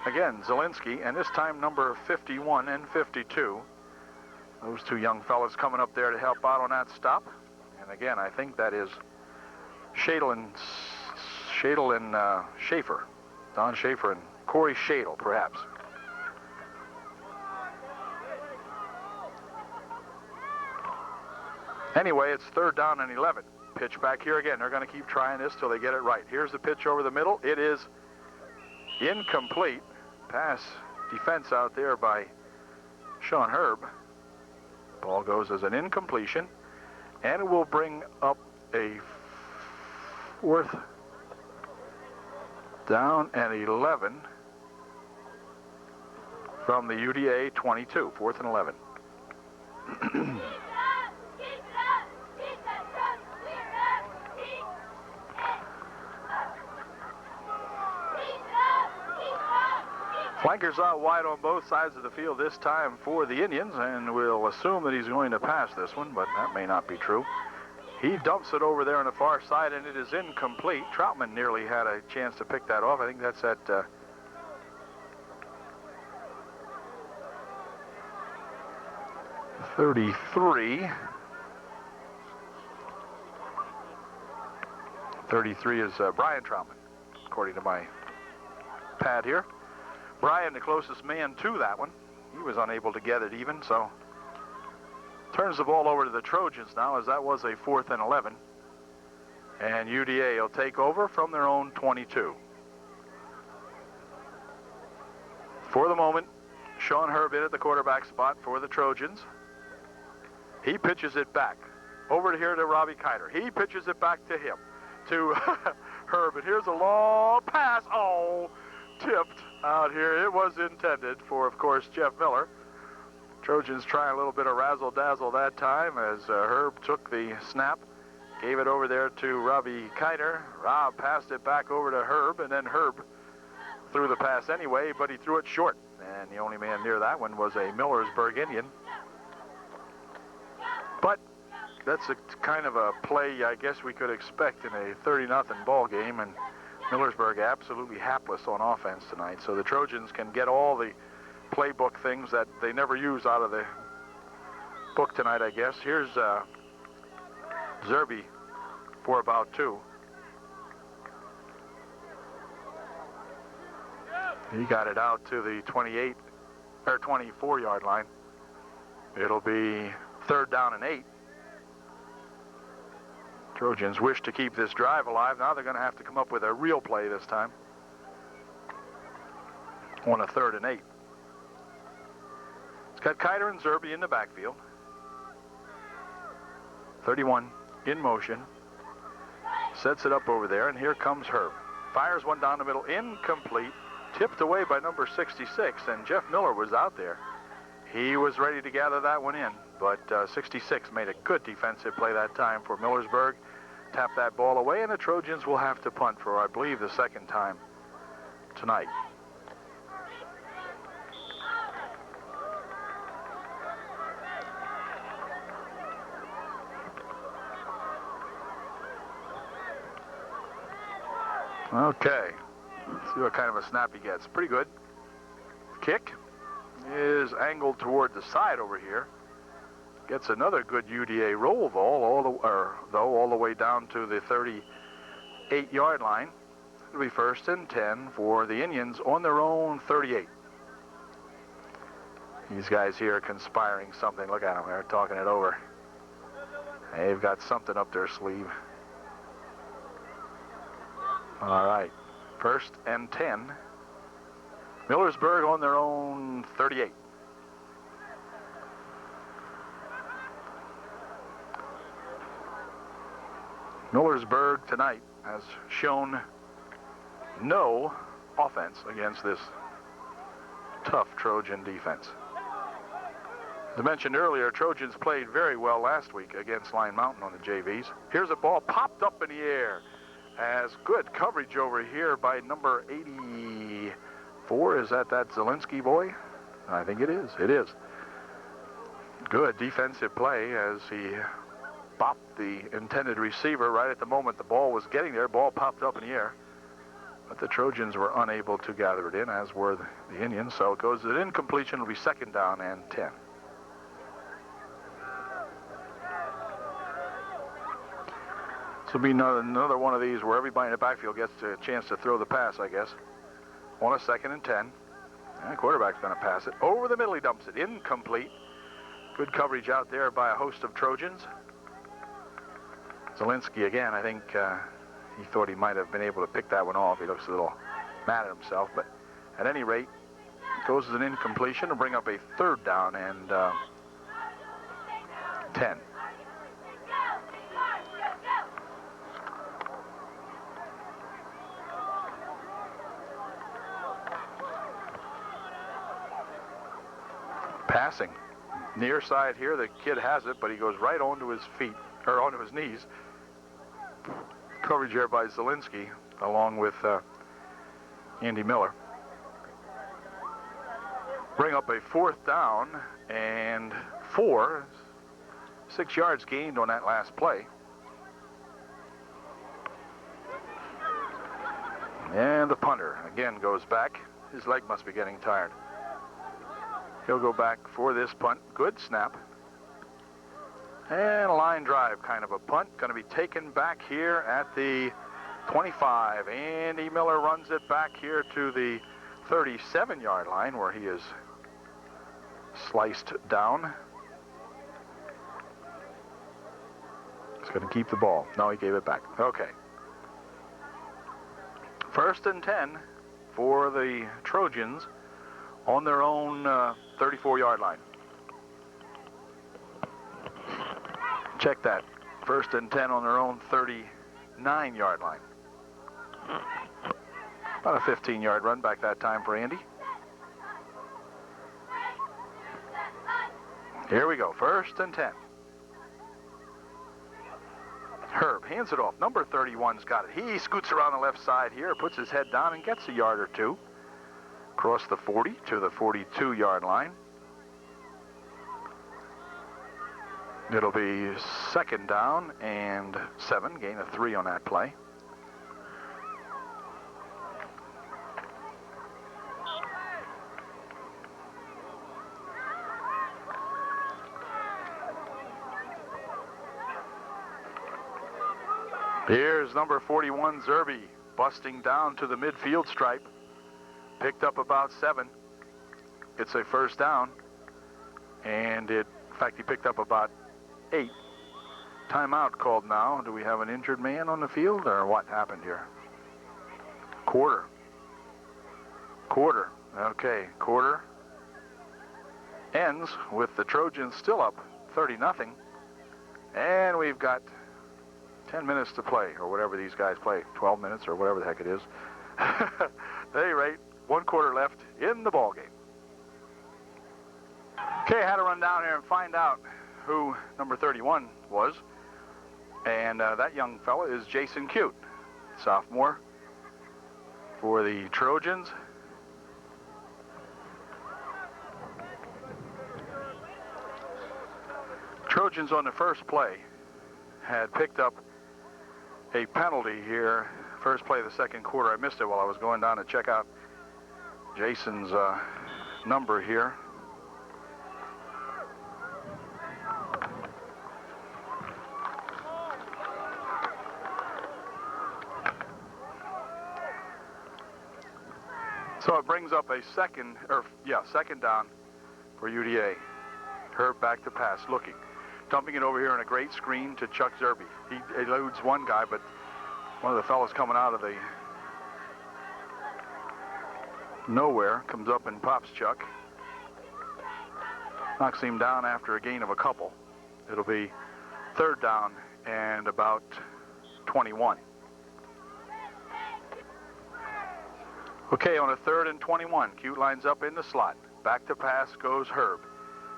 Again, Zielinski, and this time number 51 and 52. Those two young fellas coming up there to help out on that stop. And again, I think that is Shadle and Schaefer. Don Schaefer and Corey Shadle, perhaps. Anyway, it's third down and 11. Pitch back here again. They're going to keep trying this till they get it right. Here's the pitch over the middle. It is incomplete. Pass defense out there by Sean Herb. Ball goes as an incompletion, and it will bring up a fourth down and 11 from the UDA 22, 4th and 11. Flankers out wide on both sides of the field this time for the Indians, and we'll assume that he's going to pass this one, but that may not be true. He dumps it over there on the far side, and it is incomplete. Troutman nearly had a chance to pick that off. I think that's at 33. 33 is Brian Troutman, according to my pad here. Brian, the closest man to that one. He was unable to get it even, so turns the ball over to the Trojans now, as that was a 4th and 11. And UDA will take over from their own 22. For the moment, Sean Herb in at the quarterback spot for the Trojans. He pitches it back over here to Robbie Kiter. He pitches it back to him, to Herb. And here's a long pass. Oh, tipped out here. It was intended for, of course, Jeff Miller. Trojans trying a little bit of razzle-dazzle that time as Herb took the snap, gave it over there to Robbie Kiter. Rob passed it back over to Herb, and then Herb threw the pass anyway, but he threw it short. And the only man near that one was a Millersburg Indian. But that's a kind of a play I guess we could expect in a 30-0 ball game, and Millersburg absolutely hapless on offense tonight. So the Trojans can get all the playbook things that they never use out of the book tonight, I guess. Here's Zerby for about 2. He got it out to the 28 or 24-yard line. It'll be 3rd down and 8. Trojans wish to keep this drive alive. Now they're going to have to come up with a real play this time on a 3rd and 8. It's got Kiter and Zerby in the backfield. 31 in motion. Sets it up over there, and here comes Herb. Fires one down the middle, incomplete. Tipped away by number 66, and Jeff Miller was out there. He was ready to gather that one in, but 66 made a good defensive play that time for Millersburg. Tapped that ball away, and the Trojans will have to punt for, I believe, the second time tonight. Okay, let's see what kind of a snap he gets. Pretty good. Kick is angled toward the side over here. Gets another good UDA roll ball all the way down to the 38-yard line. It'll be 1st and 10 for the Indians on their own 38. These guys here are conspiring something. Look at them. They're talking it over. They've got something up their sleeve. All right, 1st and 10. Millersburg on their own 38. Millersburg tonight has shown no offense against this tough Trojan defense. As I mentioned earlier, Trojans played very well last week against Line Mountain on the JVs. Here's a ball popped up in the air. As good coverage over here by number 84. Is that Zielinski boy? I think it is. It is. Good defensive play as he bopped the intended receiver right at the moment the ball was getting there. Ball popped up in the air. But the Trojans were unable to gather it in, as were the Indians. So it goes to an incompletion. It'll be 2nd down and 10. This will be another one of these where everybody in the backfield gets a chance to throw the pass, I guess. On a 2nd and 10. And the quarterback's going to pass it. Over the middle, he dumps it. Incomplete. Good coverage out there by a host of Trojans. Zielinski again, I think he thought he might have been able to pick that one off. He looks a little mad at himself. But at any rate, it goes as an incompletion to bring up a 3rd down and 10. Passing. Near side here, the kid has it, but he goes right onto his feet, or onto his knees. Coverage here by Zielinski, along with Andy Miller. Bring up a 4th down and 4. 6 yards gained on that last play. And the punter, again, goes back. His leg must be getting tired. He'll go back for this punt. Good snap. And a line drive, kind of a punt. Going to be taken back here at the 25. Andy Miller runs it back here to the 37-yard line where he is sliced down. He's going to keep the ball. No, he gave it back. Okay. 1st and 10 for the Trojans on their own 34-yard line. Check that. 1st and 10 on their own 39-yard line. About a 15-yard run back that time for Andy. Here we go. 1st and 10. Herb hands it off. Number 31's got it. He scoots around the left side here, puts his head down, and gets a yard or two. Across the 40 to the 42-yard line. It'll be 2nd down and 7. Gain of 3 on that play. Here's number 41, Zerby, busting down to the midfield stripe. Picked up about 7. It's a 1st down. And in fact, he picked up about 8. Timeout called now. Do we have an injured man on the field, or what happened here? Quarter. Okay, quarter ends with the Trojans still up 30-0. And we've got 10 minutes to play, or whatever these guys play, 12 minutes or whatever the heck it is. At any rate, 1 quarter left in the ball game. Okay, I had to run down here and find out who number 31 was. And that young fella is Jason Cute, sophomore for the Trojans. Trojans on the first play had picked up a penalty here, first play of the second quarter. I missed it while I was going down to check out Jason's number here. So it brings up a second down for UDA. Herb back to pass, looking. Dumping it over here in a great screen to Chuck Zerby. He eludes one guy, but one of the fellas coming out of the nowhere comes up and pops Chuck. Knocks him down after a gain of a couple. It'll be 3rd down and about 21. Okay, on a 3rd and 21, Cute lines up in the slot. Back to pass goes Herb.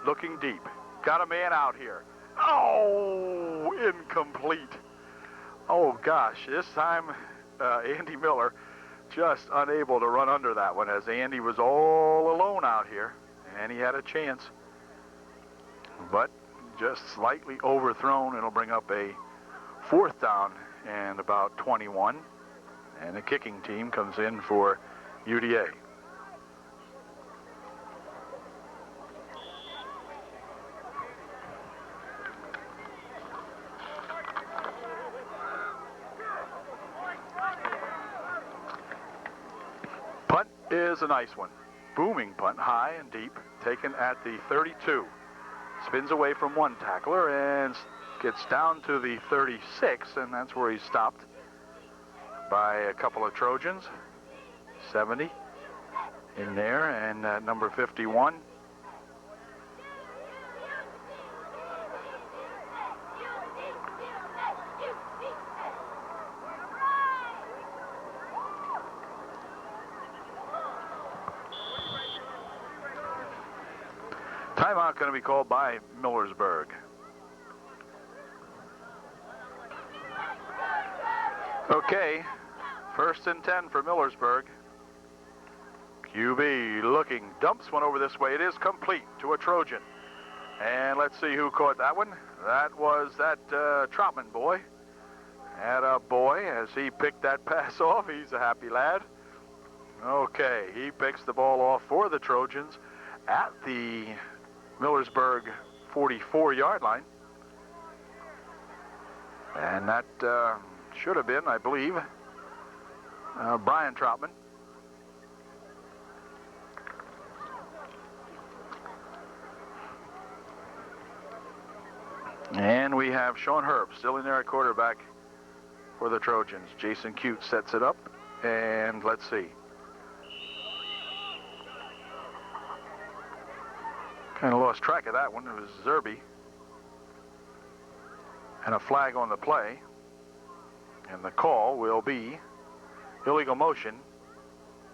Looking deep. Got a man out here. Oh, incomplete. Oh, gosh. This time, Andy Miller just unable to run under that one, as Andy was all alone out here, and he had a chance. But just slightly overthrown. It'll bring up a 4th down and about 21. And the kicking team comes in for UDA. Punt is a nice one. Booming punt, high and deep, taken at the 32. Spins away from one tackler and gets down to the 36, and that's where he's stopped by a couple of Trojans. 70 in there, and number 51. Timeout going to be called by Millersburg. Okay, 1st and 10 for Millersburg. QB looking, dumps one over this way. It is complete to a Trojan. And let's see who caught that one. That was that Troutman boy. Atta boy, as he picked that pass off. He's a happy lad. Okay, he picks the ball off for the Trojans at the Millersburg 44-yard line. And that should have been, I believe, Brian Troutman. And we have Sean Herb still in there at quarterback for the Trojans. Jason Cute sets it up, and let's see. Kind of lost track of that one. It was Zerby. And a flag on the play. And the call will be illegal motion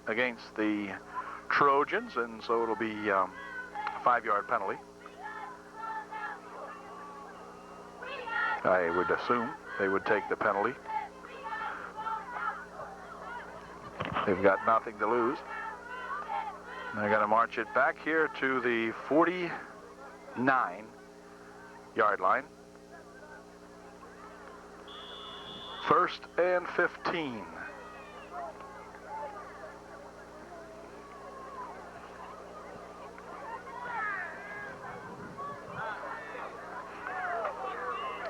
against the Trojans, and so it'll be a 5-yard penalty. I would assume they would take the penalty. They've got nothing to lose. They're going to march it back here to the 49-yard line. 1st and 15.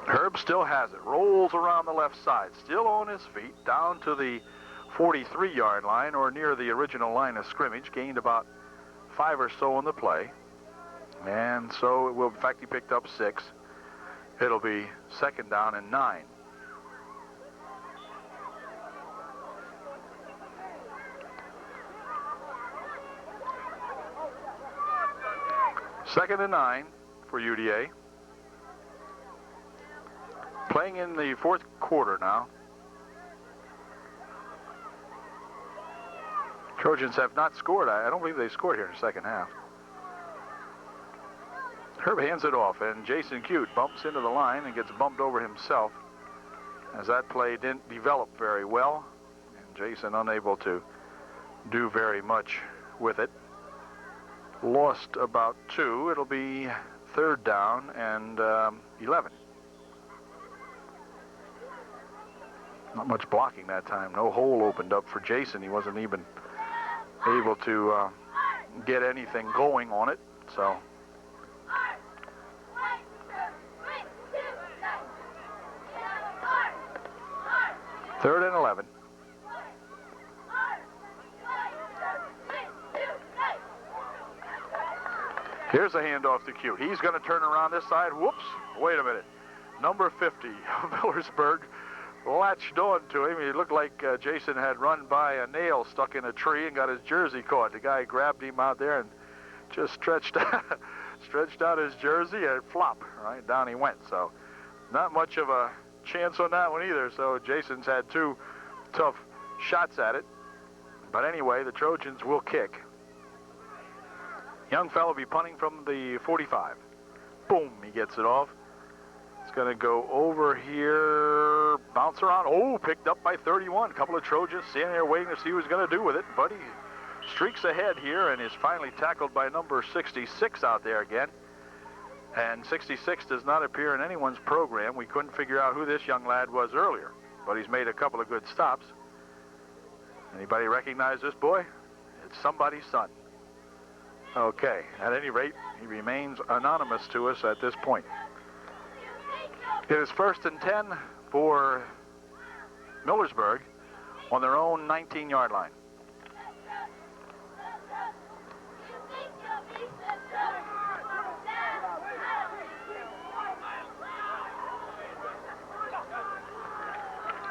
Herb still has it, rolls around the left side, still on his feet, down to the 43-yard line, or near the original line of scrimmage, gained about 5 or so on the play. And so it will, in fact, he picked up 6. It'll be 2nd down and 9. Second and 9 for UDA. Playing in the fourth quarter now. Trojans have not scored. I don't believe they scored here in the second half. Herb hands it off, and Jason Cute bumps into the line and gets bumped over himself, as that play didn't develop very well, and Jason unable to do very much with it. Lost about 2. It'll be third down and 11. Not much blocking that time. No hole opened up for Jason. He wasn't even able to get anything going on it. So third and 11. Here's a handoff to Cute. He's going to turn around this side. Whoops. Wait a minute. Number 50, Millersburg, latched on to him. He looked like Jason had run by a nail stuck in a tree and got his jersey caught. The guy grabbed him out there and just stretched out his jersey and flop. Right down he went. So not much of a chance on that one either. So Jason's had 2 tough shots at it. But anyway, the Trojans will kick. Young fellow will be punting from the 45. Boom, he gets it off. It's going to go over here, bounce around. Oh, picked up by 31. A couple of Trojans standing there waiting to see what he's going to do with it. But he streaks ahead here and is finally tackled by number 66 out there again. And 66 does not appear in anyone's program. We couldn't figure out who this young lad was earlier, but he's made a couple of good stops. Anybody recognize this boy? It's somebody's son. Okay, at any rate, he remains anonymous to us at this point. It is first and 10 for Millersburg on their own 19-yard line.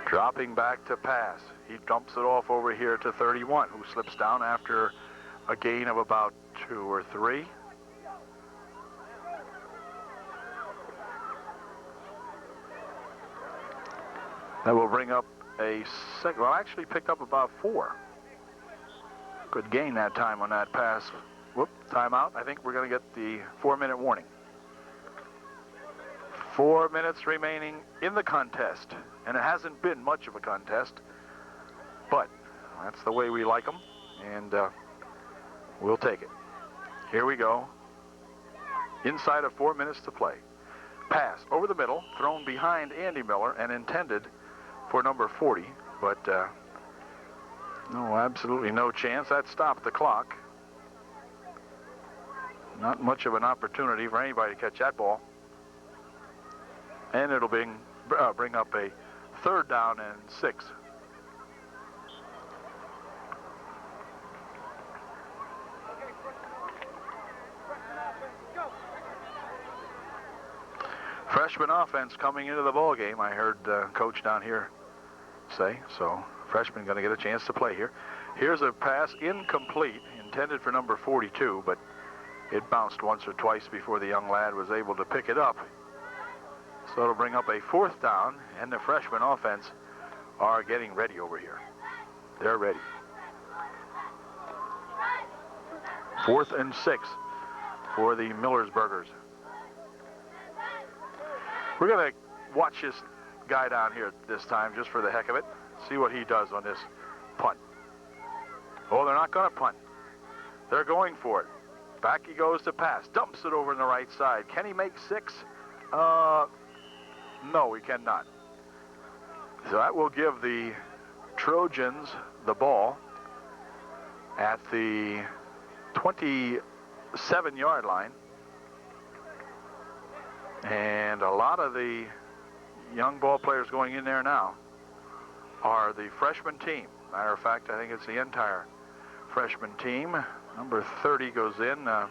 Dropping back to pass. He dumps it off over here to 31, who slips down after a gain of about 2 or 3. That will bring up a second. Well, actually picked up about 4. Good gain that time on that pass. Whoop, timeout. I think we're going to get the 4-minute warning. 4 minutes remaining in the contest. And it hasn't been much of a contest, but that's the way we like them, and we'll take it. Here we go. Inside of 4 minutes to play. Pass over the middle, thrown behind Andy Miller and intended for number 40, but no, absolutely no chance. That stopped the clock. Not much of an opportunity for anybody to catch that ball. And it'll bring up a third down and 6. Freshman offense coming into the ball game, I heard coach down here say. So freshman going to get a chance to play here. Here's a pass incomplete, intended for number 42, but it bounced once or twice before the young lad was able to pick it up. So it'll bring up a 4th down, and the freshman offense are getting ready over here. They're ready. 4th and 6 for the Millersburgers. We're going to watch this guy down here this time just for the heck of it. See what he does on this punt. Oh, they're not going to punt. They're going for it. Back he goes to pass. Dumps it over on the right side. Can he make 6? No, he cannot. So that will give the Trojans the ball at the 27-yard line. And a lot of the young ball players going in there now are the freshman team. Matter of fact, I think it's the entire freshman team. Number 30 goes in. Now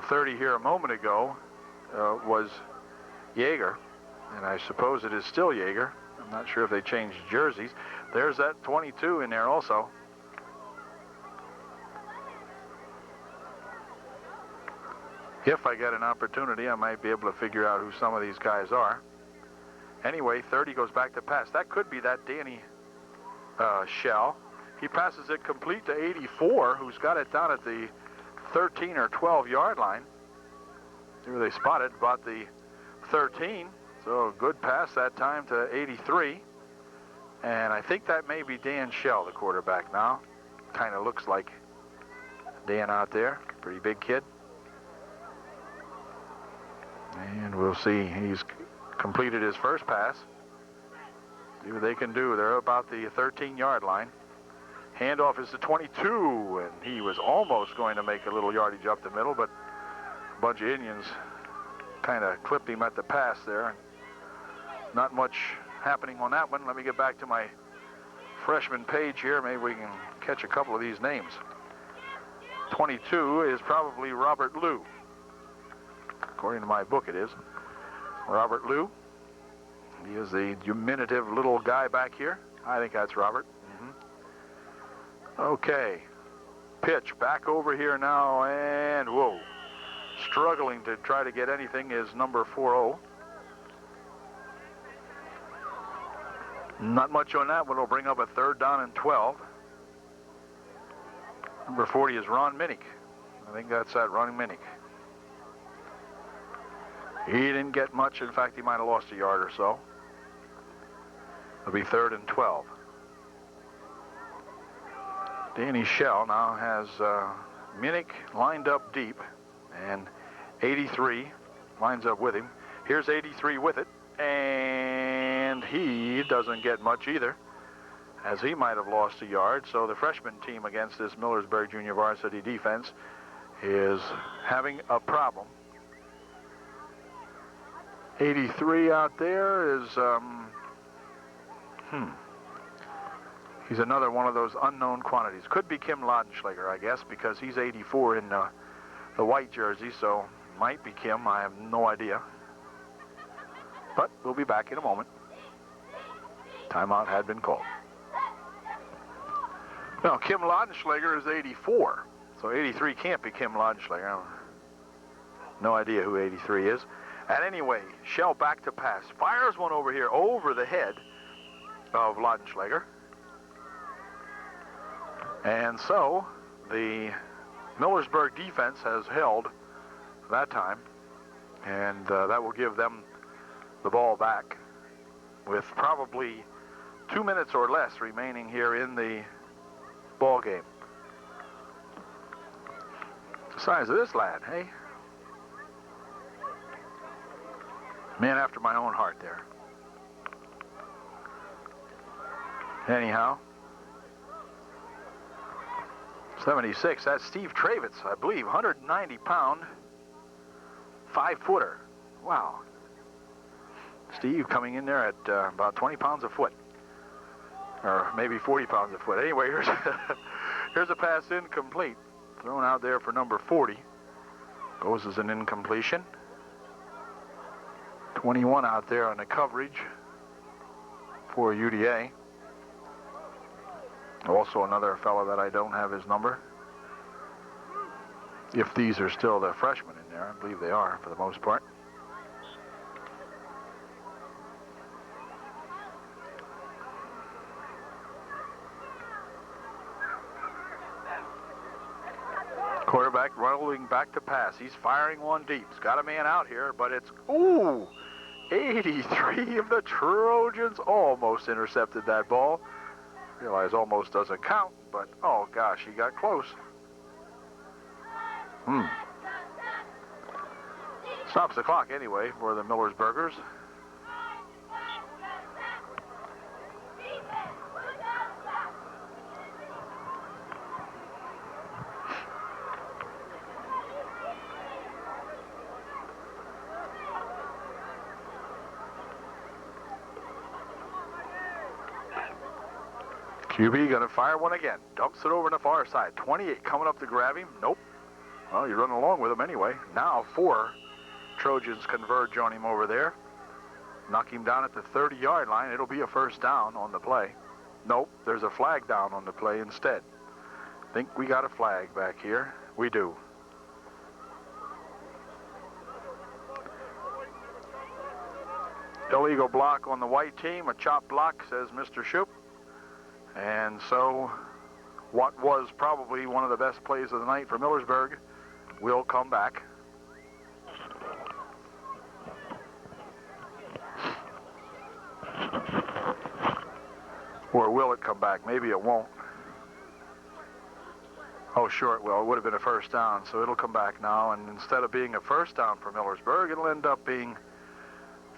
30 here a moment ago was Yeager. And I suppose it is still Yeager. I'm not sure if they changed jerseys. There's that 22 in there also. If I get an opportunity, I might be able to figure out who some of these guys are. Anyway, 30 goes back to pass. That could be that Danny Shell. He passes it complete to 84, who's got it down at the 13 or 12 yard line. Here they spotted about the 13. So good pass that time to 83. And I think that may be Dan Shell, the quarterback now. Kind of looks like Dan out there. Pretty big kid. And we'll see. He's completed his first pass. See what they can do. They're about the 13-yard line. Handoff is to 22, and he was almost going to make a little yardage up the middle, but a bunch of Indians kind of clipped him at the pass there. Not much happening on that one. Let me get back to my freshman page here. Maybe we can catch a couple of these names. 22 is probably Robert Liu. According to my book, it is. Robert Liu. He is the diminutive little guy back here. I think that's Robert. Okay. Pitch back over here now, and whoa. Struggling to try to get anything is number 40. Not much on that one. Will bring up a 3rd down and 12. Number 40 is Ron Minnick. I think that's that, Ron Minnick. He didn't get much. In fact, he might have lost a yard or so. It'll be 3rd and 12. Danny Shell now has Minnick lined up deep, and 83 lines up with him. Here's 83 with it, and he doesn't get much either, as he might have lost a yard. So the freshman team against this Millersburg Junior Varsity defense is having a problem. 83 out there is, he's another one of those unknown quantities. Could be Kim Laudenschlager, I guess, because he's 84 in the white jersey, so might be Kim. I have no idea. But we'll be back in a moment. Timeout had been called. Now, Kim Laudenschlager is 84, so 83 can't be Kim Laudenschlager. I have no idea who 83 is. And anyway, Shell back to pass. Fires one over here over the head of Laudenschlager. And so the Millersburg defense has held that time, and that will give them the ball back with probably 2 minutes or less remaining here in the ball game. The size of this lad, hey? Man after my own heart there. Anyhow, 76, that's Steve Travitz, I believe, 190-pound, 5-footer. Wow. Steve coming in there at about 20 pounds a foot, or maybe 40 pounds a foot. Anyway, here's a pass incomplete, thrown out there for number 40. Goes as an incompletion. 21 out there on the coverage for UDA. Also another fellow that I don't have his number. If these are still the freshmen in there, I believe they are for the most part. Quarterback rolling back to pass. He's firing one deep. He's got a man out here, but it's, ooh, 83 of the Trojans almost intercepted that ball. Realize almost doesn't count, but oh gosh, he got close. Stops the clock anyway for the Millersburgers. QB gonna fire one again. Dumps it over on the far side. 28 coming up to grab him. Nope. Well, you're running along with him anyway. Now 4 Trojans converge on him over there. Knock him down at the 30-yard line. It'll be a first down on the play. Nope, there's a flag down on the play instead. Think we got a flag back here. We do. Illegal block on the white team, a chop block, says Mr. Shoup. And so what was probably one of the best plays of the night for Millersburg will come back. Or will it come back? Maybe it won't. Oh, sure it will. It would have been a first down, so it'll come back now. And instead of being a first down for Millersburg, it'll end up being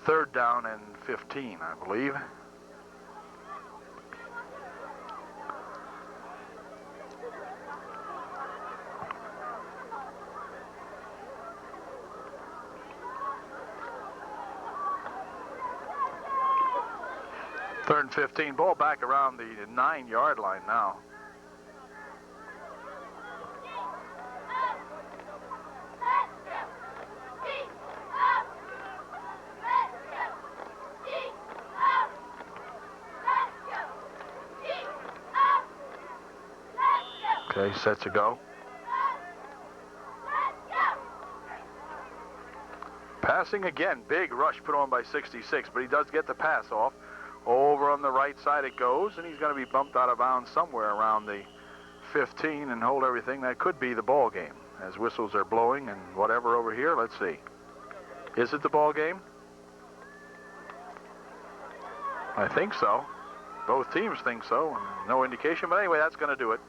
3rd down and 15, I believe. Third and 15, ball back around the 9-yard line now. Okay, set to go. Passing again, big rush put on by 66, but he does get the pass off. Over on the right side it goes, and he's going to be bumped out of bounds somewhere around the 15 and hold everything. That could be the ball game as whistles are blowing and whatever over here. Let's see. Is it the ball game? I think so. Both teams think so. No indication, but anyway, that's going to do it.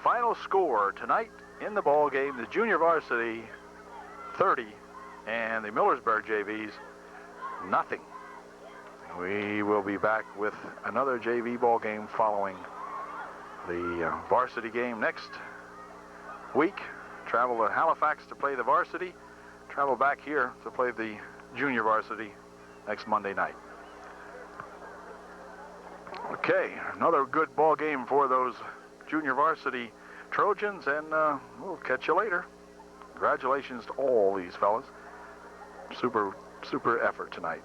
Final score tonight in the ball game, the junior varsity 30 and the Millersburg JVs nothing. We will be back with another JV ball game following the varsity game next week. Travel to Halifax to play the varsity. Travel back here to play the junior varsity next Monday night. Okay, another good ball game for those junior varsity Trojans, and we'll catch you later. Congratulations to all these fellas. Super effort tonight.